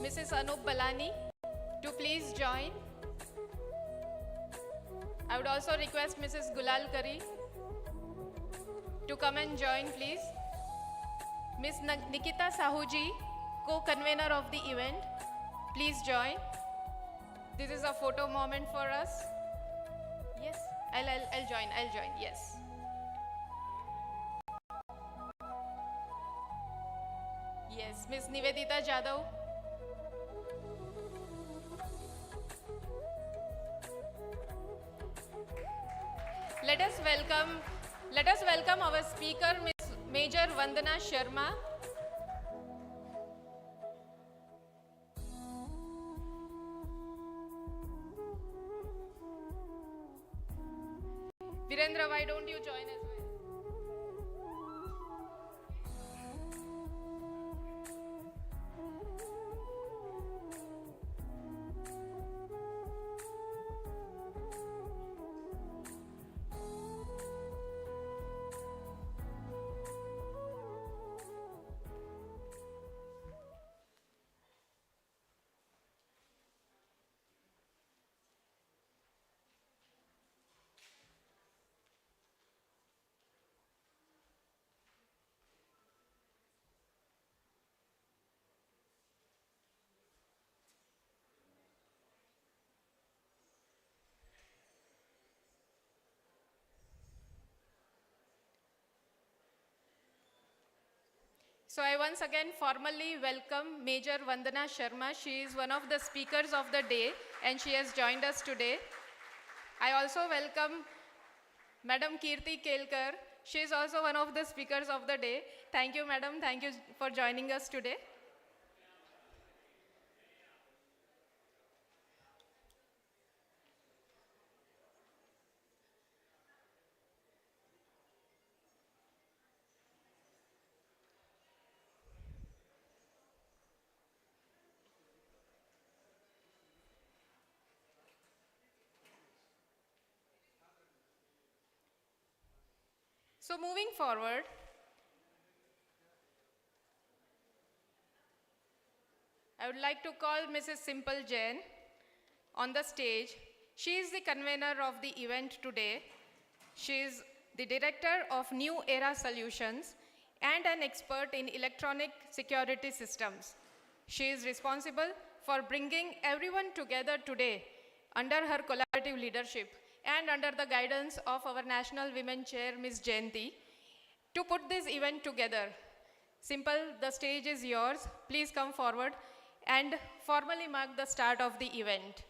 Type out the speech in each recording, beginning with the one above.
Mrs. Anup Balani to please join. I would also request Mrs. Gulal Kari to come and join, please. Ms. Nikita Sahuji, co-convener of the event, please join. This is a photo moment for us. Yes, I'll join, yes. Yes, Ms. Nivedita Jadhav. Let us welcome our speaker, Ms. Major Vandana Sharma. Virendra, why don't you join as well? So I once again formally welcome Major Vandana Sharma. She is one of the speakers of the day and she has joined us today. I also welcome Madam Kirti Kelkar. She is also one of the speakers of the day. Thank you, Madam. Thank you for joining us today. So moving forward, I would like to call Mrs. Simple Jain on the stage. She is the convener of the event today. She is the director of New Era Solutions and an expert in electronic security systems. She is responsible for bringing everyone together today under her collaborative leadership and under the guidance of our National Women Chair, Ms. Jayanti, to put this event together. Simple, the stage is yours. Please come forward and formally mark the start of the event.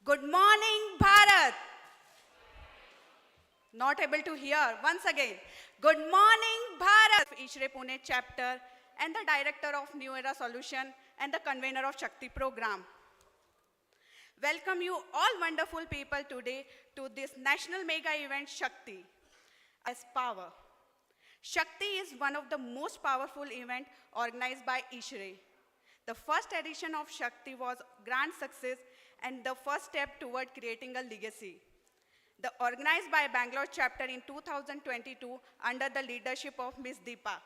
Good morning, Bharat. Not able to hear. Once again. Good morning, Bharat. Ishrae Pune chapter and the director of New Era Solution and the convener of SHAKTI program. Welcome you all wonderful people today to this national mega event SHAKTI as power. SHAKTI is one of the most powerful events organized by Ishrae. The first edition of SHAKTI was grand success and the first step toward creating a legacy. The organized by Bangalore chapter in 2022 under the leadership of Ms. Deepa.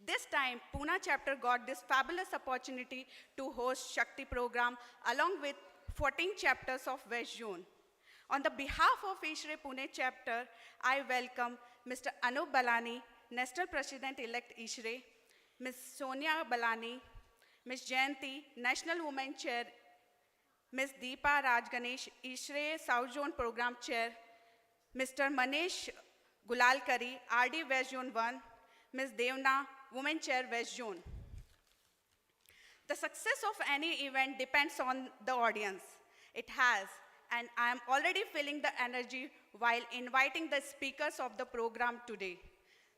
This time, Pune chapter got this fabulous opportunity to host SHAKTI program along with 14 chapters of West Zone. On the behalf of Ishrae Pune chapter, I welcome Mr. Anup Balani, National President-elect Ishrae, Ms. Sonia Balani, Ms. Jayanti, National Women Chair, Ms. Deepa Rajganesh, Ishrae South Zone Program Chair, Mr. Manish Gulalkari, RD West Zone 1, Ms. Devna, Women Chair West Zone. The success of any event depends on the audience. It has, and I am already feeling the energy while inviting the speakers of the program today.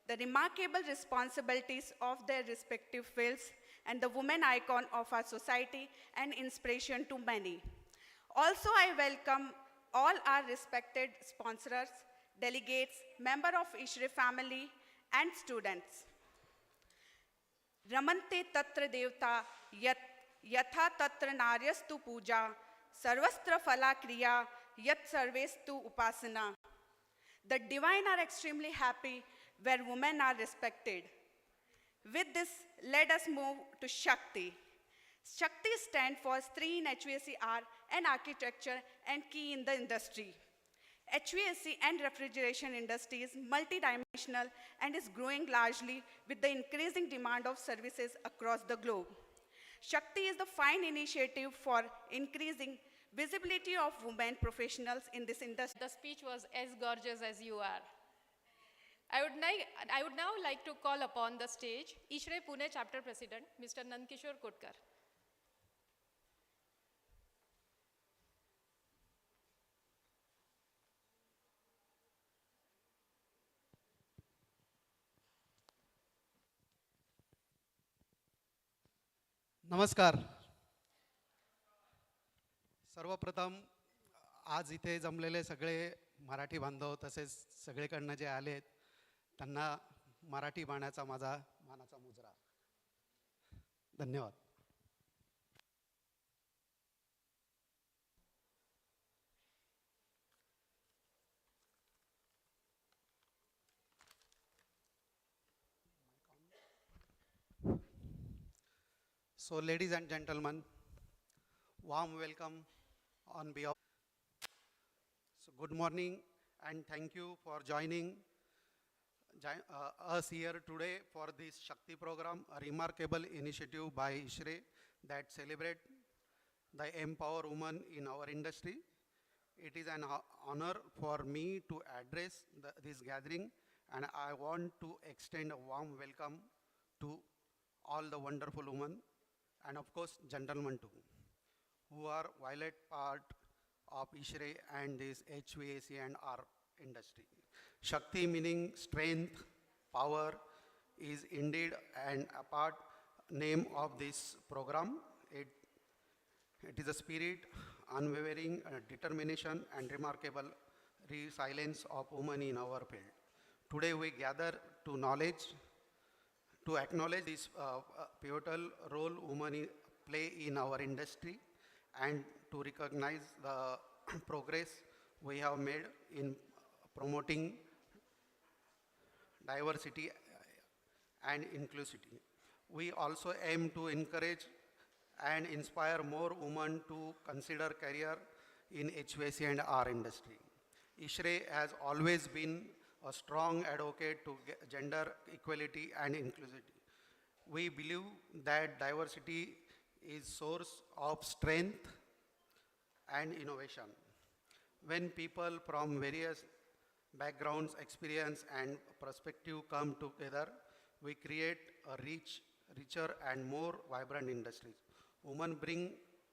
The remarkable responsibilities of their respective fields and the woman icon of our society and inspiration to many. Also, I welcome all our respected sponsors, delegates, members of Ishrae family, and students. Ramante tatra devta yatha tatra naryastu puja sarvastra phala kriya yat sarvestu upasana. The divine are extremely happy where women are respected. With this, let us move to Shakti. Shakti stands for Stree in HVACR and architecture and key in the industry. HVAC and refrigeration industry is multidimensional and is growing largely with the increasing demand of services across the globe. Shakti is the fine initiative for increasing visibility of women professionals in this industry. The speech was as gorgeous as you are. I would now like to call upon the stage Ishrae Pune Chapter President, Mr. Nandkishore Kotkar. नमस्कार. सर्वप्रथम आज इथे जमलेले सगळे मराठी बांधव तसेच सगळीकडनं जे आलेत त्यांना मराठी बाण्याचा माझा मानाचा मुजरा. धन्यवाद. So ladies and gentlemen, warm welcome on behalf. So good morning and thank you for joining us here today for this Shakti program, a remarkable initiative by Ishrae that celebrate the empower women in our industry. It is an honor for me to address this gathering, and I want to extend a warm welcome to all the wonderful women and of course gentlemen too, who are vital part of Ishrae and this HVAC and our industry. Shakti meaning strength, power is indeed an apart name of this program. It is a spirit, unwavering determination and remarkable resilience of women in our field. Today we gather to acknowledge this pivotal role women play in our industry and to recognize the progress we have made in promoting diversity and inclusivity. We also aim to encourage and inspire more women to consider career in HVAC and our industry. Ishrae has always been a strong advocate to gender equality and inclusivity. We believe that diversity is source of strength and innovation. When people from various backgrounds, experience and perspective come together, we create a richer and more vibrant industries. Women bring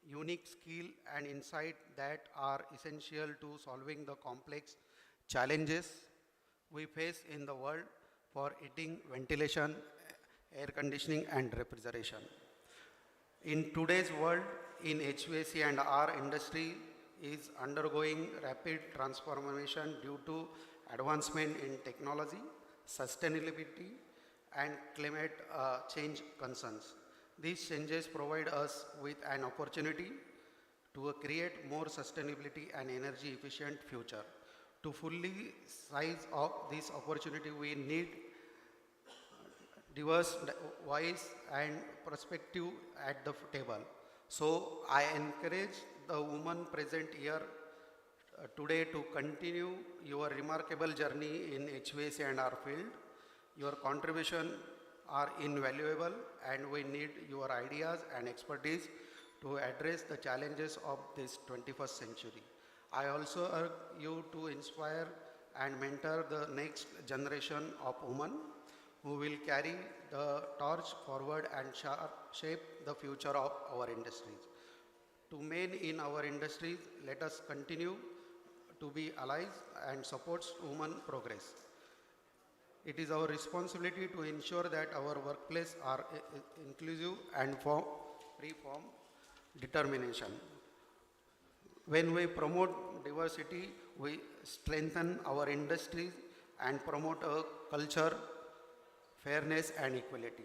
unique skill and insight that are essential to solving the complex challenges we face in the world for heating, ventilation, air conditioning and refrigeration. In today's world, in HVAC and our industry is undergoing rapid transformation due to advancement in technology, sustainability and climate change concerns. These changes provide us with an opportunity to create more sustainability and energy efficient future. To fully seize of this opportunity, we need diverse voice and perspective at the table. So I encourage the women present here today to continue your remarkable journey in HVAC and our field. Your contribution are invaluable and we need your ideas and expertise to address the challenges of this 21st century. I also urge you to inspire and mentor the next generation of women who will carry the torch forward and shape the future of our industries. To men in our industries, let us continue to be allies and support women progress. It is our responsibility to ensure that our workplaces are inclusive and free from determination. When we promote diversity, we strengthen our industries and promote a culture, fairness and equality.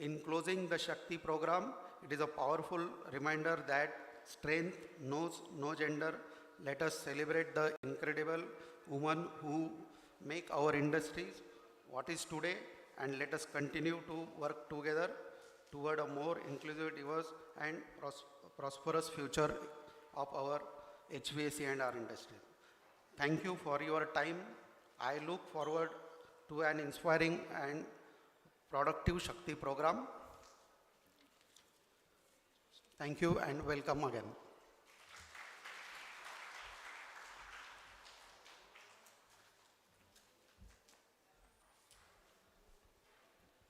In closing the Shakti program, it is a powerful reminder that strength knows no gender. Let us celebrate the incredible women who make our industries what is today, and let us continue to work together toward a more inclusive, diverse, and prosperous future of our HVAC and our industry. Thank you for your time. I look forward to an inspiring and productive Shakti program. Thank you and welcome again.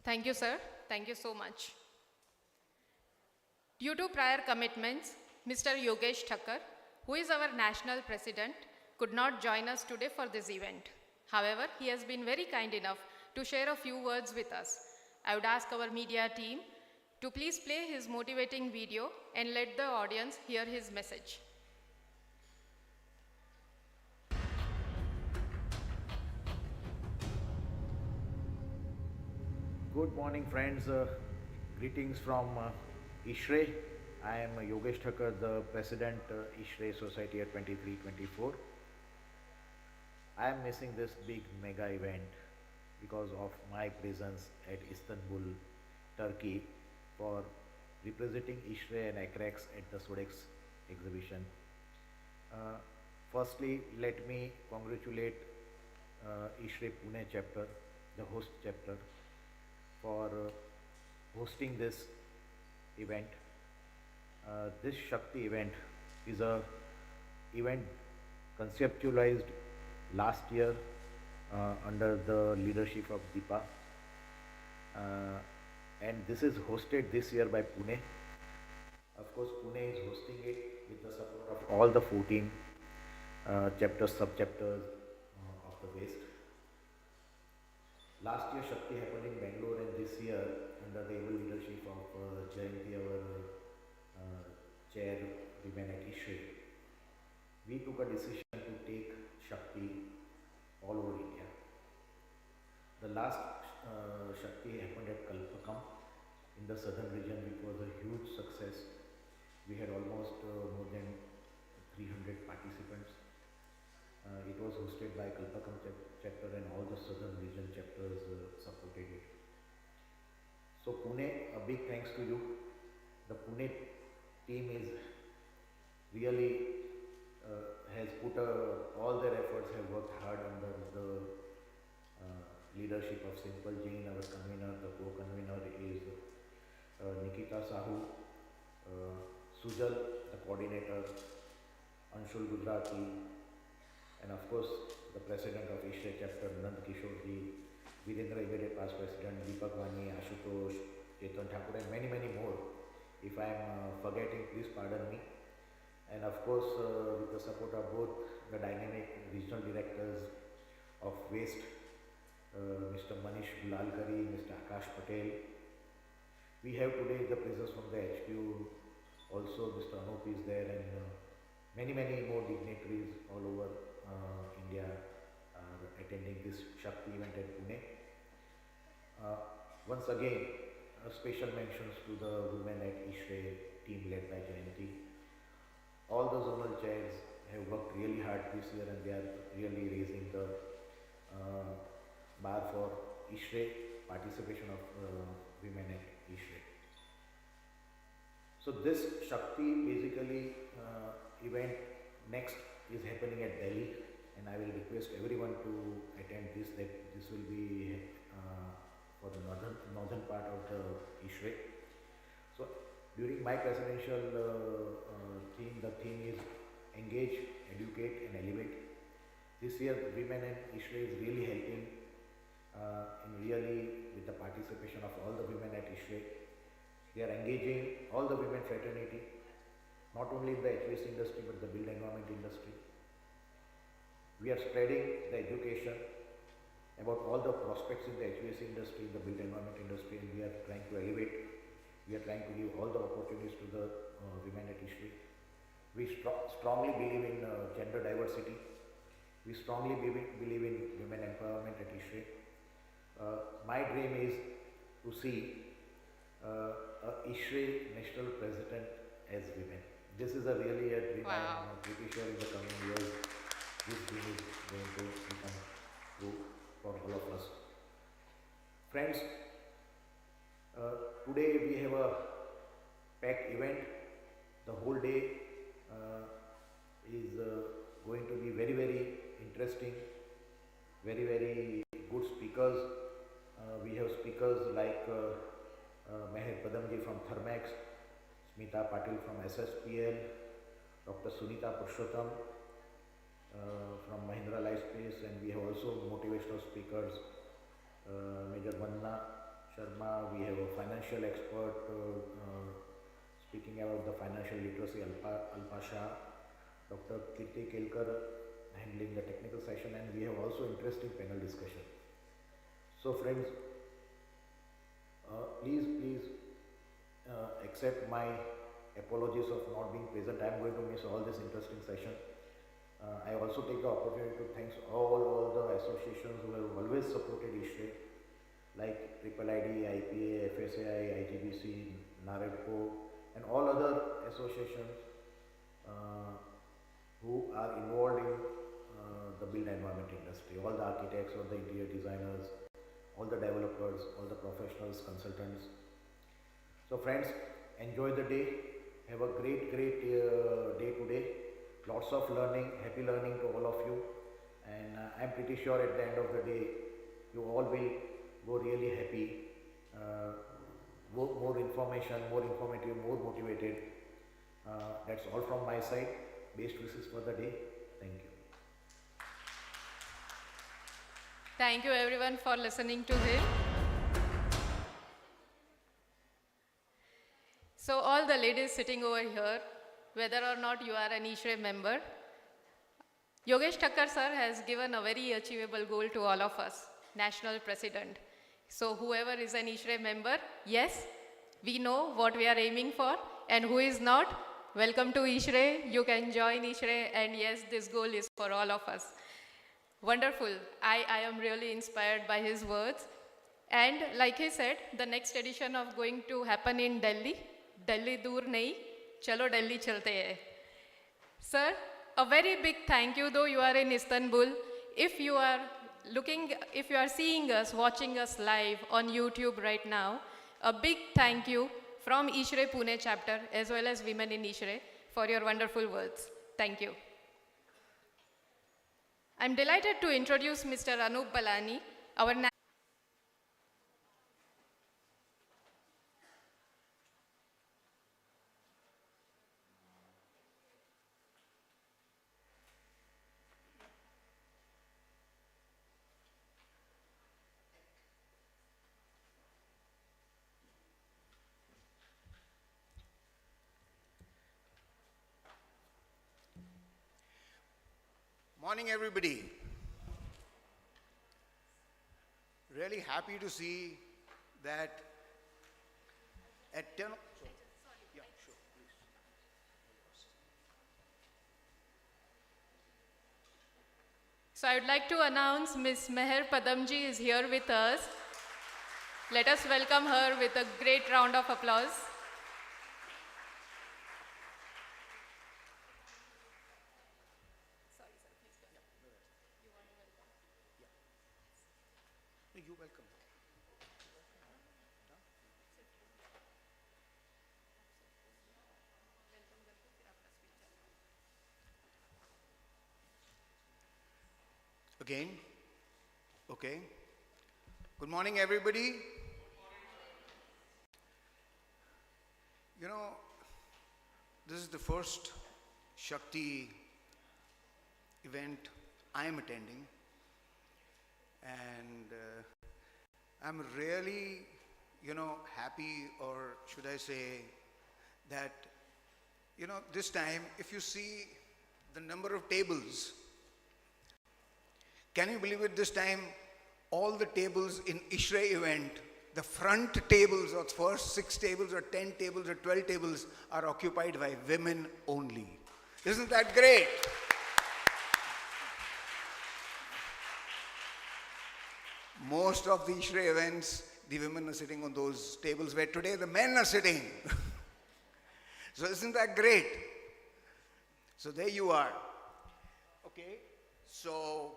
Thank you, sir. Thank you so much. Due to prior commitments, Mr. Yogesh Thakkar, who is our national president, could not join us today for this event. However, he has been very kind enough to share a few words with us. I would ask our media team to please play his motivating video and let the audience hear his message. Good morning, friends. Greetings from Ishrae. I am Yogesh Thakkar, the President, Ishrae Society at 2324. I am missing this big mega event because of my presence at Istanbul, Turkey for representing Ishrae and ACREX at the Sodex exhibition. Firstly, let me congratulate Ishrae Pune chapter, the host chapter, for hosting this event. This Shakti event is a event conceptualized last year under the leadership of Deepa, and this is hosted this year by Pune. Of course, Pune is hosting it with the support of all the 14 chapters, sub-chapters of the West. Last year Shakti happened in Bangalore, and this year under the able leadership of Jayanti, our chair, women at Ishrae, we took a decision to take Shakti all over India. The last Shakti happened at Kalpakam in the southern region, which was a huge success. We had almost more than 300 participants. It was hosted by Kalpakam chapter, and all the southern region chapters supported it. So Pune, a big thanks to you. The Pune team is really has put all their efforts, have worked hard under the leadership of Simple Jain, our convener. The co-convener is Nikita Sahu, Sujal, the coordinator, Anshul Gujarati, and of course the president of Ishrae chapter, Nand Kishorji, Virendra, immediate past president, Deepak Vani, Ashutosh, Chetan Thakur, and many, many more. If I am forgetting, please pardon me. And of course, with the support of both the dynamic regional directors of Waste, Mr. Manish Gulalkari, Mr. Akash Patel. We have today the presence from the HQ, also Mr. Anup is there, and many, many more dignitaries all over India are attending this Shakti event at Pune. Once again, special mentions to the women at Ishrae team led by Jayanti. All the zonal chairs have worked really hard this year, and they are really raising the bar for Ishrae, participation of women at Ishrae. So this Shakti basically event next is happening at Delhi, and I will request everyone to attend this. That this will be for the northern part of the Ishrae. So during my presidential theme, the theme is engage, educate, and elevate. This year, women in Ishrae is really helping in really with the participation of all the women at Ishrae. They are engaging all the women fraternity, not only in the HVAC industry but the built environment industry. We are spreading the education about all the prospects in the HVAC industry, in the built environment industry, and we are trying to elevate. We are trying to give all the opportunities to the women at Ishrae. We strongly believe in gender diversity. We strongly believe in women empowerment at Ishrae. My dream is to see Ishrae national president as women. This is really a dream. Wow. I am pretty sure in the coming years this dream is going to become true. Friends, today we have a packed event. The whole day is going to be very, very interesting, very, very good speakers. We have speakers like Meher Padamji from Thermax, Smita Patil from SSPL, Dr. Sunita Purushottam from Mahindra Lifespace, and we have also motivational speakers, Major Vandana Sharma. We have a financial expert speaking about the financial literacy, Alpa Shah, Dr. Kirti Kelkar handling the technical session, and we have also interesting panel discussion. So friends, please accept my apologies of not being present. I am going to miss all this interesting session. I also take the opportunity to thank all the associations who have always supported Ishrae, like Triple ID, IPA, FSAI, IGBC, NAREDCO, and all other associations who are involved in the built environment industry, all the architects, all the interior designers, all the developers, all the professionals, consultants. So friends, enjoy the day. Have a great day today. Lots of learning, happy learning to all of you. And I'm pretty sure at the end of the day, you all will go really happy, more information, more informative, more motivated. That's all from my side. Best wishes for the day. Thank you. Thank you everyone for listening to him. So all the ladies sitting over here, whether or not you are an Ishrae member, Yogesh Thakkar sir has given a very achievable goal to all of us, national president. So whoever is an Ishrae member, yes, we know what we are aiming for, and who is not, welcome to Ishrae, you can join Ishrae, and yes, this goal is for all of us. Wonderful. I am really inspired by his words. And like he said, the next edition of going to happen in Delhi. Delhi dur nahi, chalo Delhi chalte hai. Sir, a very big thank you, though you are in Istanbul. If you are seeing us, watching us live on YouTube right now, a big thank you from Ishrae Pune chapter as well as Women in Ishrae for your wonderful words. Thank you. I'm delighted to introduce Mr. Anup Balani, our Morning, everybody. Really happy to see that at 10. Yeah, sure, please. So I would like to announce Ms. Meher Padamji is here with us. Let us welcome her with a great round of applause. You're welcome. Again? Okay. Good morning, everybody. You know, this is the first Shakti event I am attending. And I'm really, happy, or should I say that, this time, if you see the number of tables, can you believe it, this time, all the tables in Ishrae event, the front tables, or first 6 tables, or 10 tables, or 12 tables are occupied by women only. Isn't that great? Most of the Ishrae events, the women are sitting on those tables where today the men are sitting. So isn't that great? So there you are. Okay, so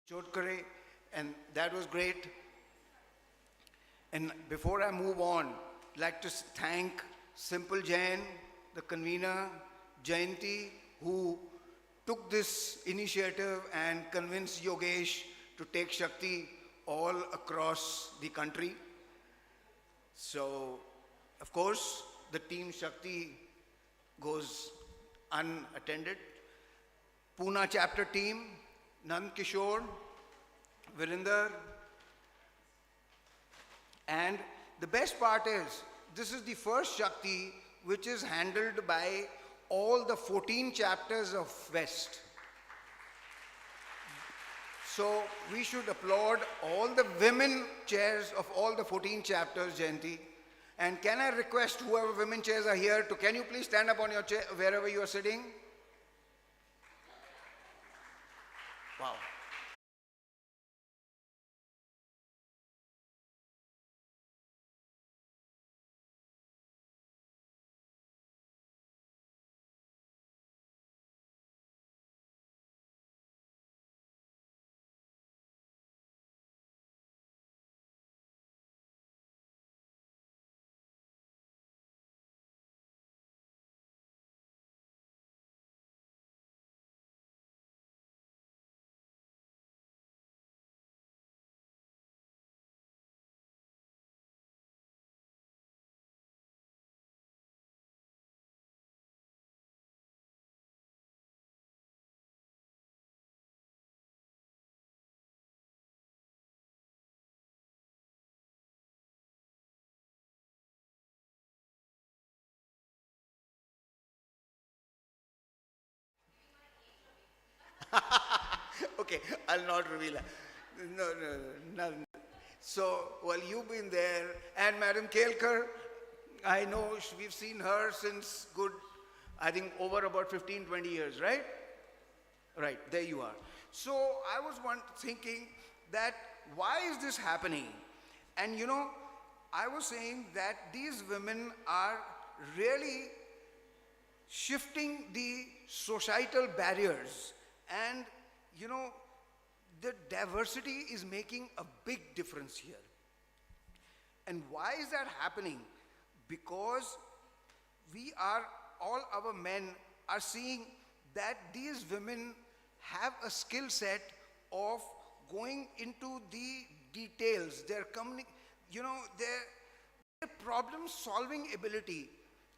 Chotkare, and that was great. And before I move on, I'd like to thank Simple Jain, the convener, Jayanti, who took this initiative and convinced Yogesh to take Shakti all across the country. So, of course, the team Shakti goes unattended. Pune chapter team, Nand Kishore, Virinder, and the best part is, this is the first Shakti which is handled by all the 14 chapters of West. So we should applaud all the women chairs of all the 14 chapters, Jayanti. And can I request whoever women chairs are here to, can you please stand up on your chair wherever you are sitting? Wow. Okay, I'll not reveal that. No. So, well, you've been there, and Madam Kelkar, I know we've seen her since good, I think over about 15, 20 years, right? Right, there you are. So I was thinking that why is this happening? And I was saying that these women are really shifting the societal barriers, and the diversity is making a big difference here. And why is that happening? Because all our men are seeing that these women have a skill set of going into the details. Their problem solving ability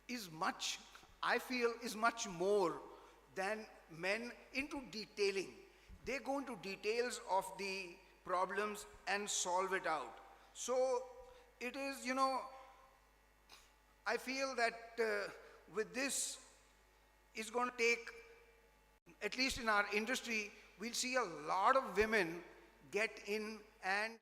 is much, I feel, is much more than men into detailing. They go into details of the problems and solve it out. So it is, I feel that with this, it's going to take, at least in our industry, we'll see a lot of women get in and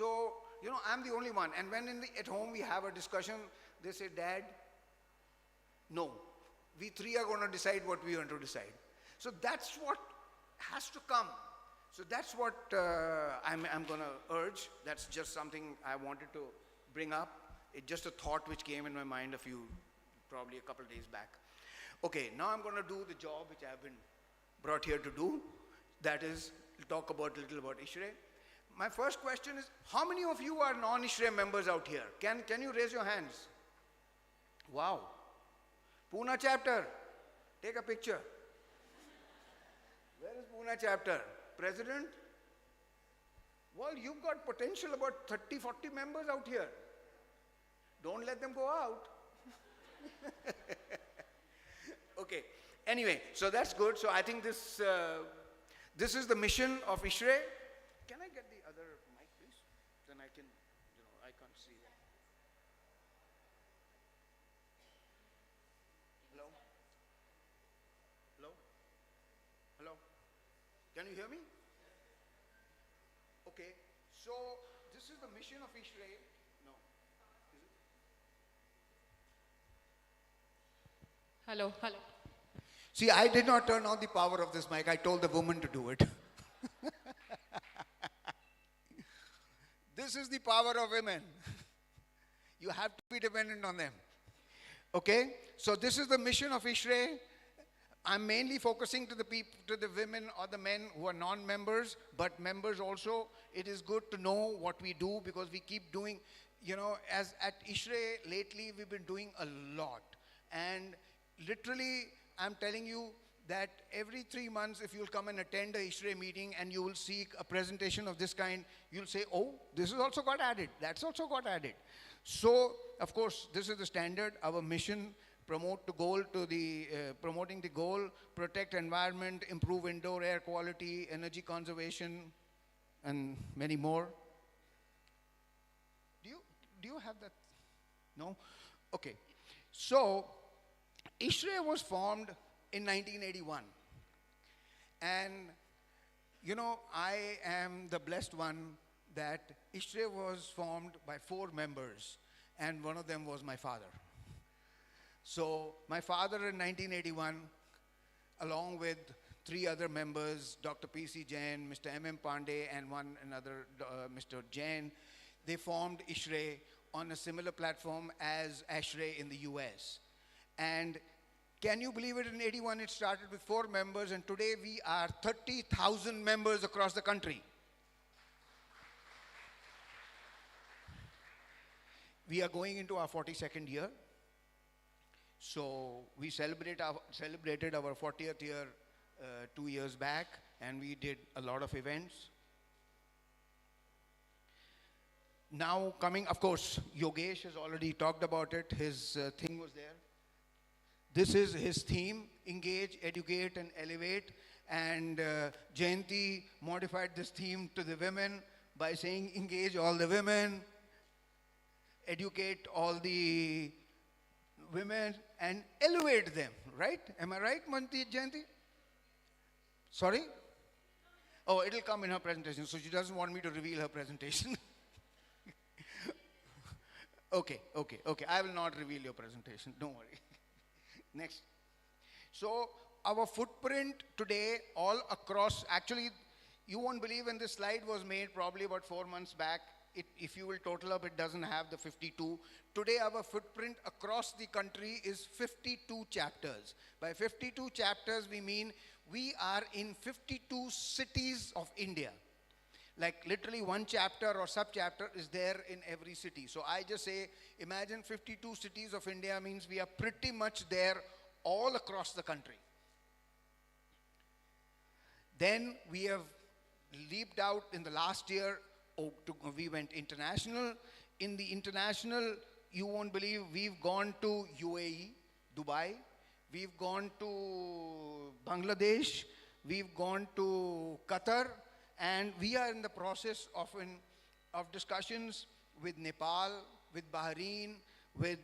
So, I'm the only one. And when at home we have a discussion, they say, Dad, no. We three are going to decide what we want to decide. So that's what has to come. So that's what I'm going to urge. That's just something I wanted to bring up. It's just a thought which came in my mind probably a couple of days back. Okay, now I'm going to do the job which I've been brought here to do. That is, talk a little about Ishrae. My first question is, how many of you are non-Ishrae members out here? Can you raise your hands? Wow. Pune chapter, take a picture. Where is Pune chapter? President? Well, you've got potential about 30, 40 members out here. Don't let them go out. Okay. Anyway, so that's good. So I think this is the mission of Ishrae. Can I get the other mic, please? Then I can, I can't see that. Hello? Hello? Hello? Can you hear me? Okay. So this is the mission of Ishrae. No. Is it? Hello, hello. See, I did not turn on the power of this mic. I told the woman to do it. This is the power of women. You have to be dependent on them. Okay? So this is the mission of Ishrae. I'm mainly focusing to the women or the men who are non-members, but members also. It is good to know what we do because we keep doing, as at Ishrae lately we've been doing a lot. And literally, I'm telling you that every 3 months, if you'll come and attend a Ishrae meeting and you will see a presentation of this kind, you'll say, oh, this has also got added. That's also got added. So, of course, this is the standard. Our mission, promoting the goal, protect environment, improve indoor air quality, energy conservation, and many more. Do you have that? No? Okay. So, Ishrae was formed in 1981. And, I am the blessed one that Ishrae was formed by 4 members, and one of them was my father. So, my father in 1981, along with 3 other members, Dr. P.C. Jain, Mr. M.M. Pandey, and another Mr. Jain, they formed Ishrae on a similar platform as ASHRAE in the US. And can you believe it, in 81 it started with 4 members, and today we are 30,000 members across the country. We are going into our 42nd year. So we celebrated our 40th year 2 years back, and we did a lot of events. Now coming, of course, Yogesh has already talked about it. His thing was there. This is his theme: engage, educate, and elevate. And Jayanti modified this theme to the women by saying, engage all the women, educate all the women, and elevate them, right? Am I right, Jayanti? Sorry? Oh, it'll come in her presentation, so she doesn't want me to reveal her presentation. Okay. I will not reveal your presentation, don't worry. Next. So, our footprint today all across, actually, you won't believe when this slide was made probably about 4 months back. If you will total up, it doesn't have the 52. Today, our footprint across the country is 52 chapters. By 52 chapters, we mean we are in 52 cities of India. Like literally one chapter or sub-chapter is there in every city. So I just say, imagine 52 cities of India means we are pretty much there all across the country. Then we have leaped out in the last year. We went international. In the international, you won't believe, we've gone to UAE, Dubai. We've gone to Bangladesh. We've gone to Qatar. And we are in the process of discussions with Nepal, with Bahrain, with,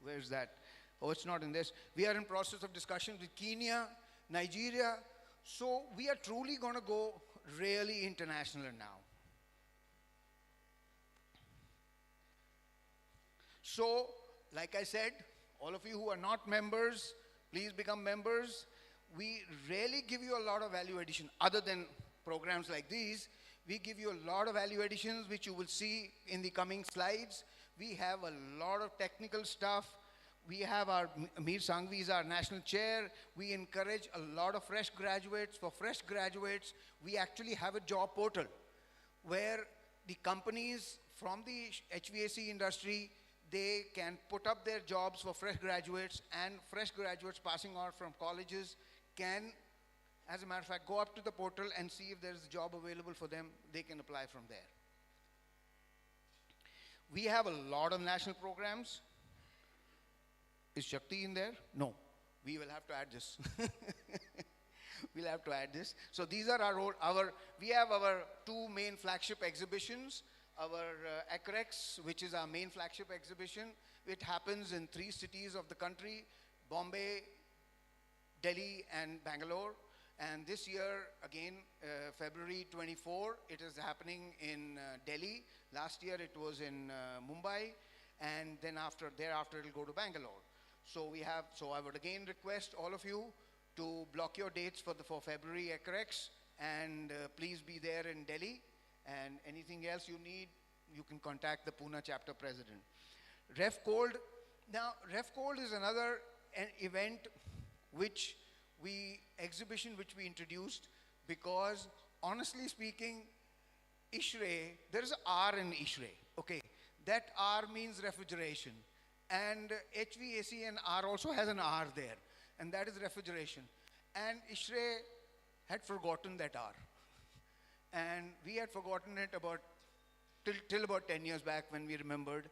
where's that? Oh, it's not in this. We are in process of discussion with Kenya, Nigeria. So we are truly going to go really international now. So, like I said, all of you who are not members, please become members. We rarely give you a lot of value addition other than programs like these. We give you a lot of value additions, which you will see in the coming slides. We have a lot of technical stuff. We have our Amir Sanghvi is our national chair. We encourage a lot of fresh graduates. For fresh graduates, we actually have a job portal where the companies from the HVAC industry, they can put up their jobs for fresh graduates, and fresh graduates passing out from colleges can, as a matter of fact, go up to the portal and see if there's a job available for them. They can apply from there. We have a lot of national programs. Is Shakti in there? No. We will have to add this. We'll have to add this. So these are we have our two main flagship exhibitions. Our ACREX, which is our main flagship exhibition. It happens in 3 cities of the country, Bombay, Delhi, and Bangalore. And this year, again, February 24, it is happening in Delhi. Last year, it was in Mumbai. And then thereafter, it will go to Bangalore. So I would again request all of you to block your dates for February ACREX, and please be there in Delhi. And anything else you need, you can contact the Pune chapter president. RefCold. Now, RefCold is another event exhibition which we introduced because, honestly speaking, Ishrae, there is an R in Ishrae, okay? That R means refrigeration. And HVAC and R also has an R there, and that is refrigeration. And Ishrae had forgotten that R. And we had forgotten it till about 10 years back when we remembered,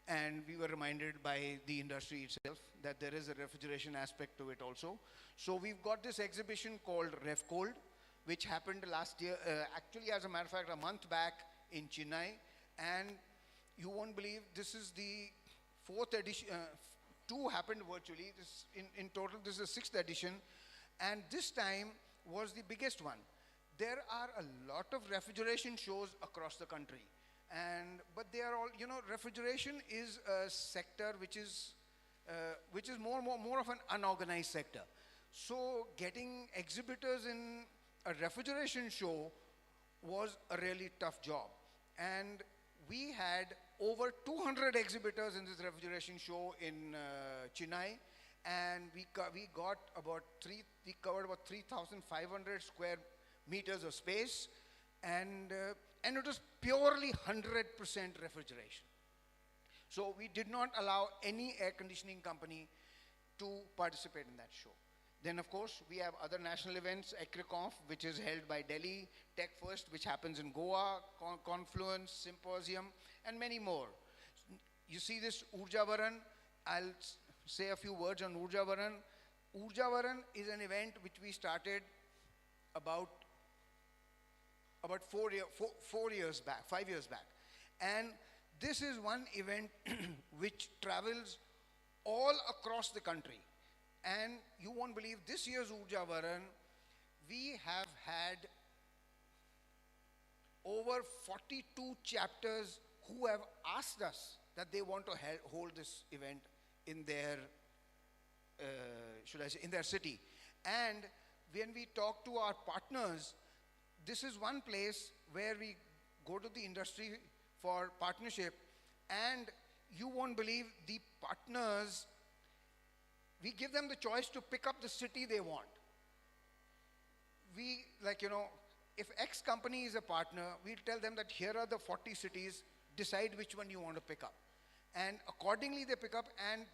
and we were reminded by the industry itself that there is a refrigeration aspect to it also. So we've got this exhibition called RefCold, which happened last year, actually as a matter of fact, a month back in Chennai. And you won't believe, this is the 4th edition, 2 happened virtually. In total, this is the 6th edition. And this time was the biggest one. There are a lot of refrigeration shows across the country. But they are all, refrigeration is a sector which is more of an unorganized sector. So getting exhibitors in a refrigeration show was a really tough job. And we had over 200 exhibitors in this refrigeration show in Chennai, and we covered about 3,500 square meters of space, and it was purely 100% refrigeration. So we did not allow any air conditioning company to participate in that show. Then, of course, we have other national events, ACREConf, which is held by Delhi, Tech First, which happens in Goa, Confluence, Symposium, and many more. You see this Urjavaran. I'll say a few words on Urjavaran. Urjavaran is an event which we started about 5 years back. And this is one event which travels all across the country. And you won't believe, this year's Urjavaran, we have had over 42 chapters who have asked us that they want to hold this event in their, in their city. And when we talk to our partners, this is one place where we go to the industry for partnership, and you won't believe, the partners, we give them the choice to pick up the city they want. We, if X company is a partner, we'll tell them that here are the 40 cities, decide which one you want to pick up. And accordingly they pick up, and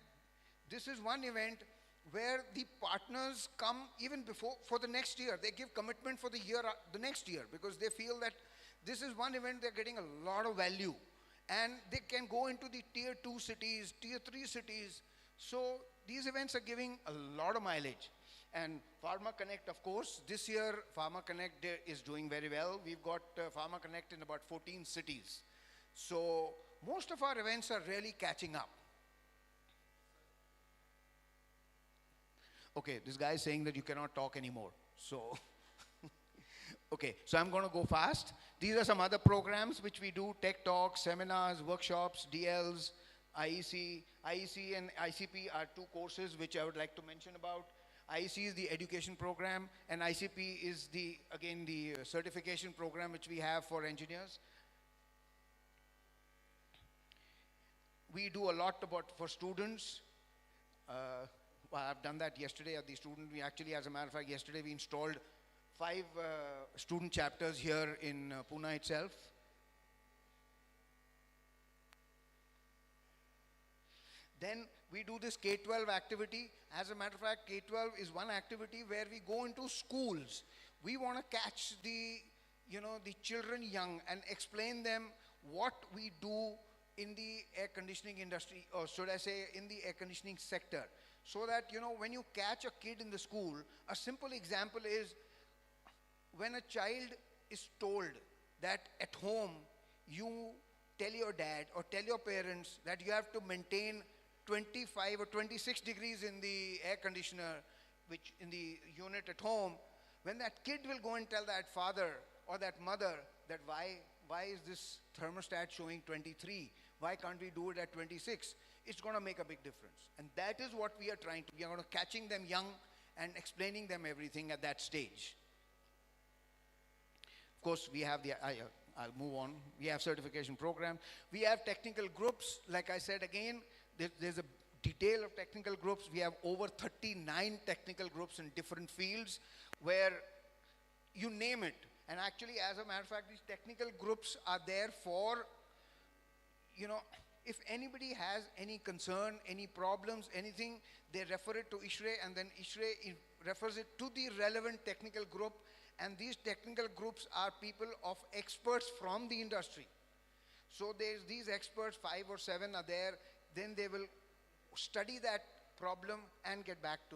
this is one event where the partners come even before, for the next year. They give commitment for the next year, because they feel that this is one event they're getting a lot of value. And they can go into the tier 2 cities, tier 3 cities. So these events are giving a lot of mileage. And Pharma Connect, of course, this year Pharma Connect is doing very well. We've got Pharma Connect in about 14 cities. So most of our events are really catching up. Okay, this guy is saying that you cannot talk anymore. So, okay, so I'm going to go fast. These are some other programs which we do: tech talks, seminars, workshops, DLs, IEC and ICP are two courses which I would like to mention about. IEC is the education program, and ICP is again the certification program which we have for engineers. We do a lot for students. Well, I've done that yesterday at the student. We actually, as a matter of fact, yesterday we installed 5 student chapters here in Pune itself. Then we do this K-12 activity. As a matter of fact, K-12 is one activity where we go into schools. We want to catch the children young and explain them what we do in the air conditioning industry, or should I say in the air conditioning sector. So that, when you catch a kid in the school, a simple example is when a child is told that at home you tell your dad or tell your parents that you have to maintain 25 or 26 degrees in the air conditioner, which in the unit at home, when that kid will go and tell that father or that mother that why is this thermostat showing 23? Why can't we do it at 26? It's going to make a big difference. And that is what we are trying to, we are catching them young and explaining them everything at that stage. Of course, we have I'll move on. We have certification program. We have technical groups. Like I said again, there's a detail of technical groups. We have over 39 technical groups in different fields where you name it. And actually, as a matter of fact, these technical groups are there for, if anybody has any concern, any problems, anything, they refer it to Ishrae, and then Ishrae refers it to the relevant technical group. And these technical groups are people of experts from the industry. So there's these experts, 5 or 7 are there. Then they will study that problem and get back to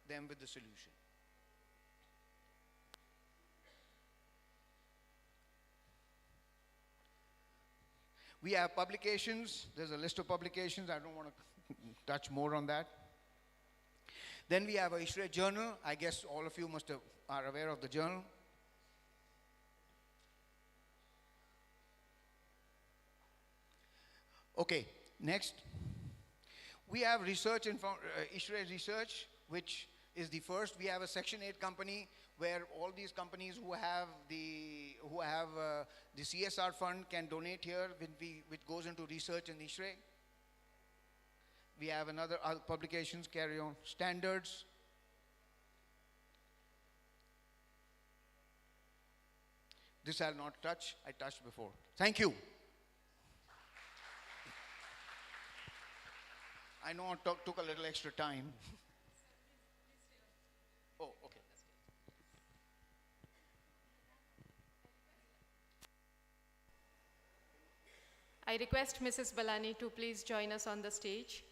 them with the solution. We have publications. There's a list of publications. I don't want to touch more on that. Then we have a Ishrae journal. I guess all of you are aware of the journal. Okay, next. We have research, Ishrae Research, which is the first. We have a Section 8 company where all these companies who have the CSR fund can donate here, which goes into research in Ishrae. We have other publications carry on. Standards. This I'll not touch. I touched before. Thank you. I know I took a little extra time. Oh, okay. I request Mrs. Balani to please join us on the stage.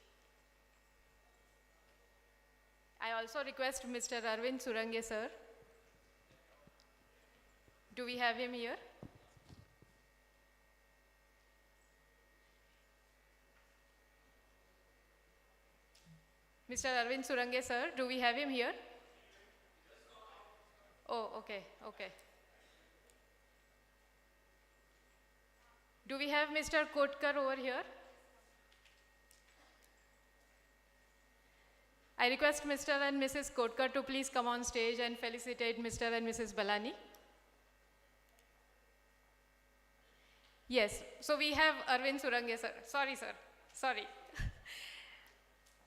I also request Mr. Arvind Surange, sir. Do we have him here? Mr. Arvind Surange, sir, do we have him here? Oh, okay, okay. Do we have Mr. Kotkar over here? I request Mr. and Mrs. Kotkar to please come on stage and felicitate Mr. and Mrs. Balani. Yes, so we have Arvind Surange, sir. Sorry, sir. Sorry.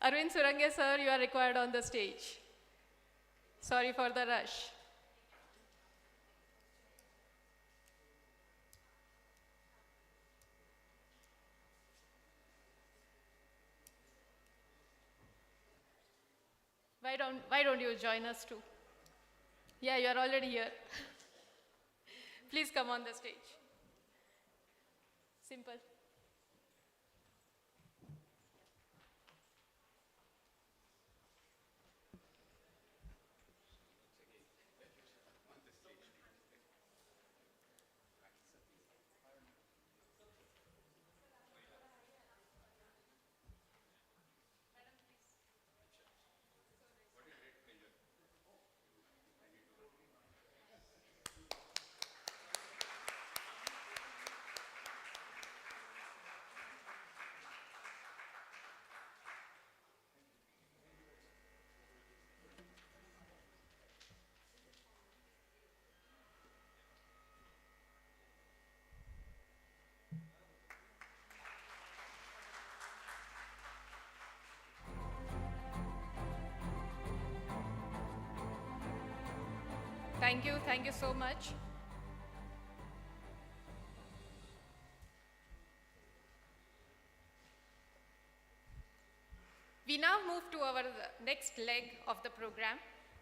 Arvind Surange, sir, you are required on the stage. Sorry for the rush. Why don't you join us too? Yeah, you are already here. Please come on the stage. Simple. Thank you so much. We now move to our next leg of the program.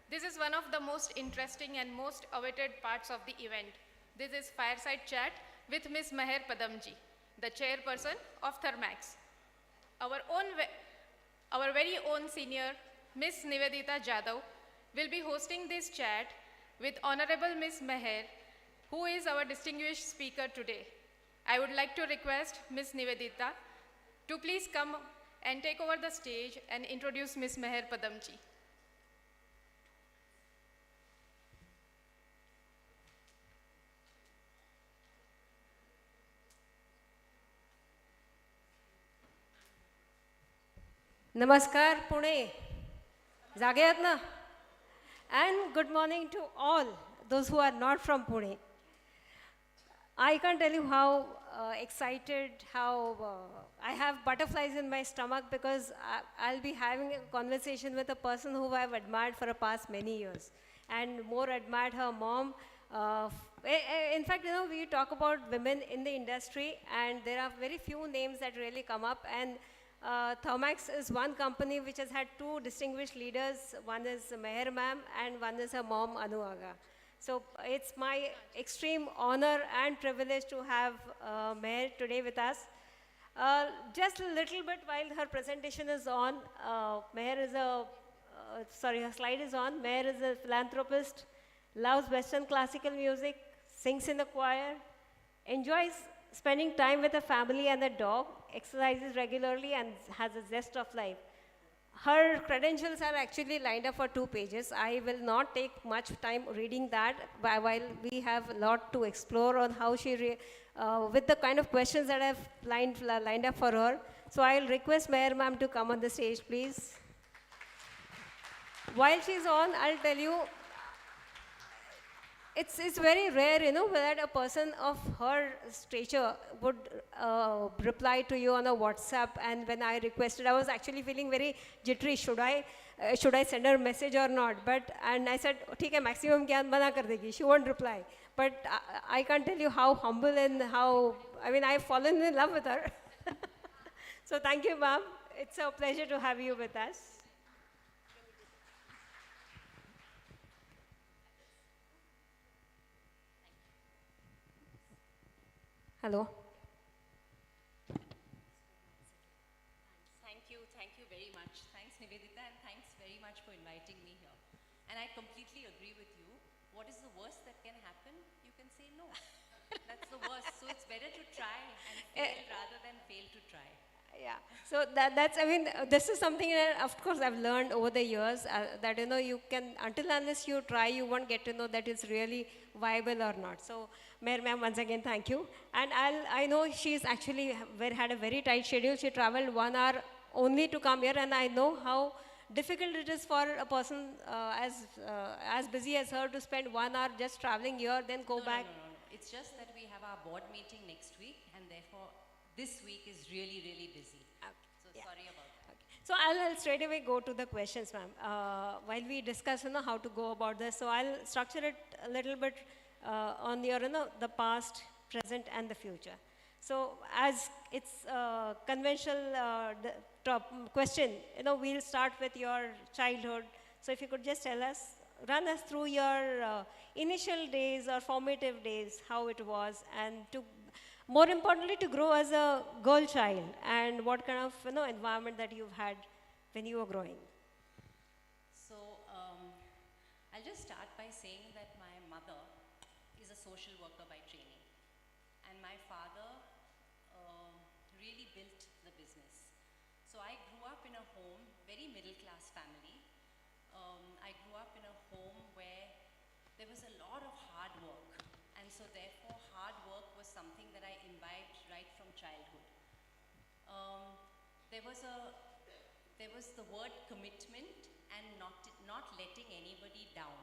This is one of the most interesting and most awaited parts of the event. This is Fireside Chat with Ms. Meher Padamji, the chairperson of Thermax. Our very own senior, Ms. Nivedita Jadhav, will be hosting this chat with Honorable Ms. Meher, who is our distinguished speaker today. I would like to request Ms. Nivedita to please come and take over the stage and introduce Ms. Meher Padamji. नमस्कार पुणे जागे आहेत ना and good morning to all those who are not from Pune. I can't tell you how excited, how I have butterflies in my stomach because I'll be having a conversation with a person who I've admired for the past many years and more admired her mom. In fact, you know, we talk about women in the industry and there are very few names that really come up, and Thermax is one company which has had two distinguished leaders. One is Meher ma'am and one is her mom, Anu Aga. So it's my extreme honor and privilege to have Meher today with us. Just a little bit while her presentation is on, Meher is her slide is on. Meher is a philanthropist, loves Western classical music, sings in the choir, enjoys spending time with her family and the dog, exercises regularly and has a zest of life. Her credentials are actually lined up for 2 pages. I will not take much time reading that while we have a lot to explore on how she, with the kind of questions that I've lined up for her. So I'll request Meher ma'am to come on the stage, please. While she's on, I'll tell you, it's very rare, you know, that a person of her stature would reply to you on a WhatsApp. And when I requested, I was actually feeling very jittery. Should I send her a message or not? And I said, "Okay, maximum gyan bana kar degi." She won't reply. But I can't tell you how humble and I've fallen in love with her. So thank you, ma'am. It's a pleasure to have you with us. Hello. Thank you very much. Thanks, Nivedita, and thanks very much for inviting me here. And I completely agree with you. What is the worst that can happen? You can say no. That's the worst. So it's better to try and fail rather than fail to try. Yeah, so this is something that, of course, I've learned over the years that, you know, you can, until unless you try, you won't get to know that it's really viable or not. So, Mayor ma'am, once again, thank you. And I know she's actually had a very tight schedule. She traveled 1 hour only to come here, and I know how difficult it is for a person as busy as her to spend 1 hour just traveling here, then go back. No. It's just that we have our board meeting next week, and therefore, this week is really, really busy. So sorry about that. Okay. So I'll straight away go to the questions, ma'am. While we discuss, you know, how to go about this, so I'll structure it a little bit on your, you know, the past, present, and the future. So as it's a conventional question, you know, we'll start with your childhood. So if you could just run us through your initial days or formative days, how it was, and more importantly, to grow as a girl child, and what kind of, you know, environment that you've had when you were growing. So I'll just start by saying that my mother is a social worker by training, and my father really built the business. So I grew up in a home, very middle-class family. I grew up in a home where there was a lot of hard work, and so therefore hard work was something that I imbibed right from childhood. There was the word commitment and not letting anybody down.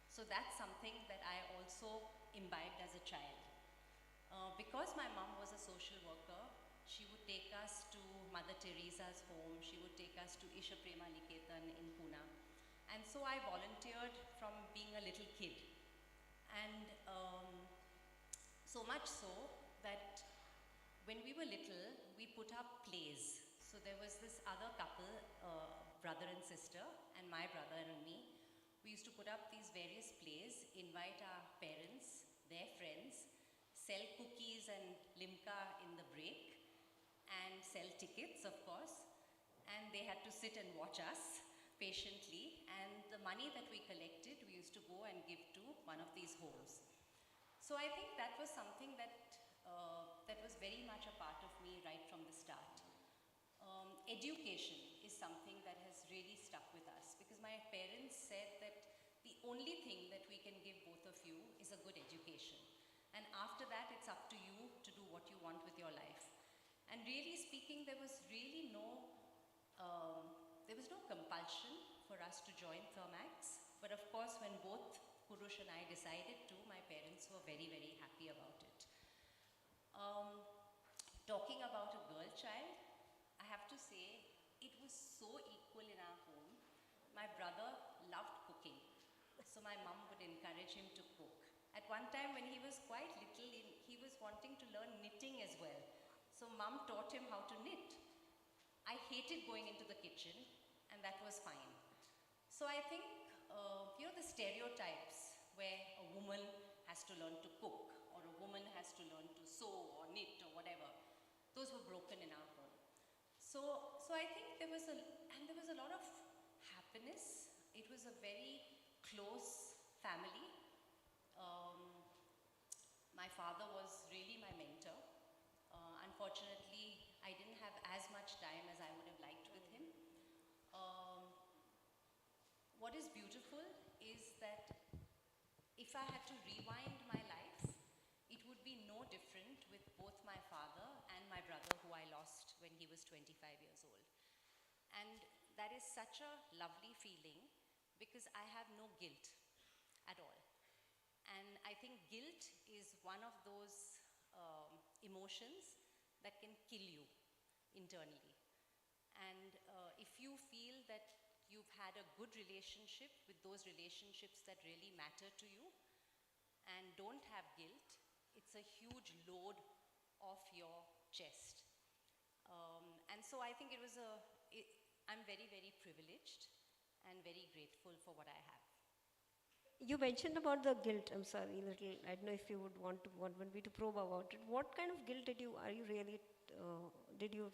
So that's something that I also imbibed as a child. Because my mom was a social worker, she would take us to Mother Teresa's home, she would take us to Ishrae in Pune. And so I volunteered from being a little kid. And so much so that when we were little, we put up plays. So there was this other couple, brother and sister, and my brother and me. We used to put up these various plays, invite our parents, their friends, sell cookies and limca in the break, and sell tickets, of course. And they had to sit and watch us patiently. And the money that we collected, we used to go and give to one of these homes. So I think that was something that was very much a part of me right from the start. Education is something that has really stuck with us because my parents said that the only thing that we can give both of you is a good education. And after that, it's up to you to do what you want with your life. And really speaking, there was really no compulsion for us to join Thermax. But of course, when both Purush and I decided to, my parents were very, very happy about it. Talking about a girl child, I have to say, it was so equal in our home. My brother loved cooking, so my mum would encourage him to cook. At one time when he was quite little, he was wanting to learn knitting as well. So mum taught him how to knit. I hated going into the kitchen, and that was fine. So I think, the stereotypes where a woman has to learn to cook, or a woman has to learn to sew or knit or whatever, those were broken in our home. So I think there was a lot of happiness. It was a very close family. My father was really my mentor. Unfortunately, I didn't have as much time as I would have liked with him. What is beautiful is that if I had to rewind my life, it would be no different with both my father and my brother, who I lost when he was 25 years old. And that is such a lovely feeling because I have no guilt at all. And I think guilt is one of those emotions that can kill you internally. And if you feel that you've had a good relationship with those relationships that really matter to you and don't have guilt, it's a huge load off your chest. And so I think I'm very, very privileged and very grateful for what I have. You mentioned about the guilt. I'm sorry, little. I don't know if you would want me to probe about it. What kind of guilt did you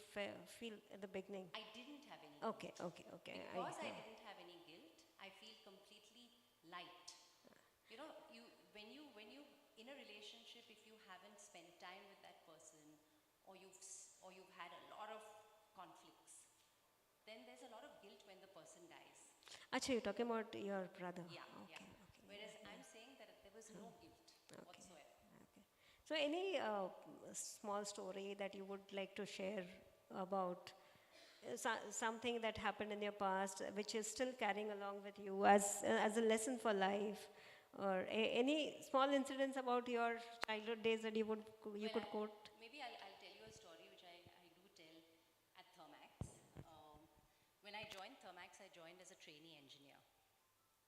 feel at the beginning? I didn't have any Okay. Because I didn't have any guilt, I feel completely light. When you in a relationship, if you haven't spent time with that person, or you've had a lot of conflicts, then there's a lot of guilt when the person dies. Actually, you're talking about your brother. Yeah. Okay. Whereas I'm saying that there was no guilt whatsoever. Okay. So, any small story that you would like to share about something that happened in your past, which is still carrying along with you as a lesson for life, or any small incidents about your childhood days that you could quote? Maybe I'll tell you a story which I do tell at Thermax. When I joined Thermax, I joined as a trainee engineer.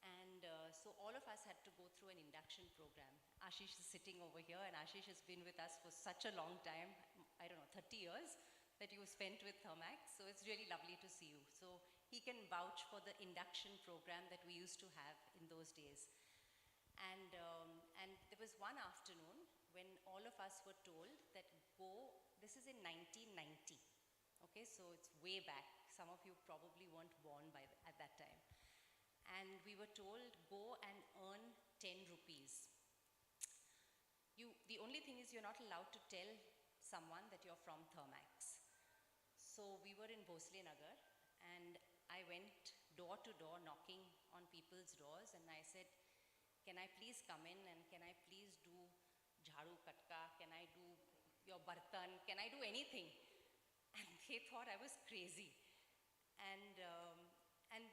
And so all of us had to go through an induction program. Ashish is sitting over here, and Ashish has been with us for such a long time, I don't know, 30 years that you spent with Thermax. So it's really lovely to see you. So he can vouch for the induction program that we used to have in those days. And there was one afternoon when all of us were told that this is in 1990. Okay, so it's way back. Some of you probably weren't born at that time. And we were told, go and earn 10 rupees. The only thing is you're not allowed to tell someone that you're from Thermax. So we were in Bhosle Nagar, and I went door to door knocking on people's doors, and I said, can I please come in, and can I please do jharu katka, can I do your bartan, can I do anything? And they thought I was crazy. And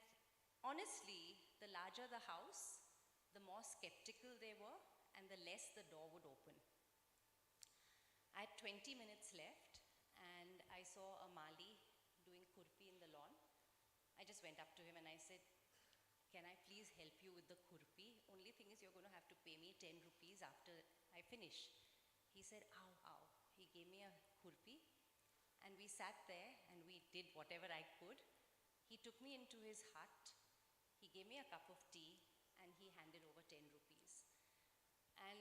honestly, the larger the house, the more skeptical they were, and the less the door would open. I had 20 minutes left, and I saw a Mali doing kurpi in the lawn. I just went up to him and I said, can I please help you with the khurpi? Only thing is you're going to have to pay me 10 rupees after I finish. He said, ow, ow. He gave me a khurpi and we sat there and we did whatever I could. He took me into his hut. He gave me a cup of tea and he handed over 10 rupees. And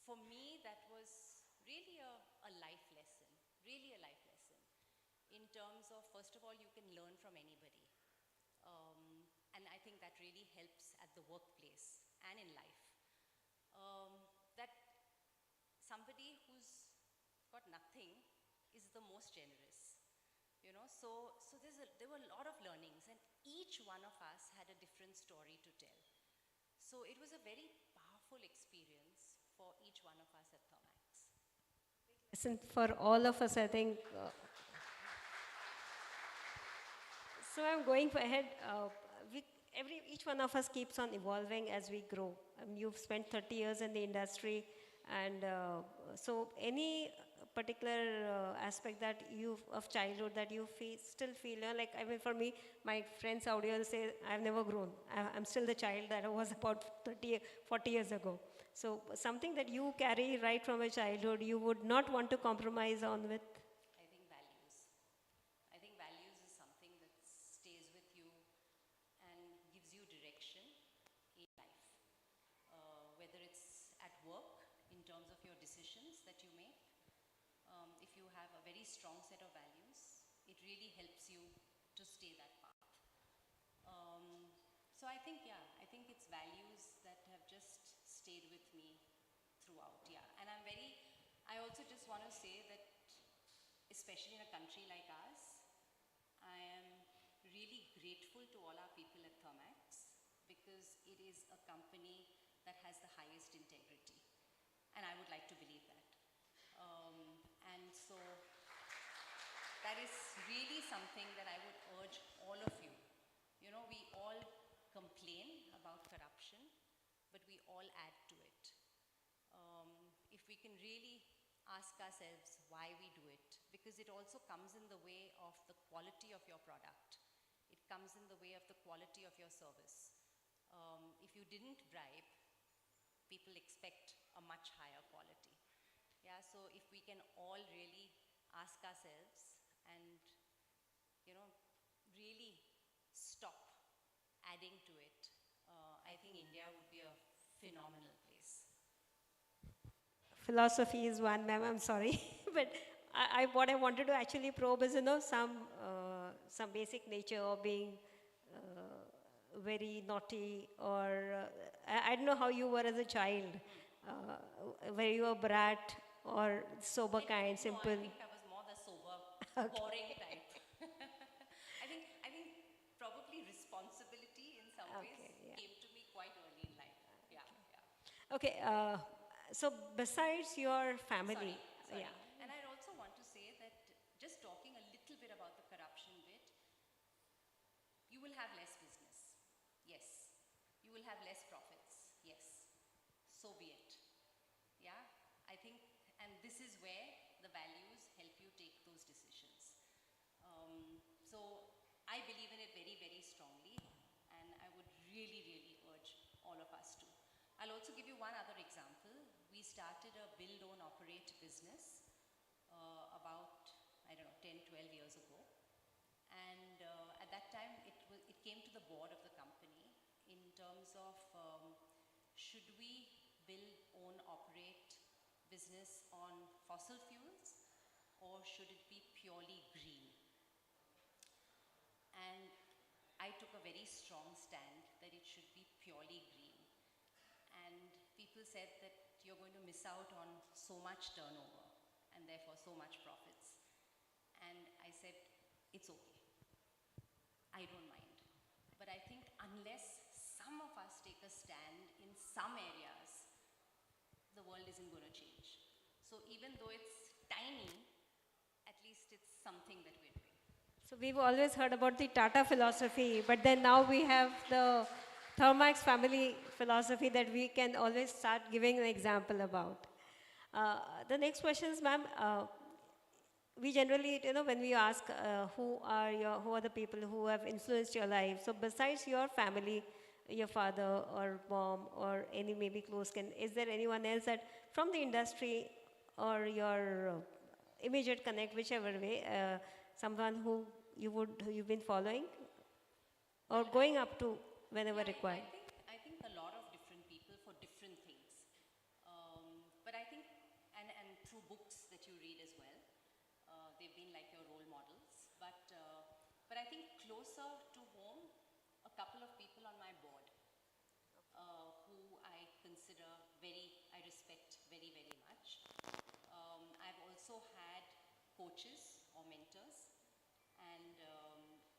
for me, that was really a life lesson, really a life lesson. In terms of, first of all, you can learn from anybody. And I think that really helps at the workplace and in life. That somebody who's got nothing is the most generous. You know, so there were a lot of learnings and each one of us had a different story to tell. So it was a very powerful experience for each one of us at Thermax. Listen, for all of us, I think. So I'm going ahead. Each one of us keeps on evolving as we grow. You've spent 30 years in the industry, and so any particular aspect that of childhood that you still feel, like, I mean, for me, my friends out here say, I've never grown. I'm still the child that I was about 30, 40 years ago. So something that you carry right from your childhood, you would not want to compromise on with? I think values. I think values is something that stays with you and gives you direction in life. Whether it's at work, in terms of your decisions that you make, if you have a very strong set of values, it really helps you to stay that path. So I think, yeah, I think it's values that have just stayed with me throughout, yeah. And I also just want to say that, especially in a country like ours, I am really grateful to all our people at Thermax because it is a company that has the highest integrity. And I would like to believe that. And so that is really something that I would urge all of you. You know, we all complain about corruption, but we all add to it. If we can really ask ourselves why we do it, because it also comes in the way of the quality of your product. It comes in the way of the quality of your service. If you didn't bribe, people expect a much higher quality. Yeah, so if we can all really ask ourselves and, you know, really stop adding to it, I think India would be a phenomenal place. Philosophy is one, ma'am, I'm sorry. But what I wanted to actually probe is, some basic nature of being very naughty, or I don't know how you were as a child. Were you a brat or sober kind, simple? No, I think I was more the sober, boring type. I think probably responsibility in some ways came to me quite early in life. Yeah, yeah. Okay, so besides your family, Sorry. yeah. And I'd also want to say that just talking a little bit about the corruption bit, you will have less business. Yes. You will have less profits. Yes. So be it. Yeah. I think, and this is where the values help you take those decisions. So I believe in it very, very strongly, and I would really, really urge all of us to. I'll also give you one other example. We started a build, own, operate business about, I don't know, 10, 12 years ago. And at that time, it came to the board of the company in terms of should we build, own, operate business on fossil fuels, or should it be purely green? And I took a very strong stand that it should be purely green. And people said that you're going to miss out on so much turnover and therefore so much profits. And I said, it's okay. I don't mind. But I think unless some of us take a stand in some areas, the world isn't going to change. So even though it's tiny, at least it's something that we're doing. So we've always heard about the Tata philosophy, but then now we have the Thermax family philosophy that we can always start giving an example about. The next question is, ma'am, we generally, when we ask who are the people who have influenced your life, so besides your family, your father or mom or any maybe close kin, is there anyone else that from the industry or your immediate connect, whichever way, someone who you've been following or going up to whenever Yeah, required? I think a lot of different people for different things. But I think, and through books that you read as well, they've been like your role models. But I think closer to home, a couple of people on my board who I consider I respect very, very much. I've also had coaches or mentors, and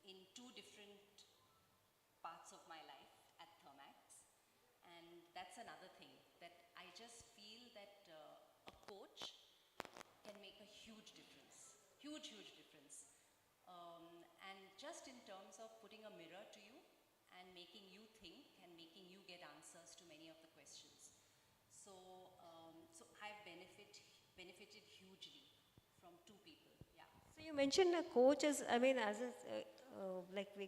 in two different parts of my life at Thermax. And that's another thing that I just feel that a coach can make a huge difference, huge difference. And just in terms of putting a mirror to you and making you think and making you get answers to many of the questions. So, so I've benefited hugely from two people, yeah. So you mentioned a coach as, I mean, as a, like we,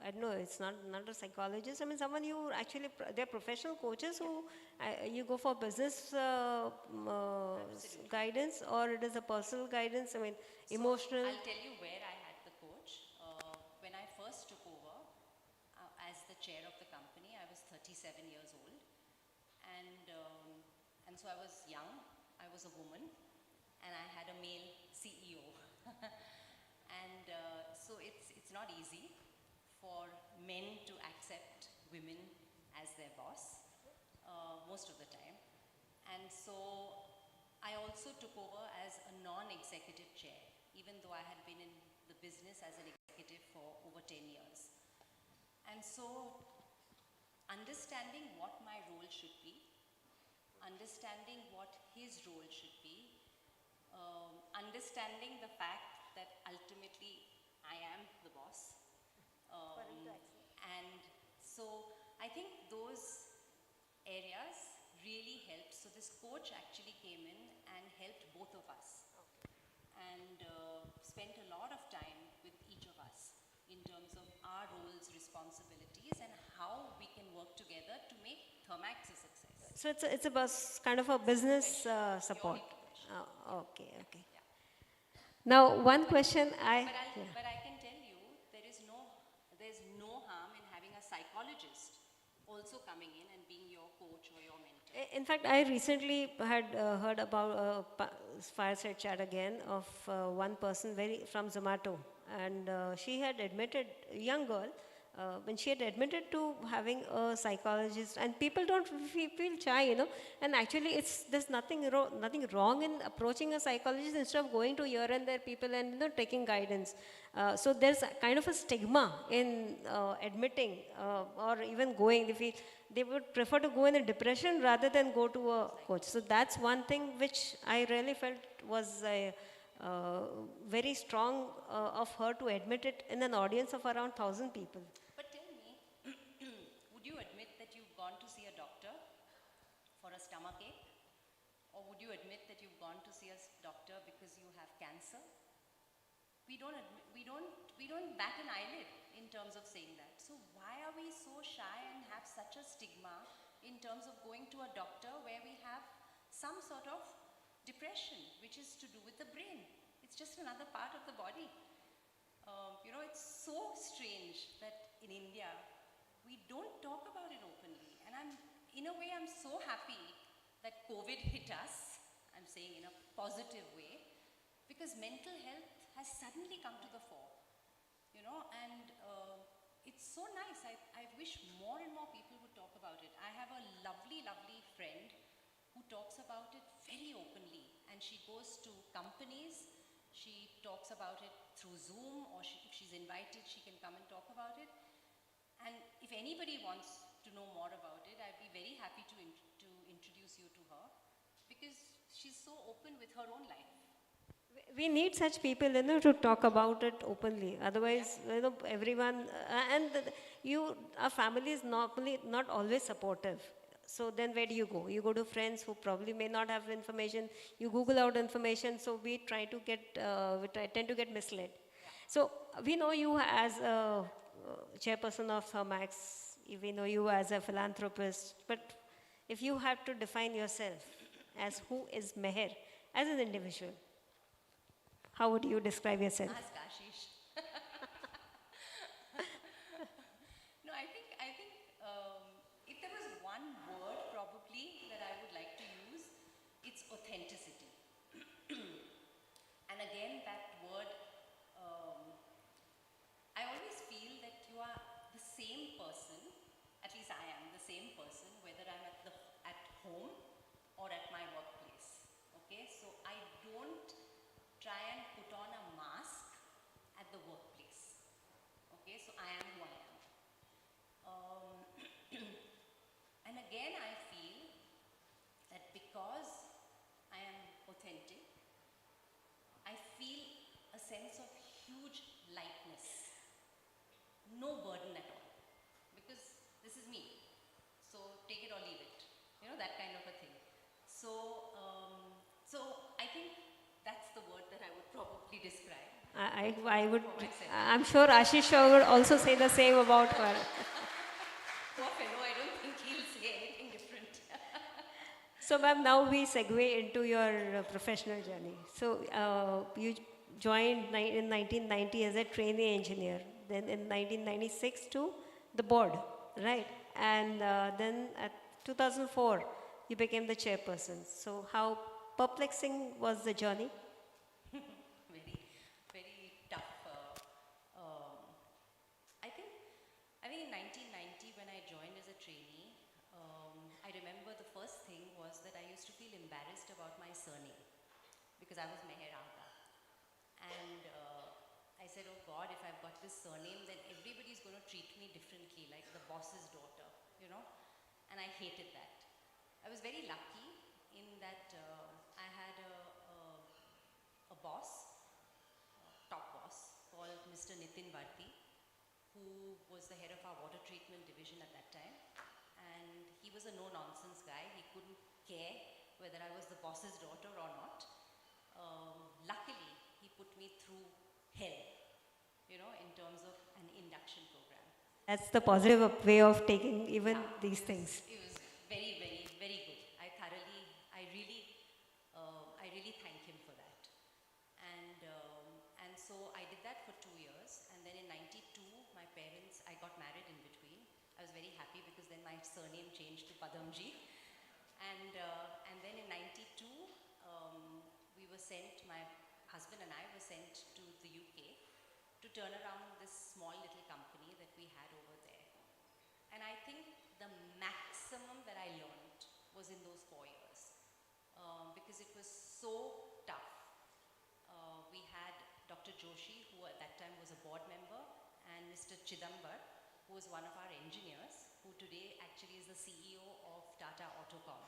I don't know, it's not a psychologist. I mean, someone you actually, they're professional coaches who, you go for business guidance, or it is a personal guidance, I mean, emotional. I'll tell you where I had the coach. When I first took over as the chair of the company, I was 37 years old. And so I was young, I was a woman, and I had a male CEO. And so it's not easy for men to accept women as their boss most of the time. And so I also took over as a non-executive chair, even though I had been in the business as an executive for over 10 years. And so understanding what my role should be, understanding what his role should be, understanding the fact that ultimately I am the boss. And so I think those areas really helped. So this coach actually came in and helped both of us, and spent a lot of time with each of us in terms of our roles, responsibilities, and how we can work together to make Thermax a success. So it's a kind of a business support. Purely Oh, okay. Now, one question But I can tell you, there's no harm in having a psychologist also coming in and being your coach or your mentor. In fact, I recently had heard about a fireside chat again of one person from Zomato, and she had admitted, a young girl, when she had admitted to having a psychologist, and people don't feel shy, and actually there's nothing wrong in approaching a psychologist instead of going to here and there people and taking guidance. So there's a kind of a stigma in admitting or even going. They would prefer to go in a depression rather than go to a coach. So that's one thing which I really felt was very strong of her to admit it in an audience of around 1,000 people. But tell me, would you admit that you've gone to see a doctor for a stomach ache? Or would you admit that you've gone to see a doctor because you have cancer? We don't bat an eyelid in terms of saying that. So why are we so shy and have such a stigma in terms of going to a doctor where we have some sort of depression, which is to do with the brain? It's just another part of the body. It's so strange that in India, we don't talk about it openly. And in a way, I'm so happy that COVID hit us, I'm saying in a positive way, because mental health has suddenly come to the fore, and it's so nice. I wish more and more people would talk about it. I have a lovely, lovely friend who talks about it very openly, and she goes to companies, she talks about it through Zoom, or if she's invited, she can come and talk about it. And if anybody wants to know more about it, I'd be very happy to introduce you to her, because she's so open with her own life. We need such people, to talk about it openly. Otherwise, everyone, our family is normally not always supportive. So then where do you go? You go to friends who probably may not have information. You Google out information. So we tend to get misled. So we know you as a chairperson of Thermax. We know you as a philanthropist, but if you have to define yourself as who is Meher as an individual, how would you describe yourself? Ask Ashish. No, I think if there was one word probably that I would like to use, it's authenticity. And again, that word, I always feel that you are the same person, at least I am the same person, whether I'm at home or at my workplace. Okay, so I don't try and put on a mask at the workplace. Okay, so I am who I am. And again, I feel that because I am authentic, I feel a sense of huge lightness, no burden at all, because this is me. So take it or leave it, you know, that kind of a thing. So, so I think that's the word that I would probably describe. I would, For myself. I'm sure Ashish would also say the same about her. Poor fellow, I don't think he'll say anything different. So, ma'am, now we segue into your professional journey. So, you joined in 1990 as a trainee engineer, then in 1996 to the board, right? And then at 2004, you became the chairperson. So, how perplexing was the journey? Very, very tough. I think in 1990 when I joined as a trainee, I remember the first thing was that I used to feel embarrassed about my surname because I was Meher Aga. And I said, oh God, if I've got this surname, then everybody's going to treat me differently, like the boss's daughter, you know? And I hated that. I was very lucky in that I had a boss, top boss, called Mr. Nitin Varti, who was the head of our water treatment division at that time. And he was a no-nonsense guy. He couldn't care whether I was the boss's daughter or not. Luckily, he put me through hell, you know, in terms of an induction program. That's the positive way of taking even Yeah, these things. It was very, very, very good. I really thank him for that. And so I did that for 2 years. And then in 92, my parents, I got married in between. I was very happy because then my surname changed to Padamji. And then in 92, we were sent, my husband and I were sent to the UK to turn around this small little company that we had over there. And I think the maximum that I learned was in those 4 years because it was so tough. We had Dr. Joshi, who at that time was a board member, and Mr. Chidambar, who was one of our engineers, who today actually is the CEO of Tata Autocom.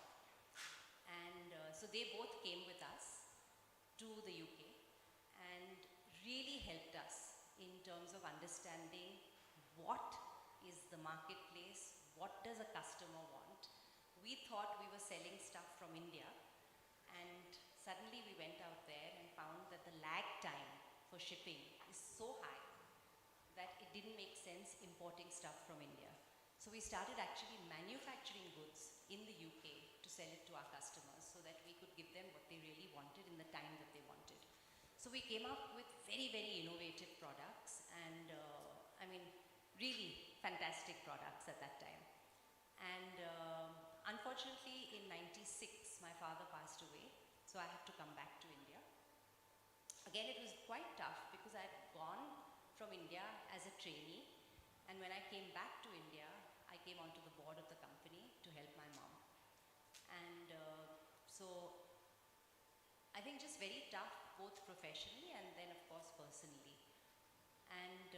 And so they both came with us to the UK and really helped us in terms of understanding what is the marketplace, what does a customer want. We thought we were selling stuff from India, and suddenly we went out there and found that the lag time for shipping is so high that it didn't make sense importing stuff from India. So we started actually manufacturing goods in the UK to sell it to our customers so that we could give them what they really wanted in the time that they wanted. So we came up with very, very innovative products and I mean, really fantastic products at that time. And unfortunately in 96, my father passed away, so I had to come back to India. Again, it was quite tough because I had gone from India as a trainee, and when I came back to India, I came onto the board of the company to help my mom. And so I think just very tough, both professionally and then of course personally. And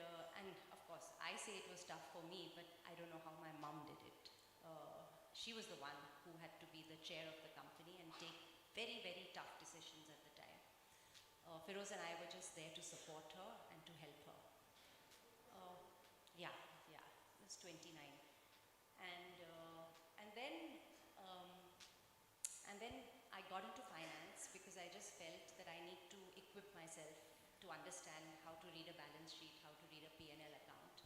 of course, I say it was tough for me, but I don't know how my mom did it. She was the one who had to be the chair of the company and take very, very tough decisions at the time. Feroz and I were just there to support her and to help her. Yeah, it was 29. And then I got into finance because I just felt that I need to equip myself to understand how to read a balance sheet, how to read a P&L account.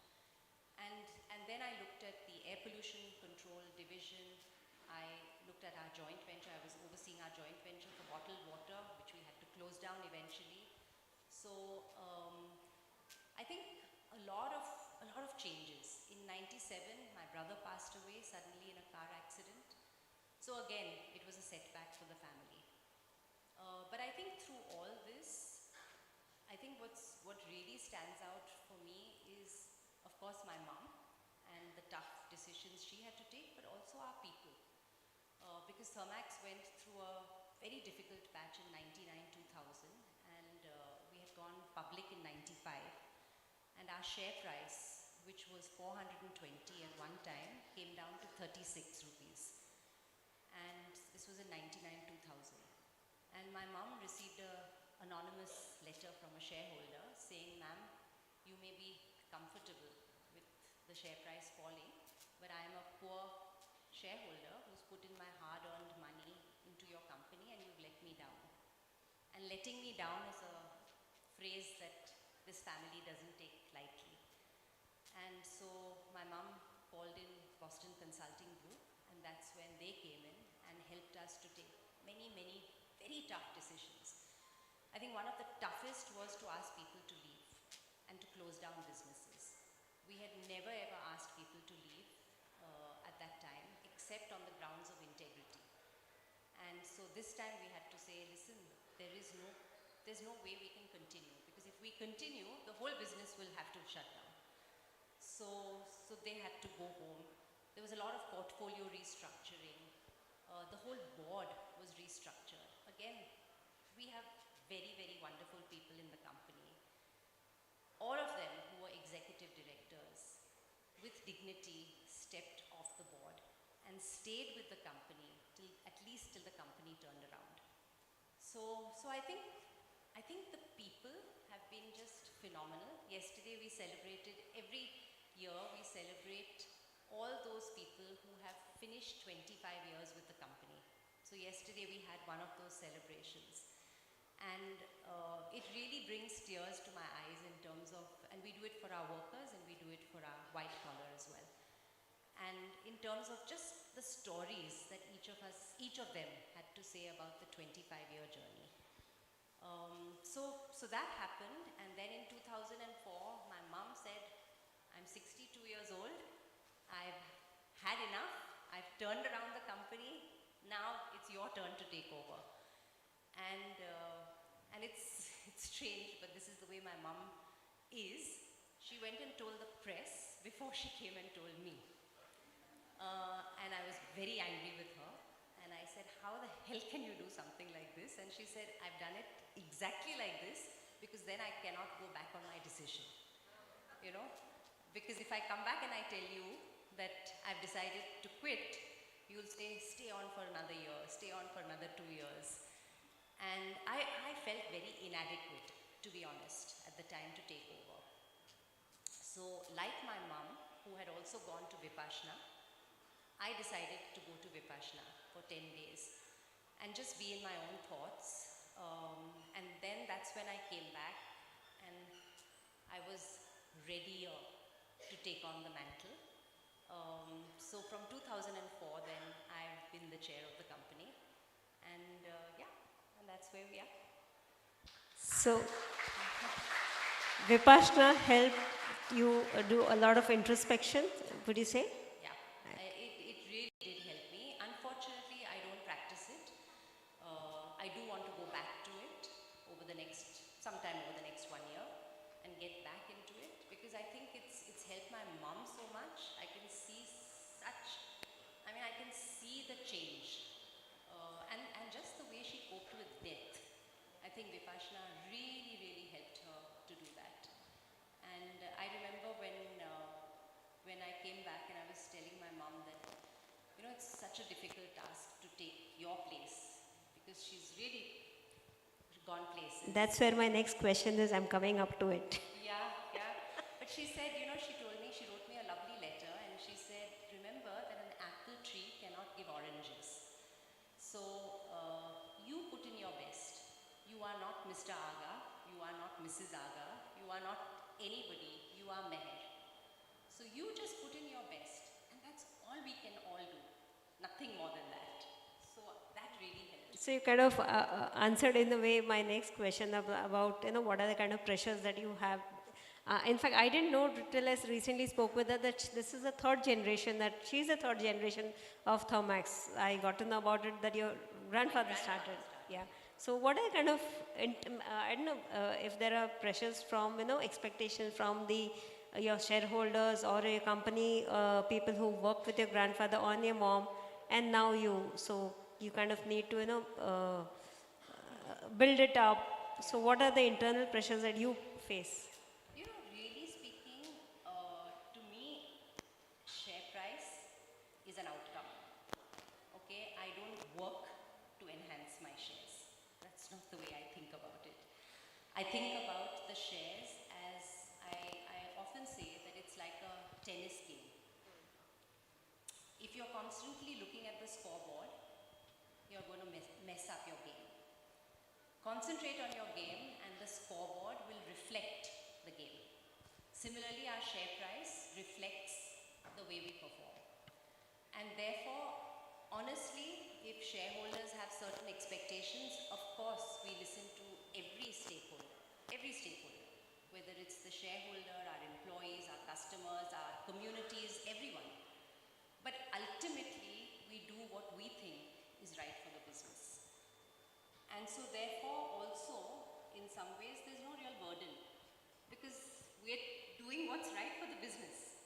And then I looked at the air pollution control division. I looked at our joint venture. I was overseeing our joint venture for bottled water, which we had to close down eventually. So I think a lot of changes. In '97, my brother passed away suddenly in a car accident. So again, it was a setback for the family. But I think through all this, I think what really stands out for me is, of course, my mom and the tough decisions she had to take, but also our people. Because Thermax went through a very difficult patch in '99-2000, and we had gone public in '95, and our share price, which was 420 at one time, came down to 36 rupees. And this was in '99-2000. And my mom received an anonymous letter from a shareholder saying, "Ma'am, you may be comfortable with the share price falling, but I am a poor shareholder who's put in my hard-earned money into your company and you've let me down." And letting me down is a phrase that this family doesn't take lightly. And so my mom called in Boston Consulting Group, and that's when they came in and helped us to take many, many very tough decisions. I think one of the toughest was to ask people to leave and to close down businesses. We had never ever asked people to leave at that time, except on the grounds of integrity. And so this time we had to say, listen, there's no way we can continue, because if we continue, the whole business will have to shut down. So they had to go home. There was a lot of portfolio restructuring. The whole board was restructured. Again, we have very, very wonderful people in the company. All of them who were executive directors, with dignity, stepped off the board and stayed with the company at least till the company turned around. So I think the people have been just phenomenal. Yesterday we celebrated, every year we celebrate all those people who have finished 25 years with the company. So yesterday we had one of those celebrations. And it really brings tears to my eyes in terms of, and we do it for our workers and we do it for our white collar as well. And in terms of just the stories that each of them had to say about the 25-year journey. So that happened, and then in 2004, my mom said, "I'm 62 years old, I've had enough, I've turned around the company, now it's your turn to take over." And it's strange, but this is the way my mom is. She went and told the press before she came and told me. And I was very angry with her. And I said, "How the hell can you do something like this?" And she said, "I've done it exactly like this because then I cannot go back on my decision. You know? Because if I come back and I tell you that I've decided to quit, you'll say, stay on for another year, stay on for another 2 years." And I felt very inadequate, to be honest, at the time to take over. So like my mom, who had also gone to Vipassana, I decided to go to Vipassana for 10 days and just be in my own thoughts. And then that's when I came back and I was readier to take on the mantle. So from 2004 then I've been the chair of the company, and and that's where we are. So, Vipassana helped you do a lot of introspection, would you say? Yeah, it really did help me. Unfortunately, I don't practice it. I do want to go back to it sometime over the next 1 year and get back into it, because I think it's helped my mom so much. I can see the change and just the way she coped with death. I think Vipassana really, really helped her to do that. And I remember when I came back and I was telling my mom that, it's such a difficult task to take your place because she's really gone places. That's where my next question is. I'm coming up to it. Yeah. But she said, she told me, she wrote me a lovely letter and she said, remember that an apple tree cannot give oranges. So you put in your best. You are not Mr. Aga, you are not Mrs. Aga, you are not anybody, you are Meher. So you just put in your best, and that's all we nothing more than that. So that really helped. So you kind of answered in a way my next question about what are the kind of pressures that you have. In fact, I didn't know till I recently spoke with her that this is the third generation, that she's the third generation of Thermax. I got to know about it that your grandfather started. Yeah. So what are the kind of, I don't know if there are pressures from, expectations from the your shareholders or your company people who worked with your grandfather on your mom and now you. So you kind of need to, build it up. So what are the internal pressures that you face? You know, really speaking, to me, share price is an outcome. Okay, I don't work to enhance my shares. That's not the way I think about it. I think about the shares as I often say that it's like a tennis game. If you're constantly looking at the scoreboard, you're going to mess up your game. Concentrate on your game and the scoreboard will reflect the game. Similarly, our share price reflects the way we perform. And therefore, honestly, if shareholders have certain expectations, of course we listen to every stakeholder, whether it's the shareholder, our employees, our customers, our communities, everyone. But ultimately, we do what we think is right for the business. And so therefore also, in some ways, there's no real burden because we're doing what's right for the business,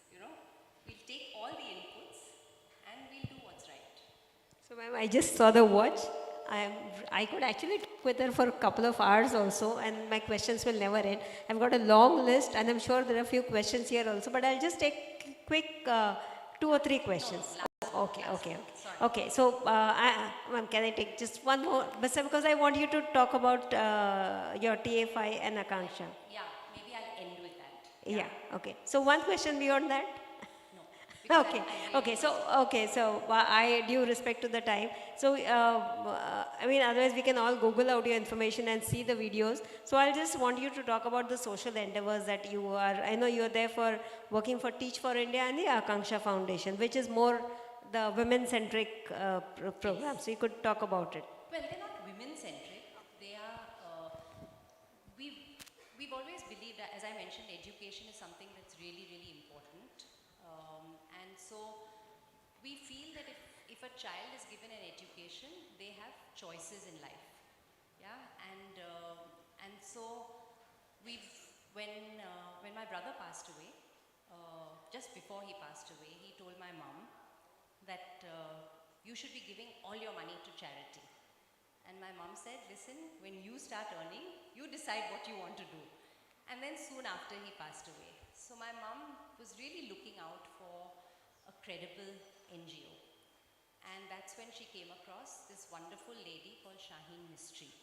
We'll take all the inputs and we'll do what's right. So ma'am, I just saw the watch. I could actually talk with her for a couple of hours also and my questions will never end. I've got a long list and I'm sure there are a few questions here also, but I'll just take quick 2 or 3 questions. Okay. So, ma'am, can I take just one more? Because I want you to talk about your TFI and Akanksha. Yeah, maybe I'll end with that. Yeah. Okay. So one question beyond that. No. because Okay. I'm Okay. So I due respect to the time. So I mean, otherwise we can all Google out your information and see the videos. So I'll just want you to talk about the social endeavors that you are. I know you are there for working for Teach for India and the Akanksha Foundation, which is more the women-centric program. So you could talk about it. Well, they're not women-centric. They are, we've always believed, as I mentioned, education is something that's really, really important. And so we feel that if a child is given an education, they have choices in life. Yeah, and so when my brother passed away, just before he passed away, he told my mom that you should be giving all your money to charity. And my mom said, listen, when you start earning, you decide what you want to do. And then soon after he passed away. So my mom was really looking out for a credible NGO. And that's when she came across this wonderful lady called Shaheen Mistry,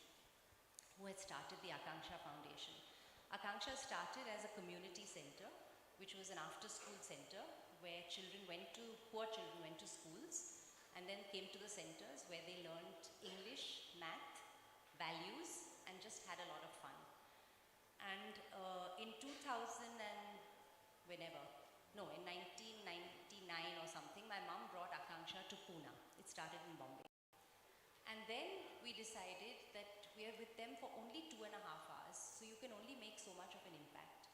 who had started the Akanksha Foundation. Akanksha started as a community center, which was an after-school center where poor children went to schools and then came to the centers where they learned English, math, values, and just had a lot of fun. And in 1999 or something, my mom brought Akanksha to Pune. It started in Bombay. And then we decided that we are with them for only 2.5 hours, so you can only make so much of an impact.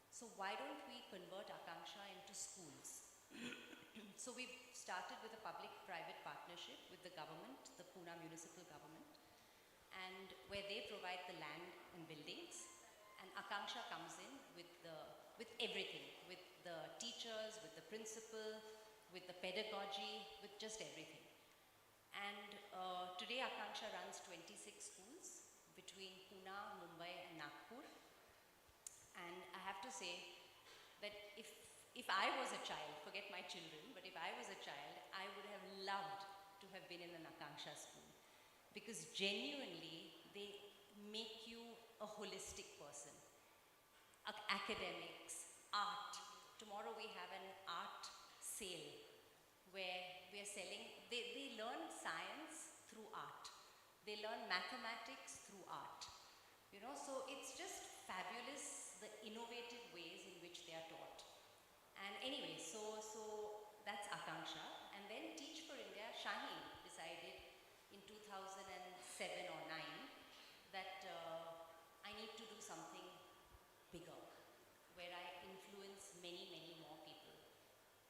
So why don't we convert Akanksha into schools? So we've started with a public-private partnership with the government, the Pune municipal government, and where they provide the land and buildings, and Akanksha comes in with everything, with the teachers, with the principal, with the pedagogy, with just everything. And today Akanksha runs 26 schools between Pune, Mumbai and Nagpur. And I have to say that if I was a child, forget my children, but if I was a child, I would have loved to have been in an Akanksha school. Because genuinely, they make you a holistic person. Academics, art. Tomorrow we have an art sale where we are selling, they learn science through art. They learn mathematics through art. So it's just fabulous, the innovative ways in which they are taught. And anyway, so that's Akanksha. And then Teach for India 7 or 9 that I need to do something bigger, where I influence many, many more people.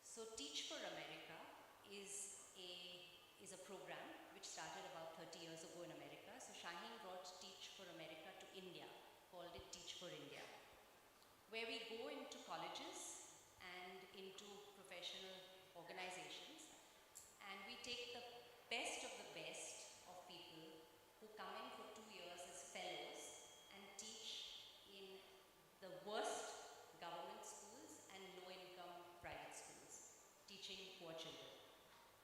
So Teach for America is a program which started about 30 years ago in America. So Shaheen brought Teach for America to India, called it Teach for India, where we go into colleges and into professional organizations, and we take the best of people who come in for 2 years as fellows and teach in the worst government schools and low-income private schools, teaching poor children.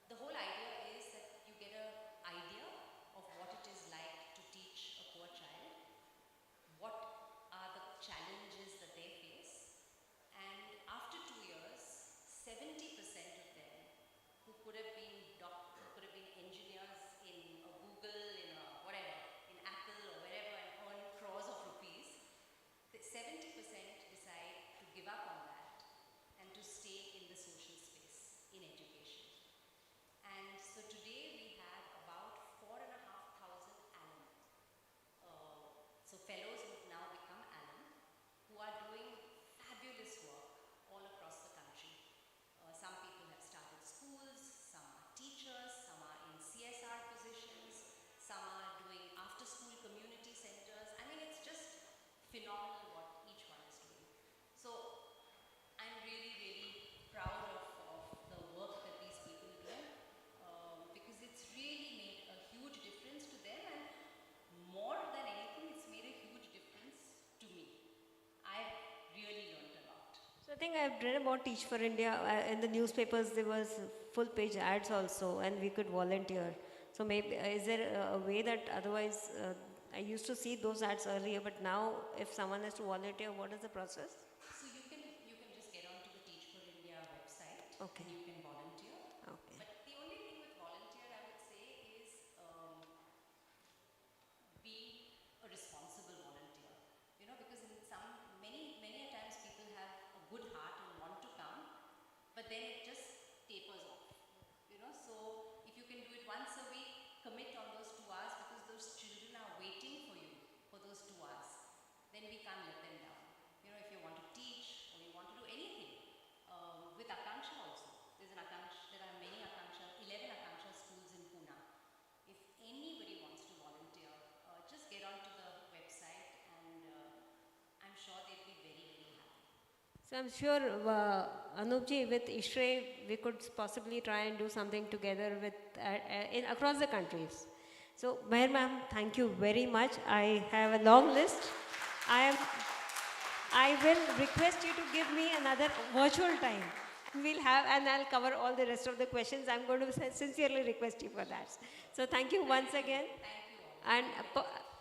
The whole idea is that you get an idea of what it is like to teach a poor child, what are the challenges that they face, and after 2 years, 70% of them who could have been engineers in a Google, in a whatever, in Apple or wherever, and earn crores of rupees, 70% decide to give up on that and to stay in the social space, in education. And so today we have about 4,500 alum. So fellows who have now become alum, who are doing fabulous work all across the country. Some people have started schools, some are teachers, some are in CSR positions, some are doing after-school community centers. I mean, it's just phenomenal what each one is doing. So I'm really, really proud of the work that these people do, because it's really made a huge difference to them, and more than anything, it's made a huge difference to me. I've really learned a lot. So I think I've read about Teach for India in the newspapers. There was full page ads also, and we could volunteer. So maybe is there a way that otherwise I used to see those ads earlier, but now if someone has to volunteer, what is the process? So you can just get onto the Teach for India website, Okay. and you can volunteer. Okay. But the only thing with volunteer, I would say, is be a responsible volunteer. You know, because in many a times people have a good heart and want to come, but then it just tapers off. You know, so if you can do it once a week, commit on those 2 hours, because those children are waiting for you for those 2 hours. Then we can't let them down. You know, if you want to teach or you want to do anything, with Akanksha also. There are many Akanksha, 11 Akanksha schools in Pune. If anybody wants to volunteer, just get onto the website, and I'm sure they'll be very, very happy. So I'm sure Anupji, with Ishrae, we could possibly try and do something together with across the countries. So Meher ma'am, thank you very much. I have a long list. I will request you to give me another virtual time. We'll have, and I'll cover all the rest of the questions. I'm going to sincerely request you for that. So thank you once again. And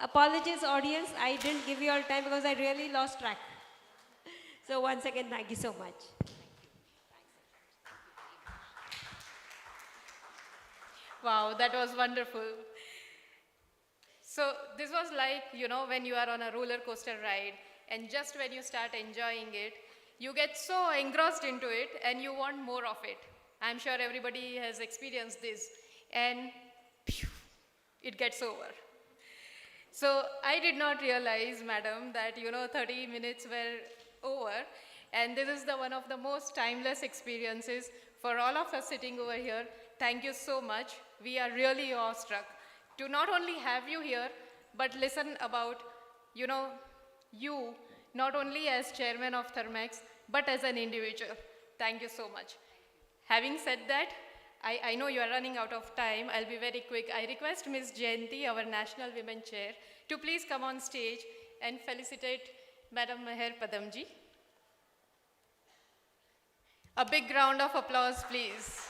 apologies, audience, I didn't give you all time because I really lost track. So once again, thank you so much. Wow, that was wonderful. So this was like, you know, when you are on a roller coaster ride, and just when you start enjoying it, you get so engrossed into it and you want more of it. I'm sure everybody has experienced this, and phew, it gets over. So I did not realize, madam, that 30 minutes were over, and this is one of the most timeless experiences for all of us sitting over here. Thank you so much. We are really awestruck to not only have you here, but listen about, you not only as chairman of Thermex, but as an individual. Thank you so much. Having said that, I know you are running out of time. I'll be very quick. I request Ms. Jayanti, our National Women Chair, to please come on stage and felicitate Madam Meher Padamji. A big round of applause, please.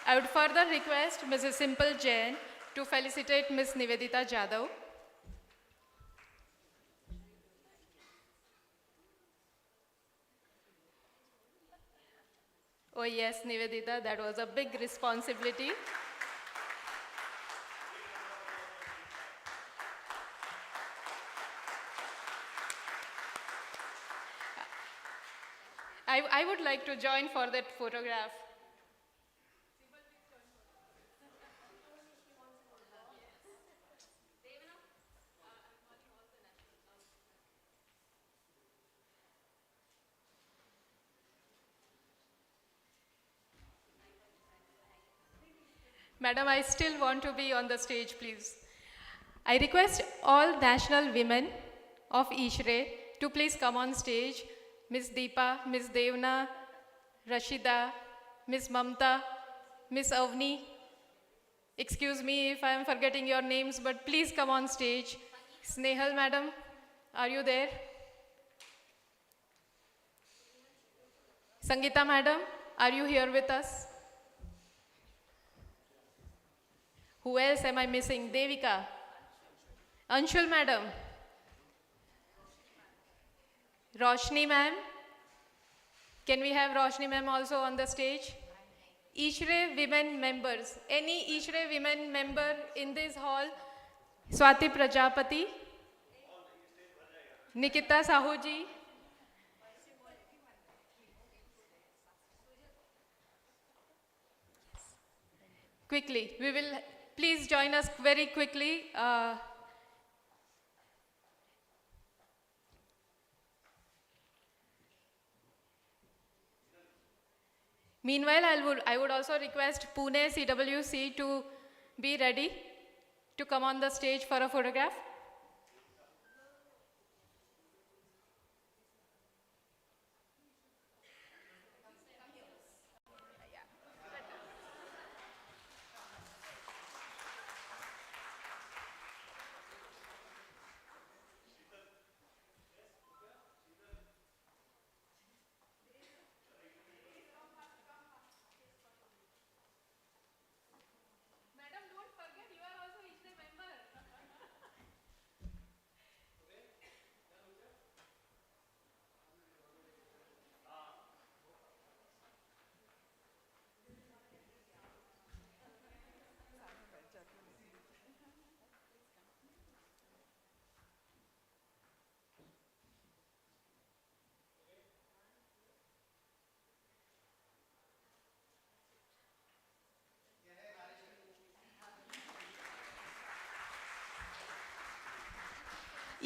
I would further request Mrs. Simple Jain to felicitate Ms. Nivedita Jadhav. Oh yes, Nivedita, that was a big responsibility. I would like to join for that photograph. Madam, I still want to be on the stage, please. I request all national women of Ishrae to please come on stage. Miss Deepa, Miss Devna, Rashida, Miss Mamta, Miss Avni. Excuse me if I am forgetting your names, but please come on stage. Snehal, madam, are you there? Sangeeta, madam, are you here with us? Who else am I missing? Devika. Anshul, madam. Roshni, ma'am. Can we have Roshni, ma'am, also on the stage? Ishrae women members. Any Ishrae women member in this hall? Swati Prajapati. Nikita Sahuji. Quickly, we will, please join us very quickly. Meanwhile, I would also request Pune CWC to be ready to come on the stage for a photograph.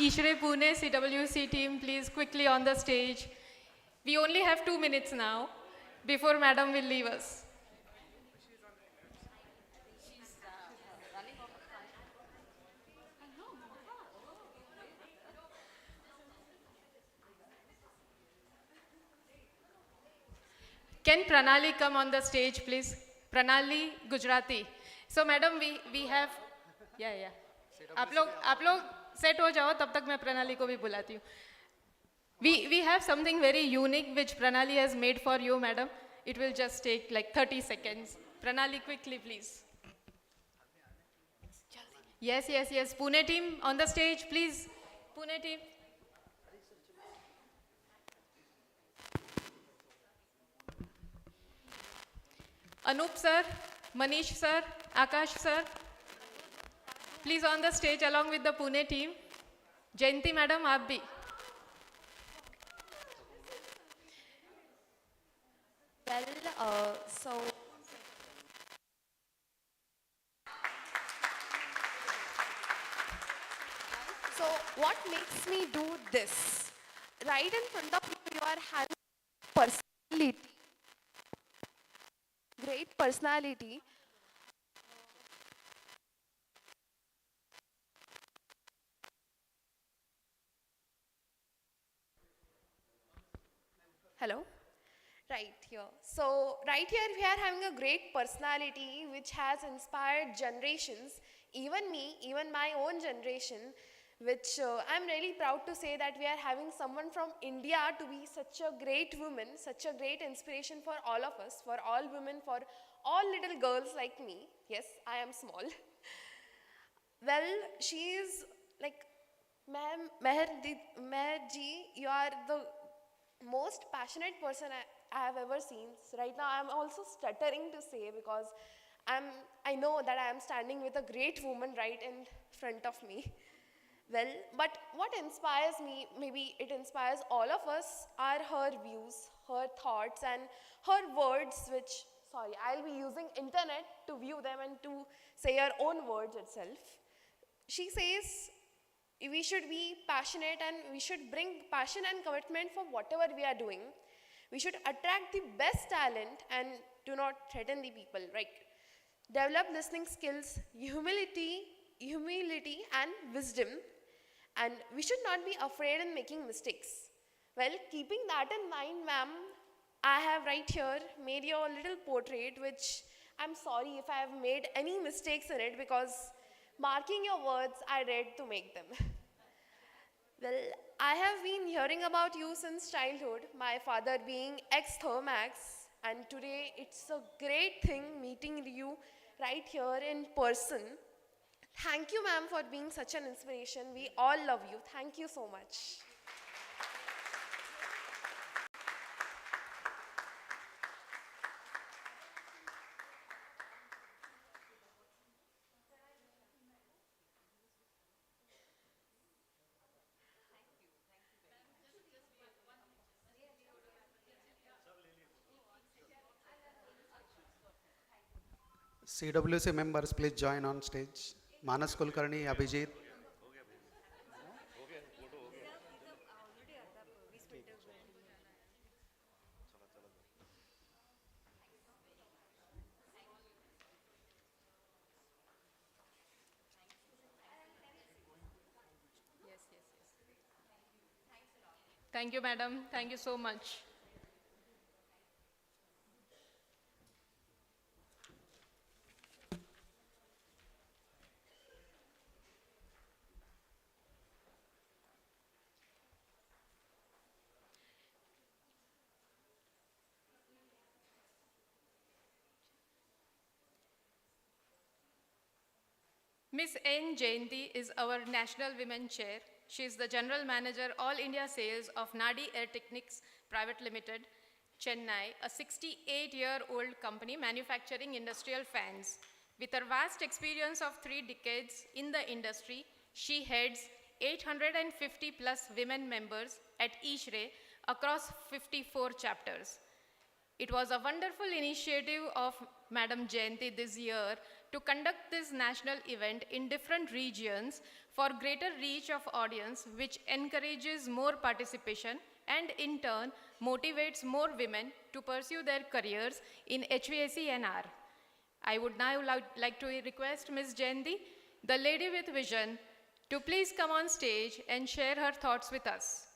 Ishrae Pune CWC team, please quickly on the stage. We only have 2 minutes now before madam will leave us. Can Pranali come on the stage, please? Pranali Gujarati. So, madam, we have, yeah. आप लोग set हो जाओ, तब तक मैं प्रणाली को भी बुलाती हूँ. We have something very unique which Pranali has made for you, madam. It will just take like 30 seconds. Pranali, quickly, please. Yes. Pune team on the stage, please. Pune team. Anup sir, Manish sir, Akash sir, please on the stage along with the Pune team. Jayanti madam, aap bhi. Well, so what makes me do this? Right in front of you, you are having personality, great personality. Hello? Right here. So, right here we are having a great personality which has inspired generations, even me, even my own generation, which I'm really proud to say that we are having someone from India to be such a great woman, such a great inspiration for all of us, for all women, for all little girls like me. Yes, I am small. Well, she is like, Ma'am, Meher ji, you are the most passionate person I have ever seen. So right now I'm also stuttering to say because I know that I am standing with a great woman right in front of me. Well, but what inspires me, maybe it inspires all of us, are her views, her thoughts, and her words, which, sorry, I'll be using internet to view them and to say her own words itself. She says we should be passionate and we should bring passion and commitment for whatever we are doing. We should attract the best talent and do not threaten the people, right? Develop listening skills, humility and wisdom, and we should not be afraid in making mistakes. Well, keeping that in mind, ma'am, I have right here made you a little portrait, which I'm sorry if I have made any mistakes in it, because marking your words, I read to make them. Well, I have been hearing about you since childhood, my father being ex-Thermax, and today it's a great thing meeting you right here in person. Thank you, ma'am, for being such an inspiration. We all love you. Thank you so much. CWC members, please join on stage. Manas Kulkarni, Abhijit. Thank you, madam. Thank you so much. Miss N. Jayanti is our National Women Chair. She is the General Manager, All India Sales of Nadi Air Techniques Private Limited, Chennai, a 68-year-old company manufacturing industrial fans. With her vast experience of 3 decades in the industry, she heads 850 plus women members at Ishrae across 54 chapters. It was a wonderful initiative of Madam Jayanti this year to conduct this national event in different regions for greater reach of audience, which encourages more participation and in turn motivates more women to pursue their careers in HVAC&R. I would now like to request Ms. Jayanti, the lady with vision, to please come on stage and share her thoughts with us.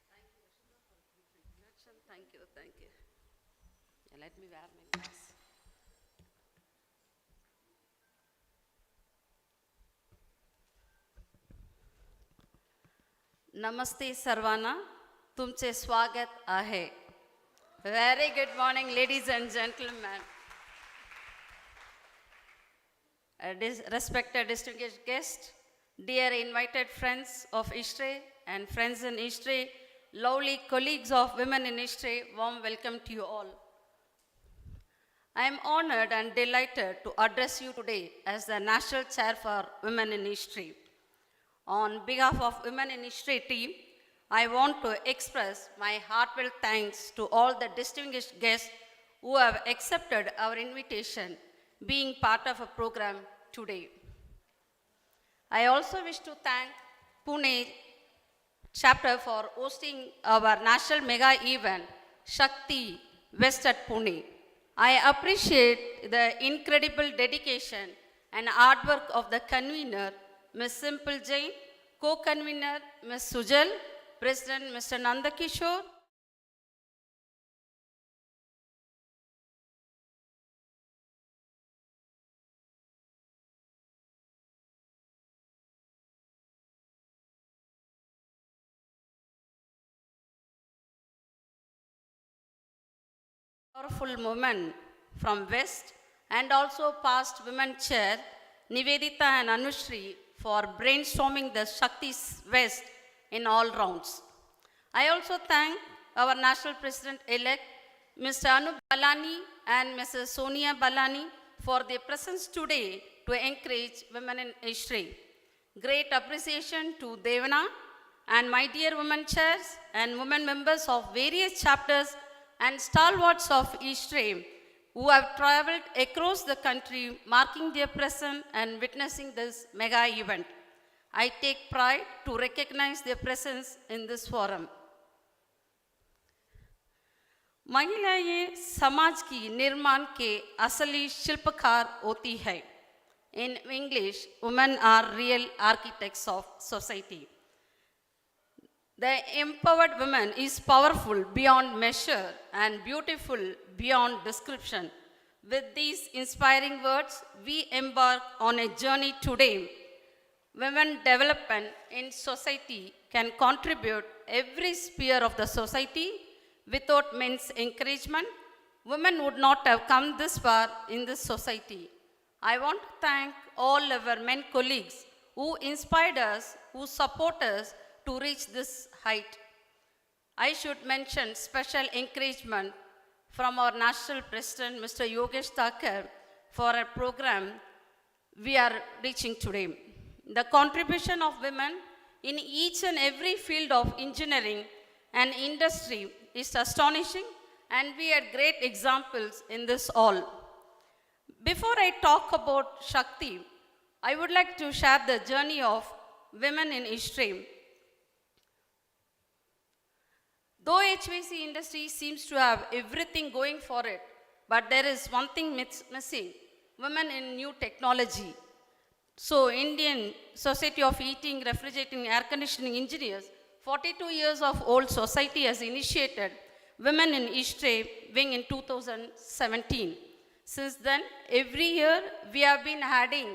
Thank you. Yeah, let me wear my glass. Namaste सर्वांना, तुमचे स्वागत आहे. Very good morning, ladies and gentlemen. Respected distinguished guests, dear invited friends of Ishrae and friends in Ishrae, lovely colleagues of women in Ishrae, warm welcome to you all. I am honored and delighted to address you today as the National Chair for Women in Ishrae. On behalf of Women in Ishrae team, I want to express my heartfelt thanks to all the distinguished guests who have accepted our invitation, being part of a program today. I also wish to thank Pune chapter for hosting our national mega event, SHAKTI, West at Pune. I appreciate the incredible dedication and hard work of the convener, Ms. Simple Jain, co-convener, Ms. Sujal, President, Mr. Nandakishore, powerful movement from West and also past women chair Nivedita and Anushri for brainstorming the Shakti West in all rounds. I also thank our National President-elect Mr. Anup Balani and Mrs. Sonia Balani for their presence today to encourage women in Ishrae. Great appreciation to Devana and my dear women chairs and women members of various chapters and stalwarts of Ishrae who have traveled across the country marking their presence and witnessing this mega event. I take pride to recognize their presence in this forum. महिलाएं समाज की निर्माण के असली शिल्पकार होती है. In English, women are real architects of society. The empowered woman is powerful beyond measure and beautiful beyond description. With these inspiring words, we embark on a journey today. Women development in society can contribute every sphere of the society. Without men's encouragement, women would not have come this far in this society. I want to thank all our men colleagues who inspired us, who support us to reach this height. I should mention special encouragement from our national president, Mr. Yogesh Thakur, for a program we are reaching today. The contribution of women in each and every field of engineering and industry is astonishing, and we had great examples in this all. Before I talk about Shakti, I would like to share the journey of women in Ishrae. Though HVAC industry seems to have everything going for it, but there is one thing missing: women in new technology. So, Indian Society of Heating, Refrigerating, Air Conditioning Engineers, 42 years of old society has initiated Women in Ishrae wing in 2017. Since then, every year we have been adding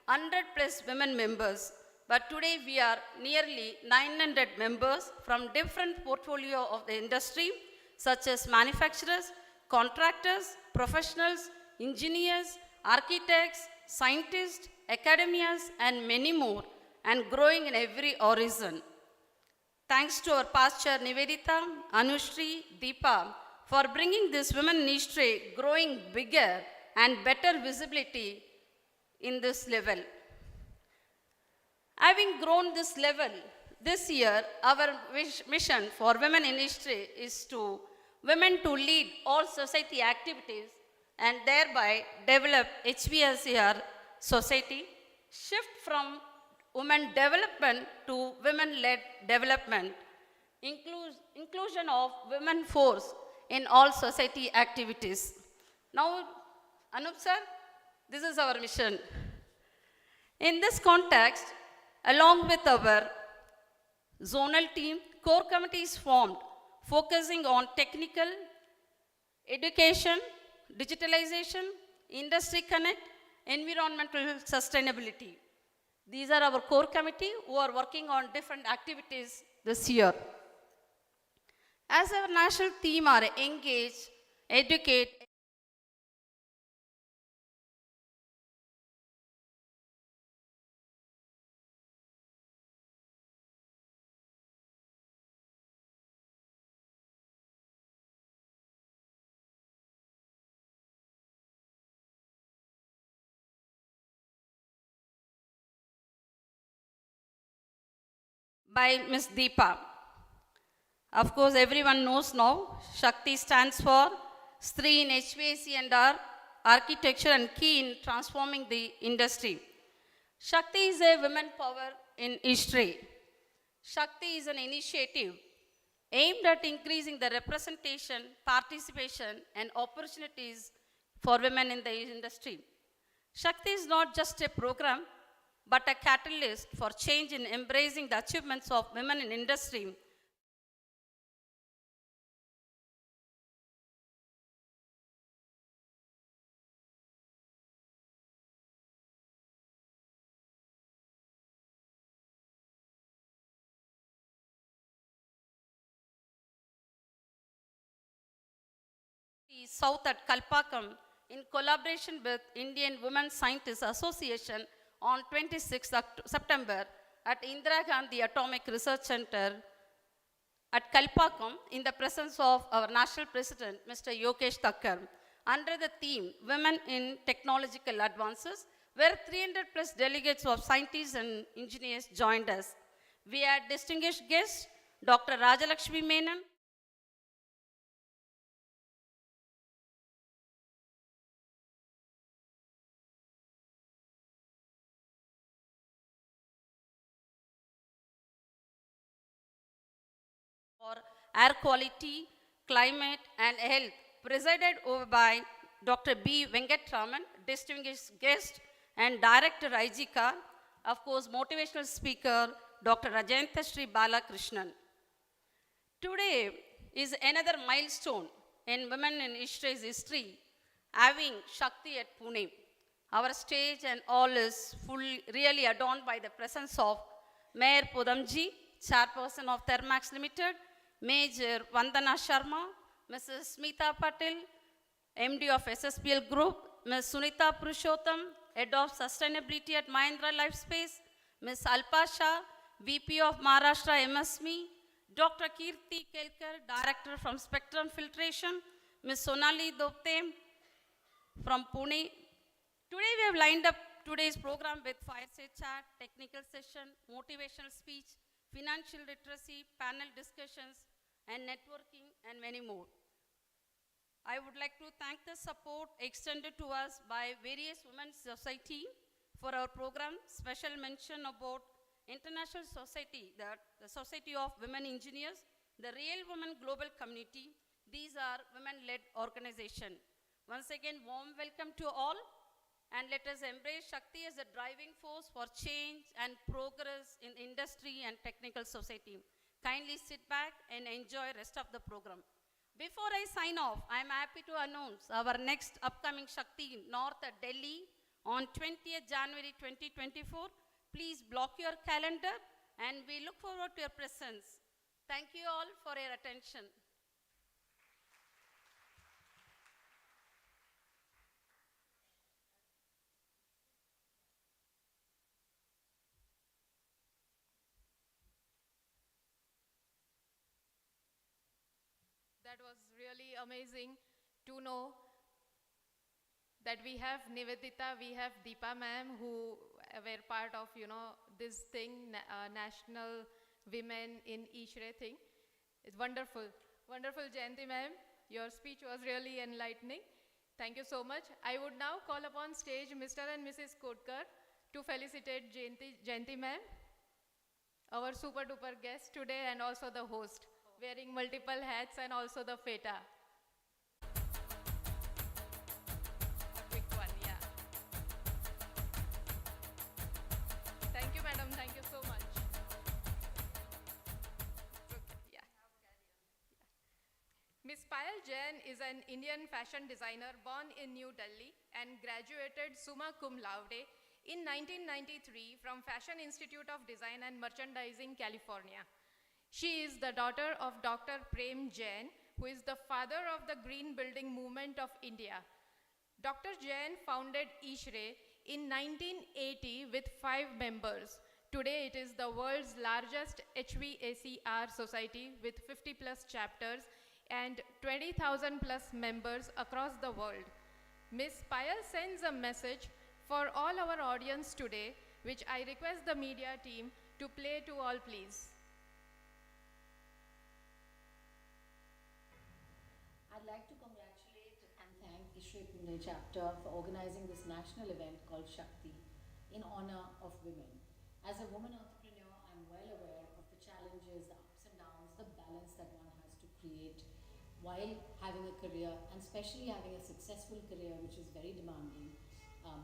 100 plus women members. But today we are nearly 900 members from different portfolio of the industry, such as manufacturers, contractors, professionals, engineers, architects, scientists, academias, and many more, and growing in every horizon. Thanks to our past chair Nivedita, Anushri, Deepa, for bringing this women in Ishrae growing bigger and better visibility in this level. Having grown this level, this year our mission for women in Ishrae is to women to lead all society activities and thereby develop HVACR society, shift from women development to women-led development, inclusion of women force in all society activities. Now, Anup sir, this is our mission. In this context, along with our zonal team, core committee is formed, focusing on technical, education, digitalization, industry connect, environmental sustainability. These are our core committee who are working on different activities this year. As our national theme are engage, educate, by Ms. Deepa. Of course, everyone knows now, Shakti stands for Stree in HVAC and architecture and key in transforming the industry. Shakti is a women power in Ishrae. Shakti is an initiative aimed at increasing the representation, participation, and opportunities for women in the industry. Shakti is not just a program, but a catalyst for change in embracing the achievements of women in industry. South at Kalpakam, in collaboration with Indian Women Scientists Association, on 26 September at Indira Gandhi Atomic Research Center at Kalpakam in the presence of our National President, Mr. Yogesh Thakur, under the theme Women in Technological Advances, where 300 plus delegates of scientists and engineers joined us. We had distinguished guests, Dr. Rajalakshmi Menon, for air quality, climate, and health, presided over by Dr. B. Venkatraman, distinguished guest, and Director IGCA, of course, motivational speaker, Dr. Rajendra Sri Balakrishnan. Today is another milestone in Women in Ishrae's history, having Shakti at Pune. Our stage and all is really adorned by the presence of Mayor Podamji, Chairperson of Thermax Limited, Major Vandana Sharma, Mrs. Smita Patel, MD of SSPL Group, Ms. Sunita Purushottam, Head of Sustainability at Mahindra Lifespace, Ms. Alpa Shah, VP of Maharashtra MSME, Dr. Kirti Kelkar, Director from Spectrum Filtration, Ms. Sonali Dopte from Pune. Today we have lined up today's program with fireside chat, technical session, motivational speech, financial literacy, panel discussions, and networking, and many more. I would like to thank the support extended to us by various women's society for our program. Special mention about International Society, the Society of Women Engineers, the Real Women Global Community. These are women-led organizations. Once again, warm welcome to all, and let us embrace Shakti as a driving force for change and progress in industry and technical society. Kindly sit back and enjoy rest of the program. Before I sign off, I am happy to announce our next upcoming Shakti North at Delhi on 20th January 2024. Please block your calendar, and we look forward to your presence. Thank you all for your attention. That was really amazing to know that we have Nivedita, we have Deepa ma'am, who were part of, this thing, National Women in Ishrae thing. It's wonderful. Wonderful, Jayanti ma'am. Your speech was really enlightening. Thank you so much. I would now call upon stage Mr. and Mrs. Kotkar to felicitate Jayanti ma'am, our super duper guest today, and also the host, wearing multiple hats and also the feta. A quick one, yeah. Thank you, madam. Thank you so much. Okay, yeah. Ms. Payal Jain is an Indian fashion designer born in New Delhi and graduated summa cum laude in 1993 from Fashion Institute of Design and Merchandising, California. She is the daughter of Dr. Prem Jain, who is the father of the Green Building Movement of India. Dr. Jain founded Ishrae in 1980 with 5 members. Today it is the world's largest HVACR society with 50 plus chapters and 20,000 plus members across the world. Ms. Payal sends a message for all our audience today, which I request the media team to play to all, please. I'd like to congratulate and thank Ishrae Pune chapter for organizing this national event called Shakti in honor of women. As a woman entrepreneur, I'm well aware of the challenges, the ups and downs, the balance that one has to create while having a career, and especially having a successful career, which is very demanding,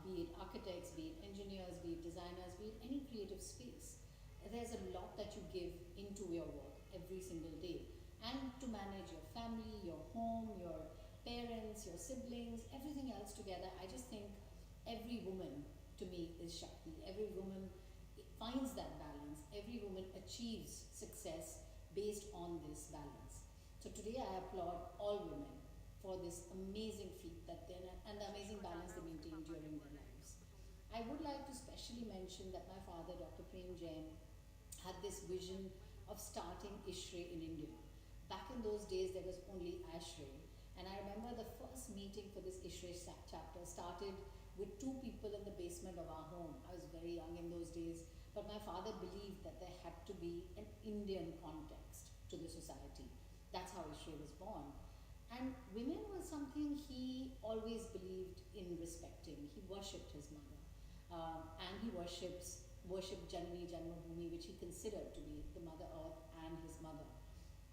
be it architects, be it engineers, be it designers, be it any creative space. There's a lot that you give into your work every single day. And to manage your family, your home, your parents, your siblings, everything else together, I just think every woman to me is Shakti. Every woman finds that balance. Every woman achieves success based on this balance. So today I applaud all women for this amazing feat and the amazing balance they maintain during their lives. I would like to specially mention that my father, Dr. Prem Jain, had this vision of starting Ishrae in India. Back in those days, there was only Ashrae. And I remember the first meeting for this Ishrae chapter started with two people in the basement of our home. I was very young in those days, but my father believed that there had to be an Indian context to the society. That's how Ishrae was born. And women was something he always believed in respecting. He worshipped his mother. And he worshipped Janani Janmabhoomi, which he considered to be the Mother Earth and his mother.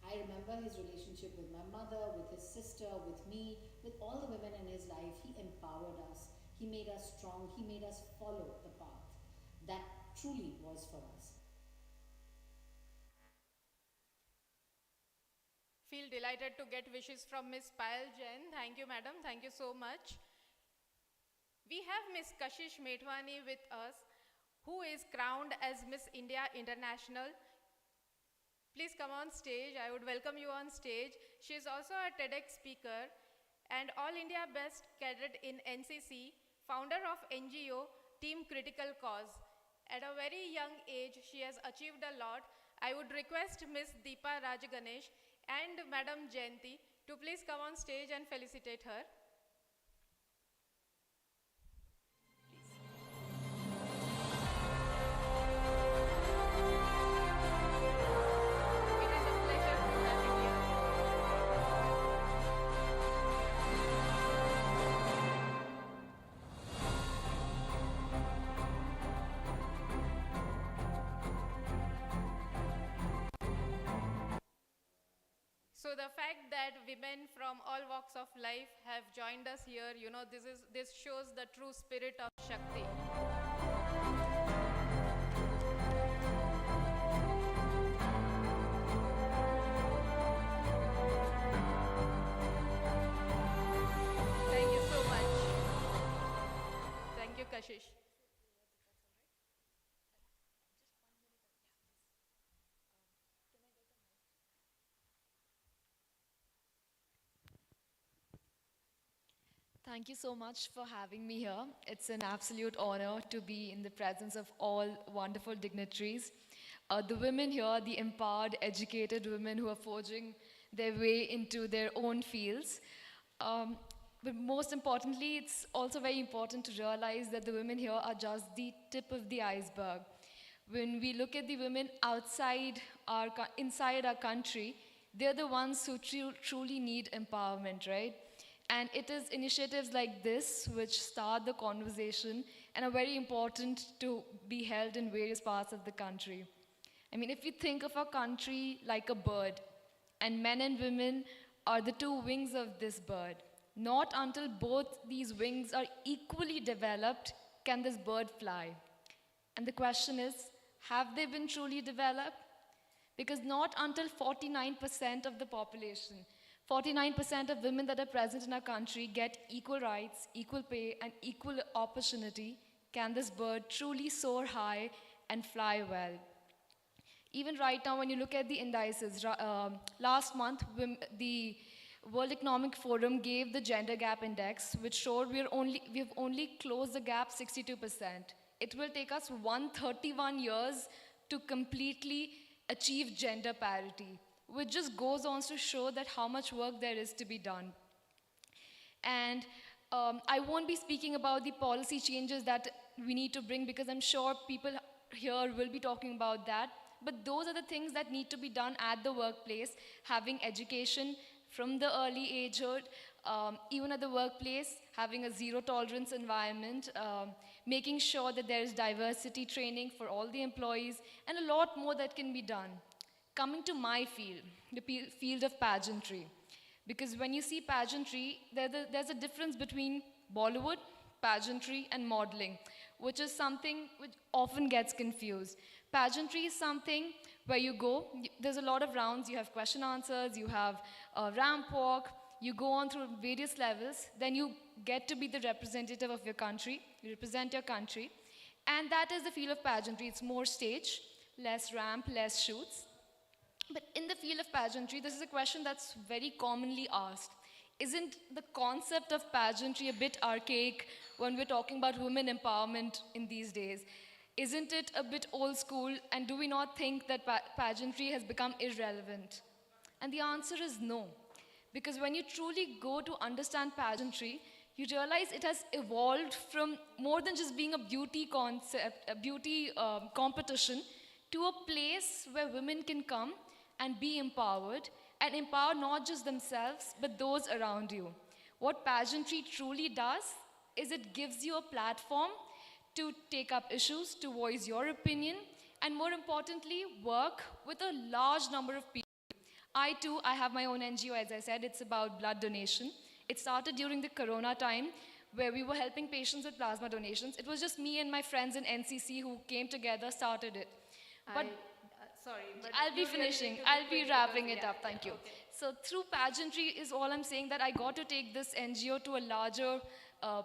I remember his relationship with my mother, with his sister, with me, with all the women in his life. He empowered us. He made us strong. He made us follow the path that truly was for us. Feel delighted to get wishes from Miss Payal Jain. Thank you, madam. Thank you so much. We have Miss Kashish Methwani with us, who is crowned as Miss India International. Please come on stage. I would welcome you on stage. She is also a TEDx speaker and All India Best Cadet in NCC, founder of NGO Team Critical Cause. At a very young age, she has achieved a lot. I would request Miss Deepa Rajganesh and Madam Jayanti to please come on stage and felicitate her. So the fact that women from all walks of life have joined us here, this shows the true spirit of Shakti. Thank you so much. Thank you, Kashish. Thank you so much for having me here. It's an absolute honor to be in the presence of all wonderful dignitaries. The women here, the empowered, educated women who are forging their way into their own fields. But most importantly, it's also very important to realize that the women here are just the tip of the iceberg. When we look at the women inside our country, they're the ones who truly need empowerment, right? And it is initiatives like this which start the conversation and are very important to be held in various parts of the country. I mean, if you think of our country like a bird, and men and women are the two wings of this bird, not until both these wings are equally developed can this bird fly. And the question is, have they been truly developed? Because not until 49% of the population, 49% of women that are present in our country get equal rights, equal pay, and equal opportunity, can this bird truly soar high and fly well. Even right now, when you look at the indices, last month, the World Economic Forum gave the Gender Gap Index, which showed we've only closed the gap 62%. It will take us 131 years to completely achieve gender parity, which just goes on to show that how much work there is to be done. And I won't be speaking about the policy changes that we need to bring because I'm sure people here will be talking about that. But those are the things that need to be done at the workplace, having education from the early agehood, even at the workplace, having a zero tolerance environment, making sure that there is diversity training for all the employees, and a lot more that can be done. Coming to my field, the field of pageantry. Because when you see pageantry, there's a difference between Bollywood, pageantry, and modeling, which is something which often gets confused. Pageantry is something where you go, there's a lot of rounds, you have question answers, you have a ramp walk, you go on through various levels, then you get to be the representative of your country, you represent your country, and that is the field of pageantry. It's more stage, less ramp, less shoots. But in the field of pageantry, this is a question that's very commonly asked. Isn't the concept of pageantry a bit archaic when we're talking about women empowerment in these days? Isn't it a bit old school, and do we not think that pageantry has become irrelevant? And the answer is no. Because when you truly go to understand pageantry, you realize it has evolved from more than just being a beauty concept, a beauty competition, to a place where women can come and be empowered and empower not just themselves but those around you. What pageantry truly does is it gives you a platform to take up issues, to voice your opinion, and more importantly, work with a large number of people. I too, I have my own NGO, as I said, it's about blood donation. It started during the Corona time where we were helping patients with plasma donations. It was just me and my friends in NCC who came together, started it. But Sorry, but I'll be you really finishing. need to I'll be quick wrapping because- it up. Thank you. So through pageantry is all I'm saying, that I got to take this NGO to a larger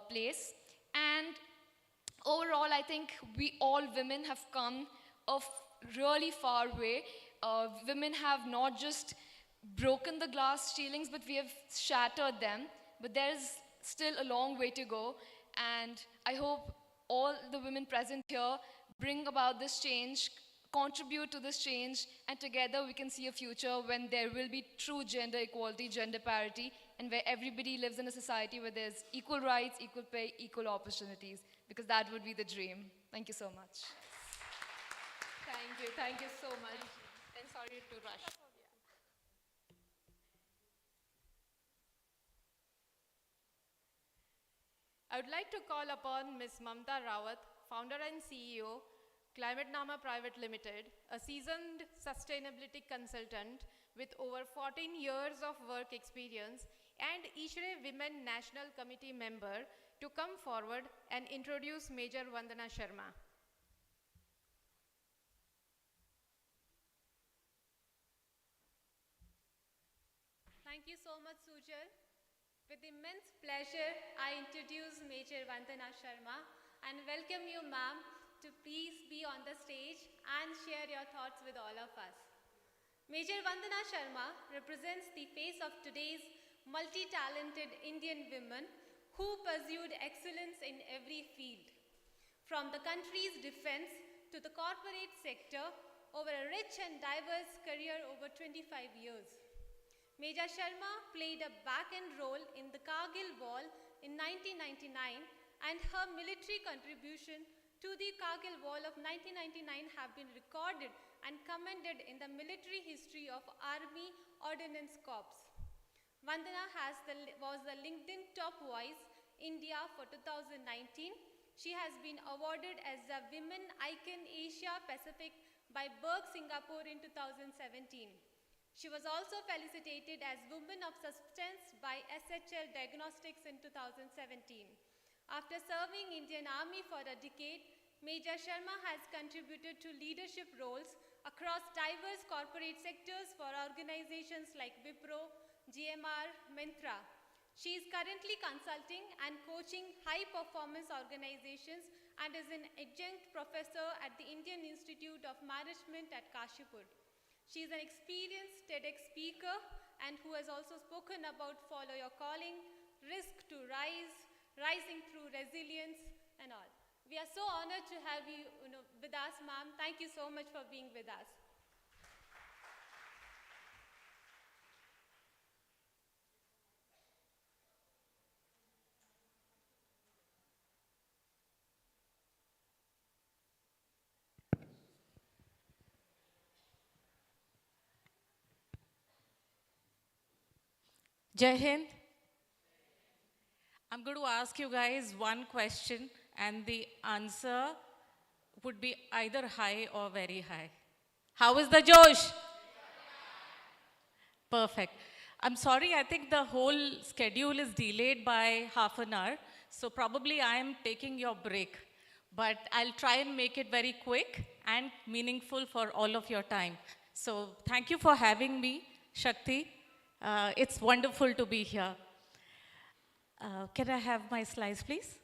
place. And overall, I think we all women have come a really far way. Women have not just broken the glass ceilings, but we have shattered them. But there's still a long way to go. And I hope all the women present here bring about this change, contribute to this change, and together we can see a future when there will be true gender equality, gender parity, and where everybody lives in a society where there's equal rights, equal pay, equal opportunities, because that would be the dream. Thank you so much. Thank you so much. And sorry to rush. I would like to call upon Ms. Mamta Rawat, founder and CEO, Climate Nama Private Limited, a seasoned sustainability consultant with over 14 years of work experience and Ishrae Women National Committee member, to come forward and introduce Major Vandana Sharma. Thank you so much, Sujal. With immense pleasure, I introduce Major Vandana Sharma and welcome you, ma'am, to please be on the stage and share your thoughts with all of us. Major Vandana Sharma represents the face of today's multi-talented Indian women who pursued excellence in every field. From the country's defense to the corporate sector, over a rich and diverse career over 25 years. Major Sharma played a back-end role in the Kargil War in 1999, and her military contribution to the Kargil War of 1999 have been recorded and commended in the military history of Army Ordnance Corps. Vandana was the LinkedIn Top Voice India for 2019. She has been awarded as the Women Icon Asia Pacific by Berg Singapore in 2017. She was also felicitated as Woman of Substance by SHL Diagnostics in 2017. After serving Indian Army for a decade, Major Sharma has contributed to leadership roles across diverse corporate sectors for organizations like Wipro, GMR, Myntra. She is currently consulting and coaching high-performance organizations and is an adjunct professor at the Indian Institute of Management at Kashipur. She is an experienced TEDx speaker and who has also spoken about Follow Your Calling, Risk to Rise, Rising Through Resilience, and all. We are so honored to have you, with us, ma'am. Thank you so much for being with us. Jai Hind. I'm going to ask you guys one question, and the answer would be either high or very high. How is the Josh? Perfect. I'm sorry, I think the whole schedule is delayed by half an hour, so probably I am taking your break. But I'll try and make it very quick and meaningful for all of your time. So thank you for having me, Shakti. It's wonderful to be here. Can I have my slides, please?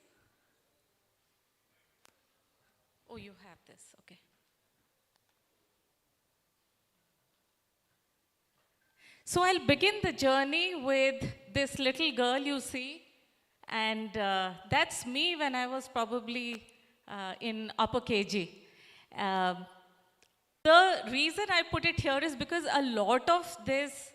Oh, you have this, okay. So I'll begin the journey with this little girl you see, and that's me when I was probably in upper KG. The reason I put it here is because a lot of this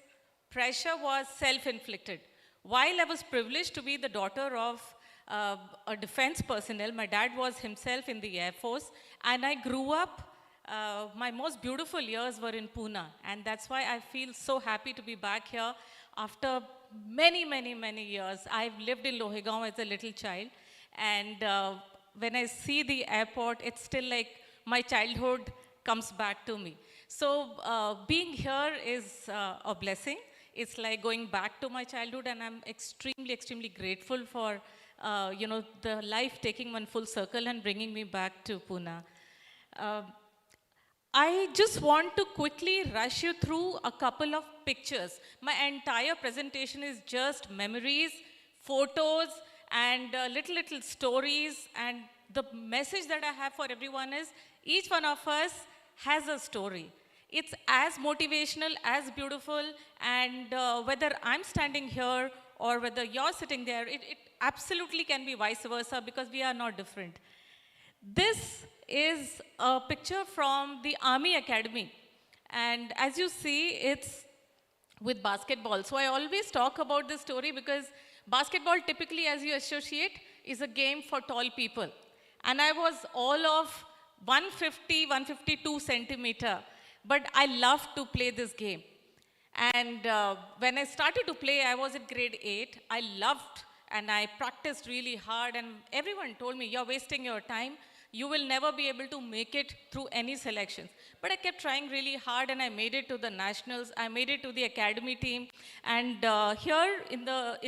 pressure was self-inflicted. While I was privileged to be the daughter of a defense personnel, my dad was himself in the Air Force, and I grew up, my most beautiful years were in Pune, and that's why I feel so happy to be back here after many, many, many years. I've lived in Lohegaon as a little child, and when I see the airport, it's still like my childhood comes back to me. So being here is a blessing. It's like going back to my childhood, and I'm extremely, extremely grateful for the life taking one full circle and bringing me back to Pune. I just want to quickly rush you through a couple of pictures. My entire presentation is just memories, photos, and little stories. And the message that I have for everyone is each one of us has a story. It's as motivational, as beautiful, and whether I'm standing here or whether you're sitting there, it absolutely can be vice versa because we are not different. This is a picture from the Army Academy. And as you see, it's with basketball. So I always talk about this story because basketball typically, as you associate, is a game for tall people. And I was all of 150, 152 centimeter, but I loved to play this game. And when I started to play, I was at grade 8. I loved and I practiced really hard, and everyone told me, you're wasting your time. You will never be able to make it through any selections. But I kept trying really hard, and I made it to the nationals. I made it to the academy team. And here in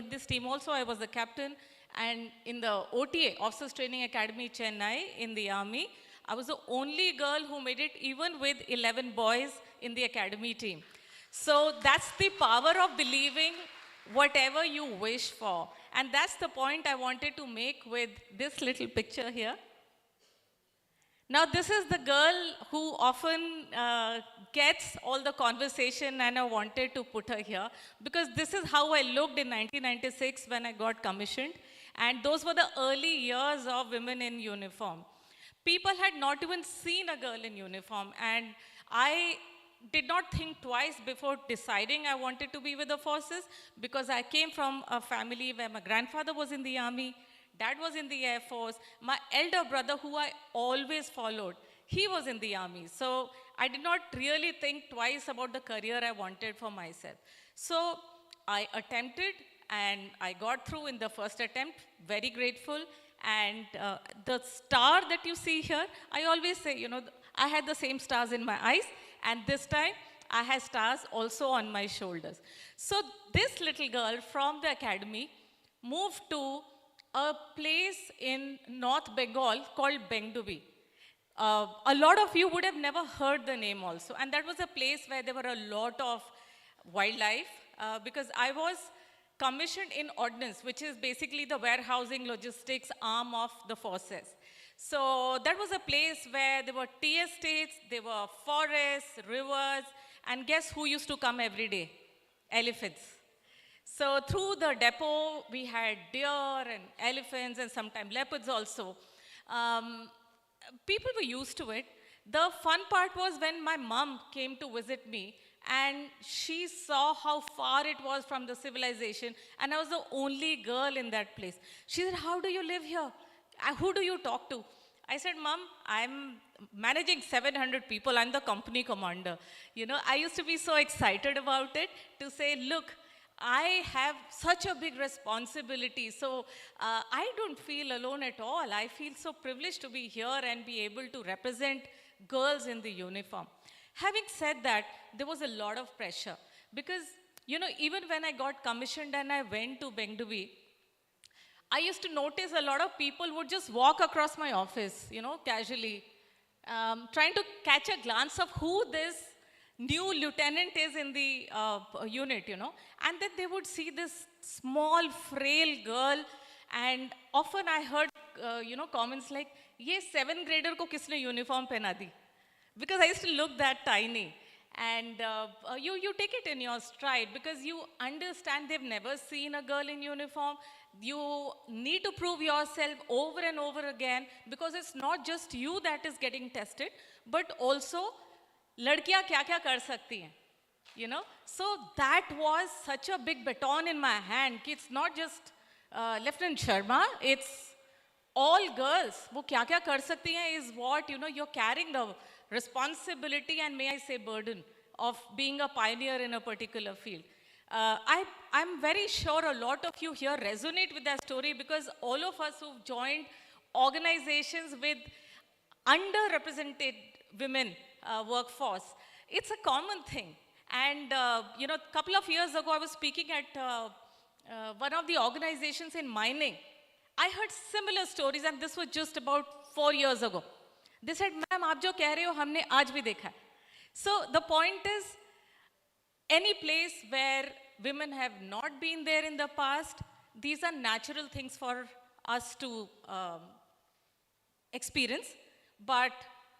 this team also, I was the captain. And in the OTA, Officers Training Academy, Chennai, in the Army, I was the only girl who made it even with 11 boys in the academy team. So that's the power of believing whatever you wish for. And that's the point I wanted to make with this little picture here. Now, this is the girl who often gets all the conversation, and I wanted to put her here because this is how I looked in 1996 when I got commissioned. And those were the early years of women in uniform. People had not even seen a girl in uniform, and I did not think twice before deciding I wanted to be with the forces because I came from a family where my grandfather was in the army, dad was in the Air Force, my elder brother, who I always followed, he was in the army. So I did not really think twice about the career I wanted for myself. So I attempted, and I got through in the first attempt, very grateful. And the star that you see here, I always say, I had the same stars in my eyes, and this time I had stars also on my shoulders. So this little girl from the academy moved to a place in North Bengal called Bengdubi. A lot of you would have never heard the name also. And that was a place where there were a lot of wildlife because I was commissioned in ordnance, which is basically the warehousing logistics arm of the forces. So that was a place where there were tea estates, there were forests, rivers, and guess who used to come every day? Elephants. So through the depot, we had deer and elephants and sometimes leopards also. People were used to it. The fun part was when my mom came to visit me, and she saw how far it was from the civilization, and I was the only girl in that place. She said, how do you live here? Who do you talk to? I said, Mom, I'm managing 700 people. I'm the company commander. I used to be so excited about it to say, look, I have such a big responsibility. So I don't feel alone at all. I feel so privileged to be here and be able to represent girls in the uniform. Having said that, there was a lot of pressure because, even when I got commissioned and I went to Bengdubi, I used to notice a lot of people would just walk across my office, casually, trying to catch a glance of who this new lieutenant is in the unit, and then they would see this small, frail girl, and often I heard, comments like, "Ye 7th grader ko kisne uniform pehna di?" Because I used to look that tiny. And you take it in your stride because you understand they've never seen a girl in uniform. You need to prove yourself over and over again because it's not just you that is getting tested, but also ladkiyan kya kya kar sakti hain. you know. So that was such a big baton in my hand. It's not just Lieutenant Sharma, it's all girls. वो क्या क्या कर सकती हैं is what, you know, you're carrying the responsibility and may I say burden of being a pioneer in a particular field. I'm very sure a lot of you here resonate with that story because all of us who've joined organizations with underrepresented women workforce, it's a common thing. And, you know, a couple of years ago, I was speaking at one of the organizations in mining. I heard similar stories, and this was just about 4 years ago. They said, ma'am, aap jo keh rahe ho, humne aaj bhi dekha hai. So the point is, any place where women have not been there in the past, these are natural things for us to experience. But,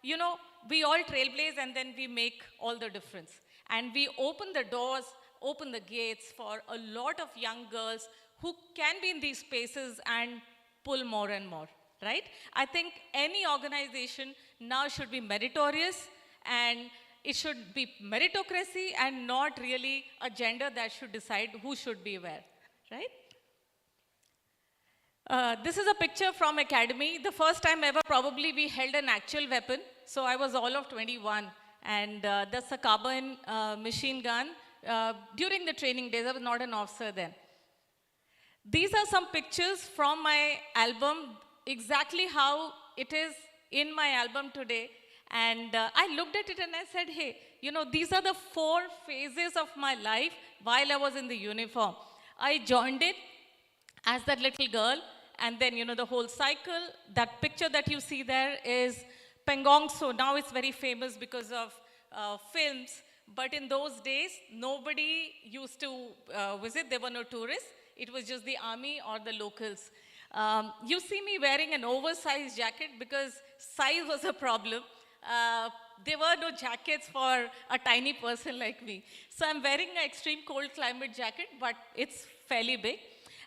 you know, we all trailblaze and then we make all the difference. And we open the doors, open the gates for a lot of young girls who can be in these spaces and pull more and more, right? I think any organization now should be meritorious, and it should be meritocracy and not really a gender that should decide who should be where, right? This is a picture from Academy. The first time ever probably we held an actual weapon. So I was all of 21, and that's a carbine machine gun. During the training days, I was not an officer then. These are some pictures from my album, exactly how it is in my album today. And I looked at it and I said, hey, you know, these are the 4 phases of my life while I was in the uniform. I joined it as that little girl, and then, you know, the whole cycle. That picture that you see there is Pangong. So now it's very famous because of films. But in those days, nobody used to visit. There were no tourists. It was just the army or the locals. You see me wearing an oversized jacket because size was a problem. There were no jackets for a tiny person like me. So I'm wearing an extreme cold climate jacket, but it's fairly big.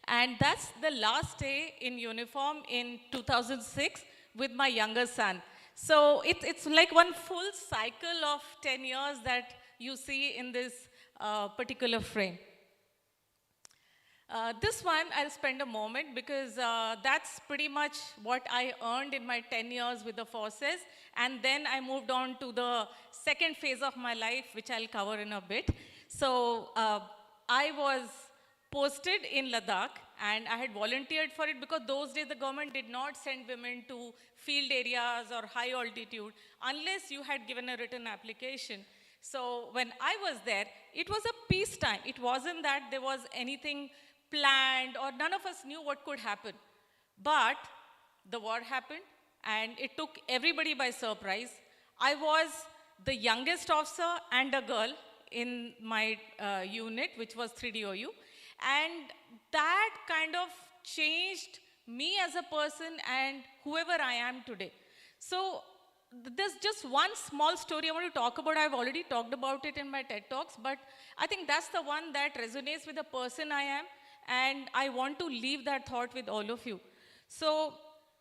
And that's the last day in uniform in 2006 with my younger son. So it's like one full cycle of 10 years that you see in this particular frame. This one, I'll spend a moment because that's pretty much what I earned in my 10 years with the forces. And then I moved on to the second phase of my life, which I'll cover in a bit. So I was posted in Ladakh, and I had volunteered for it because those days the government did not send women to field areas or high altitude unless you had given a written application. So when I was there, it was a peacetime. It wasn't that there was anything planned or none of us knew what could happen. But the war happened and it took everybody by surprise. I was the youngest officer and a girl in my unit, which was 3DOU. And that kind of changed me as a person and whoever I am today. So there's just one small story I want to talk about. I've already talked about it in my TED Talks, but I think that's the one that resonates with the person I am, and I want to leave that thought with all of you. So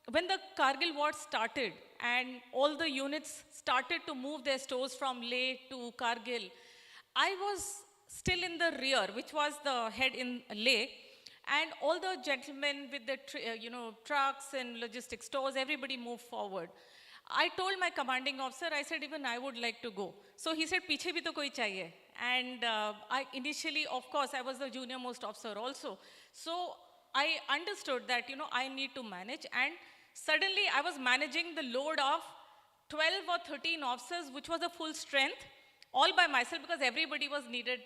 when the Kargil war started and all the units started to move their stores from Leh to Kargil, I was still in the rear, which was the head in Leh, and all the gentlemen with the trucks and logistic stores, everybody moved forward. I told my commanding officer, I said, even I would like to go. So he said, piche bhi to koi chahiye. And I initially, of course, I was the junior most officer also. So I understood that, I need to manage. And suddenly I was managing the load of 12 or 13 officers, which was a full strength, all by myself because everybody was needed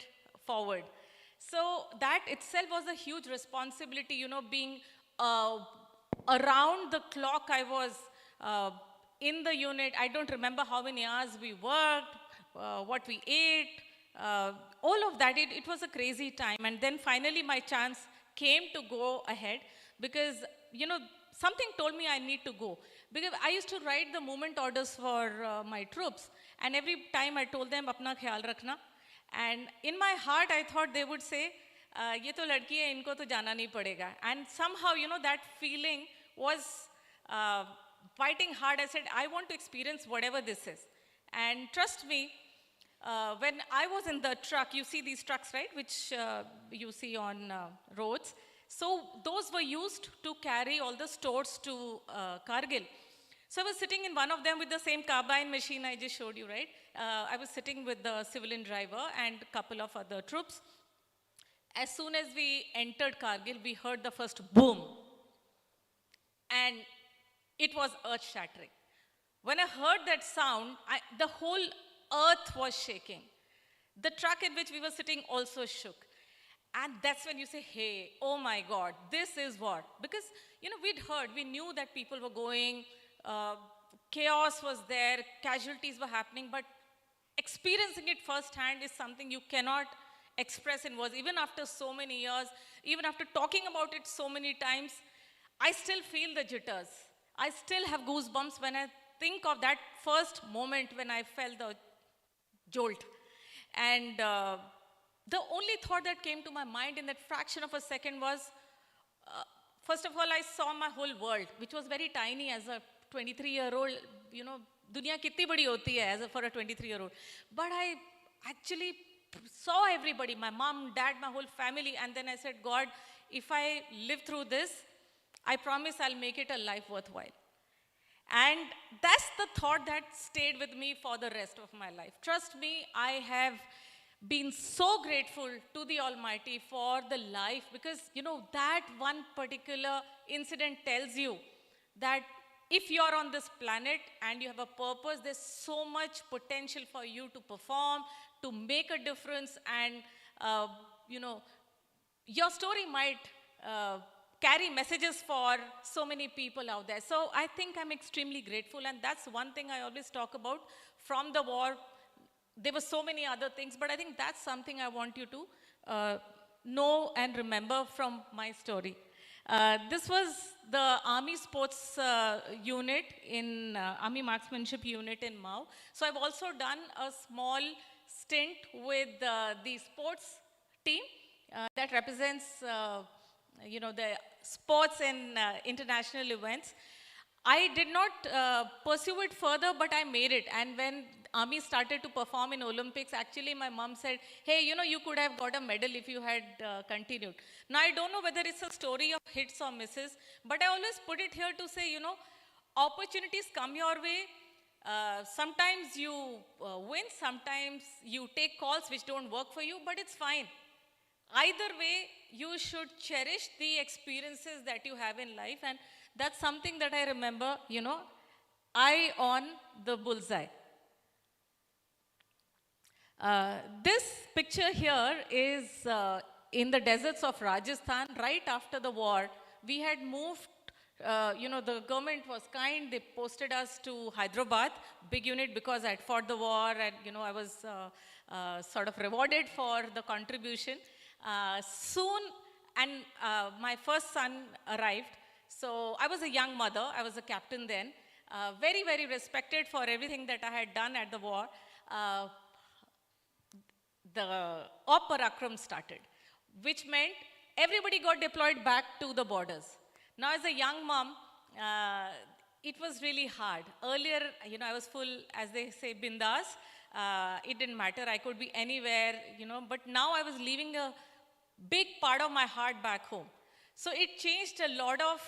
forward. So that itself was a huge responsibility, being around the clock. I was in the unit. I don't remember how many hours we worked, what we ate, all of that. It was a crazy time. And then finally my chance came to go ahead because, something told me I need to go. Because I used to write the movement orders for my troops. And every time I told them, apna khayal rakhna. And in my heart, I thought they would say, ye to ladki hai, inko to jana nahi padega. And somehow, that feeling was fighting hard. I said, I want to experience whatever this is. And trust me, when I was in the truck, you see these trucks, right, which you see on roads. So those were used to carry all the stores to Kargil. So I was sitting in one of them with the same carbine machine I just showed you, right? I was sitting with the civilian driver and a couple of other troops. As soon as we entered Kargil, we heard the first boom. And it was earth-shattering. When I heard that sound, the whole earth was shaking. The truck in which we were sitting also shook. And that's when you say, hey, oh my God, this is what? Because, we'd heard, we knew that people were going, chaos was there, casualties were happening, but experiencing it firsthand is something you cannot express in words. Even after so many years, even after talking about it so many times, I still feel the jitters. I still have goosebumps when I think of that first moment when I felt the jolt. And the only thought that came to my mind in that fraction of a second was, first of all, I saw my whole world, which was very tiny as a 23-year-old. Dunya kitni badi hoti hai for a 23-year-old. But I actually saw everybody, my mom, dad, my whole family. And then I said, God, if I live through this, I promise I'll make it a life worthwhile. And that's the thought that stayed with me for the rest of my life. Trust me, I have been so grateful to the Almighty for the life, because, that one particular incident tells you that if you're on this planet and you have a purpose, there's so much potential for you to perform, to make a difference, and, your story might carry messages for so many people out there. So I think I'm extremely grateful, and that's one thing I always talk about from the war. There were so many other things, but I think that's something I want you to know and remember from my story. This was the Army Sports Unit in Army Marksmanship Unit in Mao. So I've also done a small stint with the sports team that represents the sports in international events. I did not pursue it further, but I made it. And when Army started to perform in Olympics, actually my mom said, hey, you could have got a medal if you had continued. Now, I don't know whether it's a story of hits or misses, but I always put it here to say, opportunities come your way. Sometimes you win, sometimes you take calls which don't work for you, but it's fine. Either way, you should cherish the experiences that you have in life, and that's something that I remember, eye on the bullseye. This picture here is in the deserts of Rajasthan right after the war. We had moved, the government was kind, they posted us to Hyderabad, big unit, because I had fought the war, and, I was sort of rewarded for the contribution. Soon, and my first son arrived. So I was a young mother, I was a captain then, very, very respected for everything that I had done at the war. The Parakram started, which meant everybody got deployed back to the borders. Now, as a young mom, it was really hard. Earlier, I was full, as they say, bindas. It didn't matter, I could be anywhere, but now I was leaving a big part of my heart back home. So it changed a lot of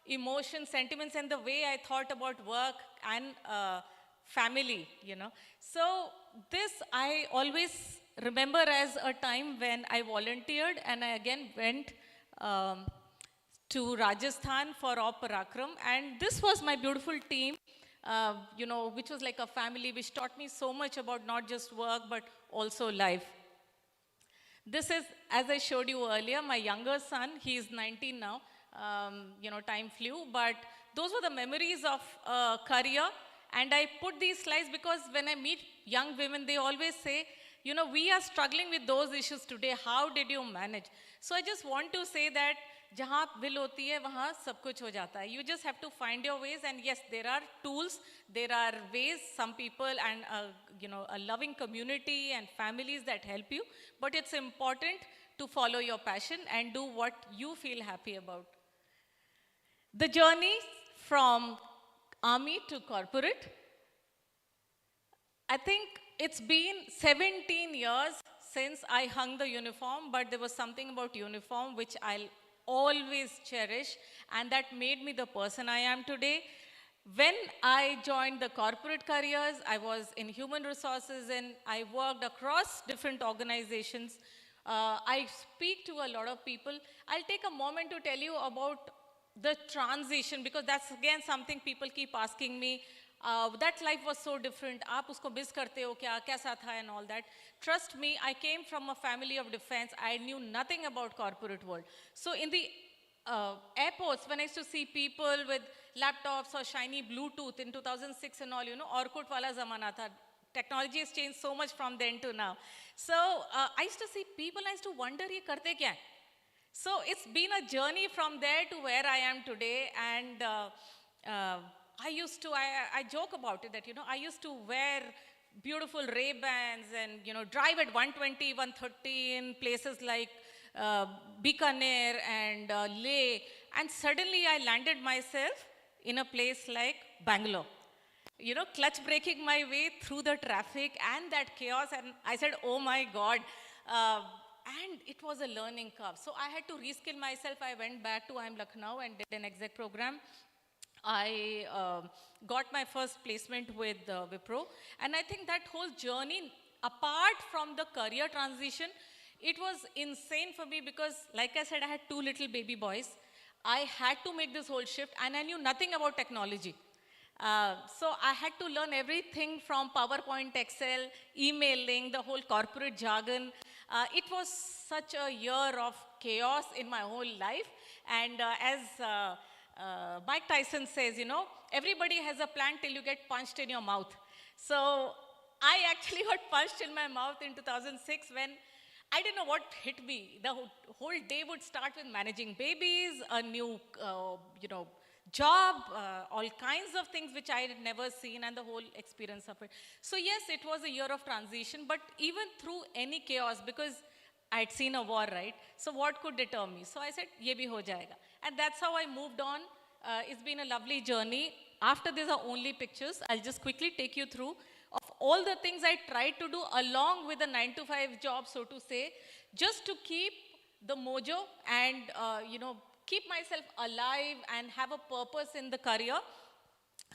emotions, sentiments, and the way I thought about work and family, So this I always remember as a time when I volunteered, and I again went to Rajasthan for Parakram, and this was my beautiful team, which was like a family, which taught me so much about not just work, but also life. This is, as I showed you earlier, my younger son. He is 19 now. Time flew, but those were the memories of career. And I put these slides because when I meet young women, they always say, we are struggling with those issues today. How did you manage? So I just want to say that जहाँ will होती है वहाँ सब कुछ हो जाता है. You just have to find your ways, and yes, there are tools, there are ways, some people, and a loving community and families that help you. But it's important to follow your passion and do what you feel happy about. The journey from army to corporate. I think it's been 17 years since I hung the uniform, but there was something about uniform which I'll always cherish, and that made me the person I am today. When I joined the corporate careers, I was in human resources and I worked across different organizations. I speak to a lot of people. I'll take a moment to tell you about the transition, because that's again something people keep asking me. That life was so different. आप उसको miss करते हो क्या? कैसा था and all that. Trust me, I came from a family of defense. I knew nothing about corporate world. So in the airports, when I used to see people with laptops or shiny Bluetooth in 2006 and all, you know, Orkut wala zamana tha. Technology has changed so much from then to now. So I used to see people, I used to wonder, ye karte kya hai? So it's been a journey from there to where I am today, and I joke about it that, you know, I used to wear beautiful Ray-Bans and, you know, drive at 120, 130 in places like Bikaner and Leh, and suddenly I landed myself in a place like Bangalore. You know, clutch braking my way through the traffic and that chaos, and I said, oh my God. And it was a learning curve. So I had to reskill myself. I went back to IIM Lucknow and did an exec program. I got my first placement with Wipro. And I think that whole journey, apart from the career transition, it was insane for me because, like I said, I had 2 little baby boys. I had to make this whole shift, and I knew nothing about technology. So I had to learn everything from PowerPoint, Excel, emailing, the whole corporate jargon. It was such a year of chaos in my whole life. And as Mike Tyson says, you know, everybody has a plan till you get punched in your mouth. So I actually got punched in my mouth in 2006 when I didn't know what hit me. The whole day would start with managing babies, a new, you know, job, all kinds of things which I had never seen, and the whole experience of it. So yes, it was a year of transition, but even through any chaos, because I'd seen a war, right? So what could deter me? So I said, ye bhi ho jayega. And that's how I moved on. It's been a lovely journey. After these are only pictures, I'll just quickly take you through of all the things I tried to do along with the 9-to-5 job, so to say, just to keep the mojo and, you know, keep myself alive and have a purpose in the career.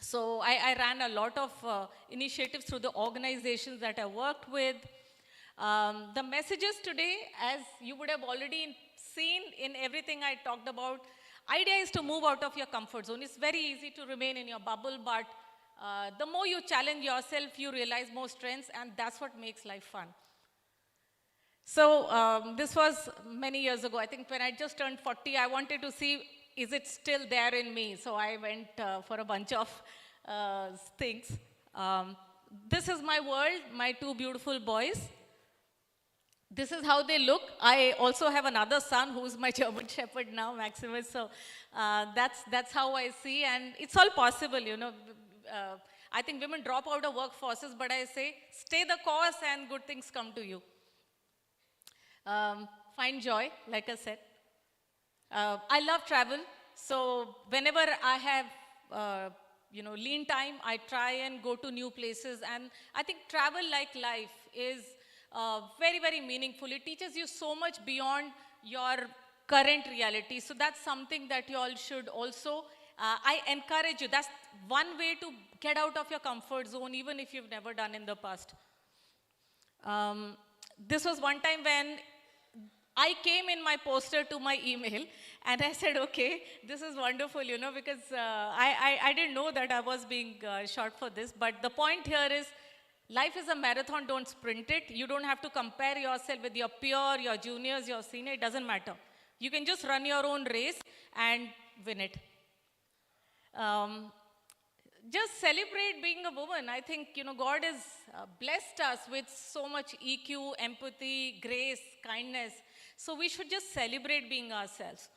So I ran a lot of initiatives through the organizations that I worked with. The messages today, as you would have already seen in everything I talked about, idea is to move out of your comfort zone. It's very easy to remain in your bubble, but the more you challenge yourself, you realize more strengths, and that's what makes life fun. So this was many years ago. I think when I just turned 40, I wanted to see, is it still there in me? So I went for a bunch of things. This is my world, my 2 beautiful boys. This is how they look. I also have another son who's my German Shepherd now, Maximus. So that's how I see, and it's all possible, you know. I think women drop out of workforces, but I say, stay the course and good things come to you. Find joy, like I said. I love travel, so whenever I have, you know, lean time, I try and go to new places. And I think travel, like life, is very, very meaningful. It teaches you so much beyond your current reality. So that's something that you all should also, I encourage you. That's one way to get out of your comfort zone, even if you've never done in the past. This was one time when I came in my poster to my email, and I said, okay, this is wonderful, you know, because I didn't know that I was being shot for this. But the point here is, life is a marathon, don't sprint it. You don't have to compare yourself with your peer, your juniors, your senior, it doesn't matter. You can just run your own race and win it. Just celebrate being a woman. I think, you know, God has blessed us with so much EQ, empathy, grace, kindness. So we should just celebrate being ourselves.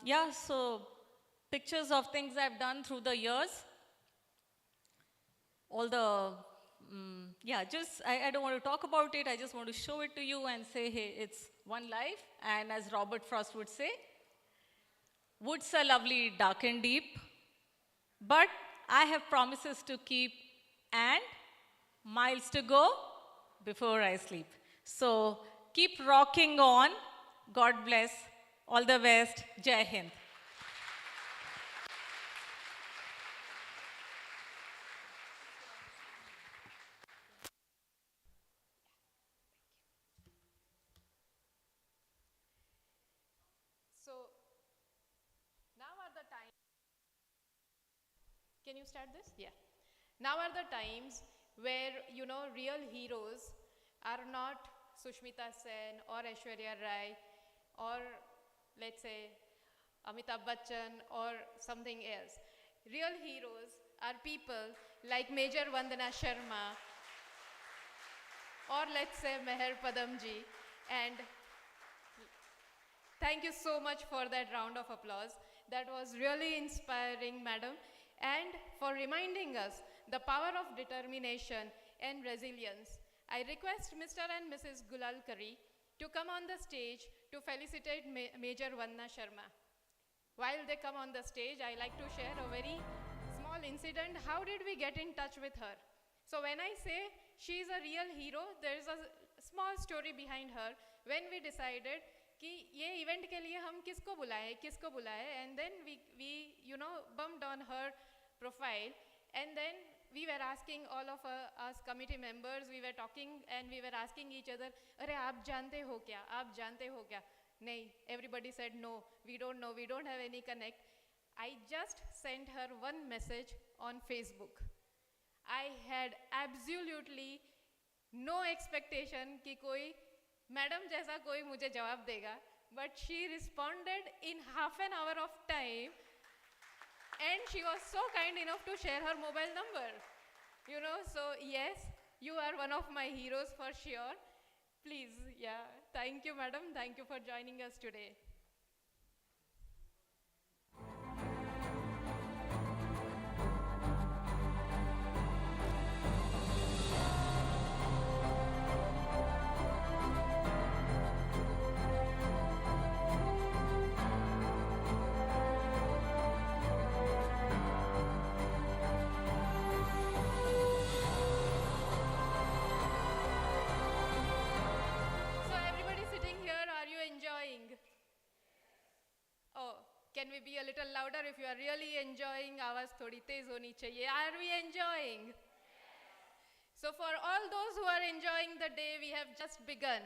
Yeah, so pictures of things I've done through the years. All the, yeah, just, I don't want to talk about it. I just want to show it to you and say, hey, it's one life. And as Robert Frost would say, woods are lovely, dark and deep, but I have promises to keep, and miles to go before I sleep. So keep rocking on. God bless. All the best. Jai Hind. So now are the time. Can you start this? Yeah. Now are the times where, real heroes are not Sushmita Sen or Aishwarya Rai or, let's say, Amitabh Bachchan or something else. Real heroes are people like Major Vandana Sharma or, let's say, Meher Padamji. And thank you so much for that round of applause. That was really inspiring, madam, and for reminding us the power of determination and resilience. I request Mr. and Mrs. Gulalkari to come on the stage to felicitate Major Vandana Sharma. While they come on the stage, I like to share a very small incident. How did we get in touch with her? So when I say she is a real hero, there is a small story behind her. When we decided कि ये event के लिए हम किसको बुलाए, and then we bumped on her profile, and then we were asking all of us committee members, we were talking and we were asking each other, अरे आप जानते हो क्या? नहीं, everybody said no, we don't know, we don't have any connect. I just sent her one message on Facebook. I had absolutely no expectation कि कोई madam जैसा कोई मुझे जवाब देगा, but she responded in half an hour of time, and she was so kind enough to share her mobile number. So yes, you are one of my heroes for sure. Please, yeah, thank you, madam. Thank you for joining us today. So everybody sitting here, are you enjoying? Oh, can we be a little louder if you are really enjoying? आवाज थोड़ी तेज होनी चाहिए. Are we enjoying? So for all those who are enjoying the day, we have just begun.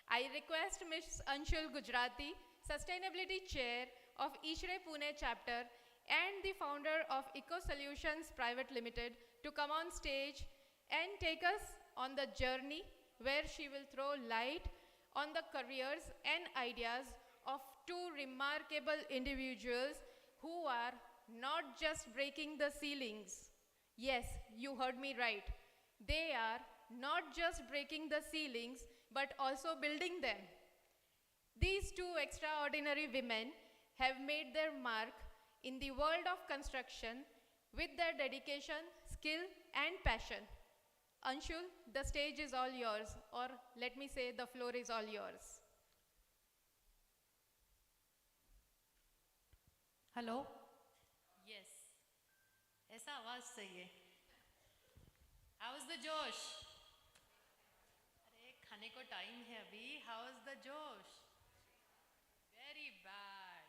I request Ms. Anshul Gujarati, Sustainability Chair of Ishrae Pune chapter and the founder of Eco Solutions Private Limited, to come on stage and take us on the journey where she will throw light on the careers and ideas of two remarkable individuals who are not just breaking the ceilings. Yes, you heard me right. They are not just breaking the ceilings, but also building them. These two extraordinary women have made their mark in the world of construction with their dedication, skill, and passion. Anshul, the stage is all yours, or let me say the floor is all yours. Hello yes ऐसा आवाज़ चाहिए. How is the जोश? अरे खाने को time है अभी. How is the जोश? Very bad.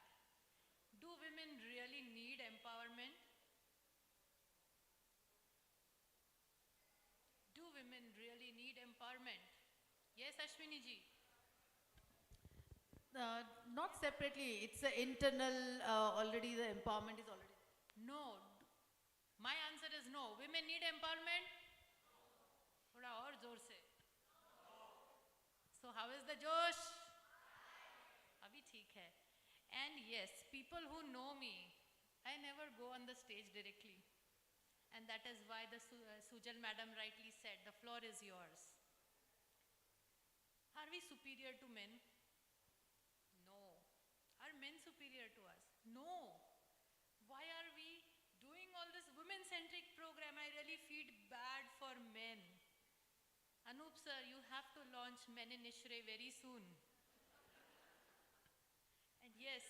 Do women really need empowerment? Do women really need empowerment? Yes, Ashwini ji. Not separately, it's an internal, already the empowerment is already. No. My answer is no. Women need empowerment? थोड़ा और जोर से. So how is the Josh? अभी ठीक है. And yes, people who know me, I never go on the stage directly. And that is why the Sujal madam rightly said, the floor is yours. Are we superior to men? No. Are men superior to us? No. Why are we doing all this women-centric program? I really feel bad for men. Anup sir, you have to launch Men in Ishrae very soon. And yes,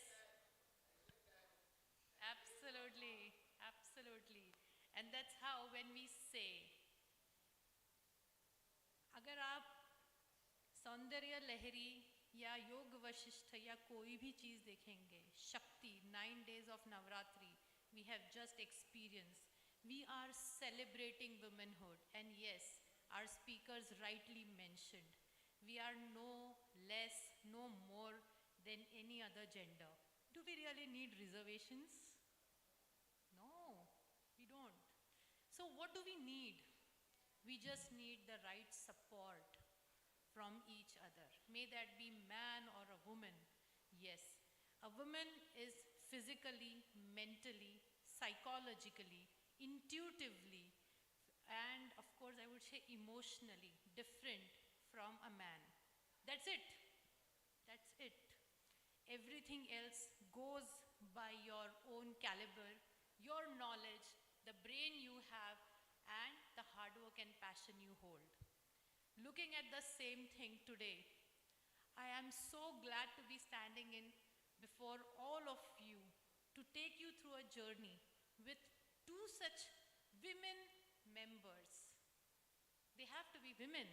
absolutely, absolutely. And that's how when we say सौंदर्य लहरी या योग वशिष्ठ या कोई भी चीज़ देखेंगे, शक्ति 9 days of Navratri we have just experienced. We are celebrating womanhood, and yes, our speakers rightly mentioned, we are no less, no more than any other gender. Do we really need reservations? No, we don't. So what do we need? We just need the right support from each other. May that be man or a woman. Yes, a woman is physically, mentally, psychologically, intuitively, and of course I would say emotionally different from a man. That's it. That's it. Everything else goes by your own caliber, your knowledge, the brain you have, and the hard work and passion you hold. Looking at the same thing today, I am so glad to be standing in before all of you to take you through a journey with two such women members. They have to be women.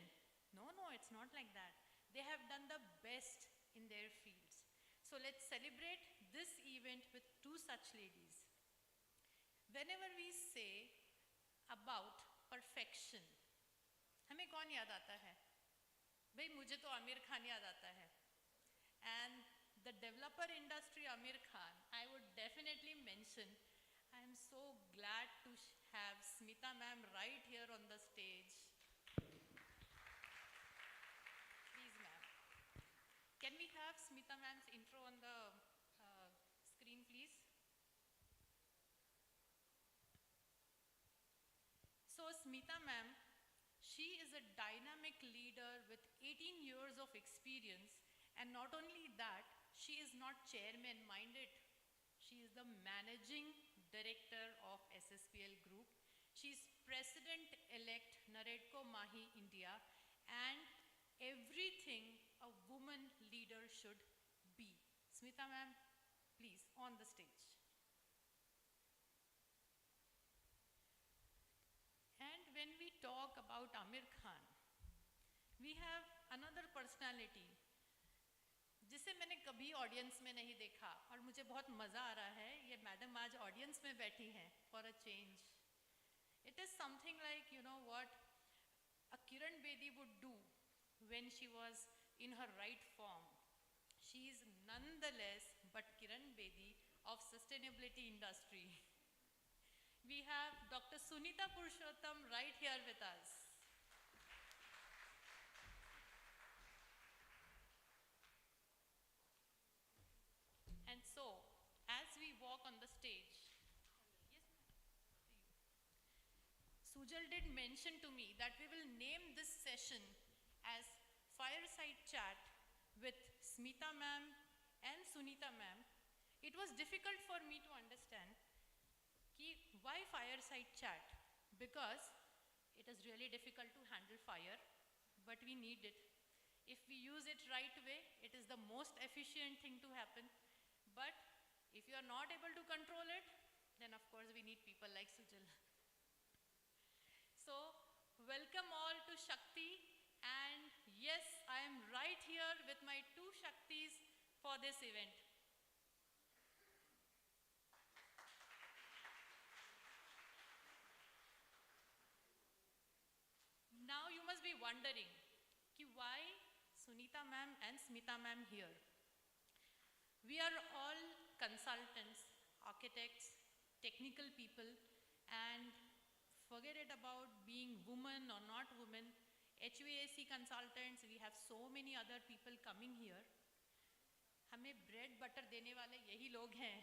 No, it's not like that. They have done the best in their fields. So let's celebrate this event with two such ladies. Whenever we say about perfection, हमें कौन याद आता है? भाई मुझे तो आमिर खान याद आता है. And the developer industry Amir Khan, I would definitely mention, I am so glad to have Smita ma'am right here on the stage. Please ma'am. Can we have Smita ma'am's intro on the screen please? So Smita ma'am, she is a dynamic leader with 18 years of experience, and not only that, she is not chairman, mind it. She is the managing director of SSPL Group. She is President-elect Naredco Mahi India, and everything a woman leader should be. Smita ma'am, please, on the stage. And when we talk about Amir Khan, we have another personality जिसे मैंने कभी audience में नहीं देखा, और मुझे बहुत मज़ा आ रहा है. ये मैडम आज ऑडियंस में बैठी हैं for a change. It is something like, you know what a Kiran Bedi would do when she was in her right form. She is nonetheless but Kiran Bedi of sustainability industry. We have Dr. Sunita Purushottam right here with us. And so, as we walk on the stage, yes, Sujal did mention to me that we will name this session as Fireside Chat with Smita ma'am and Sunita ma'am. It was difficult for me to understand why Fireside Chat, because it is really difficult to handle fire, but we need it. If we use it right way, it is the most efficient thing to happen. But if you are not able to control it, then of course we need people like Sujal. So, welcome all to Shakti, and yes, I am right here with my two Shaktis for this event. Now you must be wondering, why Sunita ma'am and Smita ma'am here? We are all consultants, architects, technical people, and forget it about being woman or not woman, HVAC consultants, we have so many other people coming here. हमें bread butter देने वाले यही लोग हैं.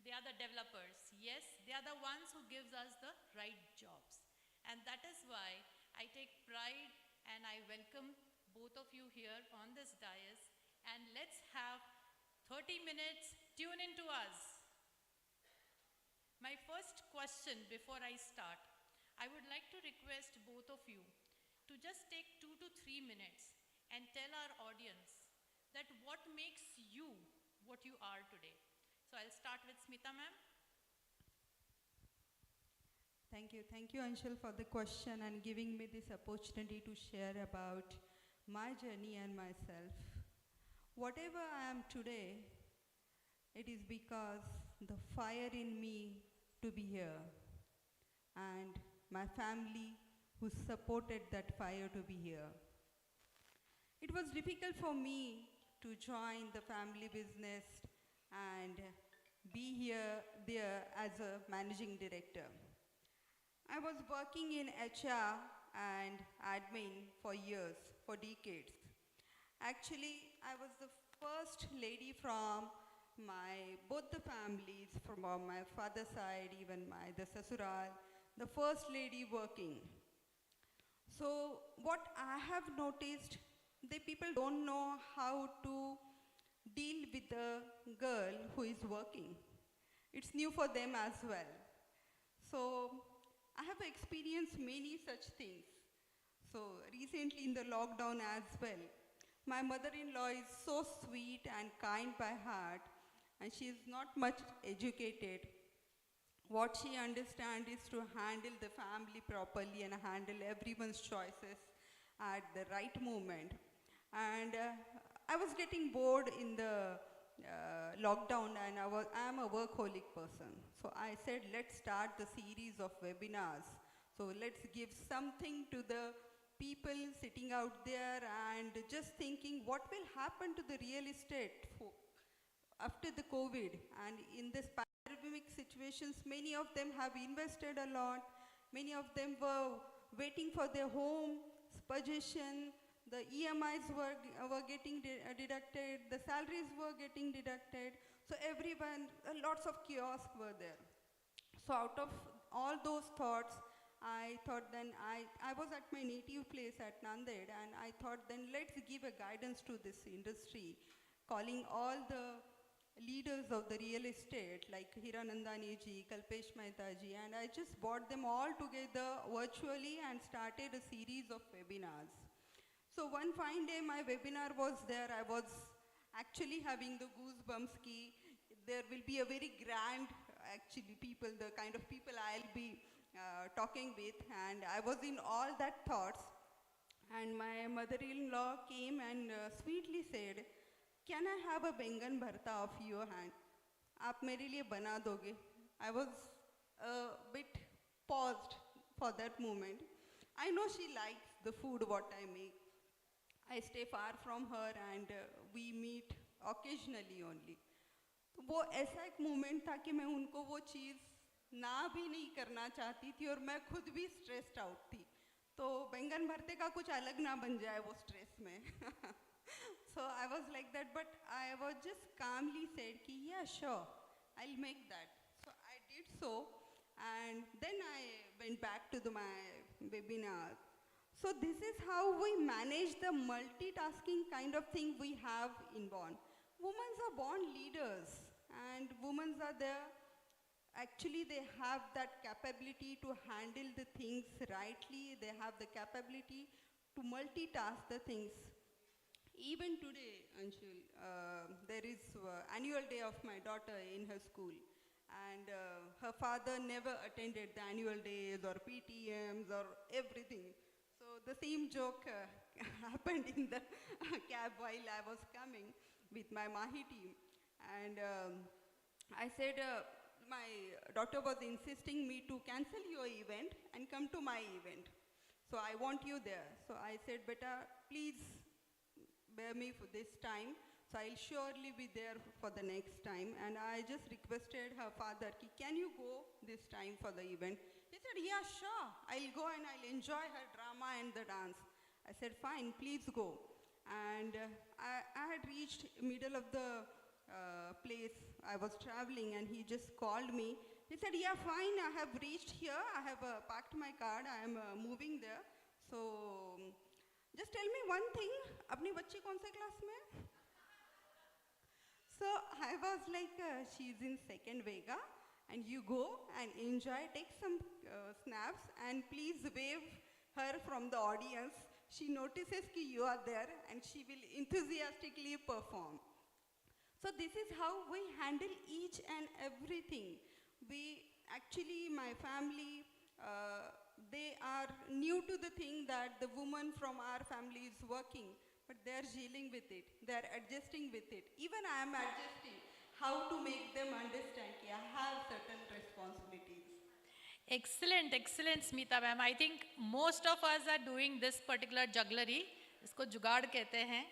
They are the developers. Yes, they are the ones who gives us the right jobs. And that is why I take pride and I welcome both of you here on this dais. And let's have 30 minutes, tune into us. My first question before I start, I would like to request both of you to just take 2 to 3 minutes and tell our audience that what makes you what you are today. So I'll start with Smita ma'am. Thank you, Anshul, for the question and giving me this opportunity to share about my journey and myself. Whatever I am today, it is because the fire in me to be here and my family who supported that fire to be here. It was difficult for me to join the family business and be there as a managing director. I was working in HR and admin for years, for decades. Actually, I was the first lady from both the families, from my father's side, even the sasural, the first lady working. So what I have noticed, the people don't know how to deal with a girl who is working. It's new for them as well. So I have experienced many such things. So recently in the lockdown as well, my mother-in-law is so sweet and kind by heart, and she is not much educated. What she understands is to handle the family properly and handle everyone's choices at the right moment. And I was getting bored in the lockdown, and I am a workaholic person. So I said, let's start the series of webinars. So let's give something to the people sitting out there and just thinking what will happen to the real estate after the COVID. And in this pandemic situations, many of them have invested a lot. Many of them were waiting for their home, possession, the EMIs were getting deducted, the salaries were getting deducted. So everyone, lots of kiosks were there. So out of all those thoughts, I thought then I was at my native place at Nanded, and I thought then let's give a guidance to this industry, calling all the leaders of the real estate like Hiranandani ji, Kalpesh Mehta ji, and I just brought them all together virtually and started a series of webinars. So one fine day my webinar was there. I was actually having the goosebumps ki there will be a very grand actually people, the kind of people I'll be talking with, and I was in all that thoughts, and my mother-in-law came and sweetly said, "Can I have a bengan bharta of your hand? Aap mere liye bana doge?" I was a bit paused for that moment. I know she likes the food what I make. I stay far from her and we meet occasionally only. तो वो ऐसा एक moment था कि मैं उनको वो चीज़ ना भी नहीं करना चाहती थी और मैं खुद भी स्ट्रेस्ड आउट थी. तो बैंगन भरते का कुछ अलग ना बन जाए वो स्ट्रेस में. So I was like that, but I was just calmly said कि yeah, sure, I'll make that. So I did so, and then I went back to my webinar. So this is how we manage the multitasking kind of thing we have inborn. Women are born leaders, and women are there. Actually, they have that capability to handle the things rightly. They have the capability to multitask the things. Even today, Anshul, there is annual day of my daughter in her school, and her father never attended the annual days or PTMs or everything. So the same joke happened in the cab while I was coming with my Mahi team. And I said, my daughter was insisting me to cancel your event and come to my event. So I want you there. So I said, beta, please bear me for this time. So I'll surely be there for the next time. And I just requested her father, can you go this time for the event? He said, yeah, sure. I'll go and I'll enjoy her drama and the dance. I said, fine, please go. And I had reached middle of the place. I was traveling and he just called me. He said, yeah, fine, I have reached here. I have packed my card. I am moving there. So just tell me one thing. Apni bachchi kaun se class mein? So I was like, she's in second Vega, and you go and enjoy, take some snaps, and please wave her from the audience. She notices that you are there, and she will enthusiastically perform. So this is how we handle each and everything. We actually, my family, they are new to the thing that the woman from our family is working, but they are dealing with it. They are adjusting with it. Even I am adjusting how to make them understand that I have certain responsibilities. Excellent, excellent, Smita ma'am. I think most of us are doing this particular jugglery. इसको जुगाड़ कहते हैं.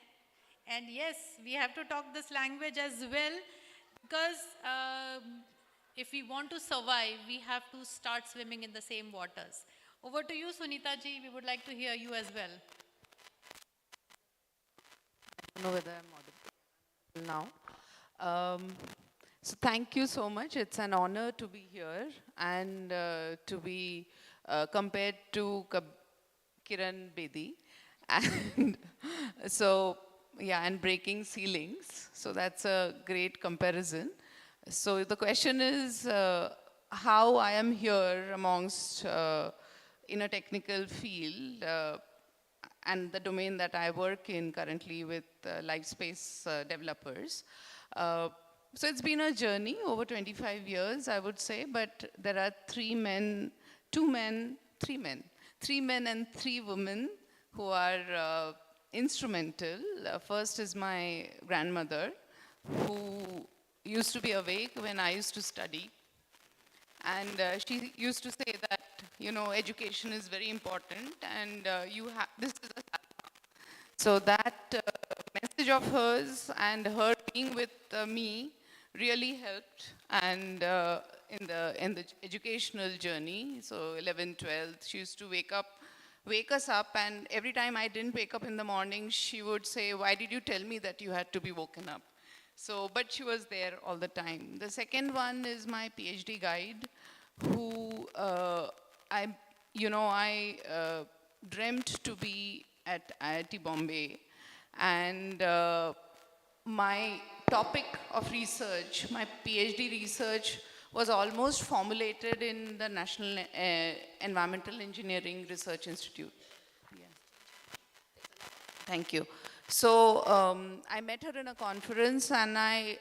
And yes, we have to talk this language as well because if we want to survive, we have to start swimming in the same waters. Over to you, Sunita ji. We would like to hear you as well. I don't know whether I'm audible now. So thank you so much. It's an honor to be here and to be compared to Kiran Bedi. And so, yeah, and breaking ceilings. So that's a great comparison. So the question is how I am here amongst in a technical field and the domain that I work in currently with life space developers. So it's been a journey over 25 years, I would say, but there are three men and three women who are instrumental. First is my grandmother, who used to be awake when I used to study. And she used to say that, you know, education is very important and this is a so that message of hers and her being with me really helped and in the educational journey. So 11th, 12th, she used to wake us up, and every time I didn't wake up in the morning, she would say, "Why did you tell me that you had to be woken up?" So, but she was there all the time. The second one is my PhD guide, who I dreamt to be at IIT Bombay, and my topic of research, my PhD research, was almost formulated in the National Environmental Engineering Research Institute. Yeah. Thank you. So I met her in a conference, and I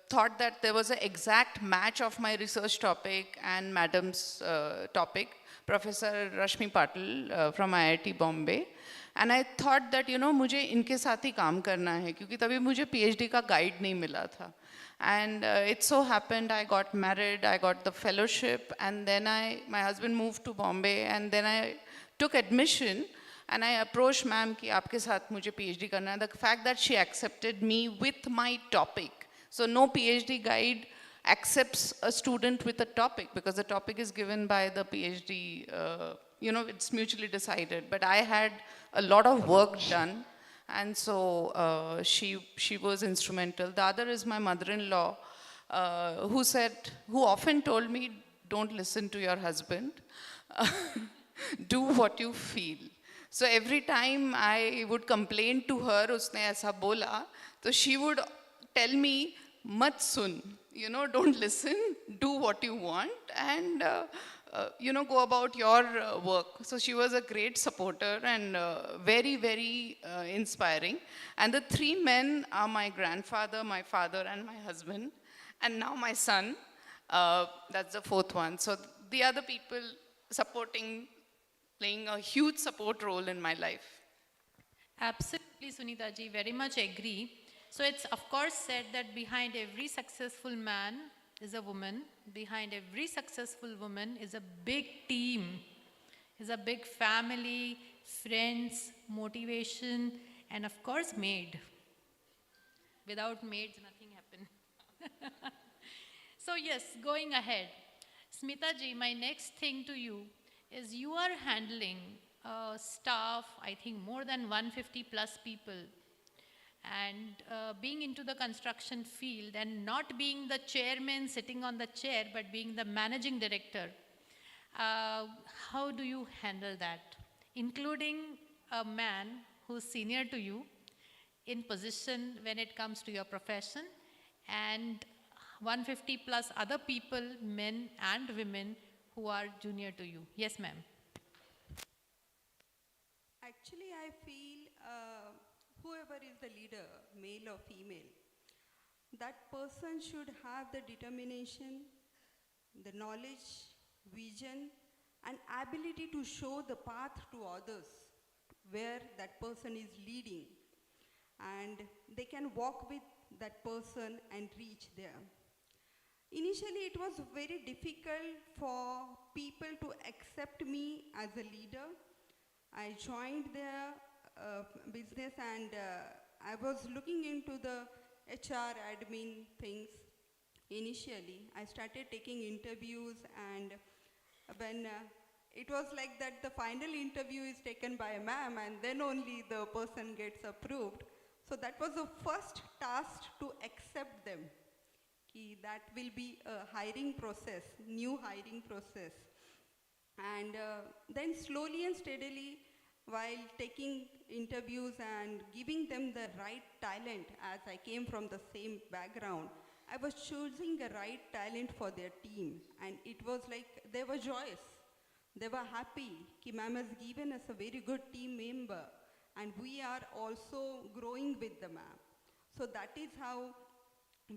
thought that there was an exact match of my research topic and madam's topic, Professor Rashmi Patil from IIT Bombay. And I thought that, you know, मुझे इनके साथ ही काम करना है, क्योंकि तभी मुझे PhD का guide नहीं मिला था. And it so happened I got married, I got the fellowship, and then my husband moved to Bombay, and then I took admission, and I approached ma'am कि आपके साथ मुझे PhD करना है. The fact that she accepted me with my topic, so no PhD guide accepts a student with a topic because the topic is given by the PhD, you know, it's mutually decided. But I had a lot of work done. And so she was instrumental. The other is my mother-in-law, who often told me, don't listen to your husband, do what you feel. So every time I would complain to her, usne aisa bola, so she would tell me, mat sun, you know, don't listen, do what you want, and you know, go about your work. So she was a great supporter and very, very inspiring. And the three men are my grandfather, my father, and my husband. And now my son, that's the fourth one. So the other people playing a huge support role in my life. Absolutely, Sunita ji, very much agree. So it's of course said that behind every successful man is a woman. Behind every successful woman is a big team, is a big family, friends, motivation, and of course maid. Without maids, nothing happens. So yes, going ahead. Smita ji, my next thing to you is you are handling staff, I think more than 150 plus people, and being into the construction field and not being the chairman sitting on the chair, but being the managing director. How do you handle that? Including a man who's senior to you in position when it comes to your profession, and 150 plus other people, men and women, who are junior to you. Yes, ma'am. Actually, I feel whoever is the leader, male or female, that person should have the determination, the knowledge, vision, an ability to show the path to others where that person is leading, and they can walk with that person and reach there. Initially, it was very difficult for people to accept me as a leader. I joined their business, and I was looking into the HR admin things. Initially, I started taking interviews, and when it was like that the final interview is taken by a ma'am and then only the person gets approved. So that was the first task to accept them. That will be a hiring process, new hiring process. And then slowly and steadily, while taking interviews and giving them the right talent, as I came from the same background, I was choosing the right talent for their team. And it was like they were joyous. They were happy. Ma'am has given us a very good team member. And we are also growing with the ma'am. So that is how,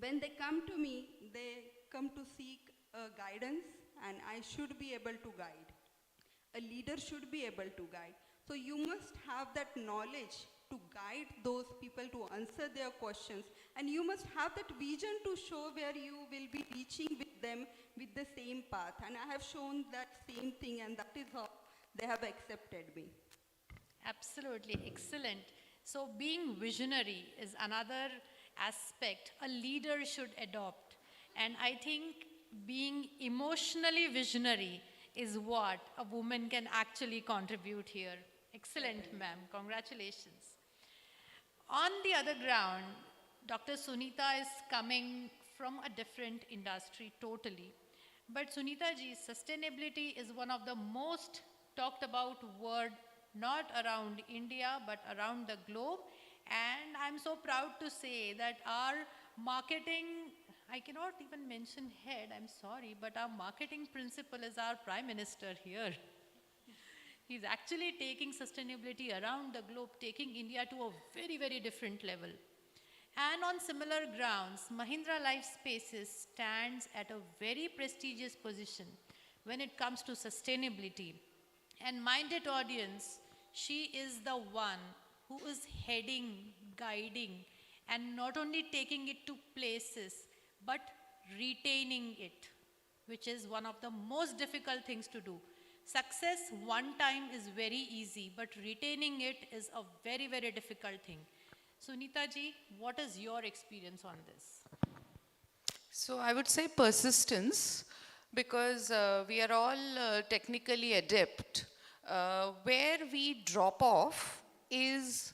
when they come to me, they come to seek guidance, and I should be able to guide. A leader should be able to guide. So you must have that knowledge to guide those people, to answer their questions, and you must have that vision to show where you will be reaching with them with the same path. And I have shown that same thing, and that is how they have accepted me. Absolutely, excellent. So being visionary is another aspect a leader should adopt. And I think being emotionally visionary is what a woman can actually contribute here. Excellent, ma'am. Congratulations. On the other ground, Dr. Sunita is coming from a different industry totally. But Sunita ji, sustainability is one of the most talked about word, not around India, but around the globe. And I'm so proud to say that our marketing, I cannot even mention head, I'm sorry, but our marketing principal is our Prime Minister here. He's actually taking sustainability around the globe, taking India to a very, very different level. And on similar grounds, Mahindra Life Spaces stands at a very prestigious position when it comes to sustainability. And minded audience, she is the one who is heading, guiding, and not only taking it to places, but retaining it, which is one of the most difficult things to do. Success one time is very easy, but retaining it is a very, very difficult thing. Sunita ji, what is your experience on this? So I would say persistence, because we are all technically adept. Where we drop off is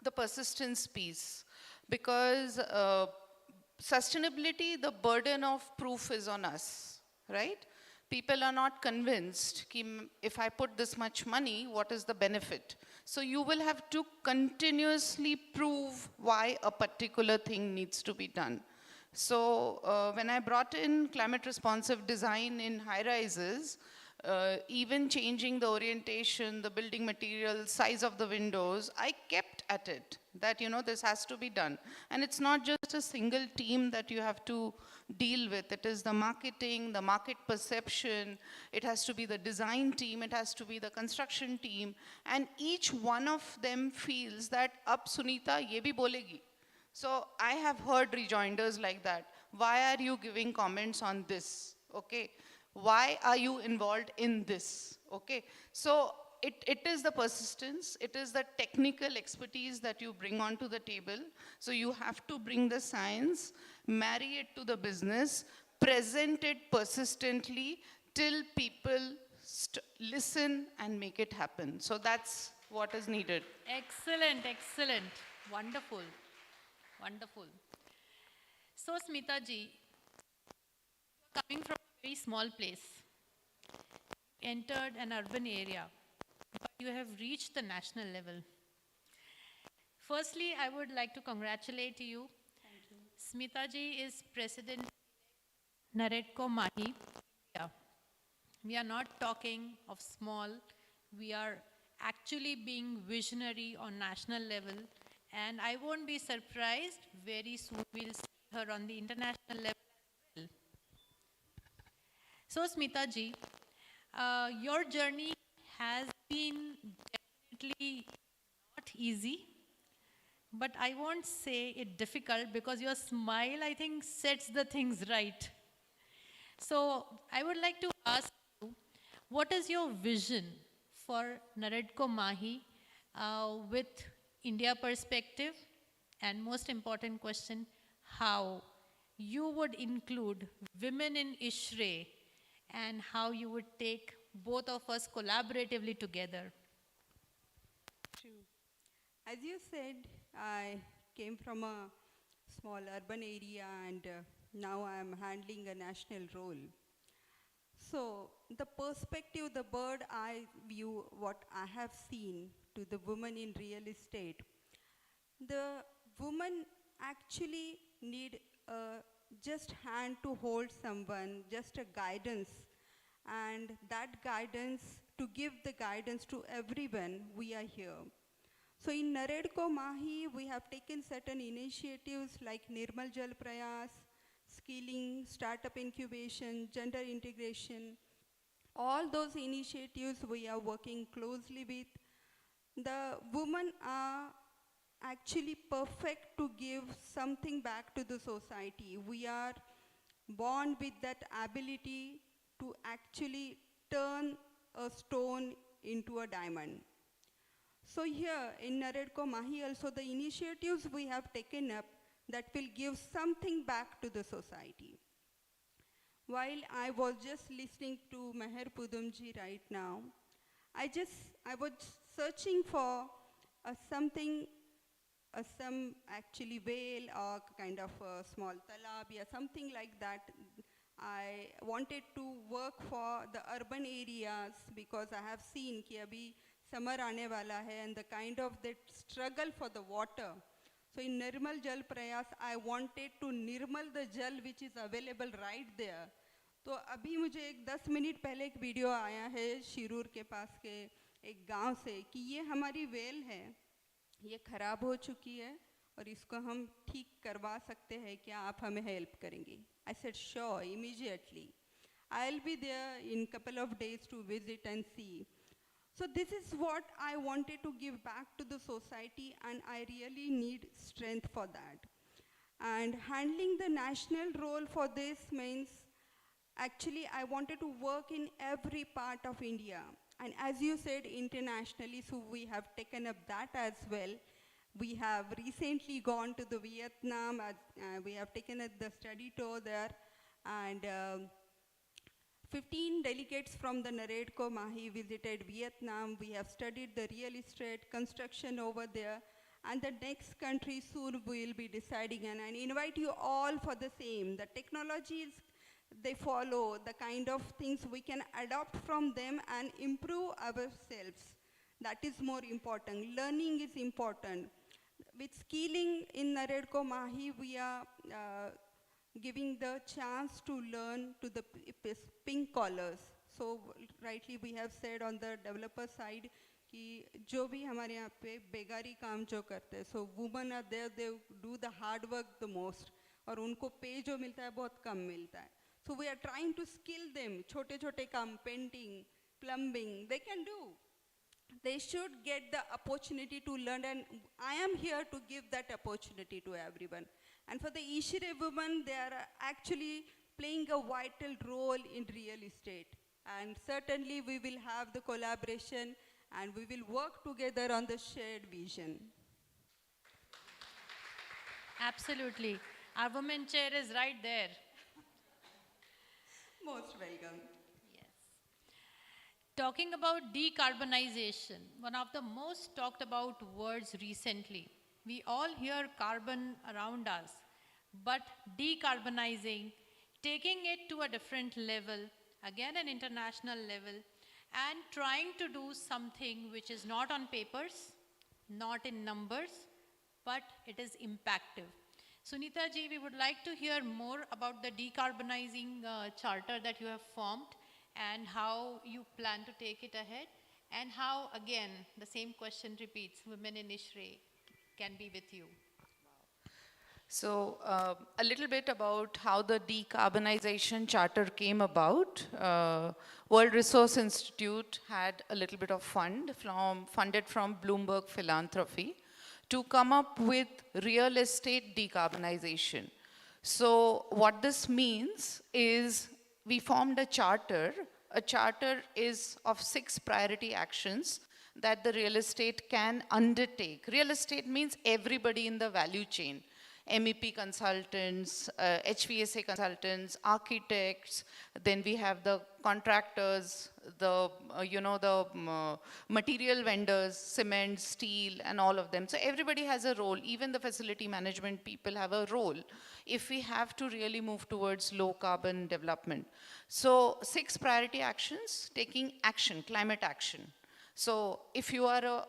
the persistence piece, because sustainability, the burden of proof is on us, right? People are not convinced, if I put this much money, what is the benefit? So you will have to continuously prove why a particular thing needs to be done. So when I brought in climate responsive design in high-rises, even changing the orientation, the building material, size of the windows, I kept at it, that, this has to be done. And it's not just a single team that you have to deal with. It is the marketing, the market perception, it has to be the design team, it has to be the construction team, and each one of them feels that, ab Sunita ye bhi bolegi. So I have heard rejoinders like that. Why are you giving comments on this? Okay. Why are you involved in this? Okay. So it is the persistence, it is the technical expertise that you bring onto the table. So you have to bring the science, marry it to the business, present it persistently till people listen and make it happen. So that's what is needed. Excellent, excellent. Wonderful, wonderful. So Smita ji, coming from a very small place, entered an urban area, but you have reached the national level. Firstly, I would like to congratulate you. Thank you. Smita ji is President Naredco Mahi, India. We are not talking of small, we are actually being visionary on national level, and I won't be surprised, very soon we'll see her on the international level as well. So Smita ji, your journey has been definitely not easy, but I won't say it difficult because your smile, I think, sets the things right. So I would like to ask you, what is your vision for Naredko Mahi with India perspective? And most important question, how you would include women in Ishrae and how you would take both of us collaboratively together. True. As you said, I came from a small urban area and now I am handling a national role. So the perspective, the bird eye view, what I have seen to the woman in real estate, the woman actually need a just hand to hold someone, just a guidance, and that guidance, to give the guidance to everyone, we are here. So in Naredko Mahi, we have taken certain initiatives like Nirmal Jal Prayas, skilling, startup incubation, gender integration. All those initiatives we are working closely with. The women are actually perfect to give something back to the society. We are born with that ability to actually turn a stone into a diamond. So here in Naredko Mahi also the initiatives we have taken up that will give something back to the society. While I was just listening to Meher Pudumji right now, I was searching for something, some actually whale or kind of a small talab, yeah, something like that. I wanted to work for the urban areas because I have seen कि अभी summer आने वाला है and the kind of that struggle for the water. So in Nirmal Jal Prayas, I wanted to Nirmal the Jal which is available right there. तो अभी मुझे एक 10 minute पहले एक वीडियो आया है शिरूर के पास के एक गांव से कि ये हमारी वेल है, ये ख़राब हो चुकी है और इसको हम ठीक करवा सकते हैं क्या, आप हमें हेल्प करेंगे? I said sure, immediately. I'll be there in couple of days to visit and see. So this is what I wanted to give back to the society and I really need strength for that. And handling the national role for this means actually I wanted to work in every part of India. And as you said, internationally, so we have taken up that as well. We have recently gone to the Vietnam, we have taken the study tour there, and 15 delegates from the Naredko Mahi visited Vietnam. We have studied the real estate construction over there, and the next country soon we will be deciding, and I invite you all for the same. The technologies they follow, the kind of things we can adopt from them and improve ourselves. That is more important. Learning is important. With skilling in Naredko Mahi, we are giving the chance to learn to the pink collars. So rightly we have said on the developer side कि जो भी हमारे यहाँ पे बेगारी काम जो करते हैं, so women are there, they do the hard work the most, और उनको पे जो मिलता है बहुत कम मिलता है. So we are trying to skill them, छोटे छोटे काम, painting, plumbing, they can do. They should get the opportunity to learn, and I am here to give that opportunity to everyone. And for the Ishrae women, they are actually playing a vital role in real estate. And certainly we will have the collaboration and we will work together on the shared vision. Absolutely. Our women chair is right there. Most welcome. Talking about decarbonization, one of the most talked about words recently. We all hear carbon around us, but decarbonizing, taking it to a different level, again an international level, and trying to do something which is not on papers, not in numbers, but it is impactive. Sunita ji, we would like to hear more about the decarbonizing charter that you have formed and how you plan to take it ahead, and how, again, the same question repeats, women in Ishrae can be with you. So, a little bit about how the decarbonization charter came about. World Resource Institute had a little bit of funded from Bloomberg Philanthropy to come up with real estate decarbonization. So, what this means is we formed a charter. A charter is of 6 priority actions that the real estate can undertake. Real estate means everybody in the value chain. MEP consultants, HVSA consultants, architects, then we have the contractors, the, material vendors, cement, steel, and all of them. So everybody has a role, even the facility management people have a role if we have to really move towards low carbon development. So 6 priority actions, taking action, climate action. So if you are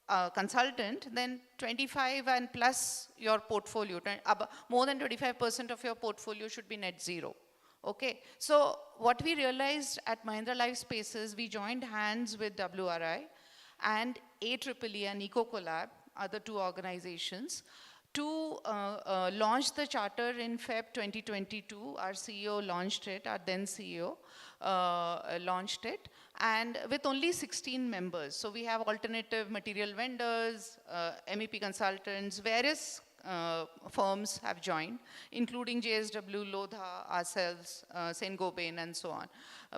a consultant, then 25 and plus your portfolio, more than 25% of your portfolio should be net zero. Okay, so what we realized at Mahindra Life Spaces, we joined hands with WRI and AEEE and EcoCollab, other 2 organizations, to launch the charter in Feb 2022. Our CEO launched it, our then CEO launched it, and with only 16 members. So we have alternative material vendors, MEP consultants, various firms have joined, including JSW, Lodha, ourselves, Saint-Gobain, and so on.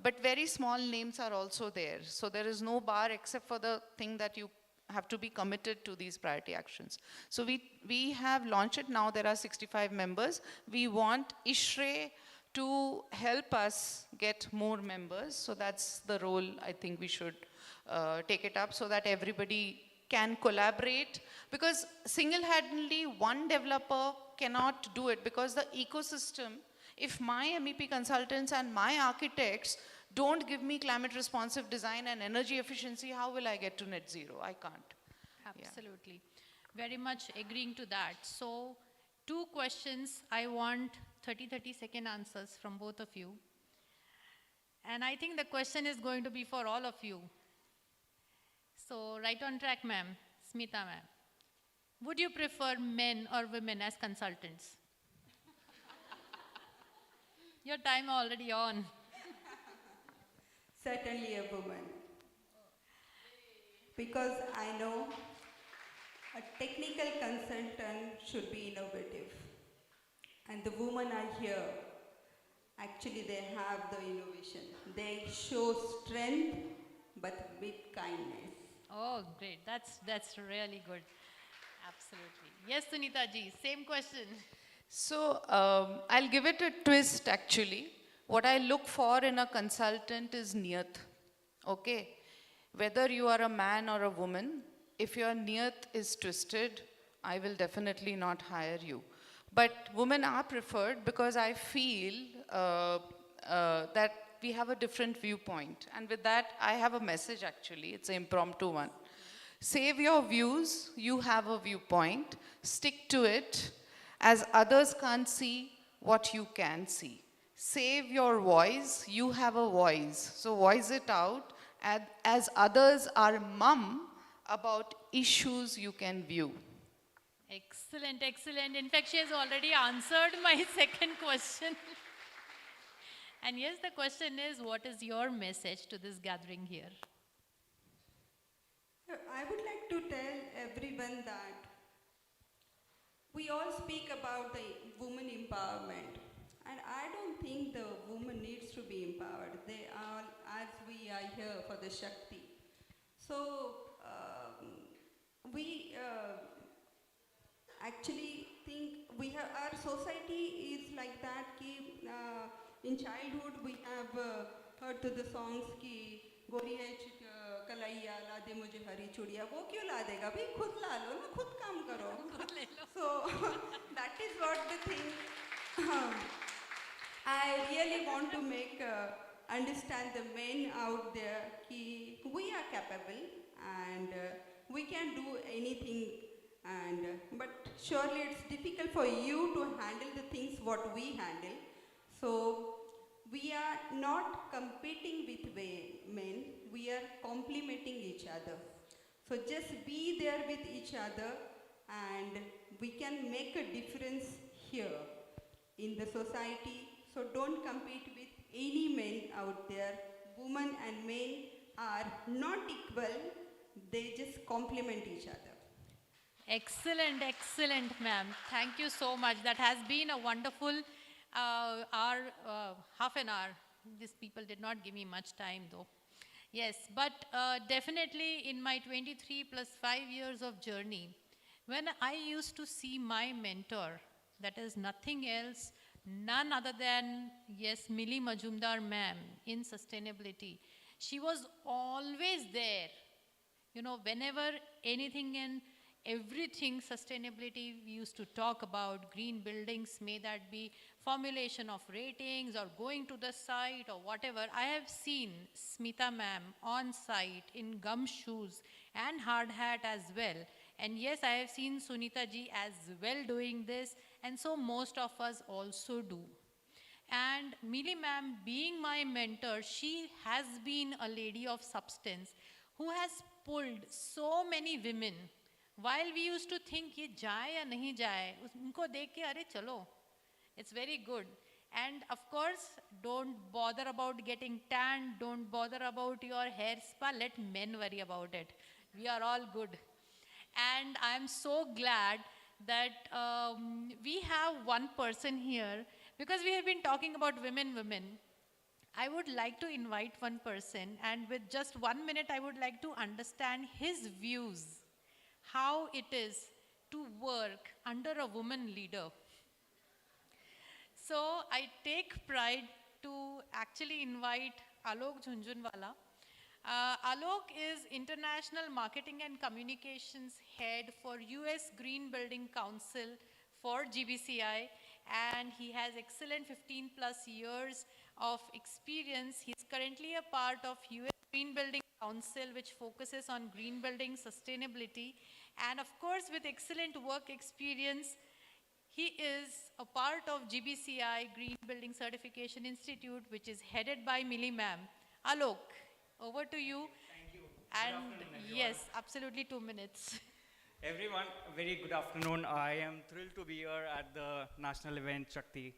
But very small names are also there. So there is no bar except for the thing that you have to be committed to these priority actions. So we have launched it now. There are 65 members. We want Ishrae to help us get more members. So that's the role I think we should take it up so that everybody can collaborate, because single-handedly one developer cannot do it, because the ecosystem, if my MEP consultants and my architects don't give me climate responsive design and energy efficiency, how will I get to net zero? I can't. Absolutely. Very much agreeing to that. So 2 questions, I want 30-second answers from both of you. And I think the question is going to be for all of you. So right on track, ma'am, Smita ma'am. Would you prefer men or women as consultants? Your time already on. Certainly a woman. Because I know a technical consultant should be innovative. And the women are here. Actually, they have the innovation. They show strength, but with kindness. Oh, great. That's really good. Absolutely. Yes, Sunita ji, same question. So I'll give it a twist actually. What I look for in a consultant is niyat. Okay? Whether you are a man or a woman, if your niyat is twisted, I will definitely not hire you. But women are preferred because I feel that we have a different viewpoint. And with that, I have a message actually. It's an impromptu one. Save your views. You have a viewpoint. Stick to it. As others can't see what you can see. Save your voice. You have a voice. So voice it out. As others are mum about issues you can view. Excellent, excellent. In fact, she has already answered my second question. And yes, the question is, what is your message to this gathering here? I would like to tell everyone that we all speak about the woman empowerment. And I don't think the woman needs to be empowered. They are, as we are here for the Shakti. So we actually think our society is like that. In childhood we have heard to the songs ki गोरी है कलैया ला दे मुझे हरी चूड़िया वो क्यों ला देगा भाई खुद ला लो ना खुद काम करो so that is what the thing I really want to make understand the men out there ki we are capable and we can do anything but surely it's difficult for you to handle the things what we handle. So we are not competing with men, we are complementing each other. So just be there with each other and we can make a difference here in the society. So don't compete with any men out there. Women and men are not equal, they just complement each other. Excellent, excellent, ma'am. Thank you so much. That has been a wonderful half an hour. These people did not give me much time though. Yes, but definitely in my 23 plus 5 years of journey, when I used to see my mentor, that is nothing else, none other than, yes, Millie Majumdar ma'am in sustainability. She was always there. You know, whenever anything and everything sustainability we used to talk about, green buildings, may that be formulation of ratings or going to the site or whatever, I have seen Smita ma'am on site in gumshoes and hard hat as well. And yes, I have seen Sunita ji as well doing this, and so most of us also do. And Millie ma'am, being my mentor, she has been a lady of substance who has pulled so many women. While we used to think ye jaye ya nahi jaye, unko dekh ke are chalo. It's very good. And of course, don't bother about getting tan, don't bother about your hair spa, let men worry about it. We are all good. And I'm so glad that we have one person here, because we have been talking about women. I would like to invite one person, and with just 1 minute, I would like to understand his views, how it is to work under a woman leader. So I take pride to actually invite Alok Jhunjhunwala. Alok is International Marketing and Communications Head for US Green Building Council for GBCI, and he has excellent 15 plus years of experience. He's currently a part of US Green Building Council, which focuses on green building sustainability. And of course, with excellent work experience, he is a part of GBCI, Green Building Certification Institute, which is headed by Millie ma'am. Alok, over to you. Thank you. And yes, absolutely 2 minutes. Everyone, very good afternoon. I am thrilled to be here at the national event, Shakti.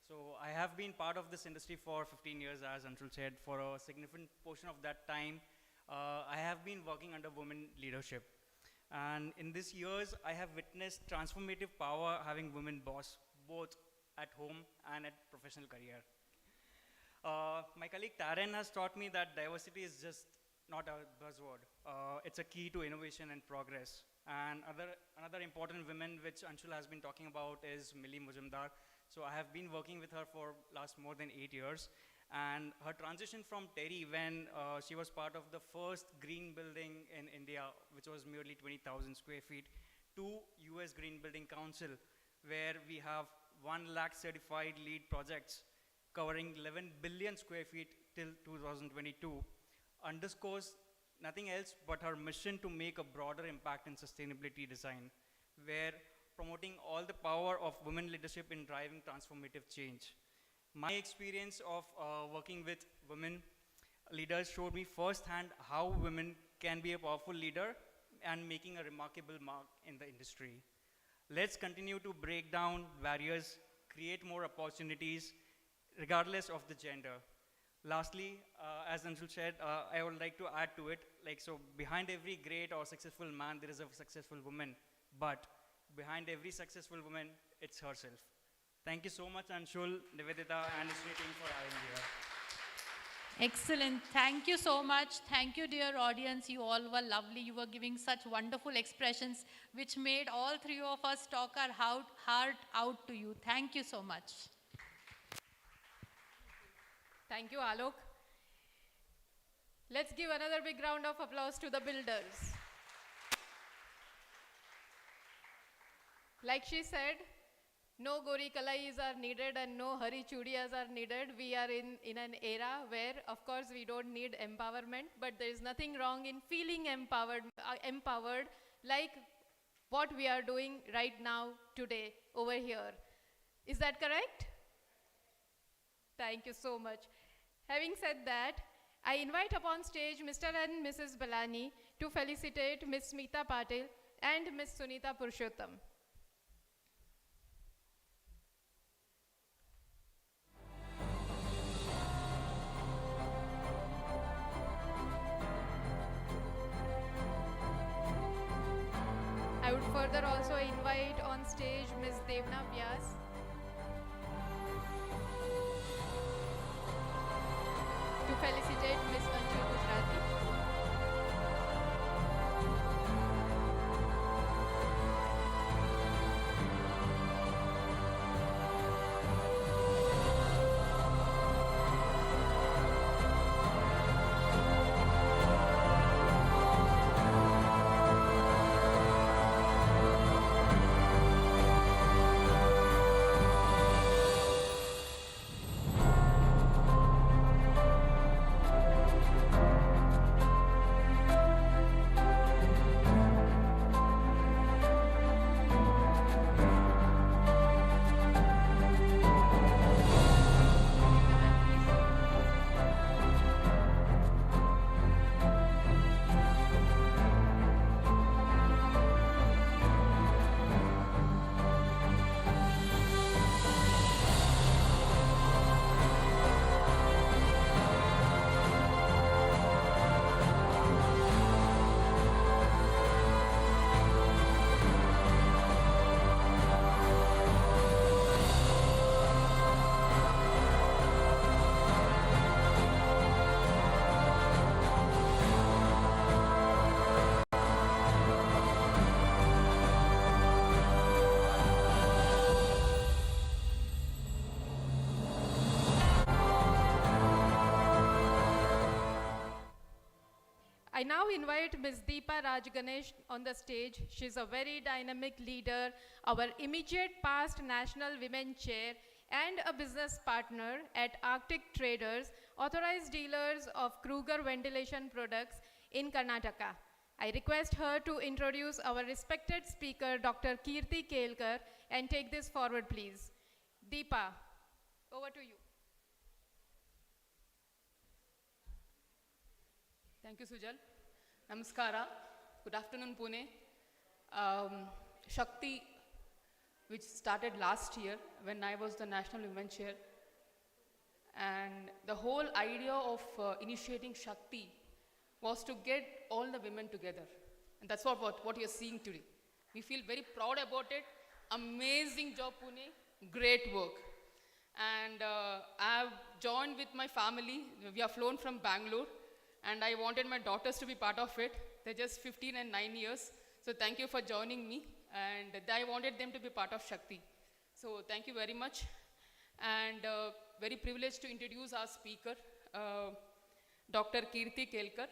So I have been part of this industry for 15 years, as Anshul said. For a significant portion of that time, I have been working under women leadership. And in these years, I have witnessed transformative power having women boss, both at home and at professional career. My colleague Taryn has taught me that diversity is just not a buzzword. It's a key to innovation and progress. And another important woman which Anshul has been talking about is Millie Majumdar. So I have been working with her for last more than 8 years. And her transition from Terry, when she was part of the first green building in India, which was merely 20,000 square feet, to US Green Building Council, where we have 1 lakh certified lead projects covering 11 billion square feet till 2022, underscores nothing else but her mission to make a broader impact in sustainability design, where promoting all the power of women leadership in driving transformative change. My experience of working with women leaders showed me firsthand how women can be a powerful leader and making a remarkable mark in the industry. Let's continue to break down barriers, create more opportunities, regardless of the gender. Lastly, as Anshul said, I would like to add to it, so behind every great or successful man, there is a successful woman, but behind every successful woman, it's herself. Thank you so much, Anshul, Nivedita, and Ishrae team for having me here. Excellent. Thank you so much. Thank you, dear audience. You all were lovely. You were giving such wonderful expressions, which made all three of us talk our heart out to you. Thank you so much. Thank you, Alok. Let's give another big round of applause to the builders. Like she said, no Gori Kalais are needed and no Hari Chudiyas are needed. We are in an era where, of course, we don't need empowerment, but there is nothing wrong in feeling empowered like what we are doing right now, today, over here. Is that correct? Thank you so much. Having said that, I invite upon stage Mr. and Mrs. Balani to felicitate Ms. Smita Patil and Ms. Sunita Purushottam. further also invite on stage Ms. Devna Vyas. To felicitate Ms. Anshul Gujarati. I now invite Ms. Deepa Rajganesh on the stage. She's a very dynamic leader, our immediate past National Women Chair, and a business partner at Arctic Traders, authorized dealers of Kruger ventilation products in Karnataka. I request her to introduce our respected speaker, Dr. Kirti Kelkar, and take this forward, please. Deepa, over to you. Thank you, Sujal. Namaskara. Good afternoon, Pune. Shakti, which started last year when I was the National Women Chair. And the whole idea of initiating Shakti was to get all the women together. And that's what you're seeing today. We feel very proud about it. Amazing job, Pune. Great work. And I've joined with my family. We have flown from Bangalore. And I wanted my daughters to be part of it. They're just 15 and 9 years. So thank you for joining me. And I wanted them to be part of Shakti. So thank you very much. And very privileged to introduce our speaker, Dr. Kirti Kelkar,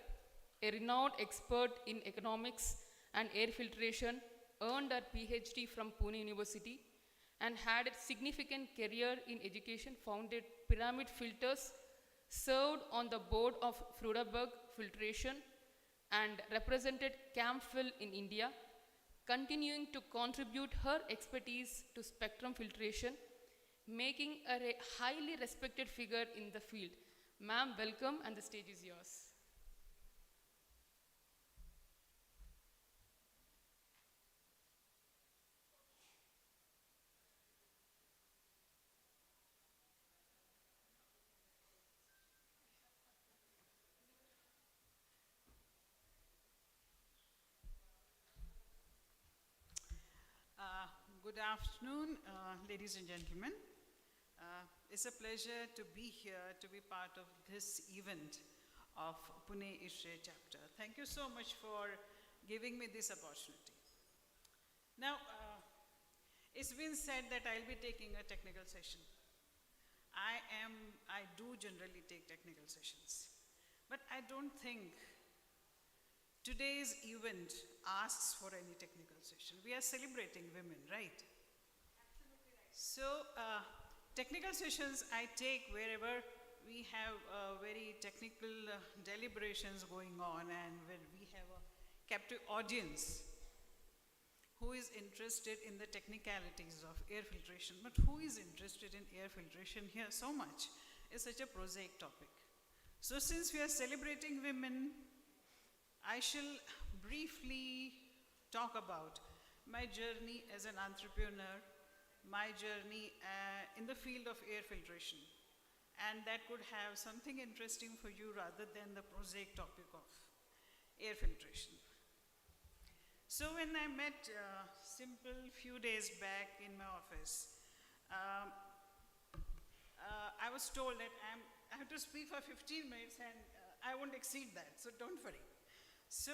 a renowned expert in economics and air filtration, earned her PhD from Pune University, and had a significant career in education, founded Pyramid Filters, served on the board of Fruderberg Filtration, and represented Camphil in India, continuing to contribute her expertise to spectrum filtration, making her a highly respected figure in the field. Ma'am, welcome, and the stage is yours. Good afternoon, ladies and gentlemen. It's a pleasure to be here to be part of this event of Pune Ishrae chapter. Thank you so much for giving me this opportunity. Now, it's been said that I'll be taking a technical session. I do generally take technical sessions, but I don't think today's event asks for any technical session. We are celebrating women, right? Absolutely right. So, technical sessions I take wherever we have very technical deliberations going on and when we have a captive audience who is interested in the technicalities of air filtration. But who is interested in air filtration here so much? It's such a prosaic topic. So since we are celebrating women, I shall briefly talk about my journey as an entrepreneur, my journey in the field of air filtration. And that could have something interesting for you rather than the prosaic topic of air filtration. So when I met Simple few days back in my office, I was told that I have to speak for 15 minutes and I won't exceed that, so don't worry. So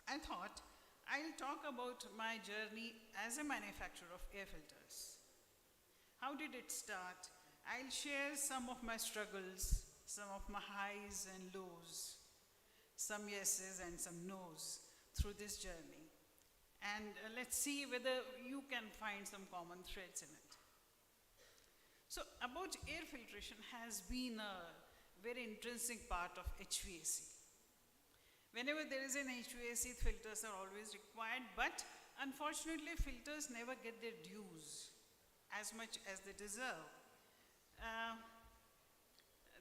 I thought I'll talk about my journey as a manufacturer of air filters. How did it start? I'll share some of my struggles, some of my highs and lows, some yeses and some nos through this journey. And let's see whether you can find some common threads in it. So about air filtration has been a very intrinsic part of HVAC. Whenever there is an HVAC, filters are always required, but unfortunately filters never get their dues as much as they deserve.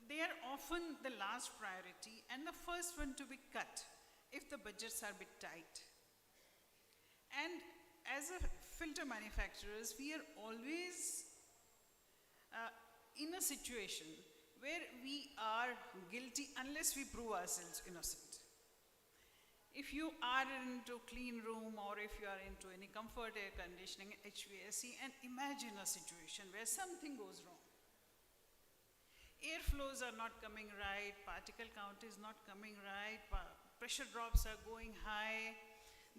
They are often the last priority and the first one to be cut if the budgets are a bit tight. And as a filter manufacturers, we are always in a situation where we are guilty unless we prove ourselves innocent. If you are into clean room or if you are into any comfort air conditioning, HVAC, and imagine a situation where something goes wrong. Airflows are not coming right, particle count is not coming right, pressure drops are going high.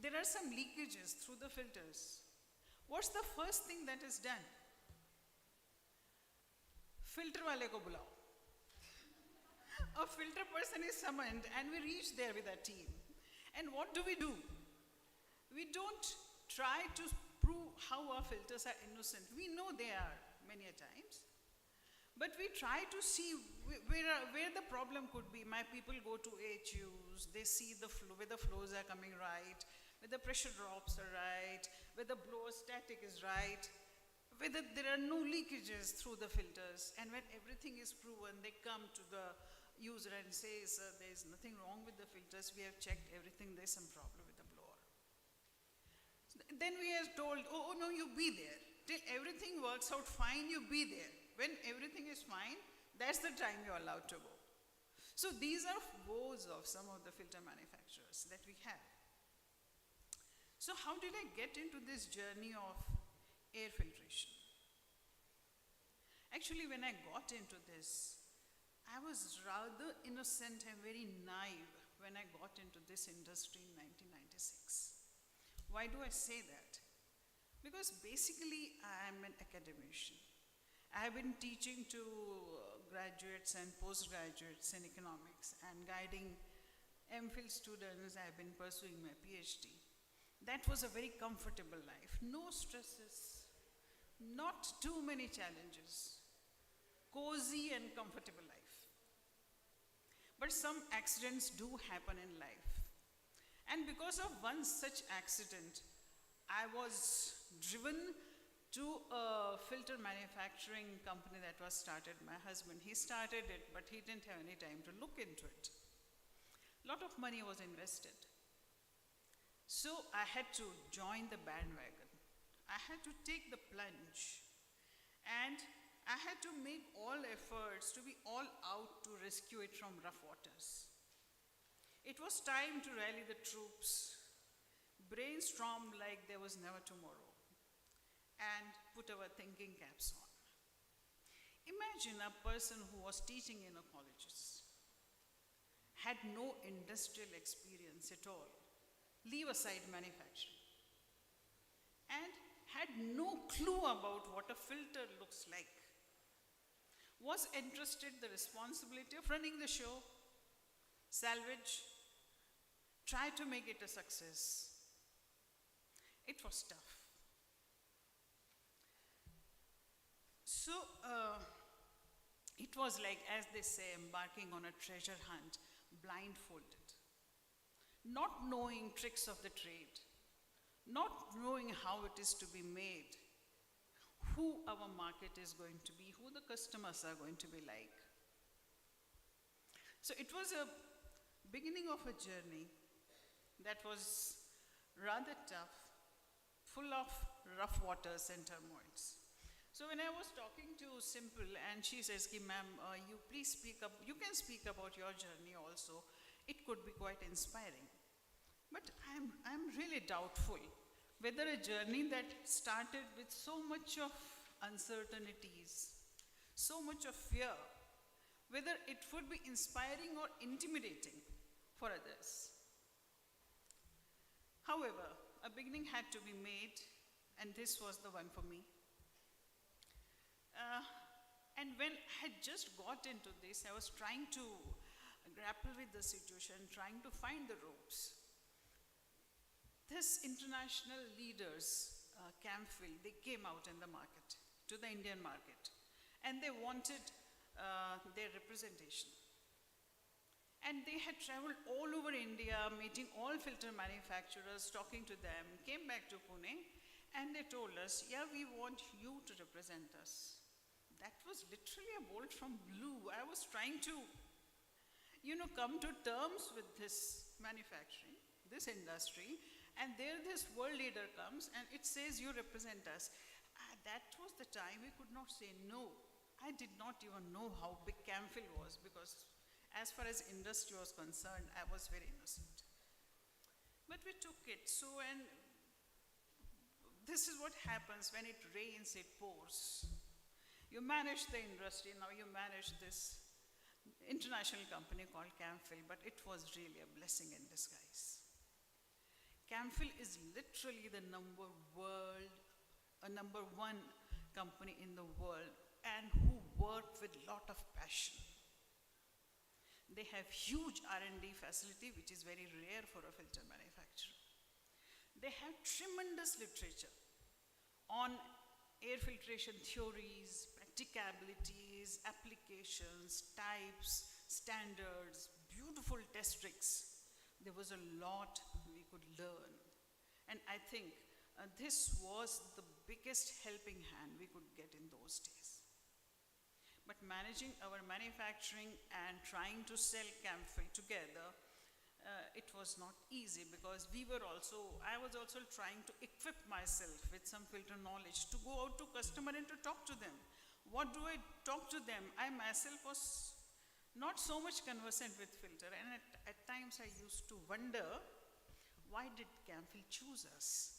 There are some leakages through the filters. What's the first thing that is done? Filter wale ko bulao. A filter person is summoned and we reach there with our team. And what do? We don't try to prove how our filters are innocent. We know they are many a times. But we try to see where the problem could be. My people go to AHUs, they see where the flows are coming right, where the pressure drops are right, where the blower static is right, whether there are no leakages through the filters. And when everything is proven, they come to the user and say, sir, there is nothing wrong with the filters, we have checked everything, there's some problem with the blower. Then we are told, oh no, you be there. Till everything works out fine, you be there. When everything is fine, that's the time you're allowed to go. So these are woes of some of the filter manufacturers that we have. So how did I get into this journey of air filtration? Actually, when I got into this, I was rather innocent and very naive when I got into this industry in 1996. Why do I say that? Because basically I am an academician. I have been teaching to graduates and postgraduates in economics and guiding MPhil students. I have been pursuing my PhD. That was a very comfortable life. No stresses, not too many challenges. Cozy and comfortable life. But some accidents do happen in life. And because of one such accident, I was driven to a filter manufacturing company that was started. My husband, he started it, but he didn't have any time to look into it. A lot of money was invested. So I had to join the bandwagon. I had to take the plunge. And I had to make all efforts to be all out to rescue it from rough waters. It was time to rally the troops, brainstorm like there was never tomorrow, and put our thinking caps on. Imagine a person who was teaching in a colleges, had no industrial experience at all, leave aside manufacturing, and had no clue about what a filter looks like, was entrusted the responsibility of running the show, salvage, try to make it a success. It was tough. So it was like, as they say, embarking on a treasure hunt, blindfolded, not knowing tricks of the trade, not knowing how it is to be made, who our market is going to be, who the customers are going to be like. So it was a beginning of a journey that was rather tough, full of rough waters and turmoils. So when I was talking to Simple and she says, ma'am, you please speak up, you can speak about your journey also. It could be quite inspiring. But I'm really doubtful whether a journey that started with so much of uncertainties, so much of fear, whether it would be inspiring or intimidating for others. However, a beginning had to be made, and this was the one for me. And when I had just got into this, I was trying to grapple with the situation, trying to find the ropes. This international leaders, Camphil, they came out in the market, to the Indian market, and they wanted their representation. And they had traveled all over India, meeting all filter manufacturers, talking to them, came back to Pune, and they told us, yeah, we want you to represent us. That was literally a bolt from blue. I was trying to, come to terms with this manufacturing, this industry, and there this world leader comes and it says, you represent us. That was the time we could not say no. I did not even know how big Camphil was, because as far as industry was concerned, I was very innocent. But we took it. So, and this is what happens when it rains, it pours. You manage the industry, now you manage this international company called Camphil, but it was really a blessing in disguise. Camphil is literally the number one company in the world, and who work with a lot of passion. They have huge R&D facility, which is very rare for a filter manufacturer. They have tremendous literature on air filtration theories, practicalities, applications, types, standards, beautiful test rigs. There was a lot we could learn. And I think this was the biggest helping hand we could get in those days. But managing our manufacturing and trying to sell Camphil together, it was not easy, because I was also trying to equip myself with some filter knowledge to go out to customer and to talk to them. What do I talk to them? I myself was not so much conversant with filter, and at times I used to wonder, why did Camphil choose us?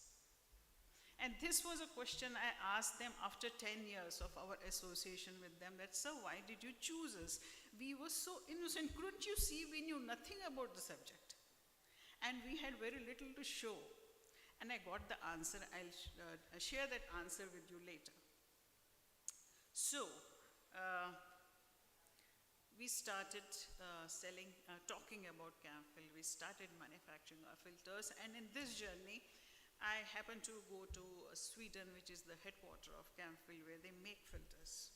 And this was a question I asked them after 10 years of our association with them, that, sir, why did you choose us? We were so innocent. Couldn't you see we knew nothing about the subject? And we had very little to show. And I got the answer. I'll share that answer with you later. So, we started talking about Camphil. We started manufacturing our filters. And in this journey, I happened to go to Sweden, which is the headquarters of Camphil, where they make filters.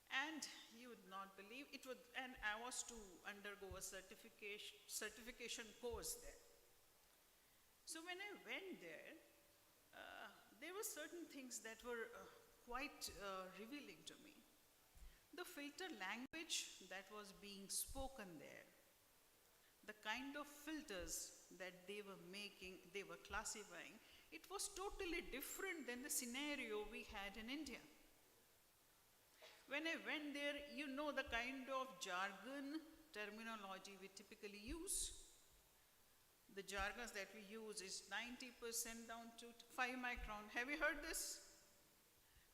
And you would not believe it would, and I was to undergo a certification course there. So when I went there, there were certain things that were quite revealing to me. The filter language that was being spoken there, the kind of filters that they were making, they were classifying, it was totally different than the scenario we had in India. When I went there, the kind of jargon terminology we typically use. The jargons that we use is 90% down to 5 micron. Have you heard this?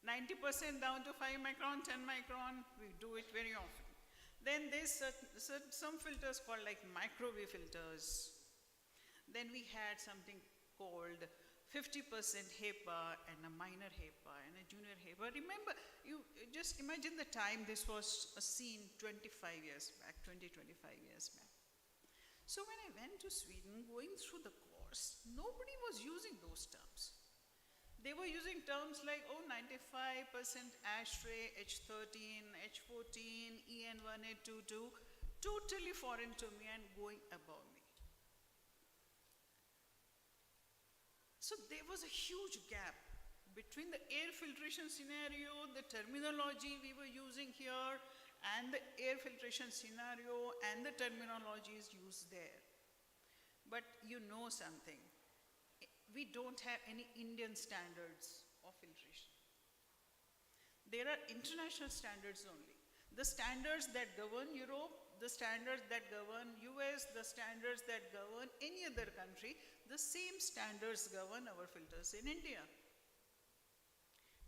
90% down to 5 micron, 10 micron, we do it very often. Then there's some filters called like microwave filters. Then we had something called 50% HEPA and a minor HEPA and a junior HEPA. Remember, you just imagine the time this was seen 25 years back, 25 years back. So when I went to Sweden, going through the course, nobody was using those terms. They were using terms like, 95% Ishrae, H13, H14, EN1822, totally foreign to me and going above me. So there was a huge gap between the air filtration scenario, the terminology we were using here, and the air filtration scenario and the terminologies used there. But you know something, we don't have any Indian standards of filtration. There are international standards only. The standards that govern Europe, the standards that govern US, the standards that govern any other country, the same standards govern our filters in India.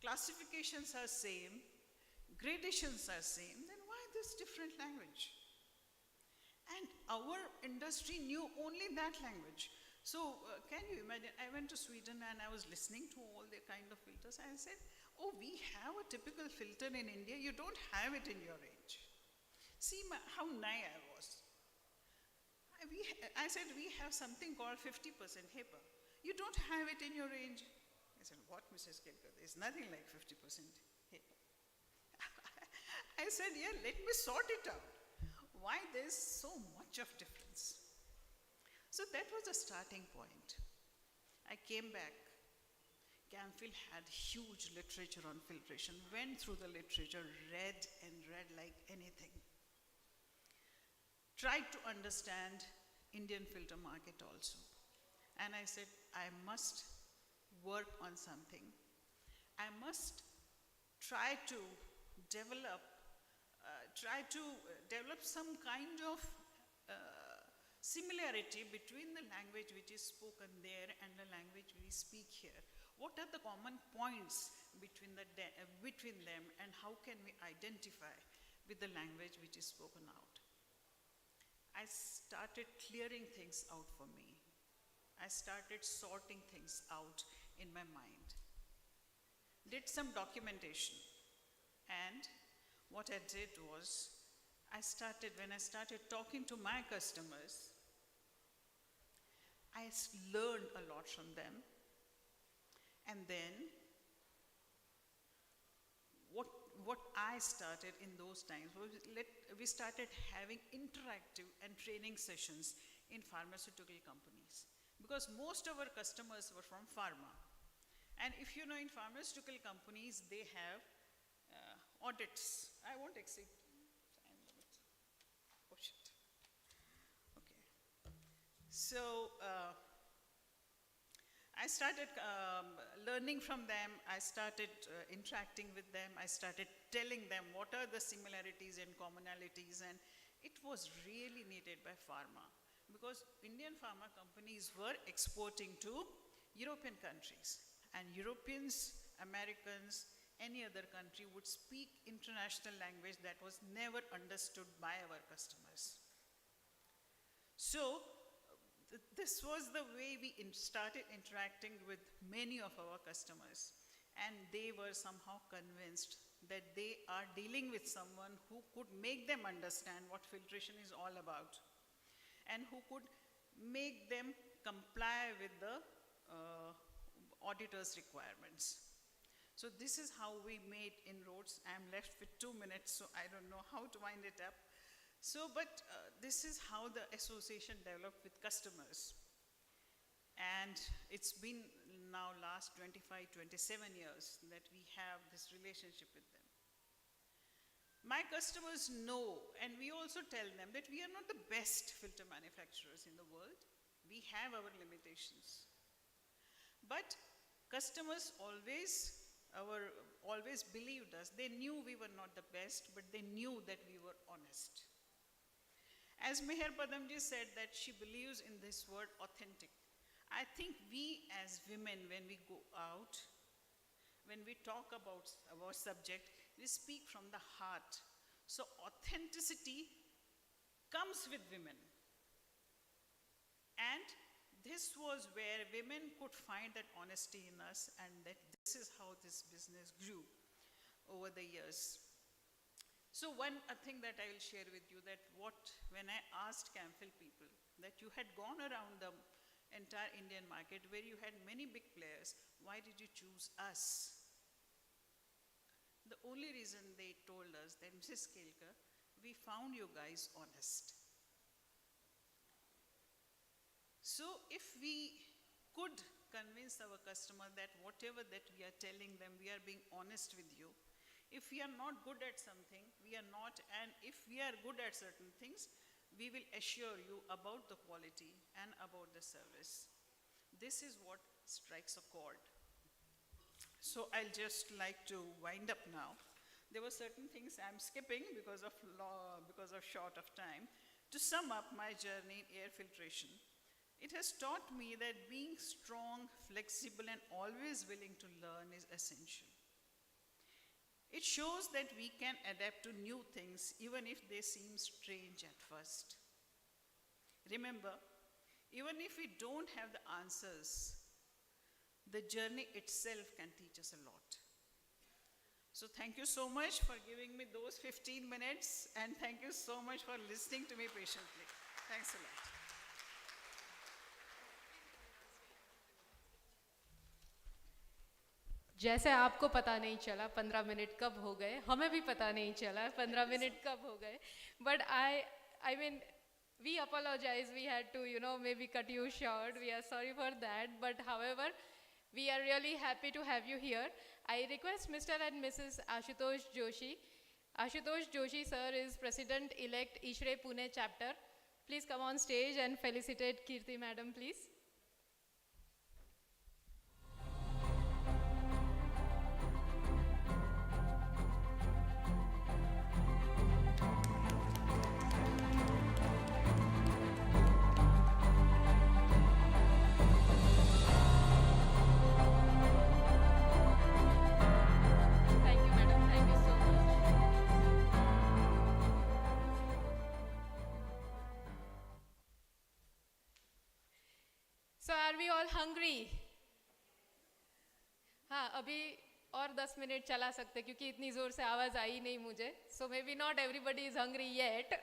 Classifications are same, gradations are same, then why this different language? And our industry knew only that language. So can you imagine, I went to Sweden and I was listening to all the kind of filters. I said, oh, we have a typical filter in India, you don't have it in your range. See how naive I was. I said, we have something called 50% HEPA. You don't have it in your range. I said, what, Mrs. Kelkar? There's nothing like 50% HEPA. I said, yeah, let me sort it out. Why there's so much of difference? So that was the starting point. I came back. Camphil had huge literature on filtration, went through the literature, read and read like anything. Tried to understand Indian filter market also. And I said, I must work on something. I must try to develop some kind of similarity between the language which is spoken there and the language we speak here. What are the common points between them, and how can we identify with the language which is spoken out? I started clearing things out for me. I started sorting things out in my mind. Did some documentation, and what I did was, when I started talking to my customers, I learned a lot from them. And then, what I started in those times was, we started having interactive and training sessions in pharmaceutical companies. Because most of our customers were from pharma. And if you know, in pharmaceutical companies, they have audits. I won't exceed time limit. Oh shit. Okay. So I started learning from them. I started interacting with them. I started telling them what are the similarities and commonalities, and it was really needed by pharma, because Indian pharma companies were exporting to European countries, and Europeans, Americans, any other country would speak international language that was never understood by our customers. So this was the way we started interacting with many of our customers, and they were somehow convinced that they are dealing with someone who could make them understand what filtration is all about, and who could make them comply with the auditor's requirements. So this is how we made inroads. I'm left with 2 minutes, so I don't know how to wind it up. So, but this is how the association developed with customers. And it's been now last 25, 27 years that we have this relationship with them. My customers know, and we also tell them, that we are not the best filter manufacturers in the world. We have our limitations. But customers always believed us. They knew we were not the best, but they knew that we were honest. As Meher Padamji said that she believes in this word authentic. I think we as women, when we go out, when we talk about our subject, we speak from the heart. So authenticity comes with women. And this was where women could find that honesty in us, and that this is how this business grew over the years. So one thing that I will share with you, that when I asked Camphil people that you had gone around the entire Indian market where you had many big players, why did you choose us? The only reason they told us that, Mrs. Kelkar, we found you guys honest. So if we could convince our customer that whatever that we are telling them, we are being honest with you. If we are not good at something, we are not, and if we are good at certain things, we will assure you about the quality and about the service. This is what strikes a chord. So I'll just like to wind up now. There were certain things I'm skipping because of short of time. To sum up my journey in air filtration, it has taught me that being strong, flexible, and always willing to learn is essential. It shows that we can adapt to new things even if they seem strange at first. Remember, even if we don't have the answers, the journey itself can teach us a lot. So thank you so much for giving me those 15 minutes, and thank you so much for listening to me patiently. Thanks a lot. जैसे आपको पता नहीं चला 15 minute कब हो गए, हमें भी पता नहीं चला 15 मिनट कब हो गए. But I mean, we apologize. We had to, maybe cut you short. We are sorry for that. But however, we are really happy to have you here. I request Mr. and Mrs. Ashutosh Joshi. Ashutosh Joshi, sir, is President-elect Ishrae Pune chapter. Please come on stage and felicitate Kirti madam, please. Thank you, madam. Thank you so much. So are we all hungry? हाँ, अभी और 10 minute चला सकते क्योंकि इतनी जोर से आवाज आई नहीं मुझे. So maybe not everybody is hungry yet.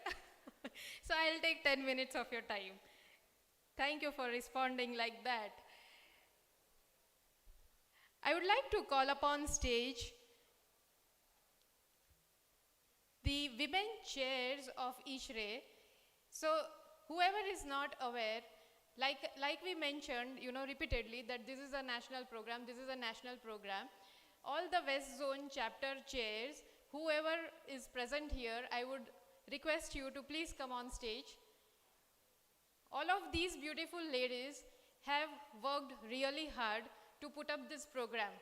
So I'll take 10 minutes of your time. Thank you for responding like that. I would like to call upon stage the women chairs of Ishrae. So whoever is not aware, like we mentioned, repeatedly, that this is a national program, all the West Zone chapter chairs, whoever is present here, I would request you to please come on stage. All of these beautiful ladies have worked really hard to put up this program.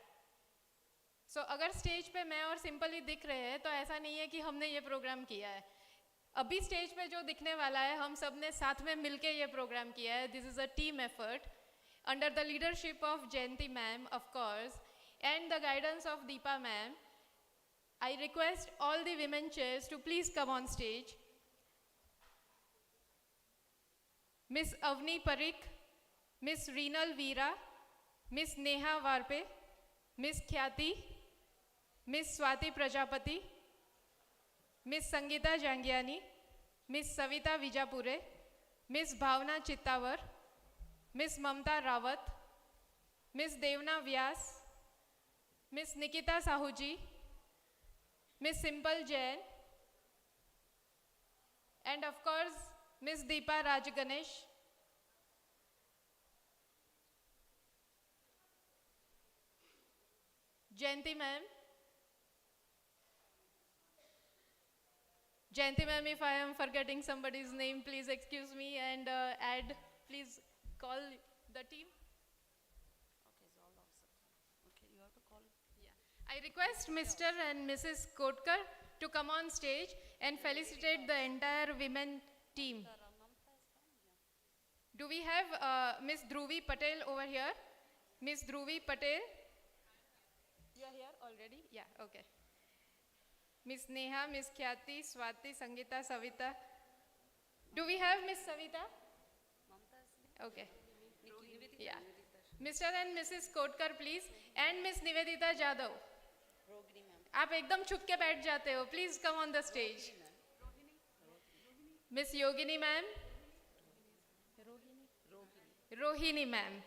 So अगर stage पे मैं और simple ही दिख रहे हैं तो ऐसा नहीं है कि हमने ये प्रोग्राम किया है. अभी स्टेज पे जो दिखने वाला है हम सब ने साथ में मिलके ये प्रोग्राम किया है. This is a team effort under the leadership of Jayanti ma'am, of course, and the guidance of Deepa ma'am. I request all the women chairs to please come on stage. Miss Avni Parikh, Miss Reenal Veera, Miss Neha Varpe, Miss Khyati, Miss Swati Prajapati, Miss Sangeeta Jangiani, Miss Savita Vijapure, Miss Bhavna Chittavar, Miss Mamta Rawat, Miss Devna Vyas, Miss Nikita Sahuji, Miss Simple Jain, and of course, Miss Deepa Rajganesh. Jayanti ma'am. Jayanti ma'am, if I am forgetting somebody's name, please excuse me and please call the team. Okay, you have to call. Yeah. I request Mr. and Mrs. Kotkar to come on stage and felicitate the entire women team. Do we have Miss Dhruvi Patel over here? Miss Dhruvi Patel? You are here already? Yeah, okay. Miss Neha, Miss Khyati, Swati, Sangeeta, Savita. Do we have Miss Savita? Okay. Yeah. Mr. and Mrs. Kotkar, please. And Miss Nivedita Jadhav. आप एकदम छुप के बैठ जाते हो. Please come on the stage. Miss Yogini ma'am. Rohini ma'am.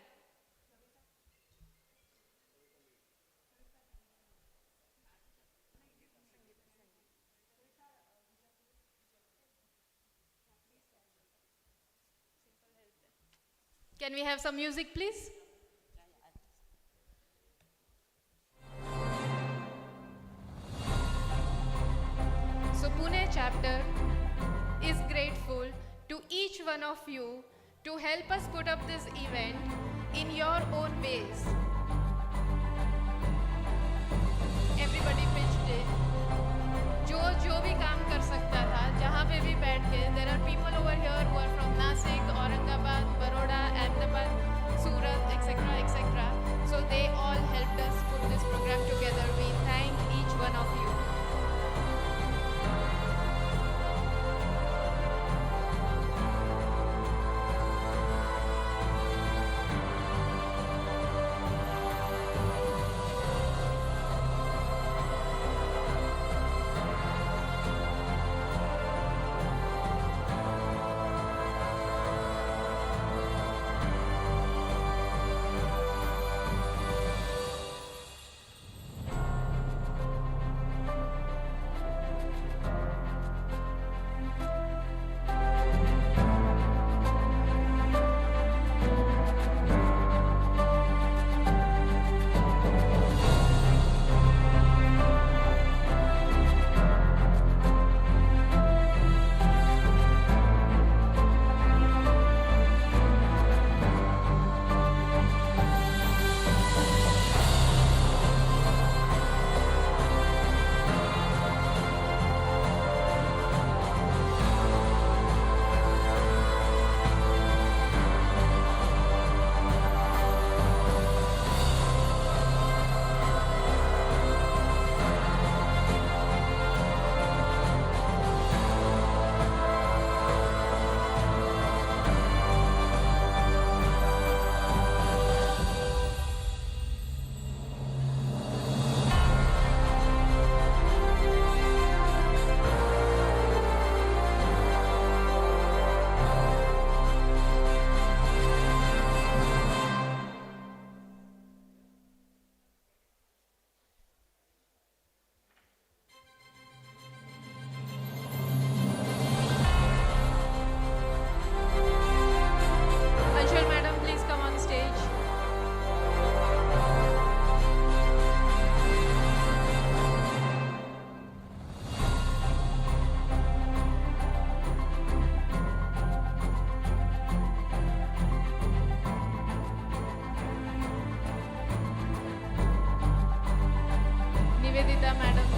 Can we have some music, please? So Pune chapter is grateful to each one of you to help us put up this event in your own ways. Everybody pitched in. जो भी काम कर सकता था, जहाँ पे भी बैठ के, there are people over here who are from Nasik, Aurangabad, Baroda, Ahmedabad, Surat, etc., etc. So they all helped us put this program together. We thank each one of you. Anshul madam, please come on stage. Nivedita madam.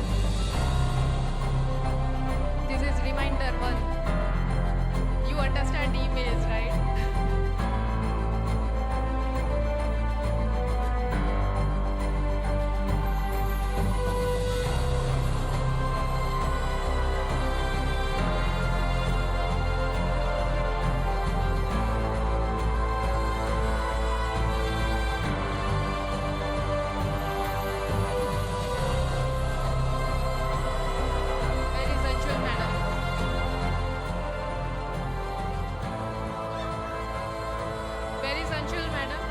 This is reminder one. You understand emails, right? Where is Anshul madam? Where is Anshul madam?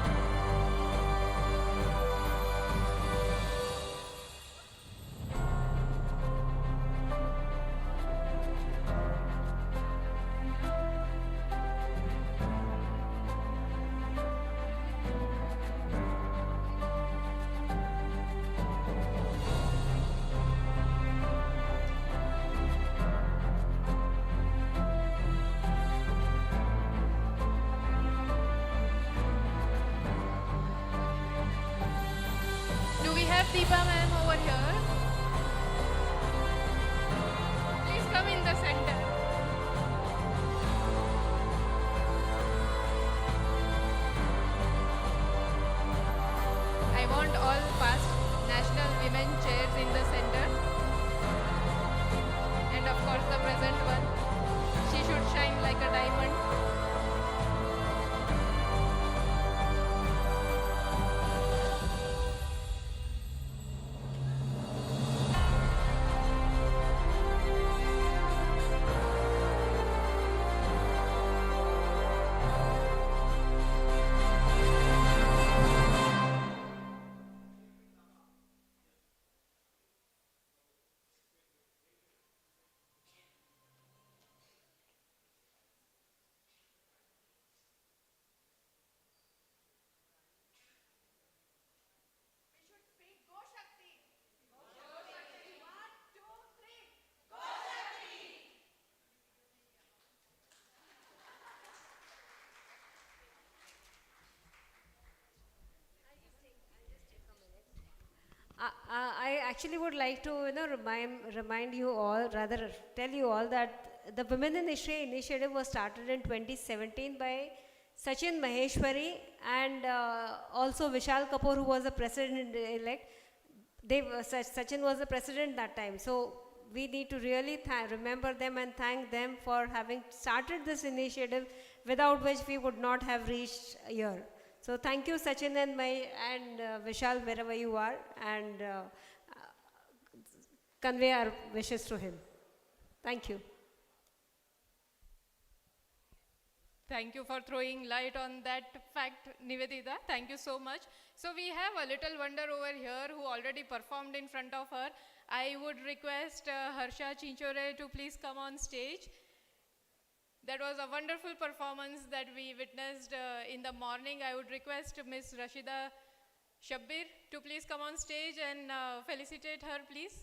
Do we have Deepa ma'am over here? Please come in the center. I want all past national women chairs in the center. And of course the present one. She should shine like a diamond. actually would like to, remind you all, rather tell you all that the Women in Ishrae initiative was started in 2017 by Sachin Maheshwari and also Vishal Kapoor, who was the president-elect. Sachin was the president that time. So we need to really remember them and thank them for having started this initiative, without which we would not have reached here. So thank you, Sachin and Vishal, wherever you are, and convey our wishes to him. Thank you. Thank you for throwing light on that fact, Nivedita. Thank you so much. So we have a little wonder over here who already performed in front of her. I would request Harsha Chinchore to please come on stage. That was a wonderful performance that we witnessed in the morning. I would request Ms. Rashida Shabbir to please come on stage and felicitate her, please.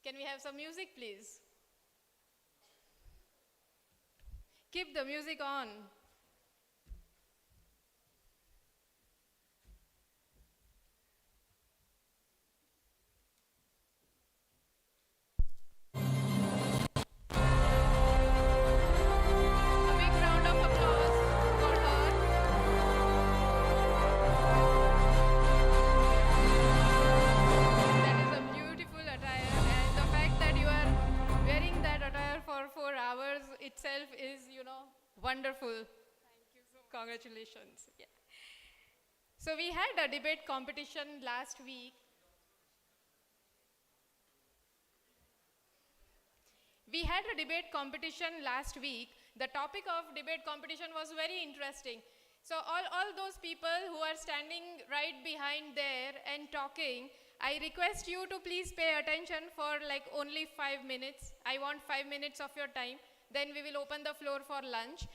Can we have some music, please? Keep the music on. A big round of applause for her. That is a beautiful attire, and the fact that you are wearing that attire for 4 hours itself is, wonderful. Thank you so much. Congratulations. Yeah. So we had a debate competition last week. We had a debate competition last week. The topic of debate competition was very interesting. So all those people who are standing right behind there and talking, I request you to please pay attention for like only 5 minutes. I want 5 minutes of your time. Then we will open the floor for lunch.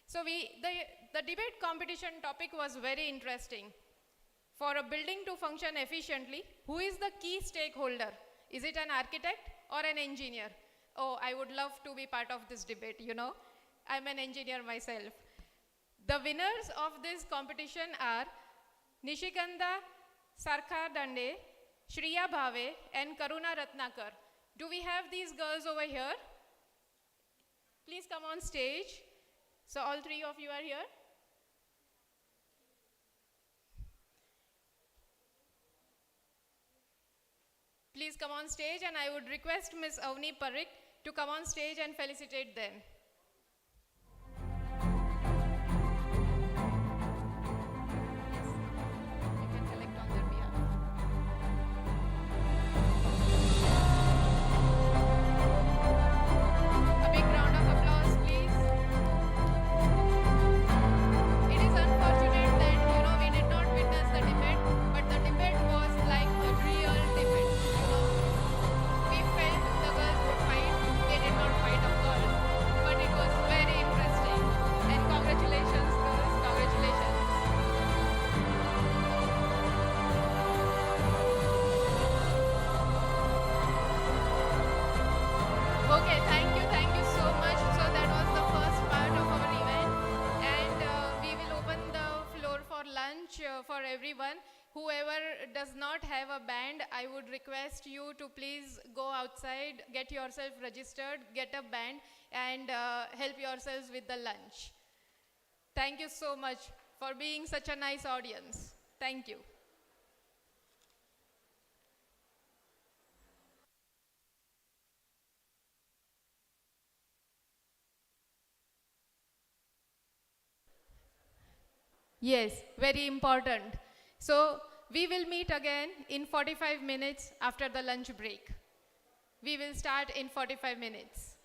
So the debate competition topic was very interesting. For a building to function efficiently, who is the key stakeholder? Is it an architect or an engineer? Oh, I would love to be part of this debate, I'm an engineer myself. The winners of this competition are Nishikanda Sarkar Dande, Shriya Bhave, and Karuna Ratnakar. Do we have these girls over here? Please come on stage. So all 3 of you are here? Please come on stage, and I would request Ms. Avni Parikh to come on stage and felicitate them. A big round of applause, please. It is unfortunate that, we did not witness the debate, but the debate was like a real debate, We felt the girls would fight. They did not fight, of course, but it was very interesting. And congratulations, girls, congratulations. Okay, thank you so much. So that was the first part of our event, and we will open the floor for lunch for everyone. Whoever does not have a band, I would request you to please go outside, get yourself registered, get a band, and help yourselves with the lunch. Thank you so much for being such a nice audience. Thank you. Yes, very important. So we will meet again in 45 minutes after the lunch break. We will start in 45 minutes.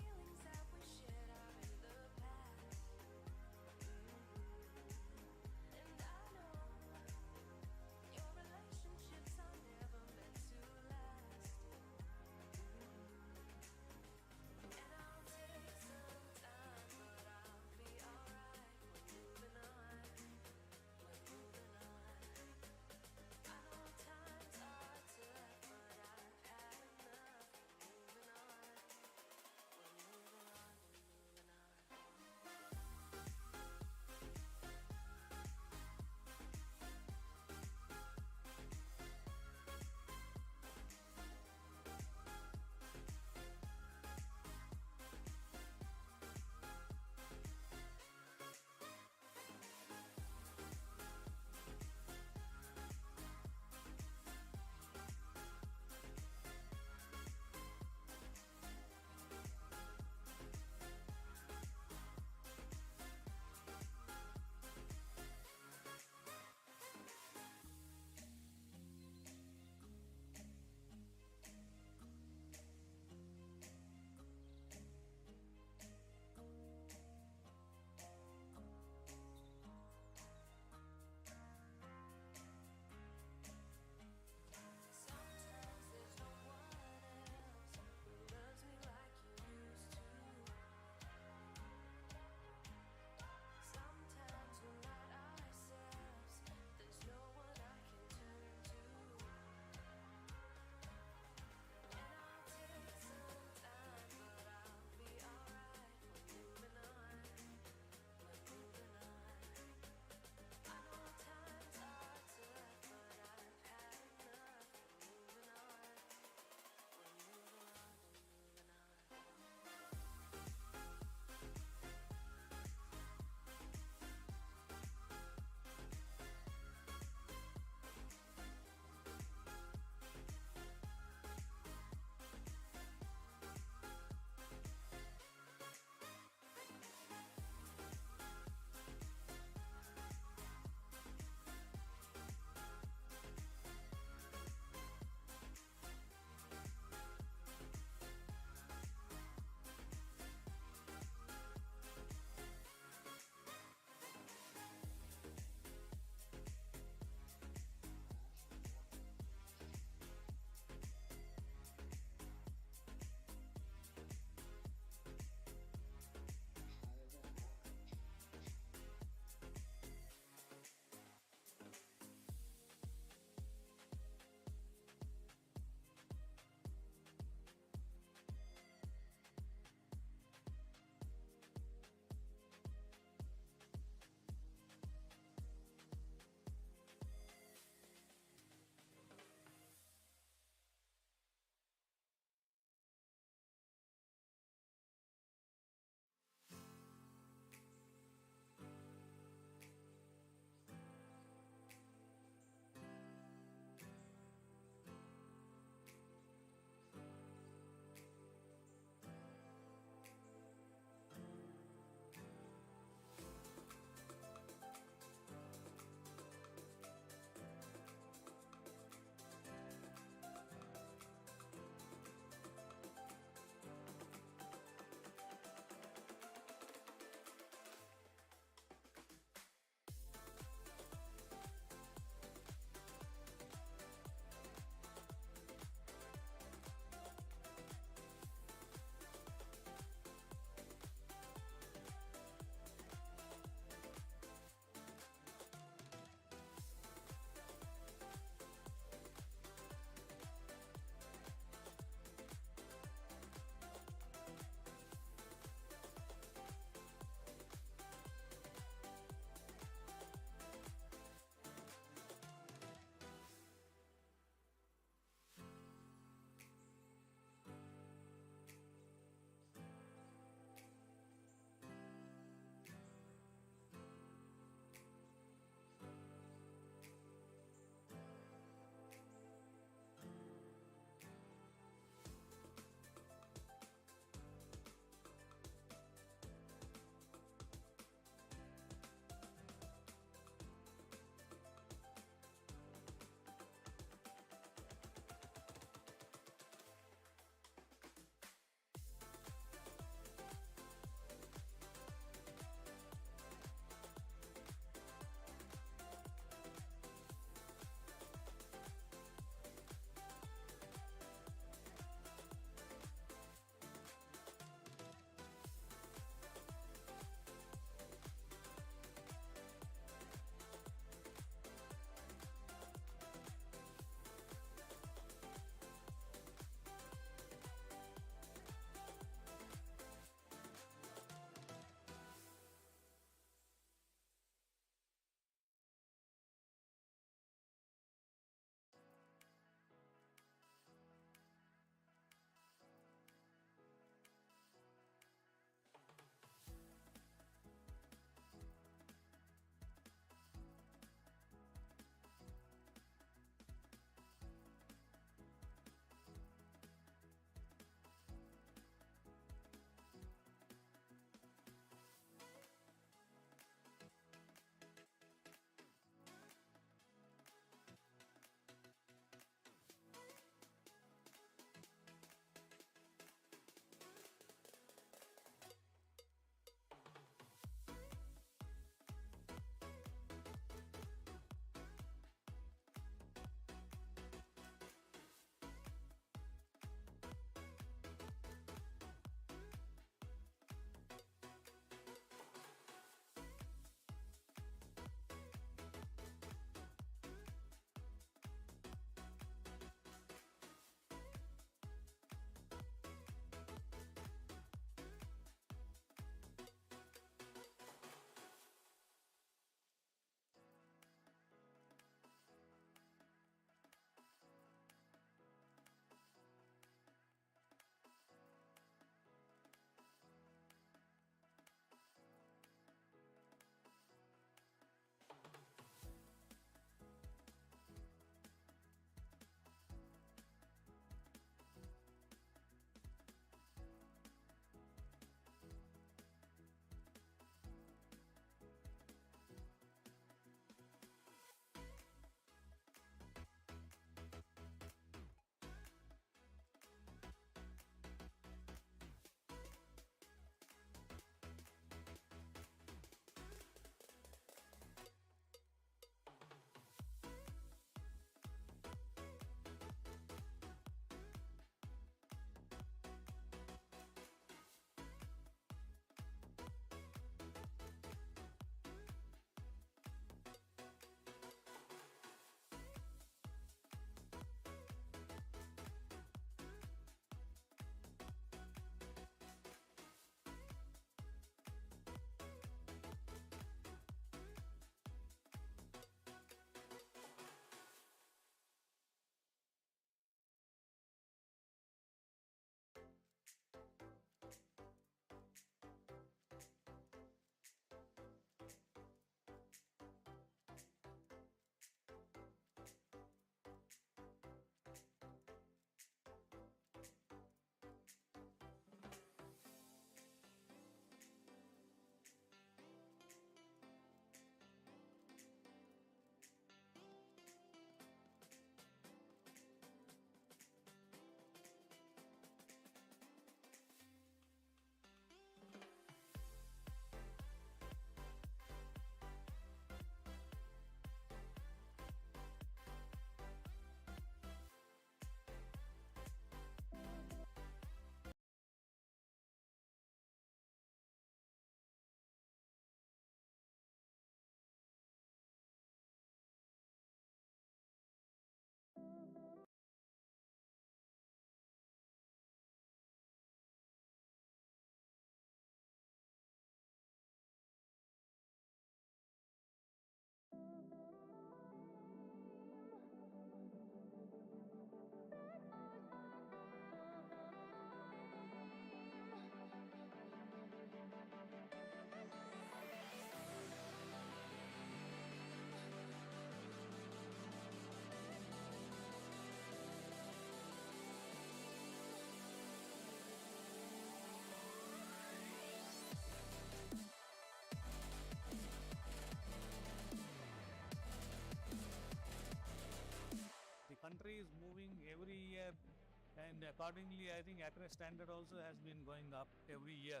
and accordingly, I think accurate standard also has been going up every year.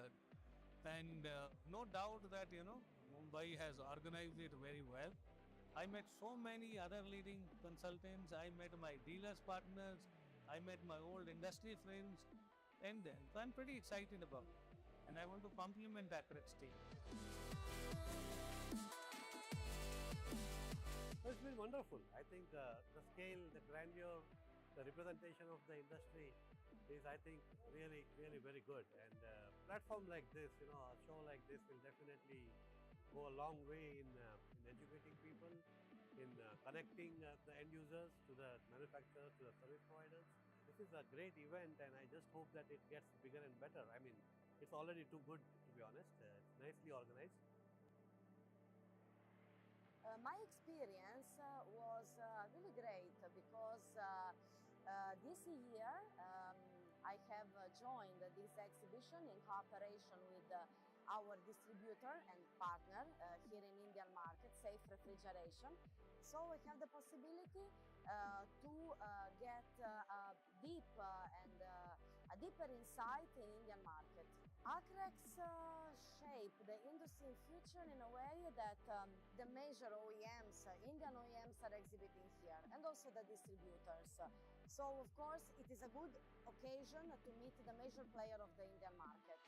And no doubt that, Mumbai has organized it very well. I met so many other leading consultants. I met my dealers partners. I met my old industry friends. And so I'm pretty excited about it. And I want to compliment Accurate's team. It's been wonderful. I think the scale, the grandeur, the representation of the industry is, I think, really, really very good. And a platform like this, a show like this will definitely go a long way in educating people, in connecting the end users to the manufacturers, to the service providers. This is a great event, and I just hope that it gets bigger and better. I mean, it's already too good, to be honest. It's nicely organized. My experience was really great because this year I have joined this exhibition in cooperation with our distributor and partner here in Indian market, Safe Refrigeration. So we have the possibility to get a deeper insight in Indian market. Acrex shape the industry in future in a way that the major OEMs, Indian OEMs are exhibiting here, and also the distributors. So of course it is a good occasion to meet the major player of the Indian market.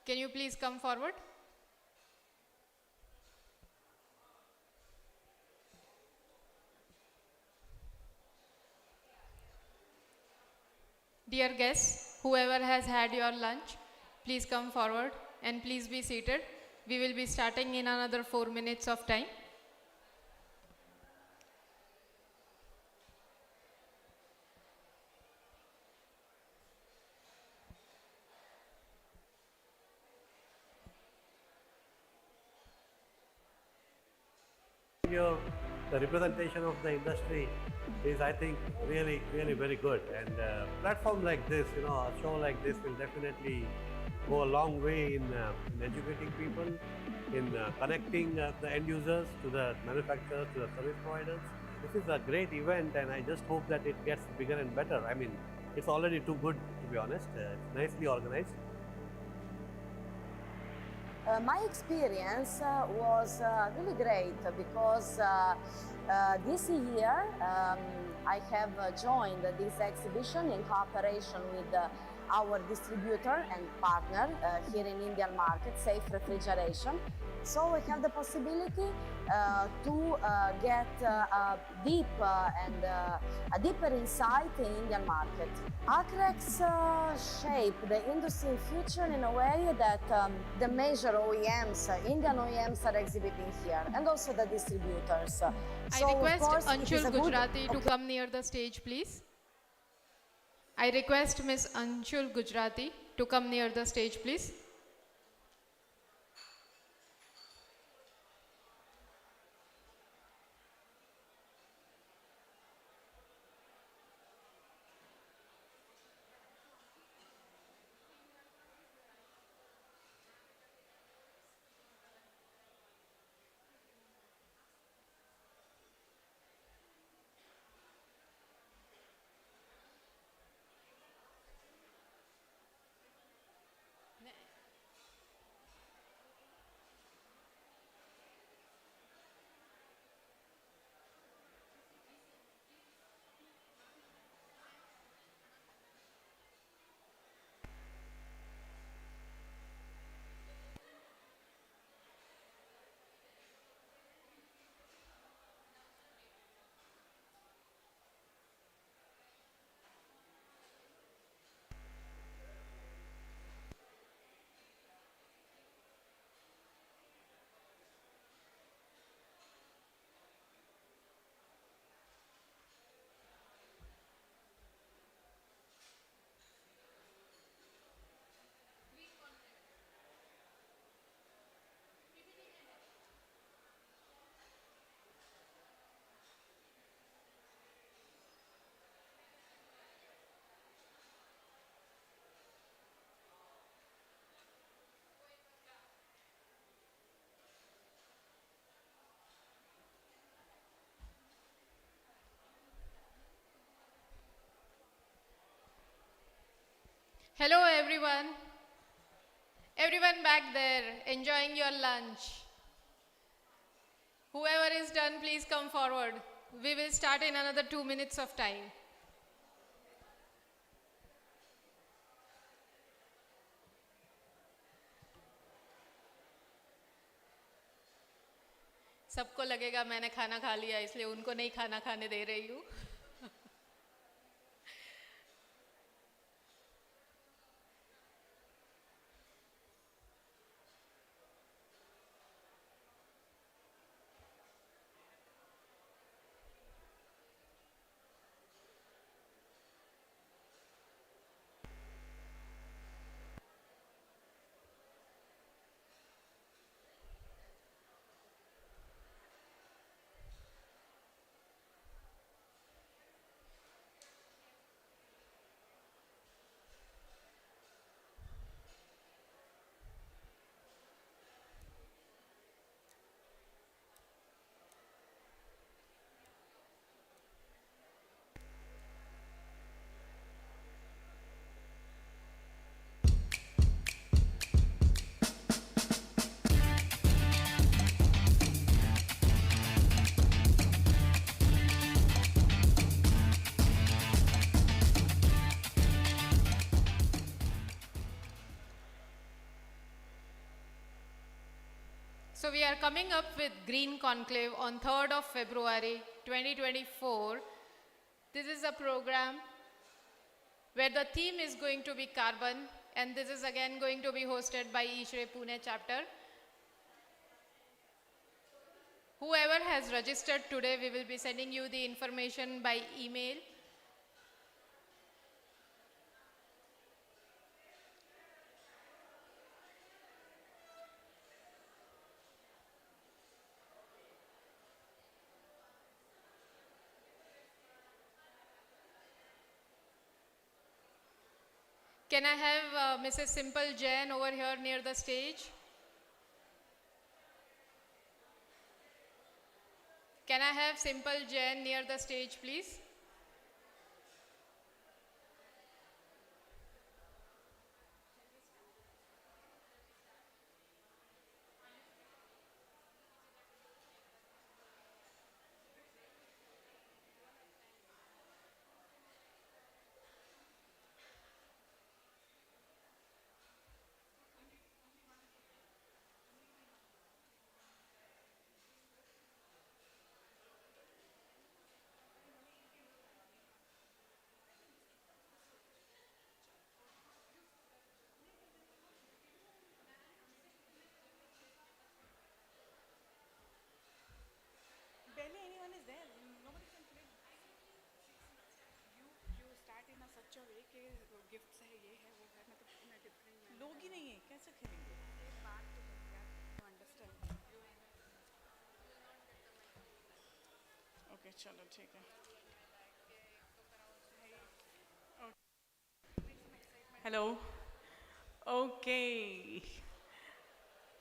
Can you please come forward? Dear guests, whoever has had your lunch, please come forward and please be seated. We will be starting in another 4 minutes of time. The representation of the industry is, I think, really, really very good. And platform like this, a show like this will definitely go a long way in educating people, in connecting the end users to the manufacturers, to the service providers. This is a great event, and I just hope that it gets bigger and better. I mean, it's already too good, to be honest. It's nicely organized. My experience was really great because this year I have joined this exhibition in cooperation with our distributor and partner here in Indian market, Safe Refrigeration. So we have the possibility to get a deeper insight in Indian market. Acrex shape the industry future in a way that the major OEMs, Indian OEMs, are exhibiting here, and also the distributors. I request Anshul Gujarati to come near the stage, please. I request Ms. Anshul Gujarati to come near the stage, please. Hello everyone. Everyone back there enjoying your lunch. Whoever is done, please come forward. We will start in another 2 minutes of time. सबको लगेगा मैंने खाना खा लिया इसलिए उनको नहीं खाना खाने दे रही हूँ. So we are coming up with Green Conclave on 3rd of February 2024. This is a program where the theme is going to be carbon, and this is again going to be hosted by Ishrae Pune chapter. Whoever has registered today, we will be sending you the information by email. Can I have Mrs. Simple Jain over here near the stage? Can I have Simple Jain near the stage, please? Barely anyone is there. Nobody can play. You start in a such a way कि gifts है ये है वो है मतलब in a different manner. लोग ही नहीं है कैसे खेलेंगे? ये बात तो है यार. You understand? Okay चलो ठीक है. Hello. Okay.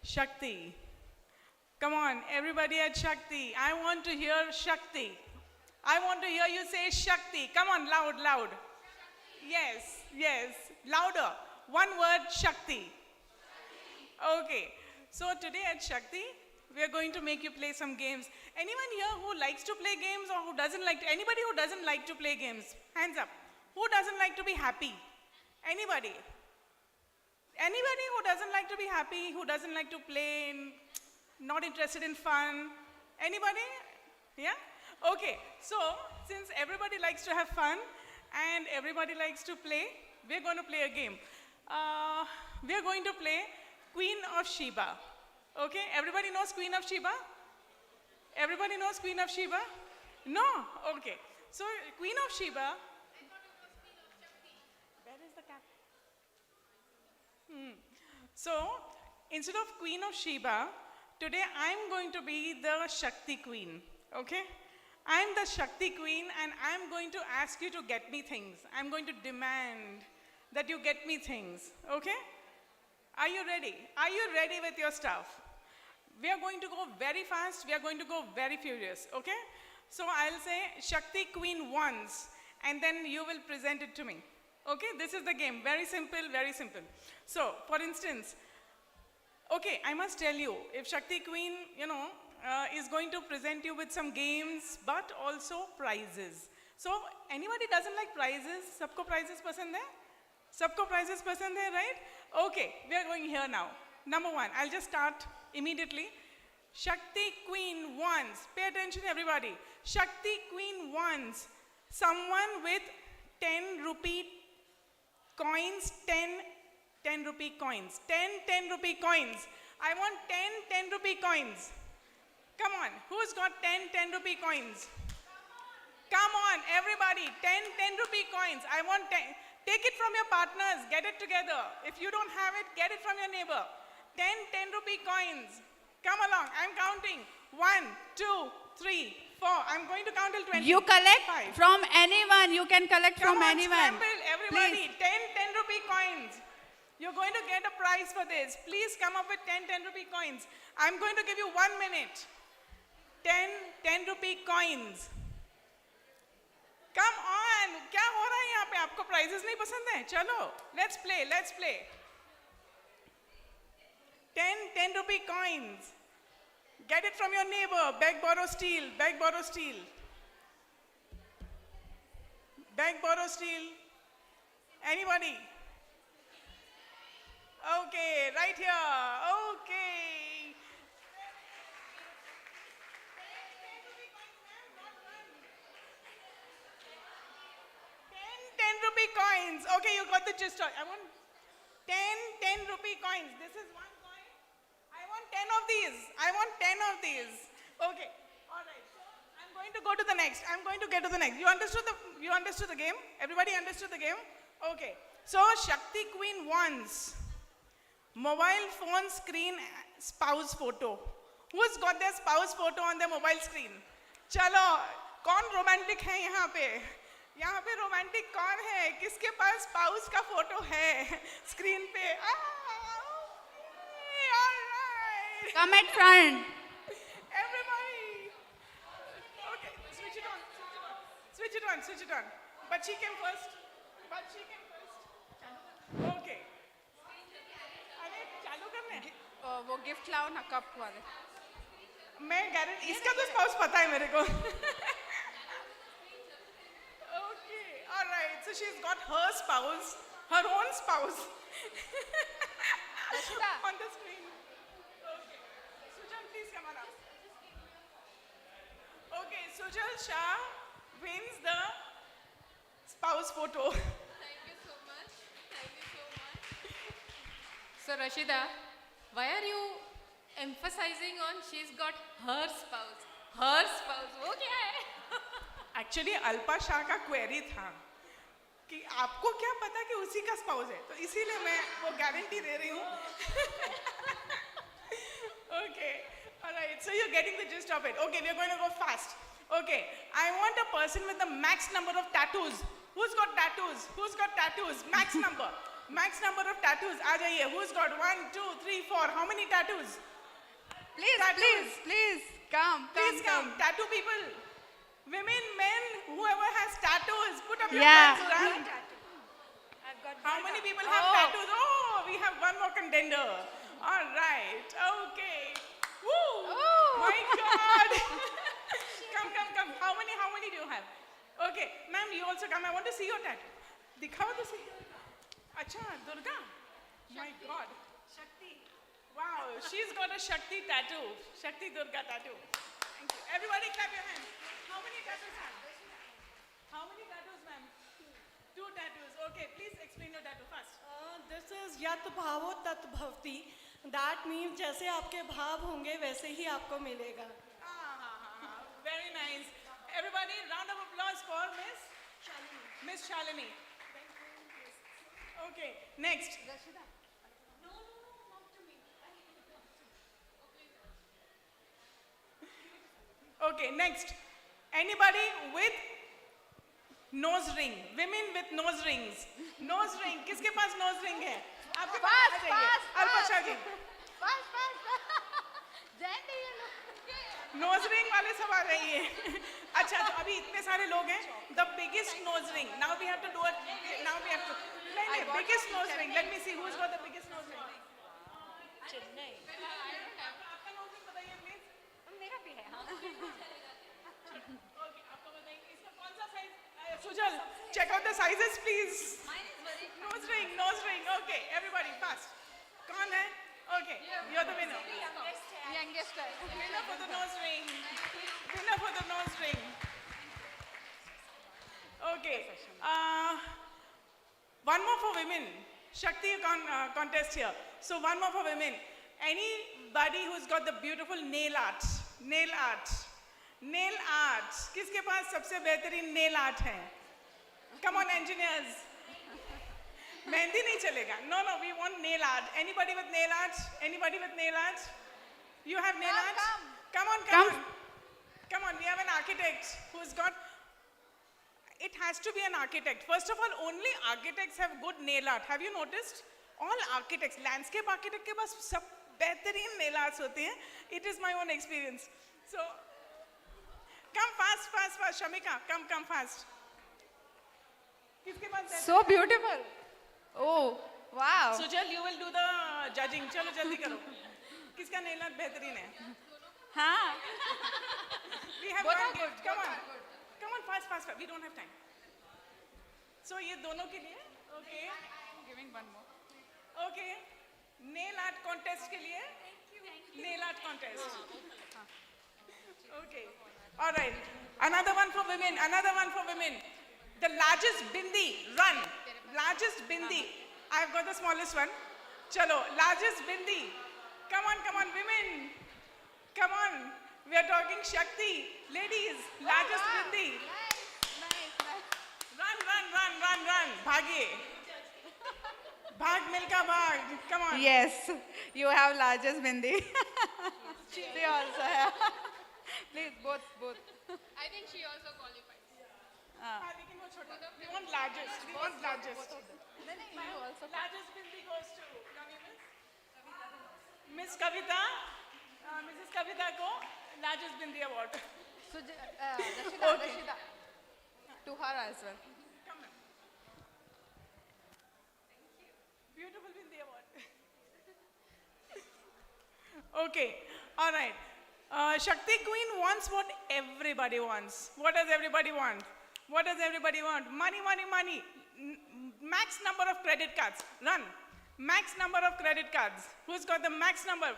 Shakti. Come on, everybody at Shakti. I want to hear Shakti. I want to hear you say Shakti. Come on, loud, loud. Yes, yes, louder. One word, Shakti. Okay, so today at Shakti, we are going to make you play some games. Anyone here who likes to play games or who doesn't like to, anybody who doesn't like to play games? Hands up. Who doesn't like to be happy? Anybody? Anybody who doesn't like to be happy, who doesn't like to play, not interested in fun? Anybody? Yeah? Okay, so since everybody likes to have fun and everybody likes to play, we're going to play a game. We're going to play Queen of Sheba. Okay, everybody knows Queen of Sheba? Everybody knows Queen of Sheba? No? Okay, so Queen of Sheba. Where is the cap? So, instead of Queen of Sheba, today I'm going to be the Shakti Queen, okay? I'm the Shakti Queen and I'm going to ask you to get me things. I'm going to demand that you get me things, okay? Are you ready? Are you ready with your stuff? We are going to go very fast, we are going to go very furious, okay? So I'll say Shakti Queen once and then you will present it to me. Okay, this is the game, very simple, very simple. So, for instance, okay, I must tell you, if Shakti Queen, is going to present you with some games, but also prizes. So, anybody doesn't like prizes? Sabko prizes pasand hai? Sabko prizes pasand hai, right? Okay, we are going here now. Number one, I'll just start immediately. Shakti Queen wants, pay attention everybody. Shakti Queen wants someone with 10 rupee coins, 10 rupee coins, 10 rupee coins. I want 10 rupee coins. Come on, who's got 10 rupee coins? Come on, everybody, 10 rupee coins. I want 10. Take it from your partners, get it together. If you don't have it, get it from your neighbor. 10 rupee coins. Come along, I'm counting. 1, 2, 3, 4. I'm going to count till 20. You collect 5. from anyone. You can collect Come from on, anyone. Scramble, everybody. 10 rupee coins. You're going to get a prize for this. Please come up with 10 rupee coins. I'm going to give you 1 minute. 10 rupee coins. Come on. क्या हो रहा है यहाँ पे? आपको prizes नहीं पसंद है? चलो, let's play, let's play. 10 rupee coins. Get it from your neighbor. Beg, borrow, steal. Beg, borrow, steal. Beg, borrow, steal. Anybody? Okay, right here. Okay. rupee coins. Okay, you got the gist. I want 10 rupee coins. This is one coin. I want 10 of these. I want 10 of these. Okay. All right. So I'm going to go to the next. I'm going to get to the next. You understood the game? Everybody understood the game? Okay. So Shakti Queen wants mobile phone screen spouse photo. Who's got their spouse photo on their mobile screen? चलो, कौन romantic है यहाँ पे? यहाँ पे romantic कौन है? किसके पास spouse का photo है screen पे? All right. Come at front. Everybody. Okay, switch it on. Switch it on. Switch it on. But she came first. Okay. अरे चालू करने? वो गिफ्ट लाओ ना कप वाले. मैं गारंटी इसका तो स्पाउस पता है मेरे को. Okay, all right. So she's got her spouse, her own spouse on the screen. Okay. Sujal, please come on up. Okay, Sujal Shah wins the spouse photo. Thank you so much. Thank you so much. So Rashida, why are you emphasizing on she's got her spouse? Her spouse, वो क्या है? Actually, Alpa Shah का query था कि आपको क्या पता कि उसी का स्पाउस है, तो इसीलिए मैं वो गारंटी दे रही हूँ. Okay, all right. So you're getting the gist of it. Okay, we're going to go fast. Okay, I want a person with the max number of tattoos. Who's got tattoos? Who's got tattoos? Max number. Max number of tattoos. आ जाइए. Who's got 1, 2, 3, 4? How many tattoos? Please, tattoos. please, come. Please come. Tattoo people. Women, men, whoever has tattoos, put up your Yeah. hands around. How many people have tattoos? Oh, we have one more contender. All right. Okay. Woo! My God. Come. How many do you have? Okay, ma'am, you also come. I want to see your tattoo. दिखाओ तो सही. अच्छा, Durga. My God. Shakti. Wow, she's got a Shakti tattoo. Shakti Durga tattoo. Thank you. Everybody clap your hands. How many tattoos, ma'am? How many tattoos, ma'am? 2 tattoos. Okay, please explain your tattoo first. This is Yat Bhavo Tat Bhavti. That means जैसे आपके भाव होंगे वैसे ही आपको मिलेगा. Very nice. Everybody, round of applause for Miss Shalini. Okay, next. Rashida. No, not to me. Okay, next. Anybody with nose ring? Women with nose rings. Nose ring. किसके पास nose ring है? आपके पास आ जाइए. अल्पा जी. Nose ring वाले सब आ रही है. अच्छा, तो अभी इतने सारे लोग हैं. The biggest nose ring. Now we have to do it. Now we have to. नहीं, biggest nose ring. Let me see who's got the biggest nose ring. Chennai. आपका nose ring बताइए please. मेरा भी है. Okay, आपको बताइए इसका कौन सा size? Sujal, check out the sizes please. Nose ring. Okay, everybody fast. कौन है? Okay, you're the winner. Youngest. Winner for the nose ring. Winner for the nose ring. Okay. One more for women. Shakti contest here. So one more for women. Anybody who's got the beautiful nail art. किसके पास सबसे बेहतरीन nail art है? Come on, engineers. Mehndi नहीं चलेगा. No, we want nail art. Anybody with nail art? You have nail art? Come on. We have an architect who's got. It has to be an architect. First of all, only architects have good nail art. Have you noticed? All architects, landscape architect के पास सब बेहतरीन nail arts होते हैं. It is my own experience. So, come fast, Shamika. Come fast. किसके पास? So beautiful. Oh, wow. Sujal, you will do the judging. चलो जल्दी करो. किसका nail art बेहतरीन है? हाँ. We have one gift. Come on, fast. We don't have time. So ये दोनों के लिए. Okay. Giving one more. Okay. Nail art contest के लिए. Nail art contest. Okay. All right. Another one for women. The largest bindi, run. Largest bindi. I've got the smallest one. Chalo, largest bindi. Come on, women. Come on. We are talking Shakti. Ladies, largest bindi. Run. Bhage. Bhag milka bhag. Come on. Yes, you have largest bindi. They also have. Please, both. I think she also qualifies. We want largest. Largest bindi goes to Miss Kavita. Mrs. Kavita ko largest bindi award. So, Rashida, to her as well. Beautiful bindi award. Okay, all right. Shakti Queen wants what everybody wants. What does everybody want? Money. Max number of credit cards. Run. Max number of credit cards. Who's got the max number?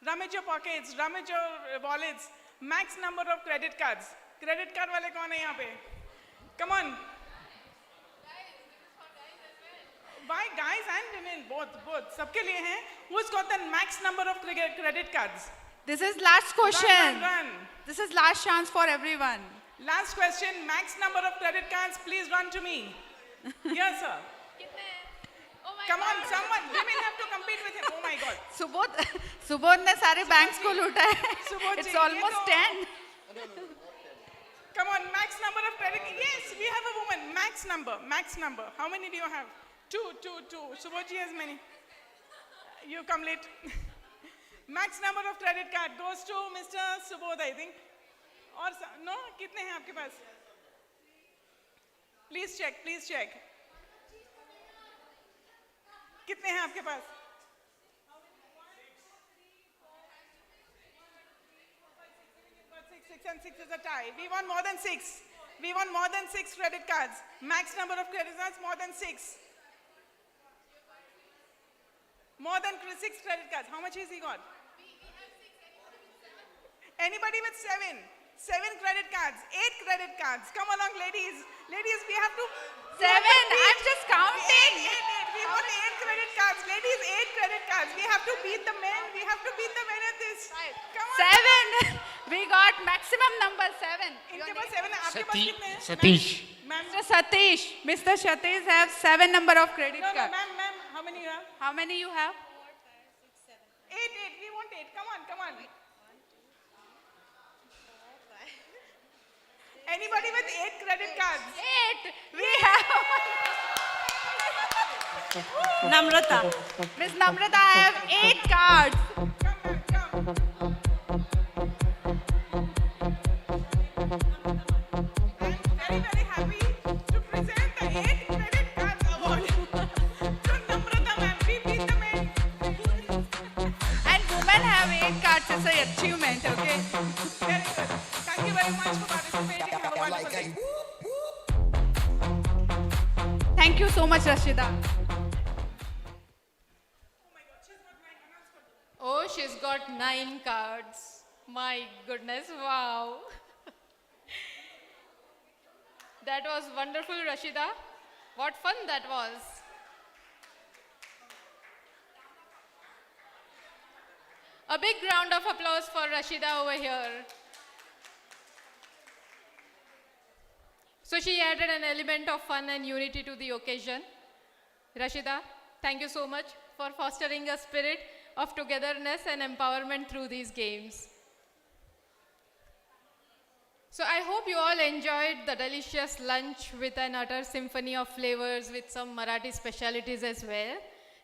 Rummage your pockets, rummage your wallets. Max number of credit cards. Credit card wale kaun hai yahan pe? Come on. Why guys and women? Both. Sabke liye hain. Who's got the max number of credit cards? This is last question. Run. This is last chance for everyone. Last question, max number of credit cards, please run to me. Yes, sir. Come on, someone. Women have to compete with him. Oh my God. Subodh ne sare banks ko loota hai. Subodh It's ji, almost ye 10. Come on, max number of credit. Yes, we have a woman. Max number. How many do you have? Two. Subodh ji has many. You come late. Max number of credit card goes to Mr. Subodh, I think. और no, कितने हैं आपके पास? Please check. कितने हैं आपके पास? 6 and 6 is a tie. We want more than 6. We want more than 6 credit cards. Max number of credit cards, more than 6. More than 6 credit cards. How much has he got? Anybody with 7? 7 credit cards, 8 credit cards. Come along, ladies. Ladies, we have to... 7, I'm just counting. 8. We want 8 credit cards. Ladies, 8 credit cards. We have to beat the men. We have to beat the men at this. Come on. 7. We got maximum number 7. इनके पास 7 है. आपके पास कितने हैं? Satish. Mr. Satish. Mr. Satish have 7 number of credit No, cards. ma'am. How many you have? How many you have? 8. We want 8. Come on. Anybody with 8 credit cards? 8. We have. Namrata. Miss Namrata, I have 8 cards. I'm very happy to present the 8 credit cards award to Namrata ma'am. We beat the men. And women have 8 cards. It's an achievement, okay? Very good. Thank you very much for participating. Have a wonderful day. Thank you so much, Rashida. Oh, she's got 9 cards. My goodness, wow. That was wonderful, Rashida. What fun that was. A big round of applause for Rashida over here. So she added an element of fun and unity to the occasion. Rashida, thank you so much for fostering a spirit of togetherness and empowerment through these games. So I hope you all enjoyed the delicious lunch with an utter symphony of flavors with some Marathi specialities as well.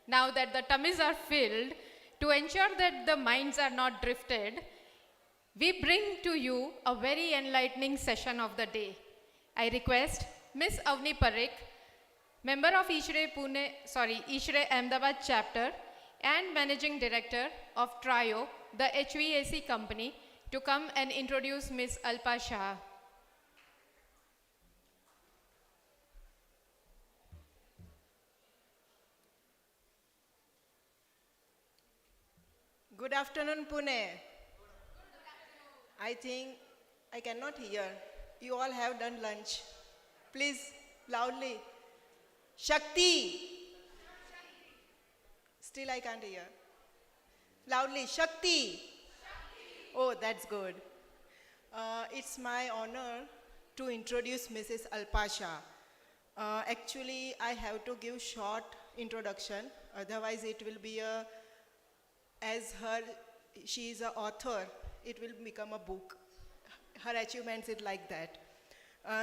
Now that the tummies are filled, to ensure that the minds are not drifted, we bring to you a very enlightening session of the day. I request Ms. Avni Parikh, member of Ishrae Ahmedabad chapter and Managing Director of Trio, the HVAC company, to come and introduce Ms. Alpa Shah. Good afternoon, Pune. I think I cannot hear. You all have done lunch. Please Loudly. Shakti. Still I can't hear. Loudly. Shakti. Oh, that's good. It's my honor to introduce Mrs. Alpasha. Actually, I have to give short introduction. Otherwise, it will be she is an author, it will become a book. Her achievements is like that.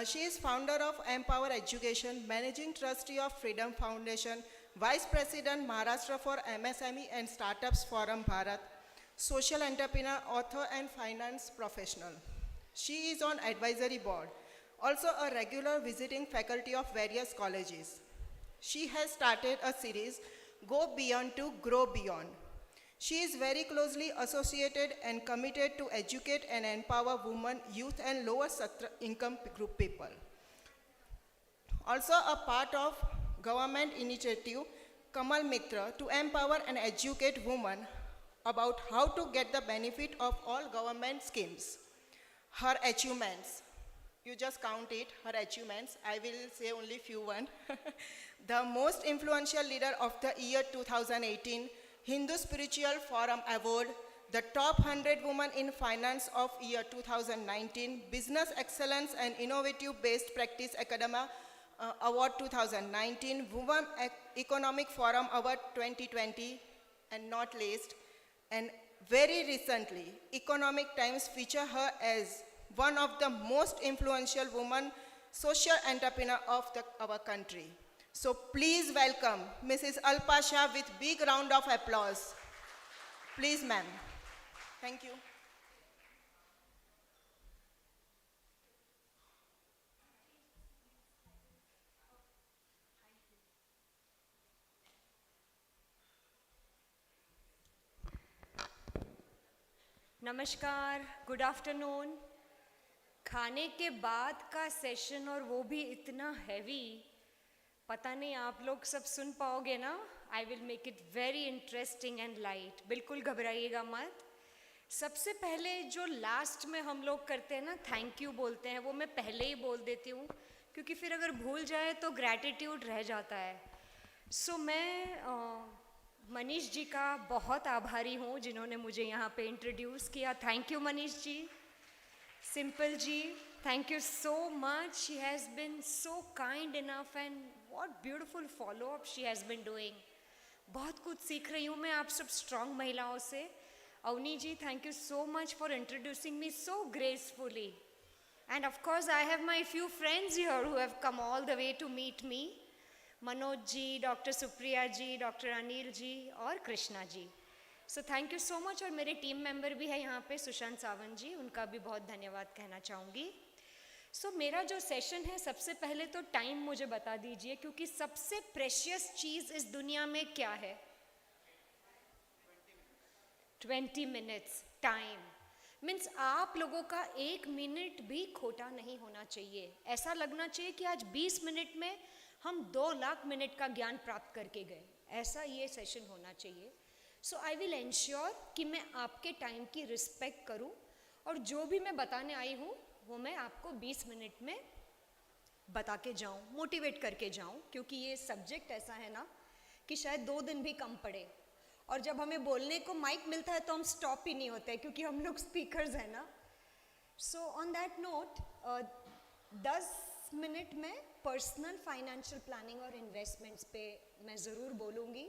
She is founder of Empower Education, Managing Trustee of Freedom Foundation, Vice President Maharashtra for MSME and Startups Forum Bharat, social entrepreneur, author and finance professional. She is on advisory board, also a regular visiting faculty of various colleges. She has started a series, Go Beyond to Grow Beyond. She is very closely associated and committed to educate and empower women, youth and lower income group people. Also a part of government initiative Kamal Mitra to empower and educate women about how to get the benefit of all government schemes. Her achievements, you just count it, her achievements, I will say only few one. The most influential leader of the year 2018, Hindu Spiritual Forum Award, the top 100 women in finance of year 2019, Business Excellence and Innovative Based Practice Academia Award 2019, Women Economic Forum Award 2020, and not least, and very recently, Economic Times feature her as one of the most influential women social entrepreneur of our country. So please welcome Mrs. Alpasha with big round of applause. Please, ma'am. Thank you. नमस्कार, good afternoon. खाने के बाद का session और वो भी इतना heavy, पता नहीं आप लोग सब सुन पाओगे ना? I will make it very interesting and light. बिल्कुल घबराइएगा मत। सबसे पहले जो लास्ट में हम लोग करते हैं ना, थैंक यू बोलते हैं, वो मैं पहले ही बोल देती हूँ क्योंकि फिर अगर भूल जाए तो ग्रैटिट्यूड रह जाता है। सो मैं मनीष जी का बहुत आभारी हूँ जिन्होंने मुझे यहाँ पे इंट्रोड्यूस किया। Thank you Manish ji. Simple ji, thank you so much. She has been so kind enough and what beautiful follow-up she has been doing. बहुत कुछ सीख रही हूँ मैं आप सब स्ट्रॉन्ग महिलाओं से। अवनी जी, thank you so much for introducing me so gracefully. And of course, I have my few friends here who have come all the way to meet me. Manoj ji, doctor Supriya ji, doctor Anil ji और Krishna ji. So thank you so much. और मेरे team member भी है यहाँ पे, सुशांत सावंत जी, उनका भी बहुत धन्यवाद कहना चाहूँगी। सो मेरा जो सेशन है, सबसे पहले तो टाइम मुझे बता दीजिए, क्योंकि सबसे प्रेशियस चीज़ इस दुनिया में क्या है? 20 मिनट्स टाइम। मीन्स आप लोगों का 1 मिनट भी खोटा नहीं होना चाहिए। ऐसा लगना चाहिए कि आज 20 मिनट में हम 2 लाख मिनट का ज्ञान प्राप्त करके गए, ऐसा ये सेशन होना चाहिए। सो आई विल एंश्योर कि मैं आपके टाइम की रिस्पेक्ट करूं और जो भी मैं बताने आई हूँ वो मैं आपको 20 मिनट में बता के जाऊँ, मोटिवेट करके जाऊँ, क्योंकि ये सब्जेक्ट ऐसा है ना कि शायद 2 दिन भी कम पड़े। और जब हमें बोलने को माइक मिलता है तो हम स्टॉप ही नहीं होते, क्योंकि हम लोग स्पीकर्स हैं ना। So on that note, 10 minute में पर्सनल फाइनेंशियल प्लानिंग और इन्वेस्टमेंट्स पे मैं ज़रूर बोलूँगी।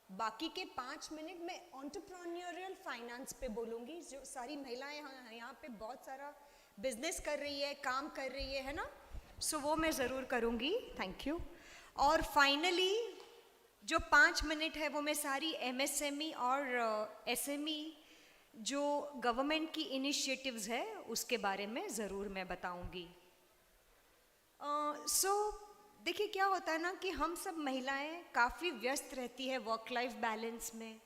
बाकी के 5 मिनट में एंटरप्रेन्योरियल फाइनेंस पे बोलूँगी। जो सारी महिलाएं यहाँ पे बहुत सारा बिजनेस कर रही है, काम कर रही है ना, सो वो मैं ज़रूर करूँगी। Thank you. और फाइनली जो 5 मिनट है वो मैं सारी एमएसएमई और एसएमई जो गवर्नमेंट की इनिशिएटिव्स है उसके बारे में ज़रूर मैं बताऊँगी। देखिए क्या होता है ना कि हम सब महिलाएं काफ़ी व्यस्त रहती है वर्क लाइफ बैलेंस में,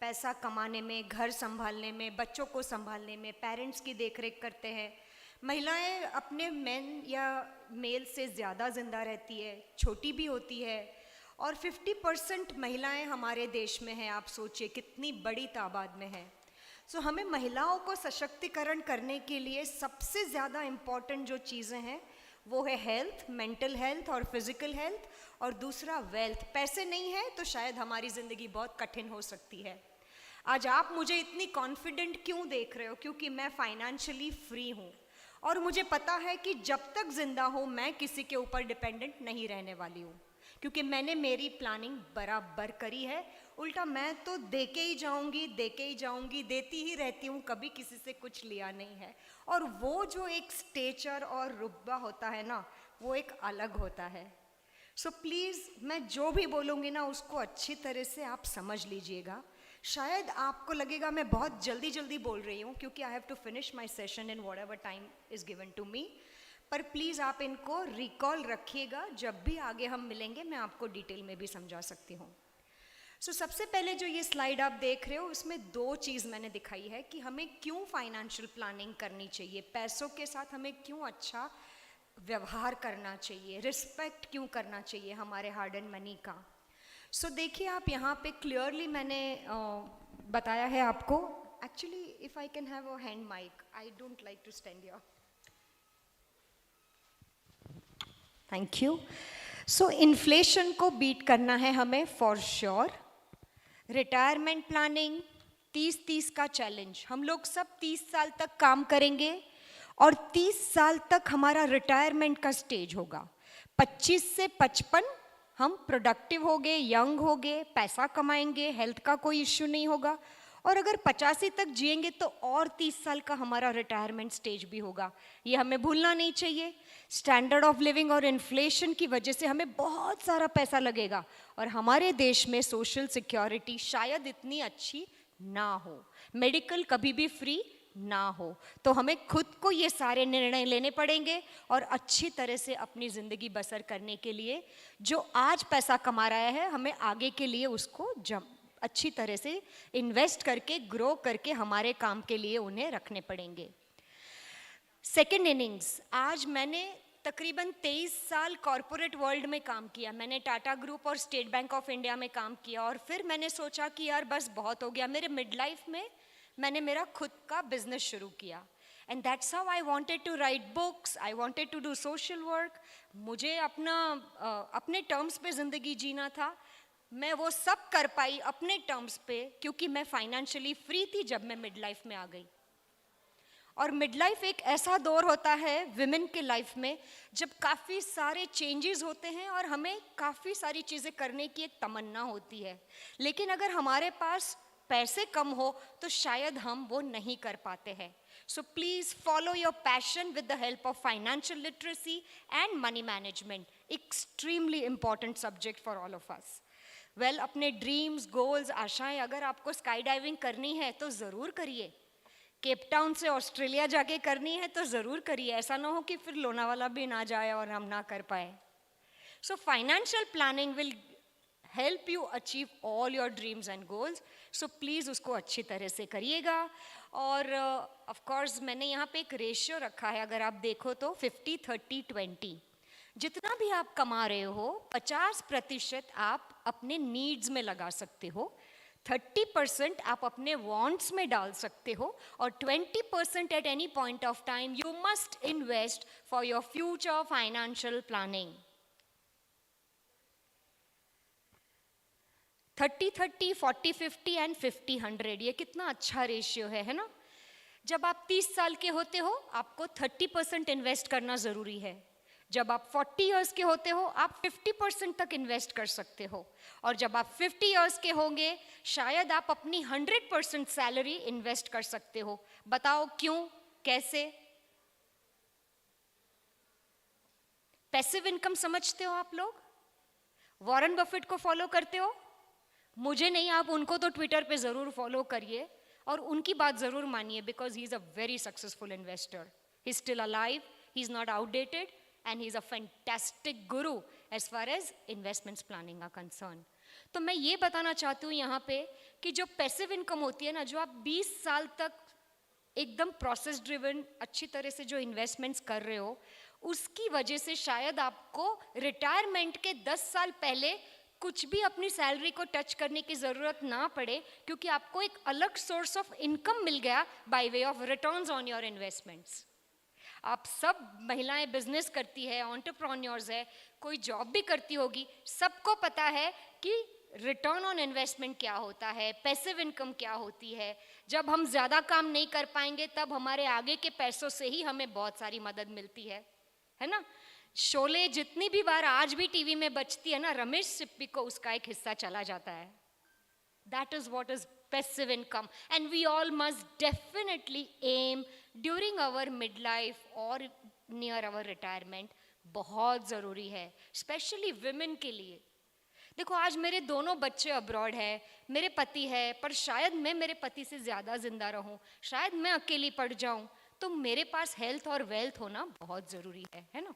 पैसा कमाने में, घर संभालने में, बच्चों को संभालने में, पेरेंट्स की देखरेख करते हैं। महिलाएं अपने मेन या मेल से ज़्यादा जिंदा रहती है, छोटी भी होती है। और 50% महिलाएं हमारे देश में हैं। आप सोचिए कितनी बड़ी तादाद में है। सो हमें महिलाओं को सशक्तिकरण करने के लिए सबसे ज़्यादा इम्पॉर्टेंट जो चीज़ें हैं वो है हेल्थ, मेंटल हेल्थ और फिजिकल हेल्थ, और दूसरा वेल्थ। पैसे नहीं है तो शायद हमारी ज़िंदगी बहुत कठिन हो सकती है। आज आप मुझे इतनी कॉन्फिडेंट क्यों देख रहे हो? क्योंकि मैं फाइनेंशियली फ्री हूँ और मुझे पता है कि जब तक जिंदा हूँ मैं किसी के ऊपर डिपेंडेंट नहीं रहने वाली हूँ, क्योंकि मैंने मेरी प्लानिंग बराबर करी है। उल्टा मैं तो दे के ही जाऊंगी, दे के ही जाऊंगी, देती ही रहती हूँ, कभी किसी से कुछ लिया नहीं है। और वो जो एक स्टेचर और रुतबा होता है ना, वो एक अलग होता है। सो प्लीज़ मैं जो भी बोलूँगी ना उसको अच्छी तरह से आप समझ लीजिएगा। शायद आपको लगेगा मैं बहुत जल्दी जल्दी बोल रही हूँ क्योंकि I have to finish my session in whatever time is given to me, पर प्लीज़ आप इनको रिकॉल रखिएगा। जब भी आगे हम मिलेंगे मैं आपको डिटेल में भी समझा सकती हूँ। सो सबसे पहले जो ये स्लाइड आप देख रहे हो उसमें दो चीज़ मैंने दिखाई है कि हमें क्यों फाइनेंशियल प्लानिंग करनी चाहिए, पैसों के साथ हमें क्यों अच्छा व्यवहार करना चाहिए, रिस्पेक्ट क्यों करना चाहिए हमारे हार्ड एंड मनी का। सो देखिए आप यहाँ पे क्लियरली मैंने बताया है आपको। Actually if I can have a hand mike, I don't like to stand here. Thank you. So inflation को बीट करना है हमें फॉर श्योर। रिटायरमेंट प्लानिंग 30-30 का चैलेंज, हम लोग सब 30 साल तक काम करेंगे और 30 साल तक हमारा रिटायरमेंट का स्टेज होगा। 25 से 55 हम प्रोडक्टिव हो गए, यंग हो गए, पैसा कमाएंगे, हेल्थ का कोई इश्यू नहीं होगा, और अगर 85 तक जिएंगे तो और 30 साल का हमारा रिटायरमेंट स्टेज भी होगा। ये हमें भूलना नहीं चाहिए। स्टैंडर्ड ऑफ लिविंग और इन्फ्लेशन की वजह से हमें बहुत सारा पैसा लगेगा और हमारे देश में सोशल सिक्योरिटी शायद इतनी अच्छी ना हो, मेडिकल कभी भी फ्री ना हो, तो हमें खुद को ये सारे निर्णय लेने पड़ेंगे और अच्छी तरह से अपनी ज़िंदगी बसर करने के लिए जो आज पैसा कमा रहा है हमें आगे के लिए उसको अच्छी तरह से इन्वेस्ट करके ग्रो करके हमारे काम के लिए उन्हें रखने पड़ेंगे। सेकेंड इनिंग्स, आज मैंने तकरीबन 23 साल कॉरपोरेट वर्ल्ड में काम किया। मैंने टाटा ग्रुप और स्टेट बैंक ऑफ इंडिया में काम किया और फिर मैंने सोचा कि यार बस बहुत हो गया। मेरे मिड लाइफ में मैंने मेरा खुद का बिजनेस शुरू किया and that's how I wanted to write books, I wanted to do social work. मुझे अपने टर्म्स पे ज़िंदगी जीना था। मैं वो सब कर पाई अपने टर्म्स पे क्योंकि मैं फाइनेंशियली फ्री थी जब मैं मिड लाइफ में आ गई। और मिड लाइफ एक ऐसा दौर होता है विमेन के लाइफ में जब काफ़ी सारे चेंजेस होते हैं और हमें काफ़ी सारी चीज़ें करने की एक तमन्ना होती है, लेकिन अगर हमारे पास पैसे कम हो तो शायद हम वो नहीं कर पाते हैं। So please follow your passion with the help of financial literacy and money management, extremely important subject for all of us. Well, अपने ड्रीम्स, गोल्स, आशाएं, अगर आपको स्काई डाइविंग करनी है तो ज़रूर करिए। केप टाउन से ऑस्ट्रेलिया जाके करनी है तो ज़रूर करिए। ऐसा ना हो कि फिर लोनावाला भी ना जाए और हम ना कर पाए। So financial planning will help you achieve all your dreams and goals. So please उसको अच्छी तरह से करिएगा। और ऑफ कोर्स मैंने यहाँ पे एक रेशियो रखा है, अगर आप देखो तो 50-30-20। जितना भी आप कमा रहे हो 50% आप अपने नीड्स में लगा सकते हो, 30% आप अपने वांट्स में डाल सकते हो और 20% at any point of time you must invest for your future financial planning. 30-30, 40-50 and 50-100, ये कितना अच्छा रेशियो है ना। जब आप 30 साल के होते हो आपको 30% इन्वेस्ट करना ज़रूरी है। जब आप 40 इयर्स के होते हो आप 50% तक इन्वेस्ट कर सकते हो, और जब आप 50 इयर्स के होंगे शायद आप अपनी 100% सैलरी इन्वेस्ट कर सकते हो। बताओ क्यों, कैसे? पैसिव इनकम समझते हो आप लोग? वॉरेन बफेट को फॉलो करते हो? मुझे नहीं, आप उनको तो ट्विटर पे ज़रूर फॉलो करिए और उनकी बात ज़रूर मानिए, because he is a very successful investor. He is still alive, he is not outdated and he is a fantastic guru as far as investments planning are concerned. तो मैं ये बताना चाहती हूँ यहाँ पे कि जो पैसिव इनकम होती है ना, जो आप 20 साल तक एकदम प्रोसेस ड्रिवन अच्छी तरह से जो इन्वेस्टमेंट्स कर रहे हो, उसकी वजह से शायद आपको रिटायरमेंट के 10 साल पहले कुछ भी अपनी सैलरी को टच करने की ज़रूरत ना पड़े, क्योंकि आपको एक अलग सोर्स ऑफ इनकम मिल गया by way of returns on your investments. आप सब महिलाएं बिजनेस करती है, एंटरप्रेन्योर्स है, कोई जॉब भी करती होगी, सबको पता है कि रिटर्न ऑन इन्वेस्टमेंट क्या होता है, पैसिव इनकम क्या होती है। जब हम ज़्यादा काम नहीं कर पाएंगे तब हमारे आगे के पैसों से ही हमें बहुत सारी मदद मिलती है ना। शोले जितनी भी बार आज भी टीवी में बजती है ना, रमेश सिप्पी को उसका एक हिस्सा चला जाता है। That is what is passive income, and we all must definitely am during our mid life और नियर आवर रिटायरमेंट। बहुत ज़रूरी है स्पेशली विमेन के लिए। देखो आज मेरे दोनों बच्चे अब्रॉड है, मेरे पति है, पर शायद मैं मेरे पति से ज़्यादा जिंदा रहूं, शायद मैं अकेली पड़ जाऊं, तो मेरे पास हेल्थ और वेल्थ होना बहुत ज़रूरी है ना।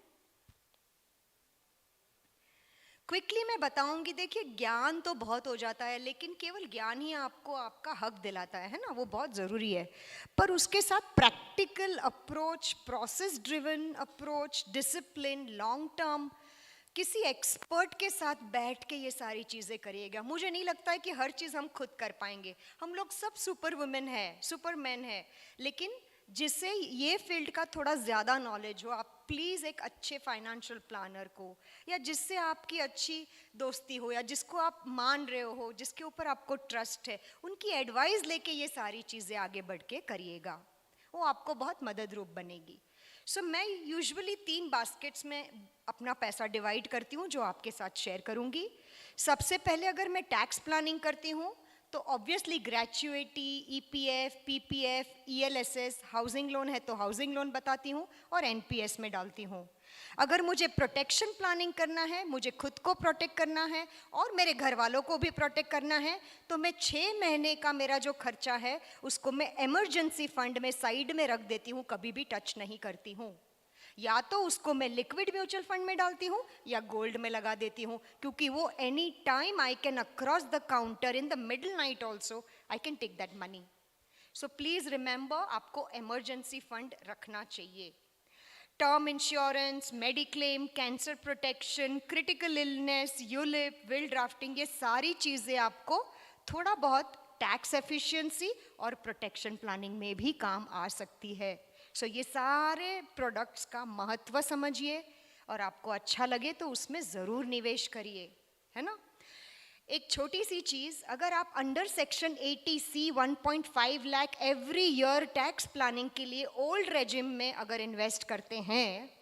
क्विकली मैं बताऊंगी, देखिए ज्ञान तो बहुत हो जाता है, लेकिन केवल ज्ञान ही आपको आपका हक दिलाता है ना, वो बहुत ज़रूरी है। पर उसके साथ practical approach, process driven approach, discipline, long term, किसी एक्सपर्ट के साथ बैठ के ये सारी चीज़ें करिएगा। मुझे नहीं लगता है कि हर चीज़ हम खुद कर पाएंगे, हम लोग सब सुपर वुमेन है, सुपरमैन है, लेकिन जिससे ये फील्ड का थोड़ा ज़्यादा नॉलेज हो, आप प्लीज़ एक अच्छे फाइनेंशियल प्लानर को, या जिससे आपकी अच्छी दोस्ती हो, या जिसको आप मान रहे हो, जिसके ऊपर आपको ट्रस्ट है, उनकी एडवाइस लेके ये सारी चीज़ें आगे बढ़ के करिएगा, वो आपको बहुत मदद रूप बनेगी। सो मैं यूजुअली 3 बास्केट्स में अपना पैसा डिवाइड करती हूँ, जो आपके साथ शेयर करूँगी। सबसे पहले अगर मैं टैक्स प्लानिंग करती हूँ तो obviously gratuity, EPF, PPF, ELSS, housing loan है तो हाउसिंग लोन बताती हूँ और एनपीएस में डालती हूँ। अगर मुझे प्रोटेक्शन प्लानिंग करना है, मुझे खुद को प्रोटेक्ट करना है और मेरे घर वालों को भी प्रोटेक्ट करना है, तो मैं 6 महीने का मेरा जो खर्चा है उसको मैं इमरजेंसी फंड में साइड में रख देती हूँ, कभी भी टच नहीं करती हूँ। या तो उसको मैं लिक्विड म्यूचुअल फंड में डालती हूँ या गोल्ड में लगा देती हूँ, क्योंकि वो any time I can across the counter in the middle night also I can take that money. So please remember, आपको इमरजेंसी फंड रखना चाहिए। Term insurance, mediclaim, cancer protection, critical illness, ULIP, will drafting, ये सारी चीज़ें आपको थोड़ा बहुत tax efficiency और प्रोटेक्शन प्लानिंग में भी काम आ सकती है। सो ये सारे प्रोडक्ट्स का महत्व समझिए और आपको अच्छा लगे तो उसमें ज़रूर निवेश करिए, है ना। एक छोटी सी चीज़, अगर आप under section 80C 1.5 lakh every year tax planning के लिए ओल्ड रेजिम में अगर इन्वेस्ट करते हैं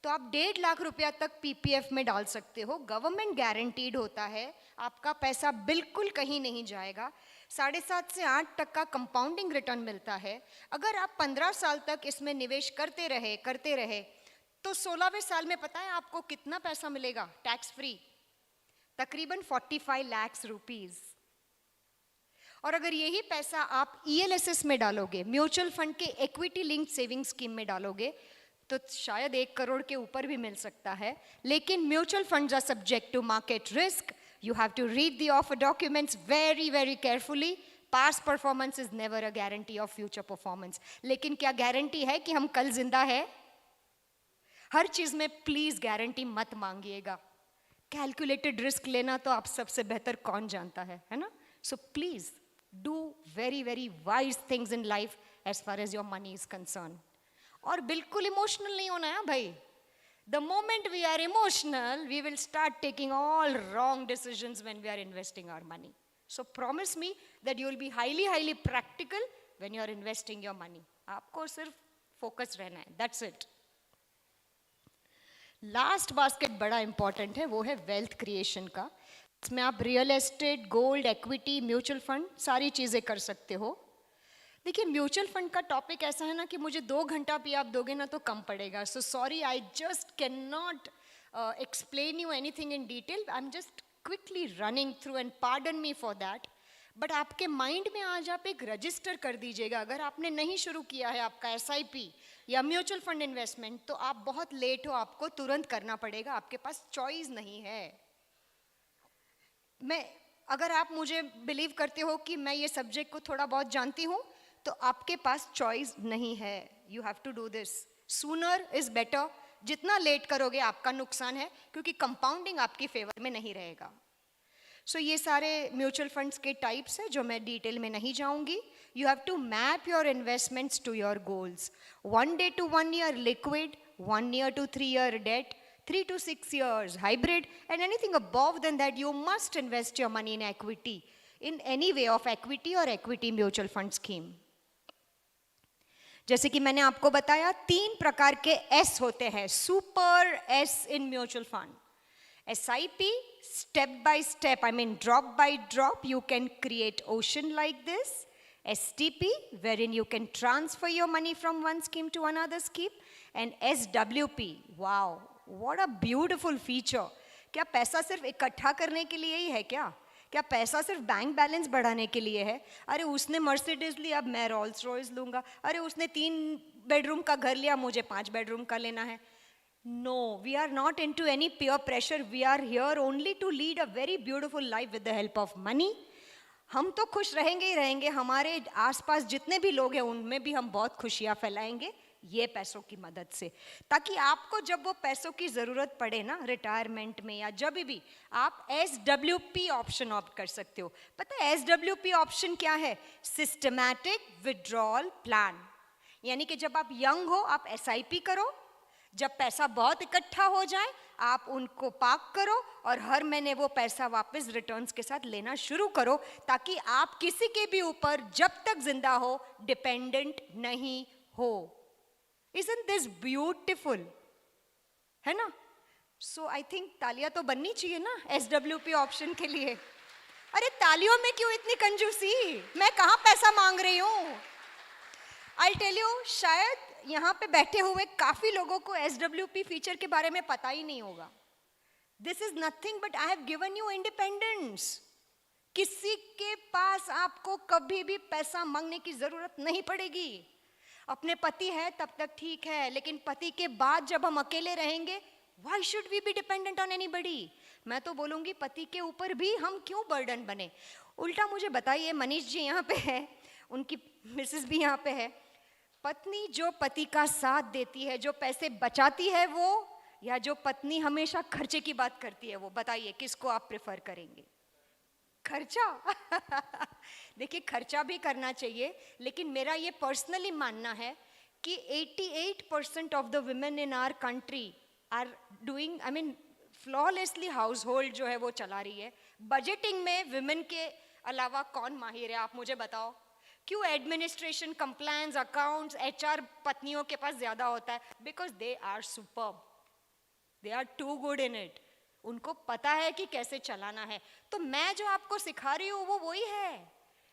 तो आप 1.5 लाख रुपया तक पीपीएफ में डाल सकते हो। गवर्नमेंट गारंटीड होता है, आपका पैसा बिल्कुल कहीं नहीं जाएगा। 7.5 से 8% कंपाउंडिंग रिटर्न मिलता है। अगर आप 15 साल तक इसमें निवेश करते रहे तो 16वें साल में पता है आपको कितना पैसा मिलेगा टैक्स फ्री? तकरीबन 45 लाख रुपीस। और अगर यही पैसा आप ईएलएसएस में डालोगे, म्यूचुअल फंड के इक्विटी लिंक्ड सेविंग स्कीम में डालोगे, तो शायद 1 करोड़ के ऊपर भी मिल सकता है। लेकिन mutual funds are subject to market risk. You have to read the offer documents very, very carefully. Past performance is never a guarantee of future performance. लेकिन क्या गारंटी है कि हम कल जिंदा है? हर चीज में प्लीज गारंटी मत मांगिएगा। कैलकुलेटेड रिस्क लेना तो आप सबसे बेहतर कौन जानता है ना? So please do very very wise things in life as far as your money is concern. और बिल्कुल इमोशनल नहीं होना है भाई। The moment we are emotional, we will start taking all wrong decisions when we are investing our money. So promise me that you will be highly, highly practical when you are investing your money. आपको सिर्फ focus रहना है, that's it. Last basket बड़ा important है, वो है wealth creation का। इसमें आप real estate, gold, equity, mutual fund सारी चीज़ें कर सकते हो। देखिए म्यूचुअल फंड का टॉपिक ऐसा है ना कि मुझे 2 घंटा भी आप दोगे ना तो कम पड़ेगा। So sorry, I just can not explain you anything in detail. I am just quickly running through and pardon me for that. But आपके माइंड में आज आप एक रजिस्टर कर दीजिएगा, अगर आपने नहीं शुरू किया है आपका एसआईपी या म्यूचुअल फंड इन्वेस्टमेंट तो आप बहुत लेट हो, आपको तुरंत करना पड़ेगा, आपके पास चॉइस नहीं है। अगर आप मुझे बिलीव करते हो कि मैं ये सब्जेक्ट को थोड़ा बहुत जानती हूँ तो आपके पास चॉइस नहीं है। You have to do this, sooner is better. जितना लेट करोगे आपका नुकसान है, क्योंकि कंपाउंडिंग आपकी फेवर में नहीं रहेगा। सो ये सारे म्यूचुअल फंड्स के टाइप्स हैं जो मैं डिटेल में नहीं जाऊंगी। You have to map your investments to your goals. 1 day to 1 year liquid, 1 year to 3 year debt, 3 to 6 years hybrid, and anything above than that, you must invest your money in equity, in any way of equity or equity mutual fund scheme. जैसे कि मैंने आपको बताया 3 प्रकार के S होते हैं, super S in mutual fund. SIP, step by step, I mean drop by drop, you can create ocean like this. STP, wherein you can transfer your money from one scheme to another scheme. And SWP, wow, what a beautiful feature. क्या पैसा सिर्फ इकट्ठा करने के लिए ही है क्या? क्या पैसा सिर्फ बैंक बैलेंस बढ़ाने के लिए है? अरे उसने मर्सिडीज ली, अब मैं रोल्स रॉयस लूंगा. अरे उसने 3 बेडरूम का घर लिया, मुझे 5 बेडरूम का लेना है. No, we are not into any peer pressure. We are here only to lead a very beautiful life with the help of money. हम तो खुश रहेंगे ही रहेंगे, हमारे आसपास जितने भी लोग हैं उनमें भी हम बहुत खुशियाँ फैलाएंगे ये पैसों की मदद से, ताकि आपको जब वो पैसों की ज़रूरत पड़े ना रिटायरमेंट में या जब भी, आप SWP ऑप्शन ऑप्ट कर सकते हो. पता है SWP ऑप्शन क्या है? Systematic withdrawal plan. यानी कि जब आप यंग हो आप SIP करो, जब पैसा बहुत इकट्ठा हो जाए आप उनको पार्क करो और हर महीने वो पैसा वापस रिटर्न्स के साथ लेना शुरू करो, ताकि आप किसी के भी ऊपर जब तक जिंदा हो डिपेंडेंट नहीं हो. Isn't this beautiful? है ना? So I think तालियां तो बननी चाहिए ना SWP ऑप्शन के लिए. अरे तालियों में क्यों इतनी कंजूसी? मैं कहाँ पैसा मांग रही हूँ? I'll tell you, शायद यहाँ पे बैठे हुए काफी लोगों को SWP फीचर के बारे में पता ही नहीं होगा. This is nothing but I have given you independence. किसी के पास आपको कभी भी पैसा मांगने की जरूरत नहीं पड़ेगी. अपने पति है तब तक ठीक है, लेकिन पति के बाद जब हम अकेले रहेंगे, why should we be dependent on anybody? मैं तो बोलूँगी पति के ऊपर भी हम क्यों बर्डन बने. उल्टा मुझे बताइए, मनीष जी यहाँ पे है, उनकी मिसेस भी यहाँ पे है, पत्नी जो पति का साथ देती है, जो पैसे बचाती है वो, या जो पत्नी हमेशा खर्चे की बात करती है वो, बताइए किसको आप प्रेफर करेंगे? खर्चा. देखिए खर्चा भी करना चाहिए, लेकिन मेरा ये पर्सनली मानना है कि 88% of the women in our country are doing, I mean flawlessly household जो है वो चला रही है. बजटिंग में वुमेन के अलावा कौन माहिर है आप मुझे बताओ? क्यों एडमिनिस्ट्रेशन, कंप्लायंस, अकाउंट्स, HR पत्नियों के पास ज्यादा होता है? Because they are superb, they are too good in it. उनको पता है कि कैसे चलाना है. तो मैं जो आपको सिखा रही हूँ वो वही है.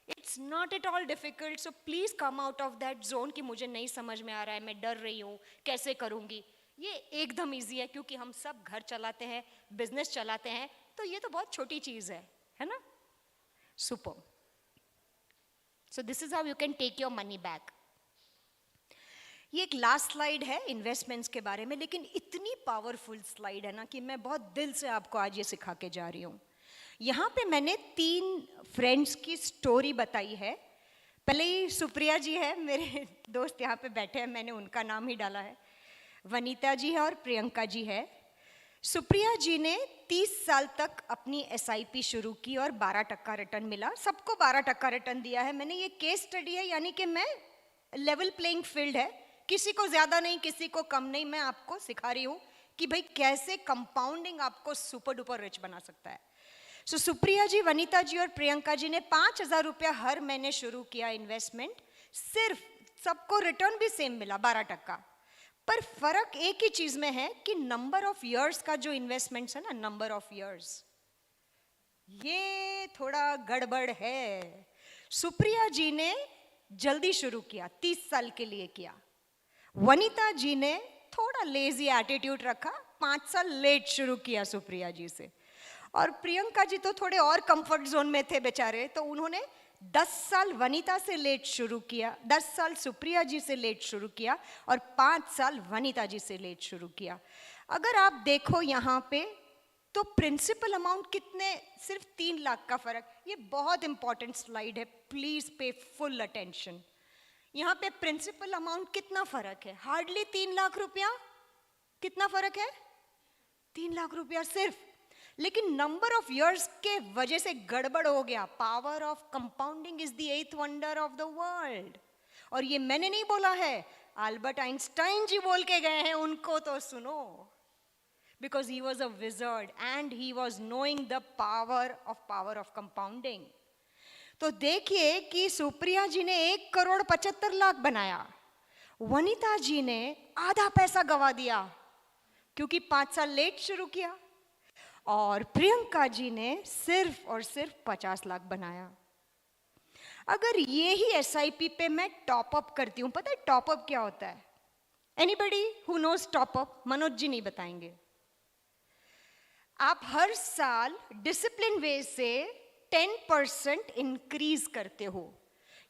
It's not at all difficult. So please come out of that zone कि मुझे नहीं समझ में आ रहा है, मैं डर रही हूँ, कैसे करूँगी. ये एकदम ईजी है, क्योंकि हम सब घर चलाते हैं, बिजनेस चलाते हैं, तो ये तो बहुत छोटी चीज है ना? Super. So this is how you can take your money back. ये एक लास्ट स्लाइड है इन्वेस्टमेंट्स के बारे में, लेकिन इतनी पावरफुल स्लाइड है ना कि मैं बहुत दिल से आपको आज ये सिखा के जा रही हूँ. यहाँ पे मैंने 3 फ्रेंड्स की स्टोरी बताई है. पहले ही सुप्रिया जी है, मेरे दोस्त यहाँ पे बैठे हैं, मैंने उनका नाम ही डाला है. वनीता जी है और प्रियंका जी है. सुप्रिया जी ने 30 साल तक अपनी SIP शुरू की और 12% रिटर्न मिला. सबको 12% रिटर्न दिया है. मैंने ये केस स्टडी है, यानी कि मैं लेवल प्लेइंग फील्ड है, किसी को ज्यादा नहीं किसी को कम नहीं. मैं आपको सिखा रही हूँ कि भाई कैसे कंपाउंडिंग आपको सुपर डुपर रिच बना सकता है. सो सुप्रिया जी, वनीता जी और प्रियंका जी ने 5,000 रुपया हर महीने शुरू किया इन्वेस्टमेंट. सिर्फ सबको रिटर्न भी सेम मिला 12%. पर फर्क एक ही चीज में है कि नंबर ऑफ इयर्स का जो इन्वेस्टमेंट्स है ना, नंबर ऑफ इयर्स, ये थोड़ा गड़बड़ है. सुप्रिया जी ने जल्दी शुरू किया, 30 साल के लिए किया. वनीता जी ने थोड़ा लेजी एटीट्यूड रखा, 5 साल लेट शुरू किया सुप्रिया जी से. और प्रियंका जी तो थोड़े और कंफर्ट जोन में थे बेचारे, तो उन्होंने 10 साल वनीता से लेट शुरू किया, 10 साल सुप्रिया जी से लेट शुरू किया और 5 साल वनीता जी से लेट शुरू किया. अगर आप देखो यहाँ पे तो प्रिंसिपल अमाउंट कितने, सिर्फ 3 लाख का फर्क. ये बहुत इंपॉर्टेंट स्लाइड है, प्लीज पे फुल अटेंशन. यहाँ पे प्रिंसिपल अमाउंट कितना फर्क है? हार्डली 3 लाख रुपया. कितना फर्क है? 3 लाख रुपया सिर्फ. लेकिन नंबर ऑफ इयर्स के वजह से गड़बड़ हो गया. Power of compounding is the 8th wonder of the world. और ये मैंने नहीं बोला है, अल्बर्ट आइंस्टाइन जी बोल के गए हैं, उनको तो सुनो. Because he was a wizard and he was knowing the power of compounding. तो देखिए कि सुप्रिया जी ने 1,75,00,000 बनाया, वनिता जी ने आधा पैसा गवा दिया क्योंकि 5 साल लेट शुरू किया, और प्रियंका जी ने सिर्फ और सिर्फ 50 लाख बनाया. अगर ये ही SIP पे मैं टॉप अप करती हूँ, पता है टॉप अप क्या होता है? Anybody who knows top up? Manoj ji नहीं बताएंगे. आप हर साल डिसिप्लिन वे से 10% इंक्रीज करते हो.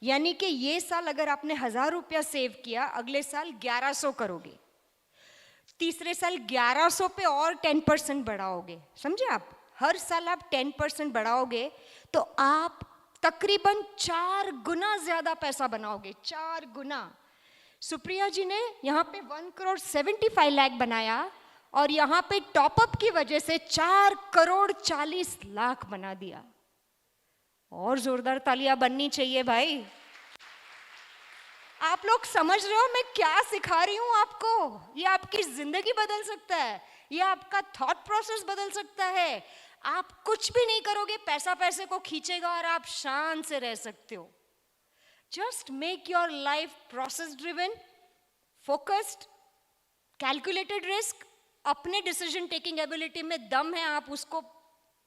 यानी कि ये साल अगर आपने 1,000 रुपया सेव किया, अगले साल 1,100 करोगे, तीसरे साल 1,100 पे और 10% बढ़ाओगे. समझे आप? हर साल आप 10% बढ़ाओगे तो आप तकरीबन 4 गुना ज्यादा पैसा बनाओगे. 4 गुना. सुप्रिया जी ने यहाँ पे 1,75,00,000 बनाया और यहाँ पे टॉपअप की वजह से 4,40,00,000 बना दिया. और जोरदार तालियां बननी चाहिए भाई. आप लोग समझ रहे हो मैं क्या सिखा रही हूं आपको? ये आपकी जिंदगी बदल सकता है, ये आपका थॉट प्रोसेस बदल सकता है. आप कुछ भी नहीं करोगे, पैसा पैसे को खींचेगा और आप शान से रह सकते हो. Just make your life process driven, focused, calculated risk. अपने डिसीजन टेकिंग एबिलिटी में दम है, आप उसको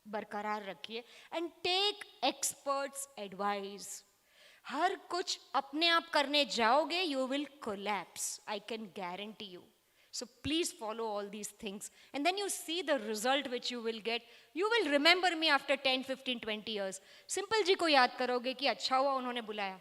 बरकरार रखिए. And take experts advice. हर कुछ अपने आप करने जाओगे, you will collapse. I can guarantee you. So please follow all these things and then you see the result which you will get. You will remember me after 10, 15, 20 years. Simple जी को याद करोगे कि अच्छा हुआ उन्होंने बुलाया,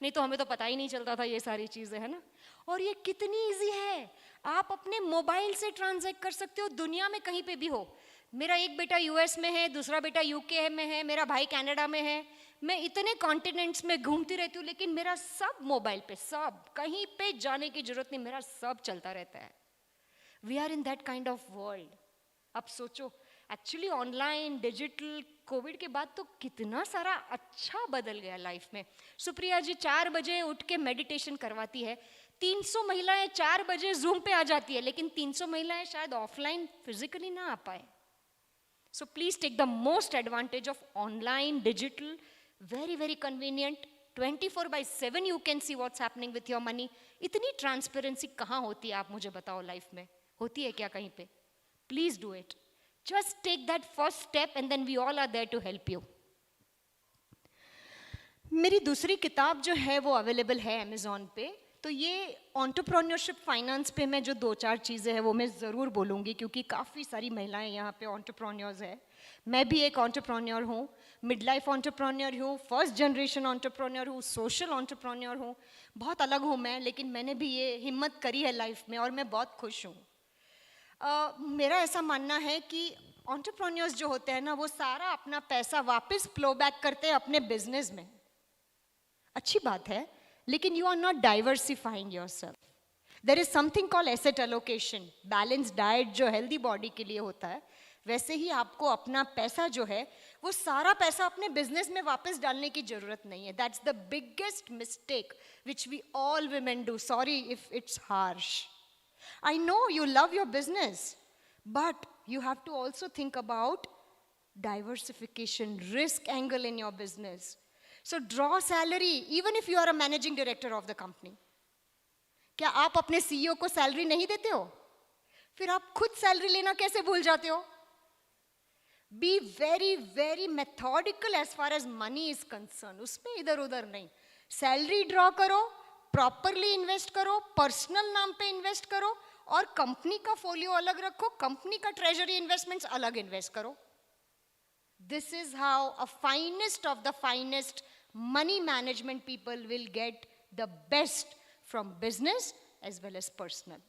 नहीं तो हमें तो पता ही नहीं चलता था ये सारी चीज़ें, है ना. और ये कितनी इजी है, आप अपने मोबाइल से ट्रांजैक्ट कर सकते हो दुनिया में कहीं पे भी हो. मेरा एक बेटा US में है, दूसरा बेटा UK में है, मेरा भाई कनाडा में है. मैं इतने कॉन्टिनेंट्स में घूमती रहती हूँ, लेकिन मेरा सब मोबाइल पे, सब, कहीं पे जाने की जरूरत नहीं, मेरा सब चलता रहता है. We are in that kind of world. अब सोचो, एक्चुअली ऑनलाइन, डिजिटल, कोविड के बाद तो कितना सारा अच्छा बदल गया लाइफ में. सुप्रिया जी 4 बजे उठ के मेडिटेशन करवाती है. 300 महिलाएं 4 बजे जूम पे आ जाती है, लेकिन 300 महिलाएं शायद ऑफलाइन फिजिकली ना आ पाए. So please take the most advantage of online, digital, very very convenient. 24/7 you can see what's happening with your money. इतनी ट्रांसपेरेंसी कहाँ होती है, आप मुझे बताओ, लाइफ में होती है क्या कहीं पे? Please do it. Just take that first step and then we all are there to help you. मेरी दूसरी किताब जो है वो अवेलेबल है अमेजोन पे. तो ये एंटरप्रेन्योरशिप फाइनेंस पे मैं जो 2-4 चीज़ें हैं वो मैं ज़रूर बोलूँगी, क्योंकि काफ़ी सारी महिलाएं यहाँ पे एंटरप्रेन्योर्स है. मैं भी एक एंटरप्रेन्योर हूँ, मिड लाइफ एंटरप्रेन्योर हूँ, फर्स्ट जनरेशन एंटरप्रेन्योर हूँ, सोशल एंटरप्रेन्योर हूँ. बहुत अलग हूँ मैं, लेकिन मैंने भी ये हिम्मत करी है लाइफ में और मैं बहुत खुश हूँ. मेरा ऐसा मानना है कि एंटरप्रेन्योर्स जो होते हैं ना, वो सारा अपना पैसा वापस फ्लो बैक करते हैं अपने बिजनेस में. अच्छी बात है, लेकिन you are not diversifying yourself. There is something called asset allocation. Balance diet जो हेल्दी बॉडी के लिए होता है, वैसे ही आपको अपना पैसा जो है वो सारा पैसा अपने बिजनेस में वापस डालने की जरूरत नहीं है. That's the biggest mistake which we all women do. Sorry if it's harsh. I know you love your business, but you have to also think about diversification, risk angle in your business. So draw salary even if you are a managing director of the company. क्या आप अपने CEO को salary नहीं देते हो? फिर आप खुद सैलरी लेना कैसे भूल जाते हो? Be very very methodical as far as money is concerned. उसमें इधर उधर नहीं. सैलरी ड्रॉ करो, प्रॉपरली इन्वेस्ट करो, पर्सनल नाम पे इन्वेस्ट करो, और कंपनी का फोलियो अलग रखो, कंपनी का ट्रेजरी इन्वेस्टमेंट्स अलग इन्वेस्ट करो. This is how a finest of the finest money management people will get the best from business as well as personal.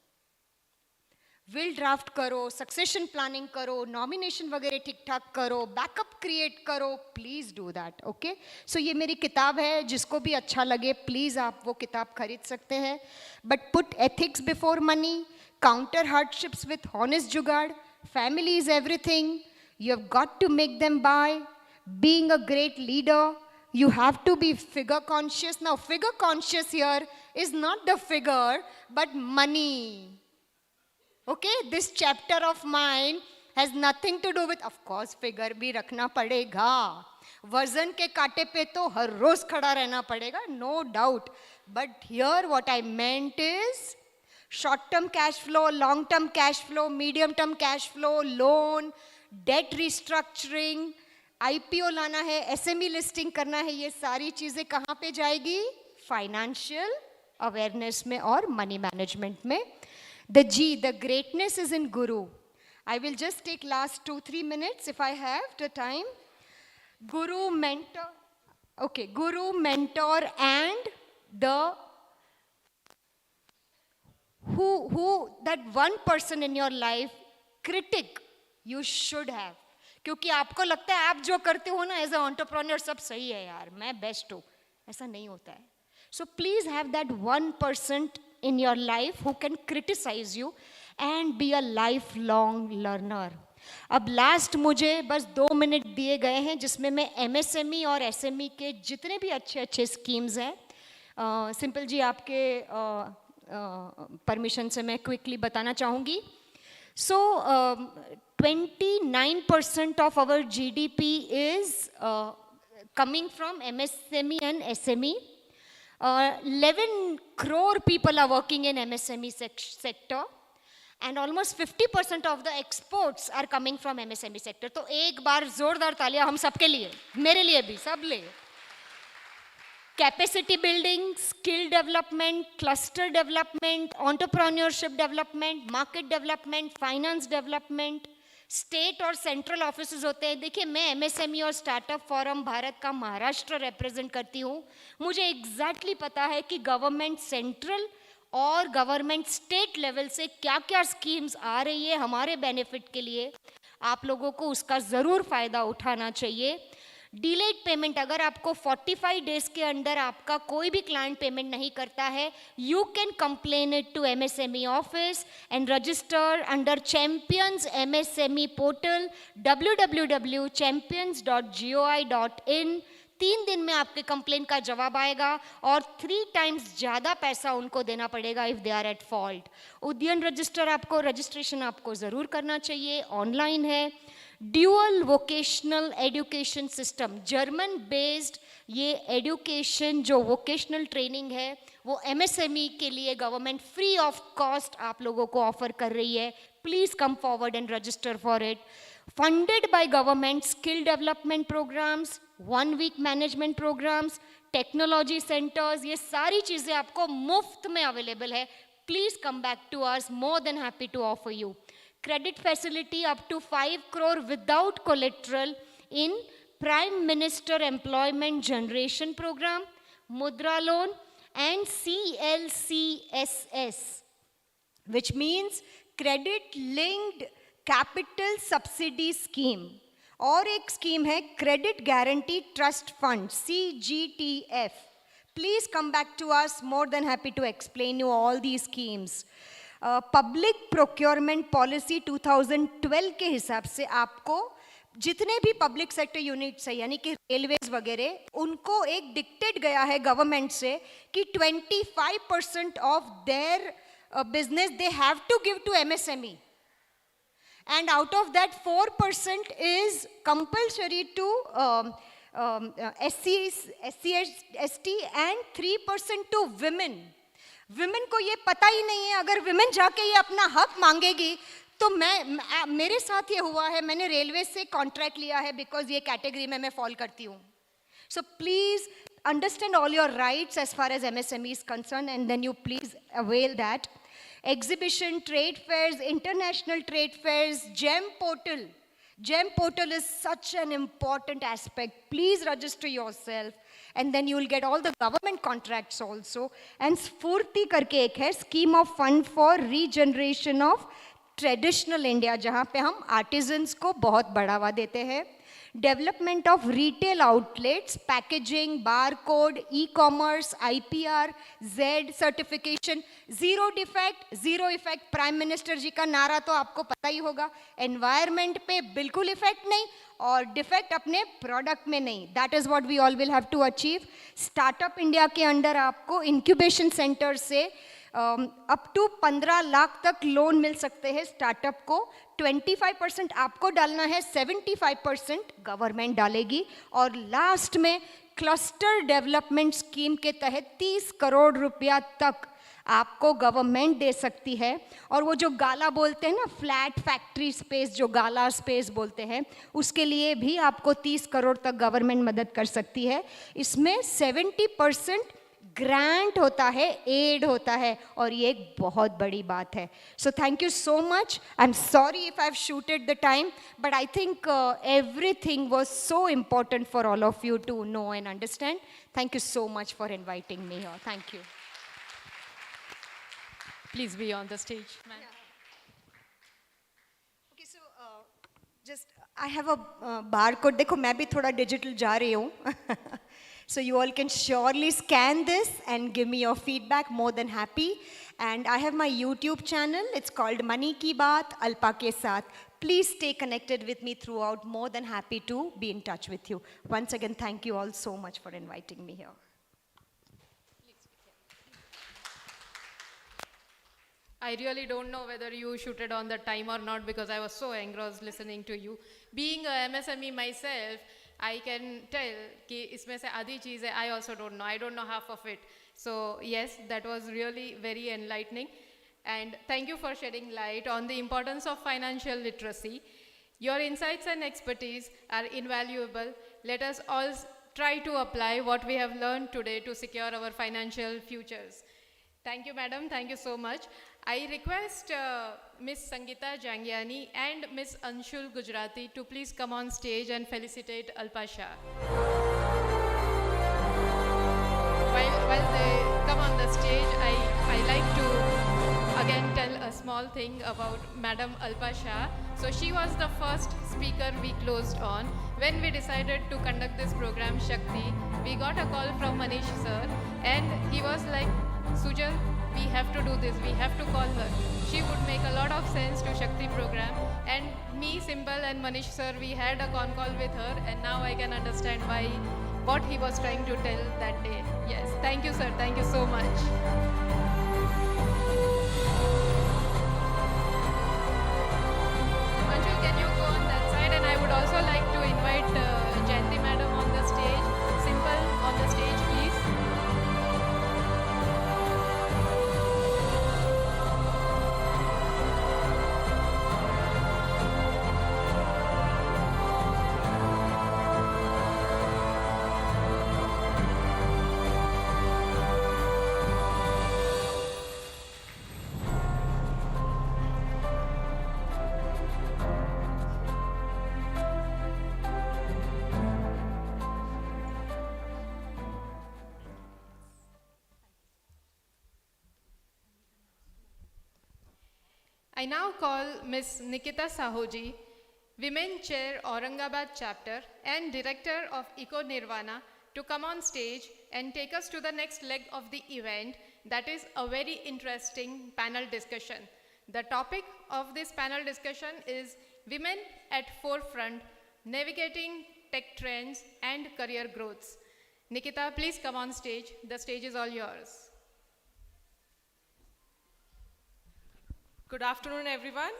Will draft करो, सक्सेशन प्लानिंग करो, nomination वगैरह ठीक ठाक करो, बैकअप क्रिएट करो. Please do that. Okay, so ये मेरी किताब है, जिसको भी अच्छा लगे प्लीज आप वो किताब खरीद सकते हैं. But put ethics before money, counter hardships with honest jugaad, family is everything, You have got to make them buy. Being a great leader, you have to be figure conscious. Now, figure conscious here is not the figure, but money. Okay, this chapter of mine has nothing to do with, of course, figure भी रखना पड़ेगा. वजन के कांटे पे तो हर रोज खड़ा रहना पड़ेगा, no doubt. But here what I meant is short-term cash flow, long-term cash flow, medium-term cash flow, loan, debt restructuring, IPO लाना है, SME listing करना है, ये सारी चीजें कहाँ पे जाएगी? Financial awareness में और money management में. The G, the greatness is in Guru. I will just take last 2-3 minutes if I have the time. Guru, mentor, okay, Guru, mentor, and the who that one person in your life, critic, you should have. क्योंकि आपको लगता है आप जो करते हो ना as a entrepreneur सब सही है यार, मैं बेस्ट हूँ, ऐसा नहीं होता है. So please have that 1% in your life who can criticize you and be a lifelong learner. अब लास्ट मुझे बस 2 मिनट दिए गए हैं जिसमें मैं MSME और SME के जितने भी अच्छे अच्छे स्कीम्स हैं, सिंपल जी आपके परमिशन से मैं क्विकली बताना चाहूँगी. So 29% of our GDP is coming from MSME and SME. 11 crore people are working in MSME sector and almost 50% of the exports are coming from MSME sector. तो एक बार जोरदार तालियां हम सबके लिए, मेरे लिए भी, सब लिए. Capacity building, skill development, cluster development, entrepreneurship development, market development, finance development, state और सेंट्रल ऑफिसेज होते हैं. देखिए मैं MSME और स्टार्टअप फोरम भारत का महाराष्ट्र रिप्रेजेंट करती हूँ. मुझे एग्जैक्टली पता है कि गवर्नमेंट सेंट्रल और गवर्नमेंट स्टेट लेवल से क्या क्या स्कीम्स आ रही है हमारे बेनिफिट के लिए. आप लोगों को उसका ज़रूर फ़ायदा उठाना चाहिए. डिलेड पेमेंट, अगर आपको 45 डेज के अंदर आपका कोई भी क्लाइंट पेमेंट नहीं करता है, you can complain it to MSME office and register under champions MSME portal www.champions.goi.in. 3 दिन में आपके कंप्लेन का जवाब आएगा और 3 टाइम्स ज़्यादा पैसा उनको देना पड़ेगा if they are at fault. Udyam registration आपको ज़रूर करना चाहिए, ऑनलाइन है. Dual vocational education system, German based ये एजुकेशन जो वोकेशनल ट्रेनिंग है वो MSME के लिए गवर्नमेंट फ्री ऑफ कॉस्ट आप लोगों को ऑफर कर रही है. Please come forward and register for it. Funded by government skill development programs, 1 week management programs, technology centres, ये सारी चीज़ें आपको मुफ्त में अवेलेबल है. Please come back to us, more than happy to offer you. Credit facility up to 5 crore without collateral in Prime Minister Employment Generation Program, Mudra Loan and CLCSS, which means Credit Linked Capital Subsidy Scheme. और एक scheme है Credit Guarantee Trust Fund, CGTF. Please come back to us, more than happy to explain you all these schemes. Public procurement policy 2012 के हिसाब से आपको जितने भी public sector units है यानी कि रेलवेज वगैरह, उनको एक डिक्टेट गया है गवर्नमेंट से कि 25% of their business they have to give to MSME and out of that 4% is compulsory to SC/ST and 3% to women. Women को ये पता ही नहीं है. अगर विमेन जाके ये अपना हक मांगेगी तो मेरे साथ ये हुआ है, मैंने रेलवे से कॉन्ट्रैक्ट लिया है बिकॉज ये कैटेगरी में मैं फॉल करती हूँ. So please understand all your rights as far as MSME is concern and then you please avail that. Exhibition, trade fairs, international trade fairs, GEM portal. GEM portal is such an important aspect. Please register yourself and then you will get all the government contracts also. And Spurti karke ek hai, scheme of fund for regeneration of traditional India, जहाँ पे हम artisans को बहुत बढ़ावा देते हैं. development of retail outlets, packaging, barcode, e-commerce, IPR, Z certification, zero defect, zero effect. Prime minister ji का नारा तो आपको पता ही होगा. एनवायरमेंट पे बिल्कुल इफेक्ट नहीं और डिफेक्ट अपने प्रोडक्ट में नहीं. That is what we all will have to achieve. Startup India के अंडर आपको इंक्यूबेशन सेंटर से अप टू 15 लाख तक लोन मिल सकते हैं स्टार्टअप को. 25% आपको डालना है, 75% गवर्नमेंट डालेगी. और लास्ट में क्लस्टर डेवलपमेंट स्कीम के तहत 30 करोड़ रुपया तक आपको गवर्नमेंट दे सकती है. और वो जो गाला बोलते हैं ना, फ्लैट फैक्ट्री स्पेस, जो गाला स्पेस बोलते हैं, उसके लिए भी आपको 30 करोड़ तक गवर्नमेंट मदद कर सकती है. इसमें 70% ग्रांट होता है, एड होता है, और ये एक बहुत बड़ी बात है. So thank you so much. I am sorry if I have shooted the time, but I think everything was so important for all of you to know and understand. Thank you so much for inviting me here. Thank you. Please be on the stage, ma'am. Okay, so just I have a barcode. देखो मैं भी थोड़ा digital जा रही हूँ. So you all can surely scan this and give me your feedback. More than happy. And I have my YouTube channel. It's called Money Ki Baat Alpa ke Saath. Please stay connected with me throughout. More than happy to be in touch with you. Once again, thank you all so much for inviting me here. I really don't know whether you shooted on the time or not because I was so engrossed listening to you. Being a MSME myself, I can tell कि इसमें से आधी चीज़ें I also don't know. I don't know half of it. So yes, that was really very enlightening. And thank you for shedding light on the importance of financial literacy. Your insights and expertise are invaluable. Let us all try to apply what we have learned today to secure our financial futures. Thank you, madam. Thank you so much. I request Ms. Sangeeta Jangiani and Ms. Anshul Gujarati to please come on stage and felicitate Alpa Shah. While they come on the stage, I like to again tell a small thing about Madam Alpa Shah. So she was the first speaker we closed on. When we decided to conduct this program, Shakti, we got a call from Manish sir and he was like, Sujal, we have to do this, we have to call her. She would make a lot of sense to Shakti program. And me, Simple and Manish sir, we had a con call with her and now I can understand what he was trying to tell that day. Yes, thank you sir, thank you so much. Anshul, can you go on that side? And I would also like to invite Jayanti madam on the stage. Simple on the stage, please. I now call Ms. Nikita Sahoji, Women Chair Aurangabad Chapter and Director of Eco Nirvana, to come on stage and take us to the next leg of the event, that is a very interesting panel discussion. The topic of this panel discussion is Women at Forefront, Navigating Tech Trends and Career Growths. Nikita, please come on stage. The stage is all yours. Good afternoon, everyone.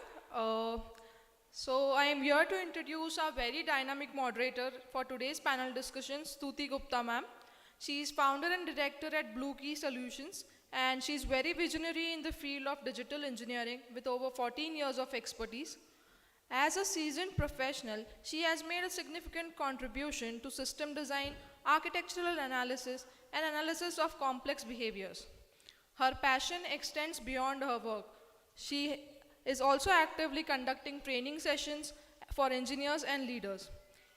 So I am here to introduce our very dynamic moderator for today's panel discussion, Stuti Gupta ma'am. She is founder and director at Blue Key Solutions, and she is very visionary in the field of digital engineering with over 14 years of expertise. As a seasoned professional, she has made a significant contribution to system design, architectural analysis, and analysis of complex behaviors. Her passion extends beyond her work. She is also actively conducting training sessions for engineers and leaders.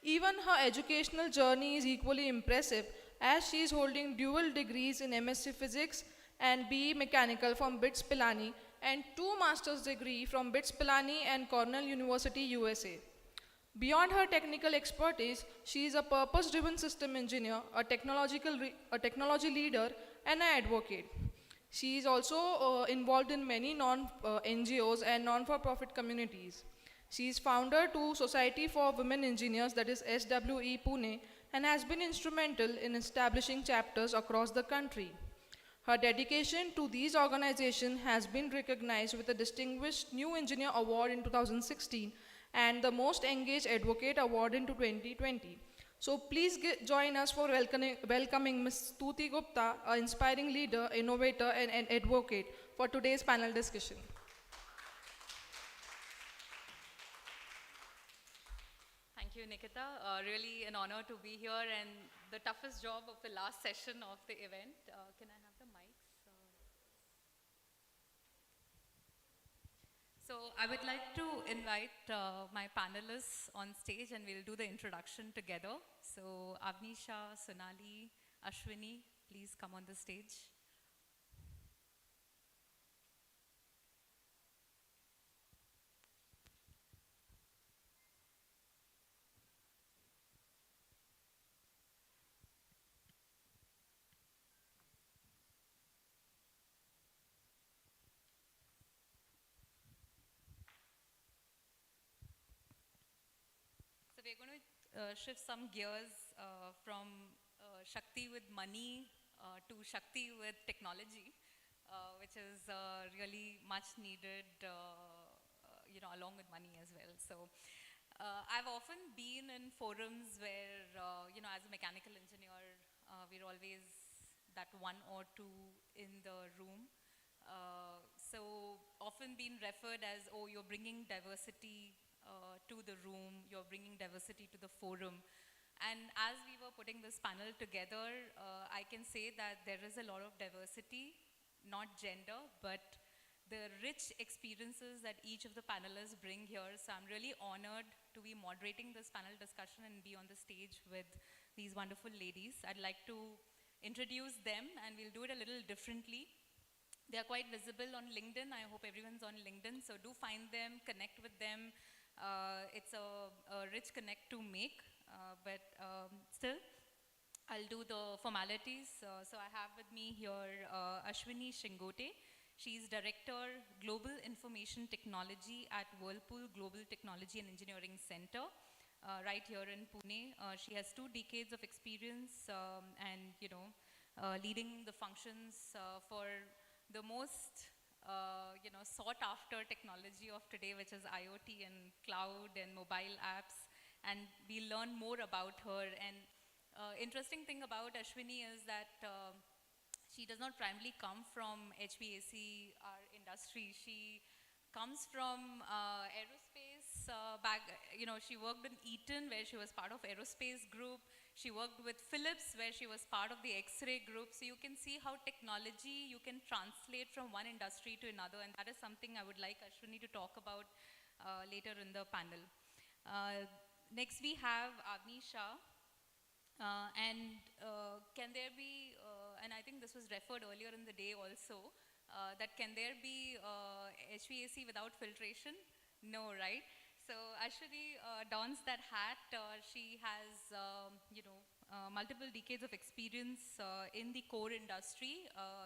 Even her educational journey is equally impressive, as she is holding dual degrees in MSc Physics and BE Mechanical from BITS Pilani and 2 master's degree from BITS Pilani and Cornell University, USA. Beyond her technical expertise, she is a purpose-driven system engineer, a technology leader, and an advocate. She is also involved in many NGOs and non-for-profit communities. She is founder to Society for Women Engineers, that is SWE Pune, and has been instrumental in establishing chapters across the country. Her dedication to these organizations has been recognized with the Distinguished New Engineer Award in 2016 and the Most Engaged Advocate Award in 2020. So please join us for welcoming Ms. Stuti Gupta, an inspiring leader, innovator, and an advocate for today's panel discussion. Thank you, Nikita. Really an honor to be here and the toughest job of the last session of the event. Can I have the mics? So I would like to invite my panelists on stage and we'll do the introduction together. So Avnisha, Sonali, Ashwini, please come on the stage. So we're going to shift some gears from Shakti with money to Shakti with technology, which is really much needed, along with money as well. So I've often been in forums where, as a mechanical engineer, we're always that one or two in the room. So often been referred as, oh, you're bringing diversity to the room, you're bringing diversity to the forum. And as we were putting this panel together, I can say that there is a lot of diversity, not gender, but the rich experiences that each of the panelists bring here. So I'm really honored to be moderating this panel discussion and be on the stage with these wonderful ladies. I'd like to introduce them and we'll do it a little differently. They are quite visible on LinkedIn. I hope everyone's on LinkedIn. So do find them, connect with them. It's a rich connect to make, but still, I'll do the formalities. So I have with me here Ashwini Shingote. She's Director, Global Information Technology at Whirlpool Global Technology and Engineering Center, right here in Pune. She has 2 decades of experience and, leading the functions for the most sought after technology of today, which is IoT and cloud and mobile apps, and we'll learn more about her. And interesting thing about Ashwini is that she does not primarily come from HVAC, our industry. She comes from aerospace she worked in Eaton, where she was part of aerospace group. She worked with Philips, where she was part of the X-ray group. So you can see how technology you can translate from one industry to another, and that is something I would like Ashwini to talk about later in the panel. Next we have Avnisha. Can there be, and I think this was referred earlier in the day also, that can there be HVAC without filtration? No, right? So Ashwini dons that hat. She has, multiple decades of experience in the core industry,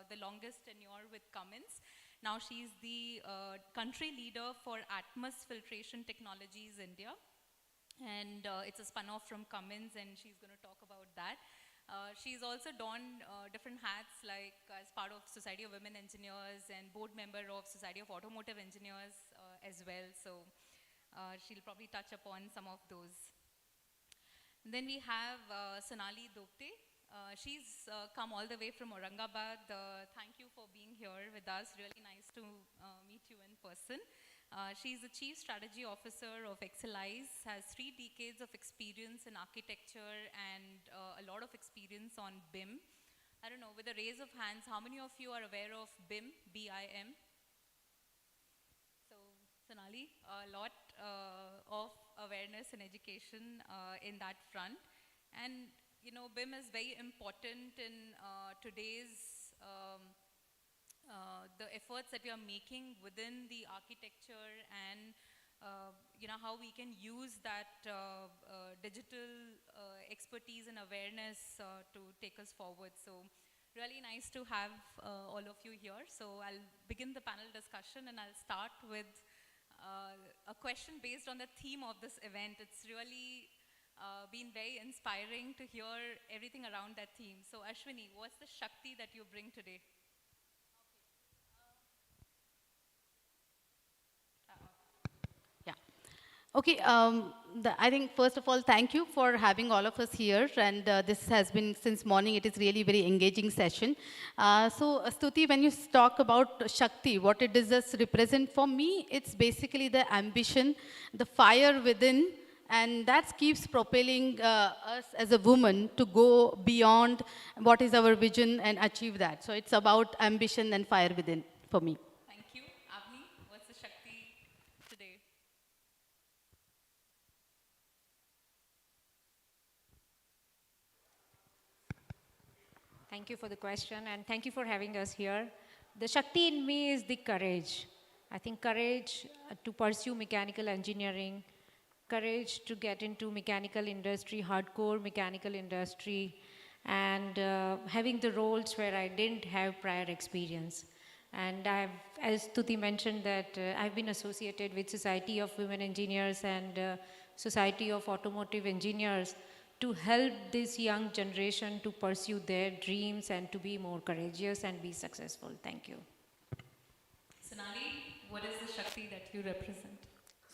the longest tenure with Cummins. Now she's the country leader for Atmos Filtration Technologies India. And it's a spun-off from Cummins, and she's going to talk about that. She's also donned different hats, like as part of Society of Women Engineers and board member of Society of Automotive Engineers as well. So she'll probably touch upon some of those. And then we have Sonali Dopte. She's come all the way from Aurangabad. Thank you for being here with us. Really nice to meet you in person. She's the Chief Strategy Officer of Excelize, has 3 decades of experience in architecture and a lot of experience on BIM. I don't know, with a raise of hands, how many of you are aware of BIM, B-I-M? So, Sonali, a lot of awareness and education in that front. And, BIM is very important in today's the efforts that we are making within the architecture and how we can use that digital expertise and awareness to take us forward. So really nice to have all of you here. So I'll begin the panel discussion, and I'll start with a question based on the theme of this event. It's really been very inspiring to hear everything around that theme. So Ashwini, what's the Shakti that you bring today? Okay, I think first of all, thank you for having all of us here. And this has been since morning. It is really very engaging session. Stuti, when you talk about Shakti, what it does represent for me, it's basically the ambition, the fire within, and that keeps propelling us as a woman to go beyond what is our vision and achieve that. So it's about ambition and fire within for me. Thank you. Avni, what's the Shakti today? Thank you for the question, and thank you for having us here. The Shakti in me is the courage. I think courage to pursue mechanical engineering, courage to get into mechanical industry, hardcore mechanical industry, and having the roles where I didn't have prior experience. And as Tuti mentioned, that I've been associated with Society of Women Engineers and Society of Automotive Engineers to help this young generation to pursue their dreams and to be more courageous and be successful. Thank you. Sonali, what is the Shakti that you represent?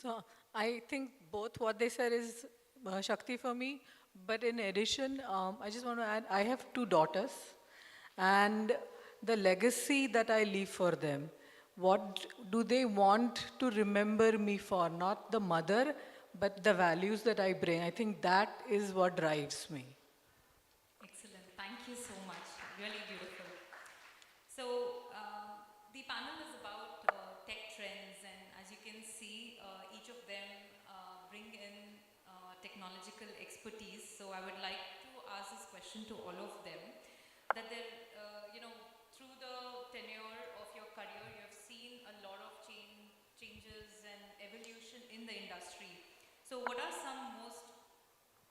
So I think both what they said is Shakti for me, but in addition, I just want to add, I have 2 daughters, and the legacy that I leave for them, what do they want to remember me for? Not the mother, but the values that I bring. I think that is what drives me. Excellent. Thank you so much. Really beautiful. So the panel is about tech trends, and as you can see, each of them bring in technological expertise. So I would like to ask this question to all of them, that they're, through the tenure of your career, you have seen a lot of changes and evolution in the industry. So what are some most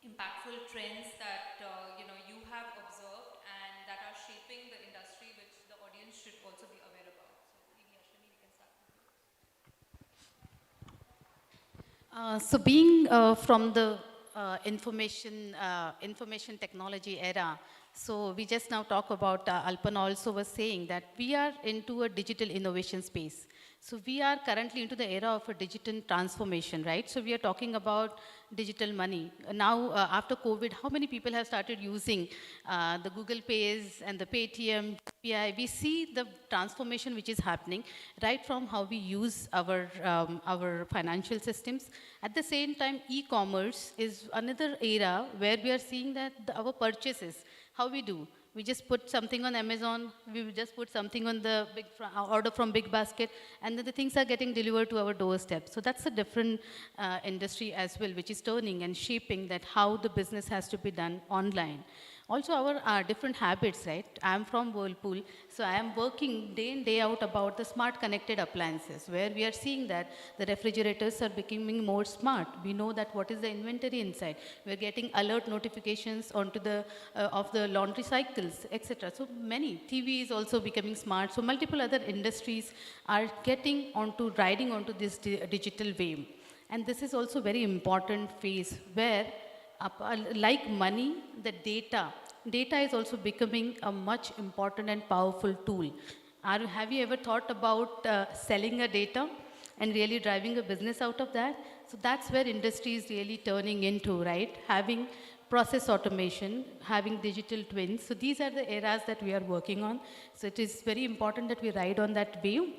impactful trends that you have observed and that are shaping the industry, which the audience should also be aware about? So maybe Ashwini, we can start with you. So being from the information technology era, so we just now talk about, Alpan also was saying that we are into a digital innovation space. So we are currently into the era of a digital transformation, right? So we are talking about digital money. Now, after COVID, how many people have started using the Google Pays and the Paytm, UPI? We see the transformation which is happening right from how we use our financial systems. At the same time, e-commerce is another era where we are seeing that our purchases, how we do. We just put something on Amazon, we will just put something on the order from Big Basket, and then the things are getting delivered to our doorstep. So that's a different industry as well, which is turning and shaping that how the business has to be done online. Also our different habits, right? I'm from Whirlpool, so I am working day in, day out about the smart connected appliances, where we are seeing that the refrigerators are becoming more smart. We know that what is the inventory inside. We're getting alert notifications onto the, of the laundry cycles, etc. So many, TV is also becoming smart. So multiple other industries are getting onto, riding onto this digital wave. And this is also very important phase where like money, the data is also becoming a much important and powerful tool. Have you ever thought about selling a data and really driving a business out of that? So that's where industry is really turning into, right? Having process automation, having digital twins. So these are the eras that we are working on. So it is very important that we ride on that wave.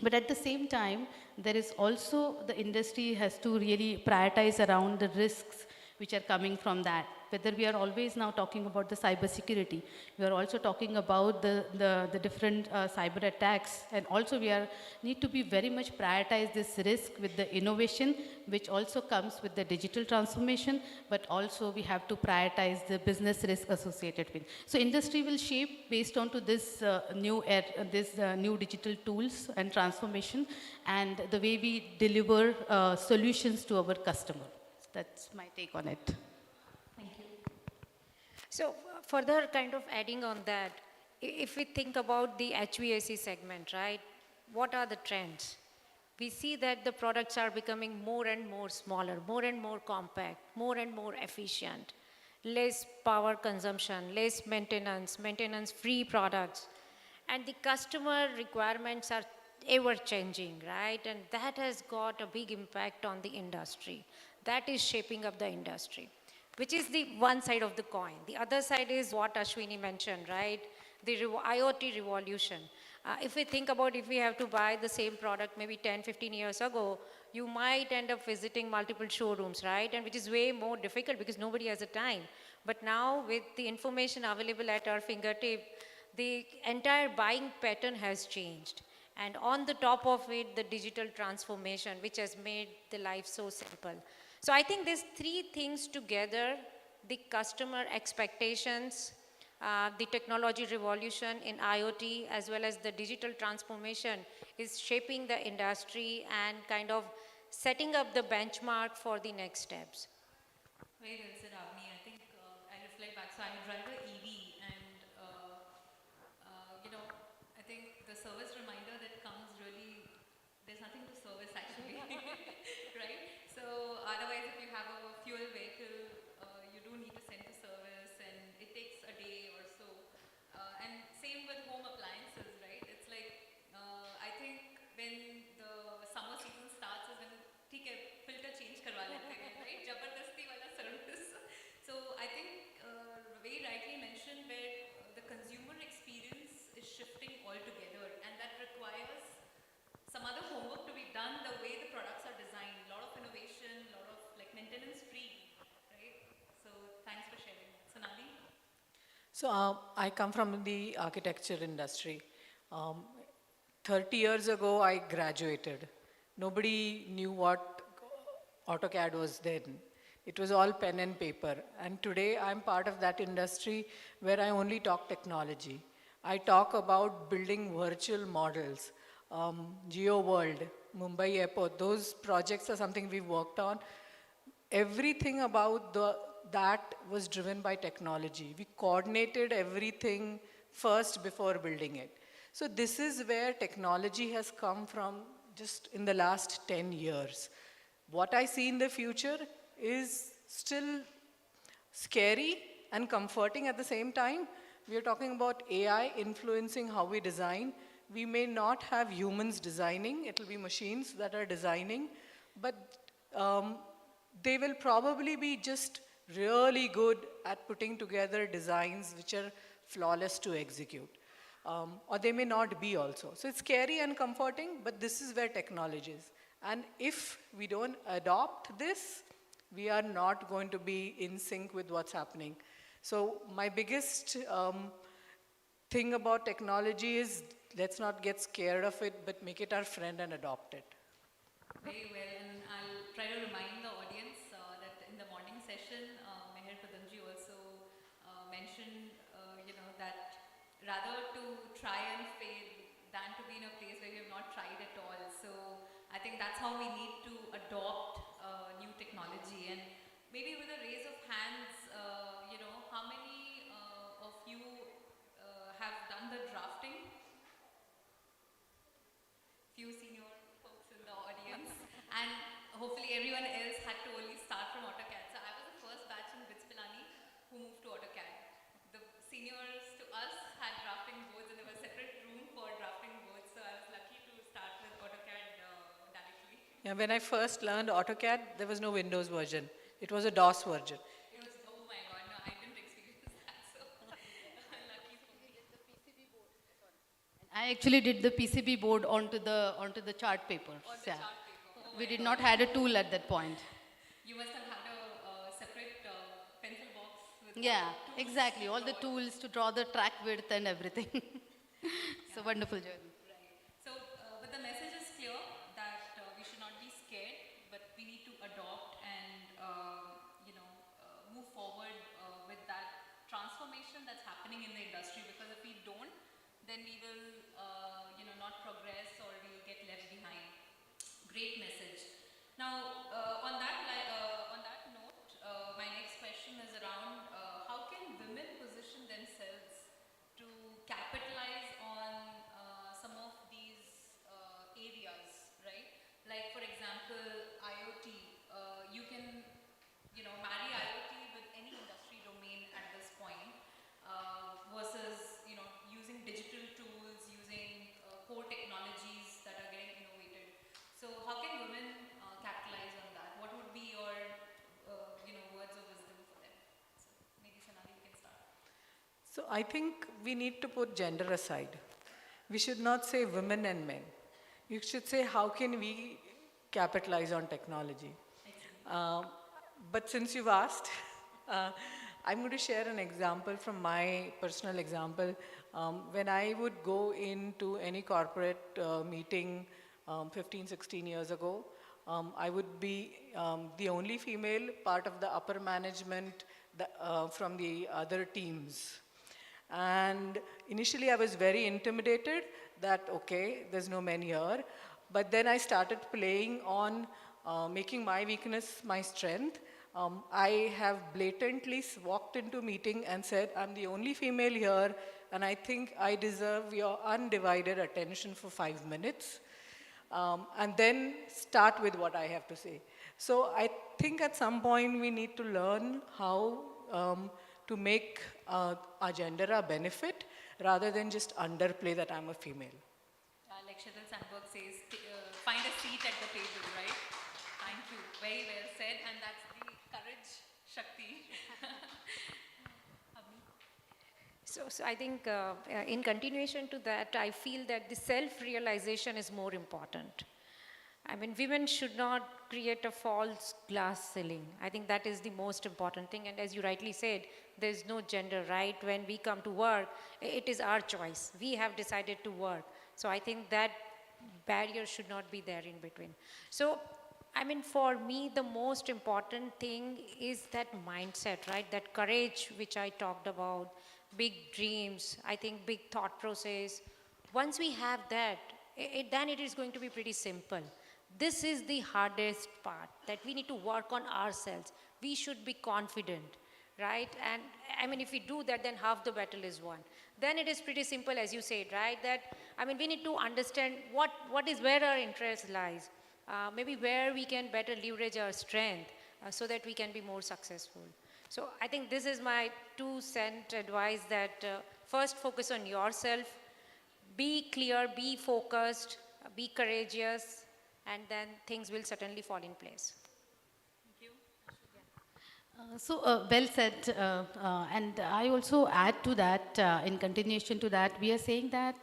But at the same time, there is also the industry has to really prioritize around the risks which are coming from that. whether we are always now talking about the cyber security, we are also talking about the different cyber attacks, and also we are need to be very much prioritize this risk with the innovation, which also comes with the digital transformation, but also we have to prioritize the business risk associated with. So industry will shape based on to this new digital tools and transformation, and the way we deliver solutions to our customer. That's my take on it. Thank you. So further kind of adding on that, if we think about the HVAC segment, right, what are the trends? We see that the products are becoming more and more smaller, more and more compact, more and more efficient, less power consumption, less maintenance, maintenance-free products. And the customer requirements are ever changing, right? And that has got a big impact on the industry. That is shaping up the industry, which is the one side of the coin. The other side is what Ashwini mentioned, right? The IoT revolution. If we think about if we have to buy the same product maybe 10, 15 years ago, you might end up visiting multiple showrooms, right? And which is way more difficult because nobody has the time. But now with the information available at our fingertip, the entire buying pattern has changed. And on the top of it, the digital transformation, which has made the life so simple. So I think these three things together, the customer expectations, the technology revolution in IoT, as well as the digital transformation is shaping the industry and kind of setting up the benchmark for the next steps. Very well said, Avni. I think I reflect back. So I drive a EV, and I think the service reminder that comes really, there's nothing to service actually, right? So otherwise, if you have a fuel vehicle, you do need to send to service, and it takes a day or so. And same with home appliances, right? It's like I think when the summer season starts is when ठीक है filter change करवा लेते हैं, right? जबरदस्ती वाला service. So I think very rightly mentioned where the consumer experience is shifting altogether, and that requires some other homework to be done the way the products are designed. A lot of innovation, a lot of like maintenance free, right? So thanks for sharing. So Nadi? So I come from the architecture industry. 30 years ago, I graduated. Nobody knew what AutoCAD was then. It was all pen and paper. And today, I'm part of that industry where I only talk technology. I talk about building virtual models. Geo World, Mumbai Airport, those projects are something we've worked on. Everything about that was driven by technology. We coordinated everything first before building it. So this is where technology has come from just in the last 10 years. What I see in the future is still scary and comforting at the same time. We are talking about AI influencing how we design. We may not have humans designing, it will be machines that are designing, but they will probably be just really good at putting together designs which are flawless to execute. Or they may not be also. So it's scary and comforting, but this is where technology is. And if we don't adopt this, we are not going to be in sync with what's happening. So my biggest thing about technology is let's not get scared of it, but make it our friend and adopt it. Very well, and I'll try to remind the audience that in the morning session, Meher Padanji also mentioned, that rather to try and fail than to be in a place where we have not tried at all. So I think that's how we need to adopt new technology. And maybe with a raise of hands, how many of you have done the drafting? Few senior folks in the audience. And hopefully everyone else had to only start from AutoCAD. So I was the first batch in BITS Pilani who moved to AutoCAD. The seniors to us had drafting boards, and there was a separate room for drafting boards. So I was lucky to start with AutoCAD directly. Yeah, when I first learned AutoCAD, there was no Windows version. It was a DOS version. It was, oh my God, no, I didn't experience that. So lucky for me. I actually did the PCB board onto the chart paper. Yeah. We did not had a tool at that point. You must have had a separate pencil box Yeah, exactly. All the tools to draw the track width and everything. It's a wonderful journey. So, but the message is clear that we should not be scared, but we need to adopt and move forward with that transformation that's happening in the industry. Because if we don't, then we will not progress or we'll get left behind. Great message. Now, on that note, my next question is around how can women position themselves to capitalize on some of these areas, right? Like, for example, IoT. You can, marry IoT with any industry domain at this point, versus, using digital tools, using core technologies that are getting innovated. So, how can women capitalize on that? What would be your, words of wisdom for them? So, maybe Sonali, you can start. So I think we need to put gender aside. We should not say women and men. You should say how can we capitalize on technology. But since you've asked, I'm going to share an example from my personal example. When I would go into any corporate meeting 15, 16 years ago, I would be the only female part of the upper management from the other teams. And initially I was very intimidated that, okay, there's no men here. But then I started playing on making my weakness my strength. I have blatantly walked into a meeting and said, I'm the only female here, and I think I deserve your undivided attention for 5 minutes. And then start with what I have to say. So I think at some point we need to learn how to make our gender a benefit rather than just underplay that I'm a female. Like Sheryl Sandberg says, find a seat at the table, right? Thank you. Very well said. And that's the courage, Shakti. So I think in continuation to that, I feel that the self-realization is more important. I mean, women should not create a false glass ceiling. I think that is the most important thing. And as you rightly said, there's no gender, right? When we come to work, it is our choice. We have decided to work. So I think that barrier should not be there in between. So, I mean, for me, the most important thing is that mindset, right? That courage, which I talked about, big dreams, I think big thought process. Once we have that, then it is going to be pretty simple. This is the hardest part, that we need to work on ourselves. We should be confident, right? And I mean, if we do that, then half the battle is won. Then it is pretty simple, as you said, right? That, I mean, we need to understand where our interest lies, maybe where we can better leverage our strength so that we can be more successful. So I think this is my 2-cent advice, that first focus on yourself, be clear, be focused, be courageous, and then things will certainly fall in place. Thank you. Well said, and I also add to that, in continuation to that, we are saying that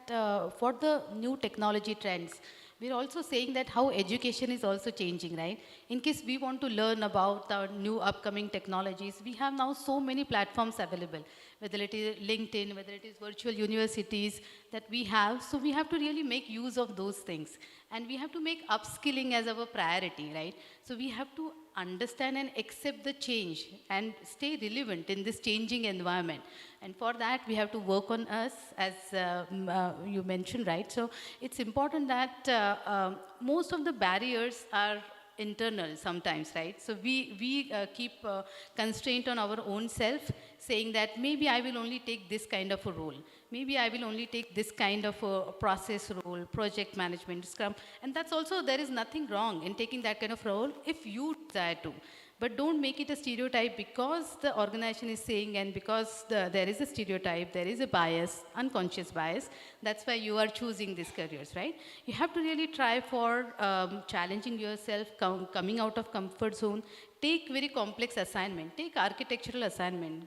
for the new technology trends, we're also saying that how education is also changing, right? In case we want to learn about our new upcoming technologies, we have now so many platforms available, whether it is LinkedIn, whether it is virtual universities that we have. So we have to really make use of those things. And we have to make upskilling as our priority, right? So we have to understand and accept the change and stay relevant in this changing environment. And for that, we have to work on us, as you mentioned, right? So it's important that most of the barriers are internal sometimes, right? So we keep constraint on our own self, saying that maybe I will only take this kind of a role. Maybe I will only take this kind of a process role, project management, Scrum. And that's also, there is nothing wrong in taking that kind of role if you desire to. But don't make it a stereotype because the organization is saying, and because there is a stereotype, there is a bias, unconscious bias. That's why you are choosing these careers, right? You have to really try for challenging yourself, coming out of comfort zone. Take very complex assignment, take architectural assignment,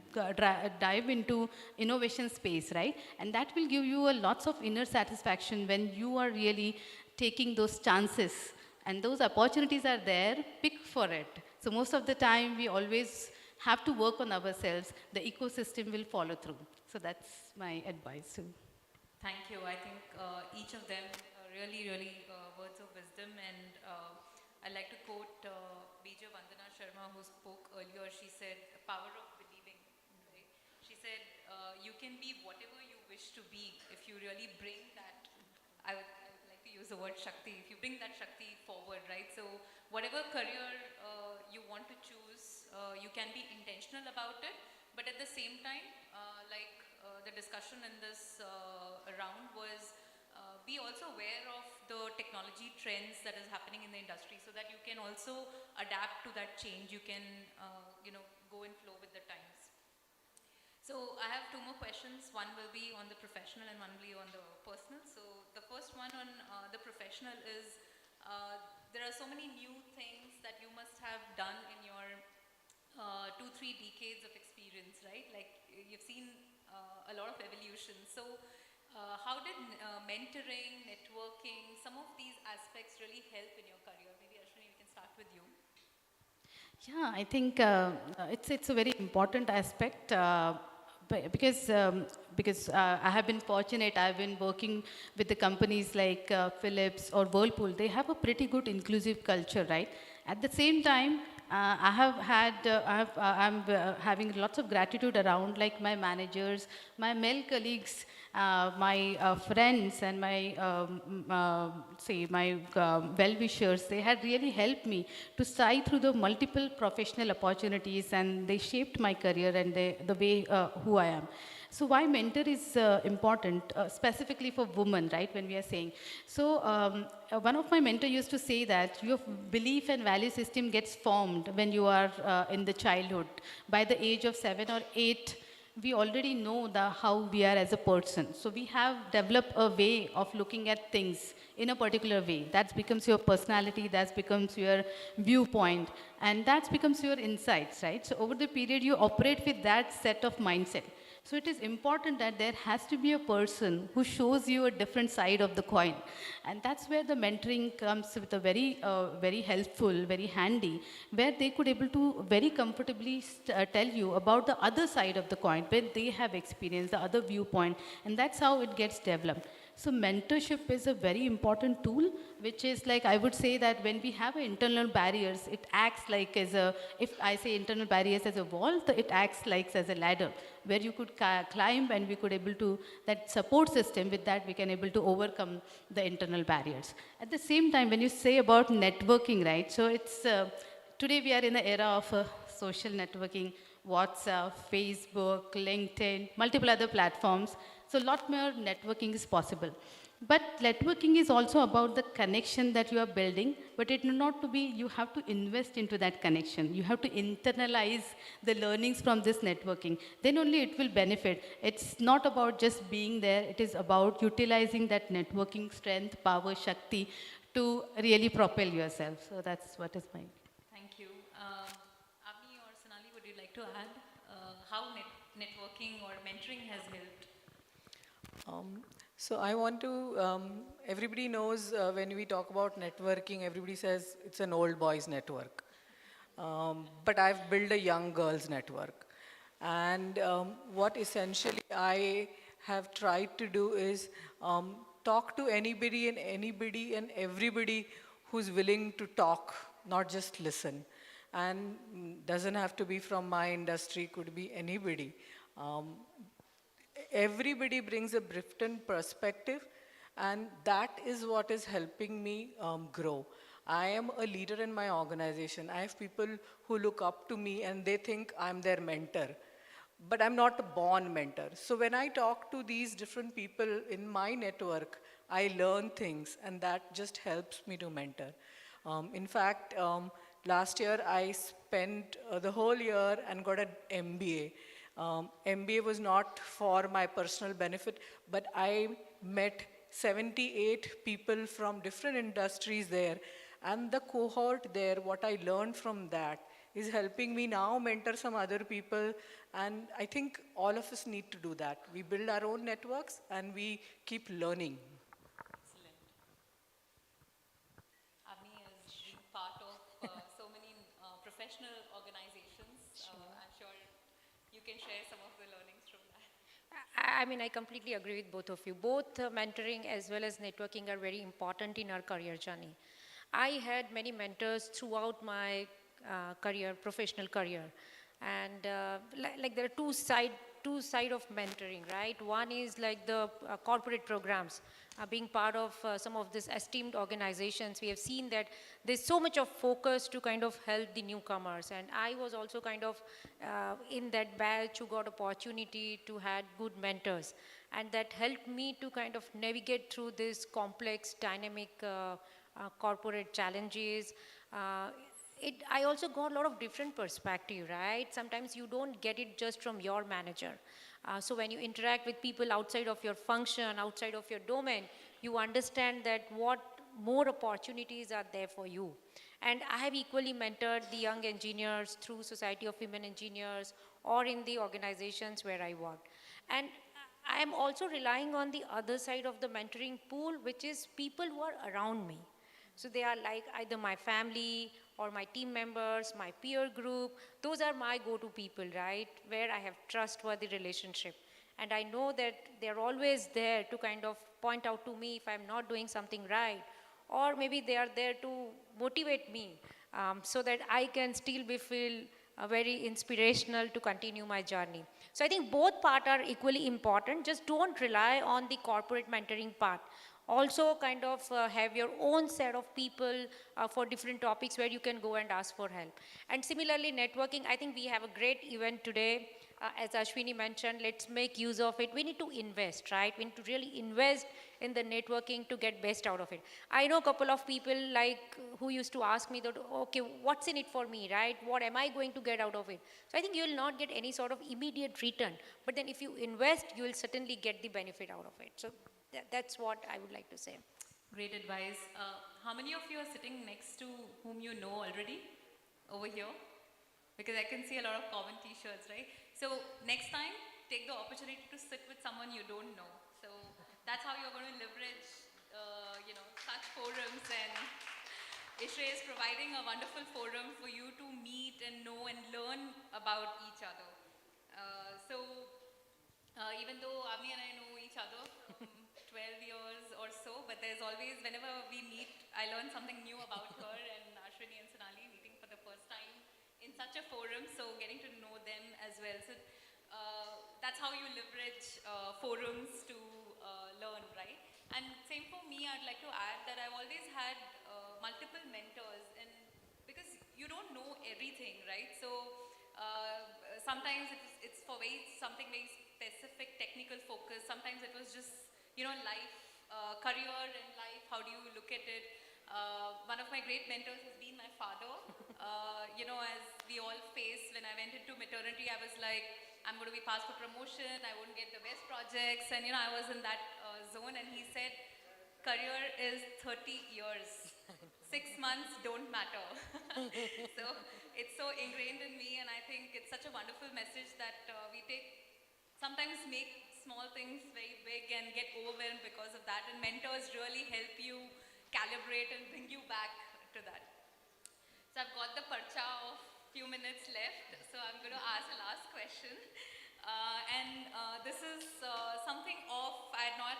dive into innovation space, right? And that will give you a lots of inner satisfaction when you are really taking those chances. And those opportunities are there, pick for it. So most of the time we always have to work on ourselves, the ecosystem will follow through. So that's my advice too. Thank you. I think each of them really words of wisdom, and I'd like to quote Bija Vandana Sharma, who spoke earlier. She said, "Power of believing." Right? She said, "You can be whatever you wish to be if you really bring that." I would like to use the word Shakti. If you bring that Shakti forward, right? So whatever career you want to choose, you can be intentional about it, but at the same time, the discussion in this round was be also aware of the technology trends that is happening in the industry, so that you can also adapt to that change. You can go and flow with the times. So I have two more questions. One will be on the professional and one will be on the personal. So the first one on the professional is there are so many new things that you must have done in your 2-3 decades of experience, right? Like you've seen a lot of evolution. So how did mentoring, networking, some of these aspects really help in your career? Maybe Ashwini, we can start with you. Yeah, I think it's a very important aspect because I have been fortunate. I've been working with the companies like Philips or Whirlpool. They have a pretty good inclusive culture, right? At the same time, I'm having lots of gratitude around, like my managers, my male colleagues, my friends, and my well-wishers. They had really helped me to sight through the multiple professional opportunities, and they shaped my career and the way who I am. So why mentor is important, specifically for women, right, when we are saying. So one of my mentors used to say that your belief and value system gets formed when you are in the childhood. By the age of 7 or 8, we already know how we are as a person. So we have developed a way of looking at things in a particular way. That becomes your personality, that becomes your viewpoint, and that becomes your insights, right? So over the period, you operate with that set of mindset. So it is important that there has to be a person who shows you a different side of the coin. And that's where the mentoring comes with a very helpful, very handy, where they could able to very comfortably tell you about the other side of the coin, where they have experienced the other viewpoint, and that's how it gets developed. So mentorship is a very important tool, which is like, I would say that when we have internal barriers, it acts like as a, if I say internal barriers as a wall, it acts like as a ladder, where you could climb, and we could able to, that support system, with that we can able to overcome the internal barriers. At the same time, when you say about networking, right, so it's, today we are in the era of social networking, WhatsApp, Facebook, LinkedIn, multiple other platforms. So a lot more networking is possible. But networking is also about the connection that you are building, but it need not to be, you have to invest into that connection. You have to internalize the learnings from this networking. Then only it will benefit. It's not about just being there. It is about utilizing that networking strength, power, Shakti to really propel yourself. So that's what is mine. Thank you. Avni or Sonali, would you like to add how networking or mentoring has helped? So I want to, everybody knows when we talk about networking, everybody says it's an old boys network. But I've built a young girls network. And what essentially I have tried to do is talk to anybody and everybody who's willing to talk, not just listen. And doesn't have to be from my industry, could be anybody. Everybody brings a different perspective, and that is what is helping me grow. I am a leader in my organization. I have people who look up to me and they think I'm their mentor, but I'm not a born mentor. So when I talk to these different people in my network, I learn things, and that just helps me to mentor. In fact, last year I spent the whole year and got an MBA. MBA was not for my personal benefit, but I met 78 people from different industries there. And the cohort there, what I learned from that is helping me now mentor some other people. And I think all of us need to do that. We build our own networks and we keep learning. Excellent. Avni has been part of so many professional organizations. I'm sure can share some of the learnings from that. I mean, I completely agree with both of you. Both mentoring as well as networking are very important in our career journey. I had many mentors throughout my career, professional career. And like there are two side of mentoring, right? One is like the corporate programs, being part of some of these esteemed organizations. We have seen that there's so much of focus to kind of help the newcomers. And I was also kind of in that batch who got opportunity to had good mentors. And that helped me to kind of navigate through this complex, dynamic corporate challenges. I also got a lot of different perspective, right? Sometimes you don't get it just from your manager. So when you interact with people outside of your function, outside of your domain, you understand that what more opportunities are there for you. And I have equally mentored the young engineers through Society of Women Engineers or in the organizations where I work. And I am also relying on the other side of the mentoring pool, which is people who are around me. So they are like either my family or my team members, my peer group. Those are my go-to people, right? Where I have trustworthy relationship. And I know that they're always there to kind of point out to me if I'm not doing something right. Or maybe they are there to motivate me so that I can still feel very inspirational to continue my journey. So I think both parts are equally important. Just don't rely on the corporate mentoring part. Also kind of have your own set of people for different topics where you can go and ask for help. And similarly, networking, I think we have a great event today. As Ashwini mentioned, let's make use of it. We need to invest, right? We need to really invest in the networking to get best out of it. I know a couple of people like who used to ask me that, okay, what's in it for me, right? What am I going to get out of it? So I think you will not get any sort of immediate return. But then if you invest, you will certainly get the benefit out of it. So that's what I would like to say. Great advice. How many of you are sitting next to whom you know already over here? Because I can see a lot of common t-shirts, right? So next time, take the opportunity to sit with someone you don't know. So that's how you're going to leverage, such forums. And Ishrae is providing a wonderful forum for you to meet and know and learn about each other. Even though Avni and I know each other from 12 years or so, but there's always, whenever we meet, I learn something new about her, and Ashwini and Sonali meeting for the first time in such a forum, so getting to know them as well. So that's how you leverage forums to learn, right? And same for me, I'd like to add that I've always had multiple mentors, and because you don't know everything, right? So sometimes it's for something very specific technical focus. Sometimes it was just, life, career and life, how do you look at it? One of my great mentors has been my father. As we all face, when I went into maternity, I was like, I'm going to be passed for promotion, I wouldn't get the best projects, and I was in that zone, and he said, career is 30 years. 6 months don't matter. So it's so ingrained in me, and I think it's such a wonderful message that we sometimes make small things very big and get overwhelmed because of that, and mentors really help you calibrate and bring you back to that. So I've got the parcha of few minutes left, so I'm going to ask the last question. This is something I had not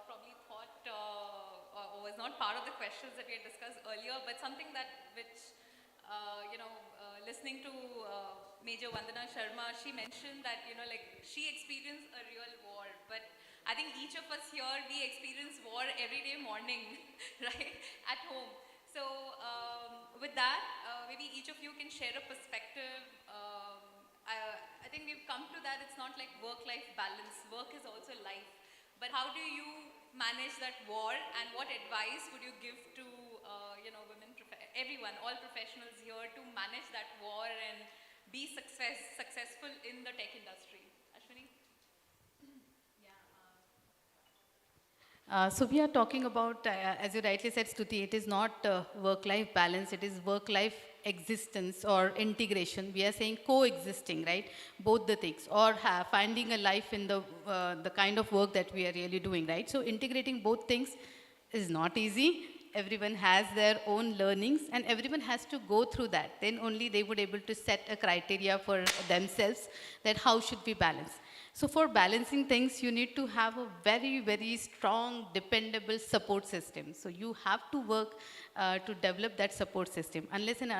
probably thought or was not part of the questions that we had discussed earlier, but something which listening to Major Vandana Sharma, she mentioned that, she experienced a real war, but I think each of us here, we experience war every day morning, right, at home. So with that, maybe each of you can share a perspective. I think we've come to that, it's not like work-life balance. Work is also life. But how do you manage that war, and what advice would you give to women, everyone, all professionals here, to manage that war and be successful in the tech industry? Ashwini? So we are talking about, as you rightly said, Stuti, it is not work-life balance, it is work-life existence or integration. We are saying coexisting, right? Both the things, or finding a life in the kind of work that we are really doing, right? So integrating both things is not easy. everyone has their own learnings, and everyone has to go through that. Then only they would able to set a criteria for themselves that how should we balance. So for balancing things, you need to have a very, very strong, dependable support system. So you have to work to develop that support system. Unless and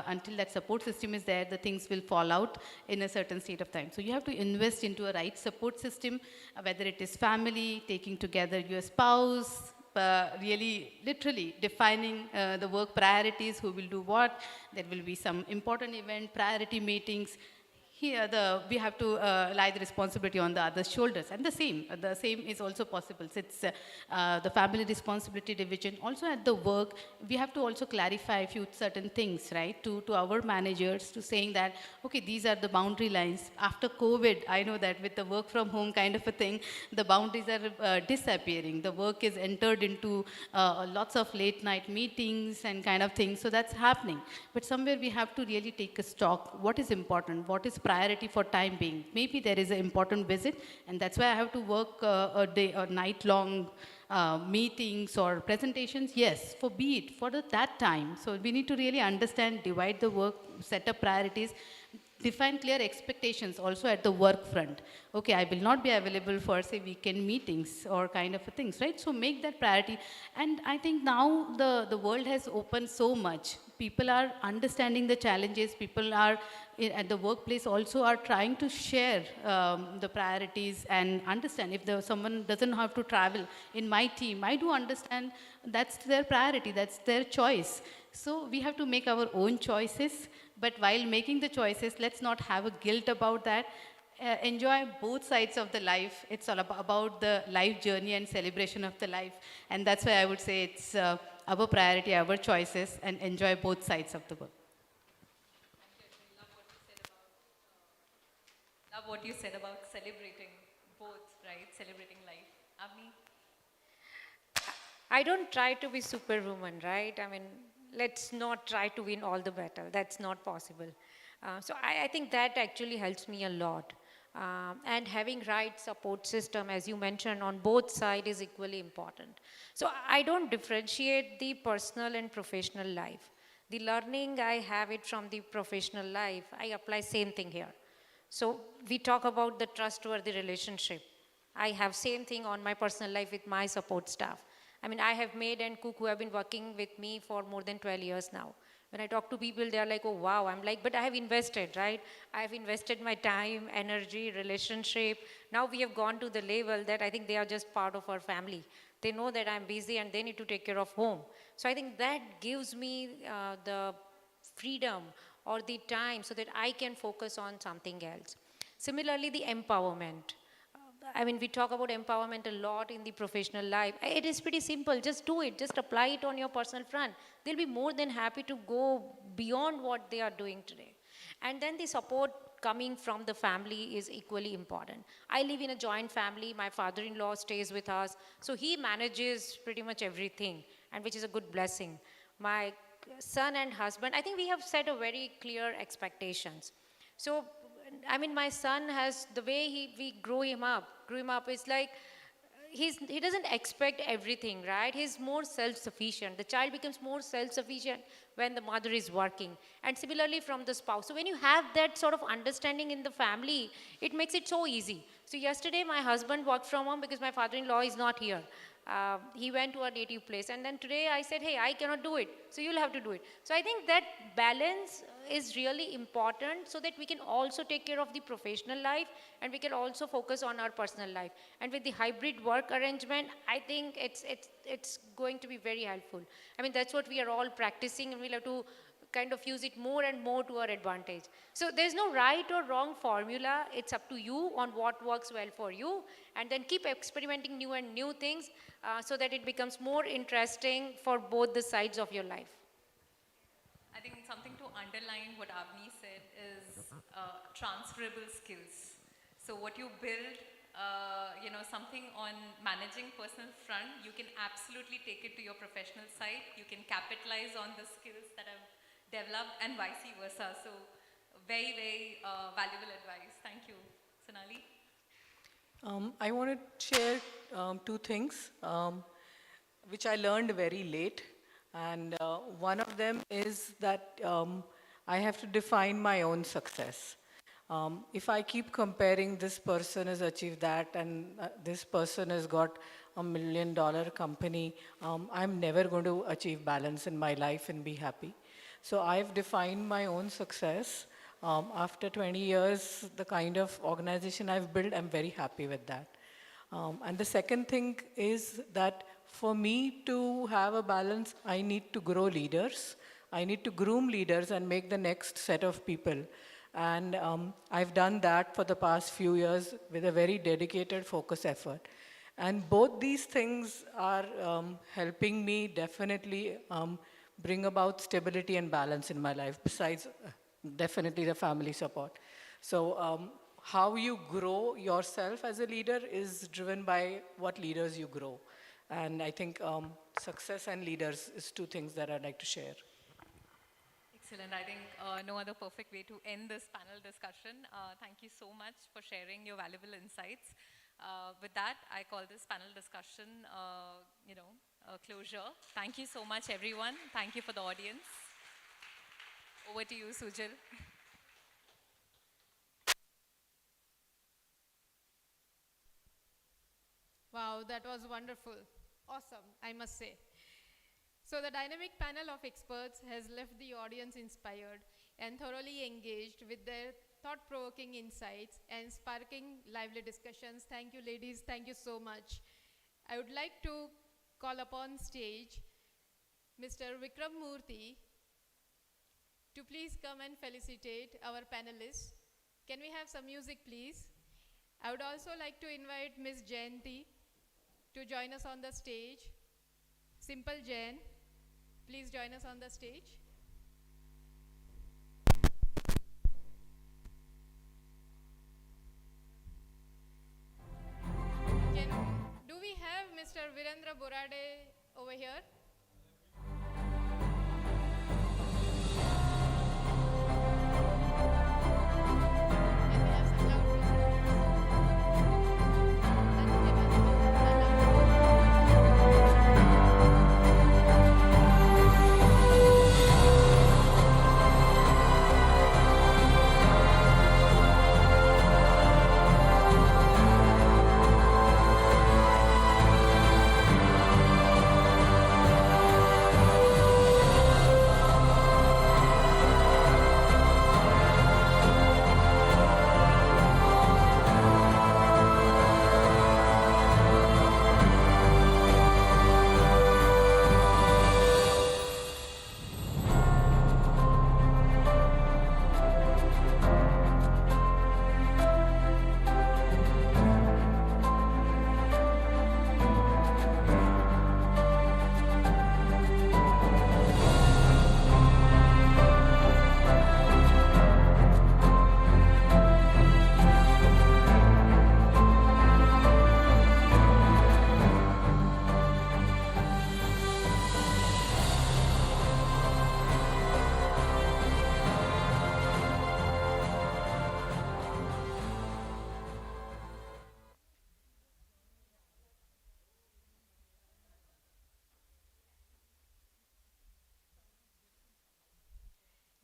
until that support system is there, the things will fall out in a certain state of time. So you have to invest into a right support system, whether it is family, taking together your spouse, really literally defining the work priorities, who will do what. There will be some important event, priority meetings. Here, we have to lie the responsibility on the other's shoulders. And the same is also possible. So it's the family responsibility division. Also at the work, we have to also clarify a few certain things, right, to our managers, to saying that, okay, these are the boundary lines. After COVID, I know that with the work from home kind of a thing, the boundaries are disappearing. The work is entered into lots of late night meetings and kind of things. So that's happening. But somewhere we have to really take a stock. What is important? What is priority for time being? Maybe there is an important visit, and that's why I have to work a day or night long meetings or presentations. Yes, for be it for that time. So we need to really understand, divide the work, set up priorities, define clear expectations also at the work front. Okay, I will not be available for, say, weekend meetings or kind of things, right? So make that priority. And I think now the world has opened so much. People are understanding the challenges. People are at the workplace also are trying to share the priorities and understand if someone doesn't have to travel. In my team, I do understand that's their priority, that's their choice. So we have to make our own choices, but while making the choices, let's not have a guilt about that. Enjoy both sides of the life. It's all about the life journey and celebration of the life. And that's why I would say it's our priority, our choices, and enjoy both sides of the work. Love what you said about celebrating both, right? Celebrating life. Avni? I don't try to be superwoman, right? I mean, let's not try to win all the battle. That's not possible. So I think that actually helps me a lot. And having right support system, as you mentioned, on both sides is equally important. So I don't differentiate the personal and professional life. The learning, I have it from the professional life. I apply same thing here. So we talk about the trustworthy relationship. I have same thing on my personal life with my support staff. I mean, I have maid and cook who have been working with me for more than 12 years now. When I talk to people, they are like, oh, wow. I'm like, but I have invested, right? I have invested my time, energy, relationship. Now we have gone to the level that I think they are just part of our family. They know that I'm busy and they need to take care of home. So I think that gives me the freedom or the time so that I can focus on something else. Similarly, the empowerment. I mean, we talk about empowerment a lot in the professional life. It is pretty simple. Just do it. Just apply it on your personal front. They'll be more than happy to go beyond what they are doing today. And then the support coming from the family is equally important. I live in a joint family. My father-in-law stays with us. So he manages pretty much everything, and which is a good blessing. My son and husband, I think we have set a very clear expectations. So I mean, my son has, the way we grew him up is like, he doesn't expect everything, right? He's more self-sufficient. The child becomes more self-sufficient when the mother is working. And similarly from the spouse. So when you have that sort of understanding in the family, it makes it so easy. So yesterday my husband worked from home because my father-in-law is not here. He went to a native place, and then today I said, hey, I cannot do it, so you'll have to do it. So I think that balance is really important so that we can also take care of the professional life and we can also focus on our personal life. And with the hybrid work arrangement, I think it's going to be very helpful. I mean, that's what we are all practicing, and we'll have to kind of use it more and more to our advantage. So there's no right or wrong formula. It's up to you on what works well for you, and then keep experimenting new things so that it becomes more interesting for both the sides of your life. I think something to underline what Avni said is transferable skills. So what you build, something on managing personal front, you can absolutely take it to your professional side. You can capitalize on the skills that have developed and vice versa. So very, very valuable advice. Thank you. Sonali? I want to share two things which I learned very late. And one of them is that I have to define my own success. If I keep comparing this person has achieved that and this person has got $1 million company, I'm never going to achieve balance in my life and be happy. So I've defined my own success. After 20 years, the kind of organization I've built, I'm very happy with that. And the second thing is that for me to have a balance, I need to grow leaders. I need to groom leaders and make the next set of people. And I've done that for the past few years with a very dedicated focus effort. And both these things are helping me definitely bring about stability and balance in my life, besides definitely the family support. So how you grow yourself as a leader is driven by what leaders you grow. And I think success and leaders is two things that I'd like to share. Excellent. I think no other perfect way to end this panel discussion. Thank you so much for sharing your valuable insights. With that, I call this panel discussion, closure. Thank you so much, everyone. Thank you for the audience. Over to you, Sujal. Wow, that was wonderful. Awesome, I must say. So the dynamic panel of experts has left the audience inspired and thoroughly engaged with their thought-provoking insights and sparking lively discussions. Thank you, ladies. Thank you so much. I would like to call upon stage Mr. Vikram Murthy to please come and felicitate our panelists. Can we have some music, please? I would also like to invite Ms. Jayanti to join us on the stage. Simple Jain, please join us on the stage. Do we have Mr. Virendra Borade over here?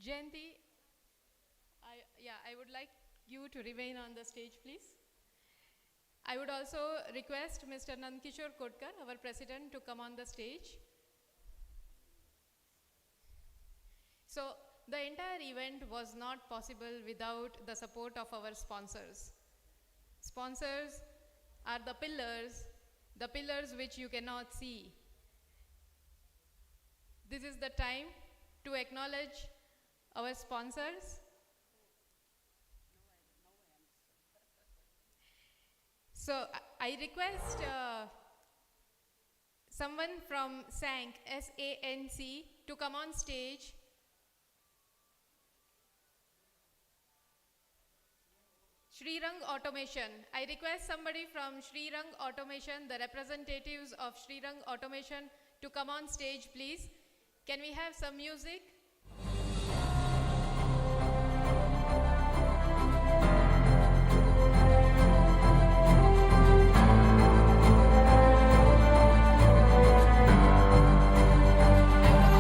Jayanti, I would like you to remain on the stage, please. I would also request Mr. Nandkishore Kotkar, our president, to come on the stage. So, the entire event was not possible without the support of our sponsors. Sponsors are the pillars which you cannot see. This is the time to acknowledge our sponsors. So I request someone from SANC, S-A-N-C, to come on stage. Srirang Automation. I request somebody from Srirang Automation, the representatives of Srirang Automation, to come on stage, please. Can we have some music? I would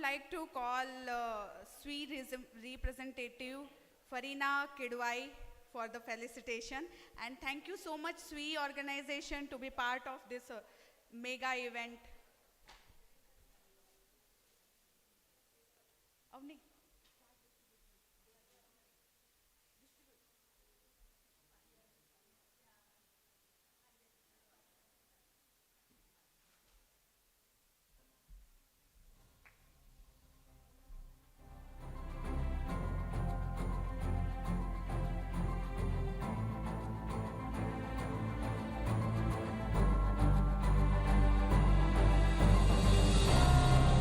like to call SWE representative Farina Kidwai for the felicitation. And thank you so much SWE organization to be part of this mega event. Avni.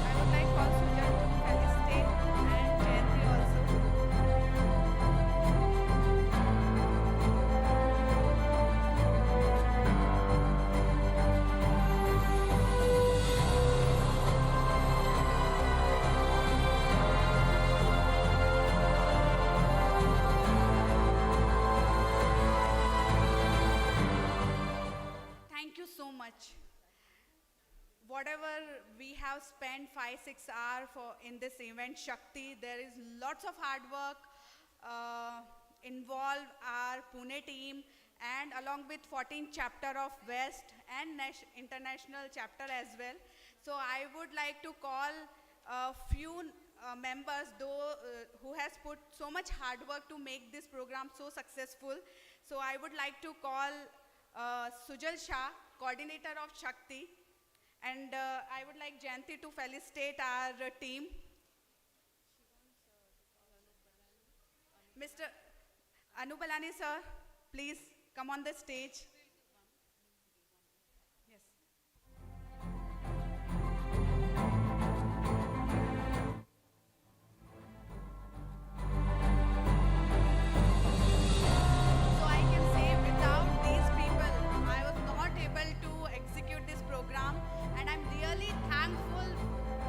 I would like also to felicitate and Jayanti also. Thank you so much. Whatever we have spent 5-6 hours in this event, Shakti, there is lots of hard work involved our Pune team and along with 14th chapter of West and international chapter as well. So I would like to call a few members who has put so much hard work to make this program so successful. So I would like to call Sujal Shah, coordinator of Shakti, and I would like Jayanti to felicitate our team. Mr. Anubalani sir, please come on the stage. Yes. So I can say without these people, I was not able to execute this program, and I'm really thankful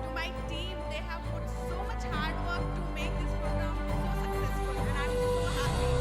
to my team. They have put so much hard work to make this program so successful, and I'm so happy.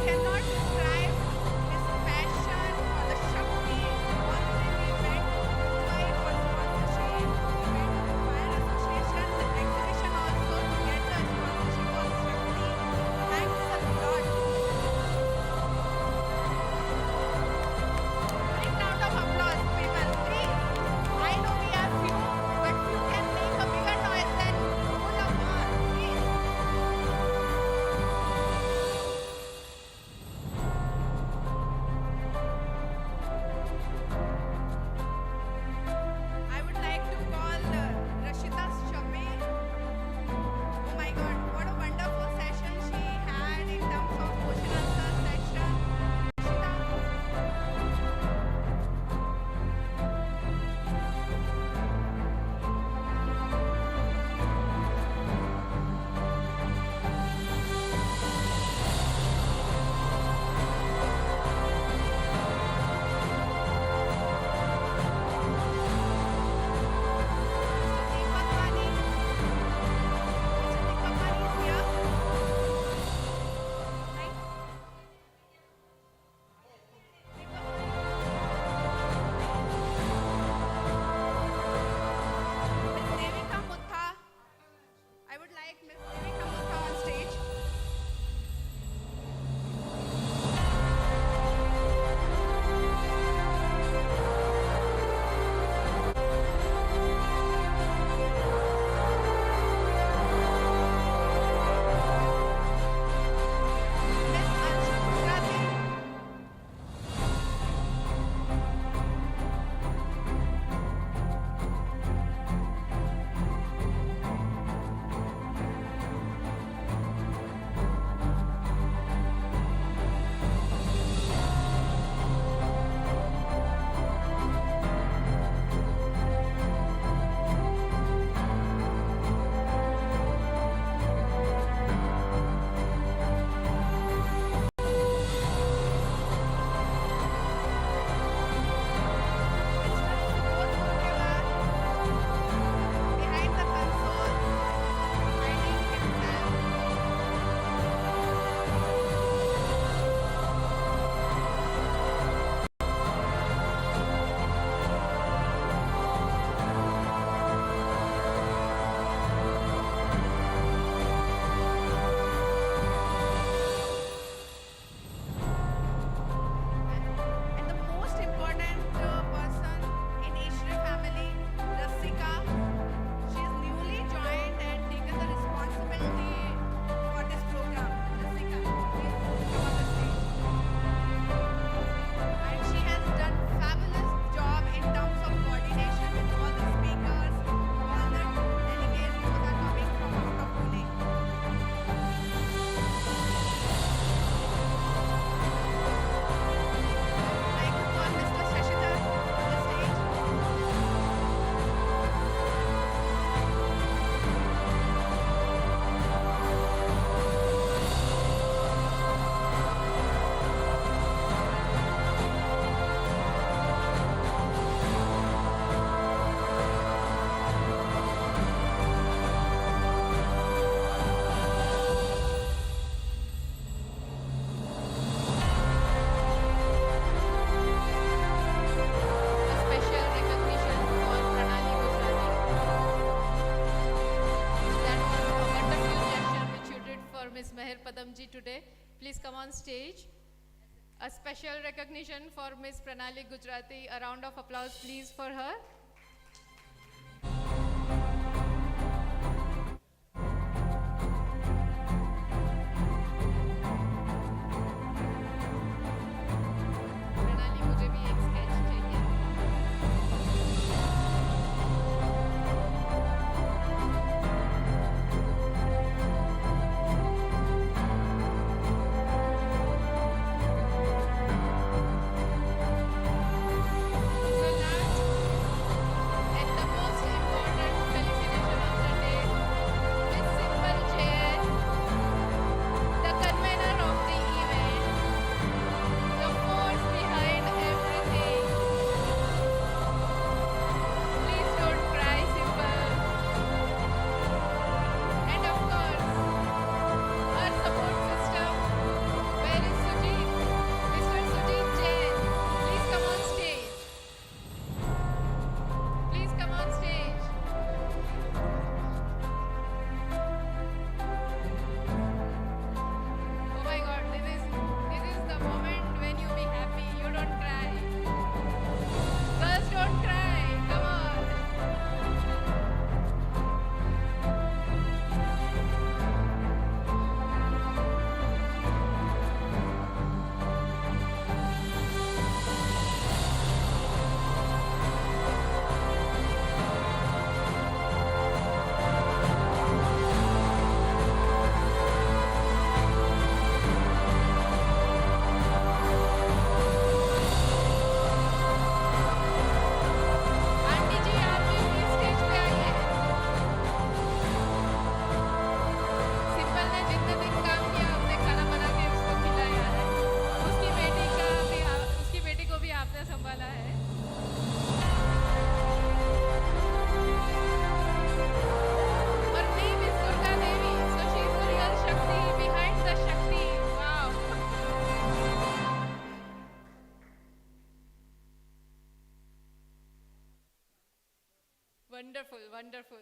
cannot describe his passion for the Shakti. Already we went to Mumbai for sponsorship. We went to Fire Association exhibition also to get the sponsorship of Shakti. Thanks a lot. Big round of applause, people, please. I know we are few, but few can make a bigger noise than full of all. Please. I would like to call Rashida Shamir. Oh my God, what a wonderful session she had in terms of question answer section. Devika Mutha. I would like Miss Devika Mutha on stage. Miss Anshu Gujarati. Behind the console, finding himself. And the most important person in Ishrae family, Rasika. She is newly joined and taken the responsibility for this program. Rasika, please come on the stage. And she has done fabulous job in terms of coordination with all the speakers, all the delegates who are coming from out of Pune. I would like to call Mr. Shashidhar on the stage. A special recognition for Pranali Gujrati. That was a wonderful gesture which you did for Miss Meher Padamji today. Please come on stage. A special recognition for Miss Pranali Gujrati. A round of applause please for her. प्रणाली मुझे भी एक sketch चाहिए So last Wonderful, wonderful.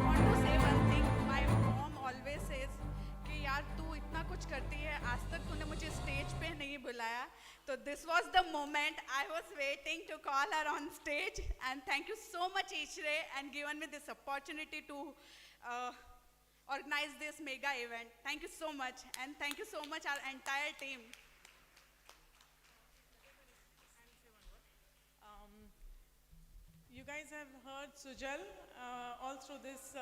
want to say one thing. My mom always says कि यार तू इतना कुछ करती है आज तक तूने मुझे स्टेज पे नहीं बुलाया तो this was the moment I was waiting to call her on stage and thank you so much Ishrae and given me this opportunity to organize this mega event. Thank you so much and thank you so much our entire team. You guys have heard Sujal all through this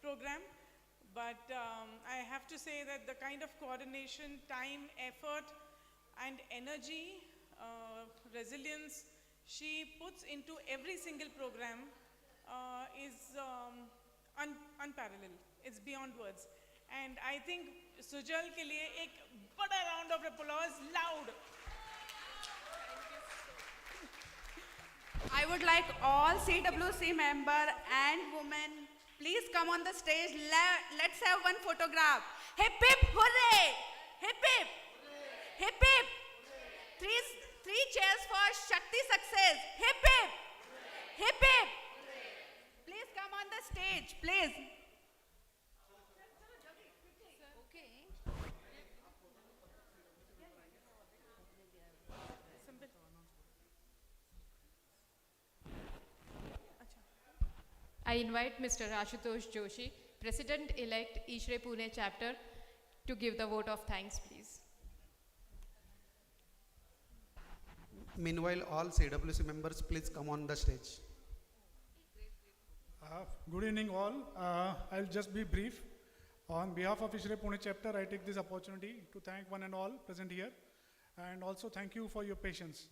program, but I have to say that the kind of coordination, time, effort, and energy, resilience she puts into every single program is unparalleled. It's beyond words. And I think Sujal ke liye ek bada round of applause, loud. I would like all CWC member and women, please come on the stage. Let's have one photograph. Hip hip hooray! Hip hip! Hip hip! Three cheers for Shakti success. Hip hip! Hip hip! Please come on the stage, please. I invite Mr. Ashutosh Joshi, President-elect Ishrae Pune chapter, to give the vote of thanks, please. Meanwhile, all CWC members, please come on the stage. Good evening all. I'll just be brief. On behalf of Ishrae Pune chapter, I take this opportunity to thank one and all present here and also thank you for your patience.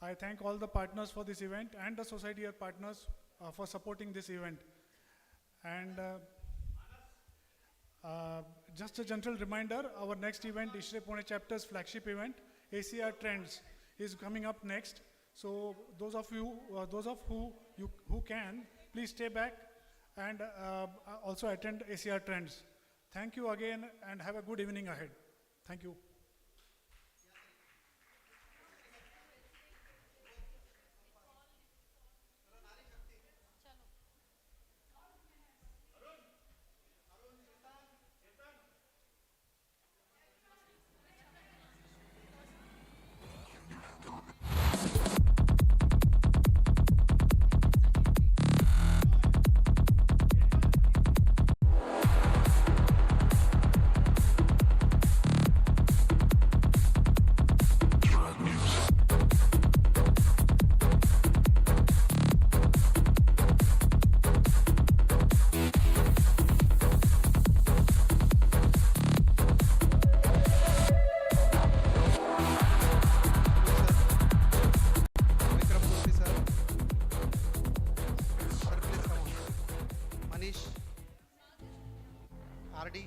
I thank all the partners for this event and the society partners for supporting this event. And just a gentle reminder, our next event, Ishrae Pune chapter's flagship event, ACR Trends, is coming up next. So those of you who can, please stay back and also attend ACR Trends. Thank you again and have a good evening ahead. Thank you. RD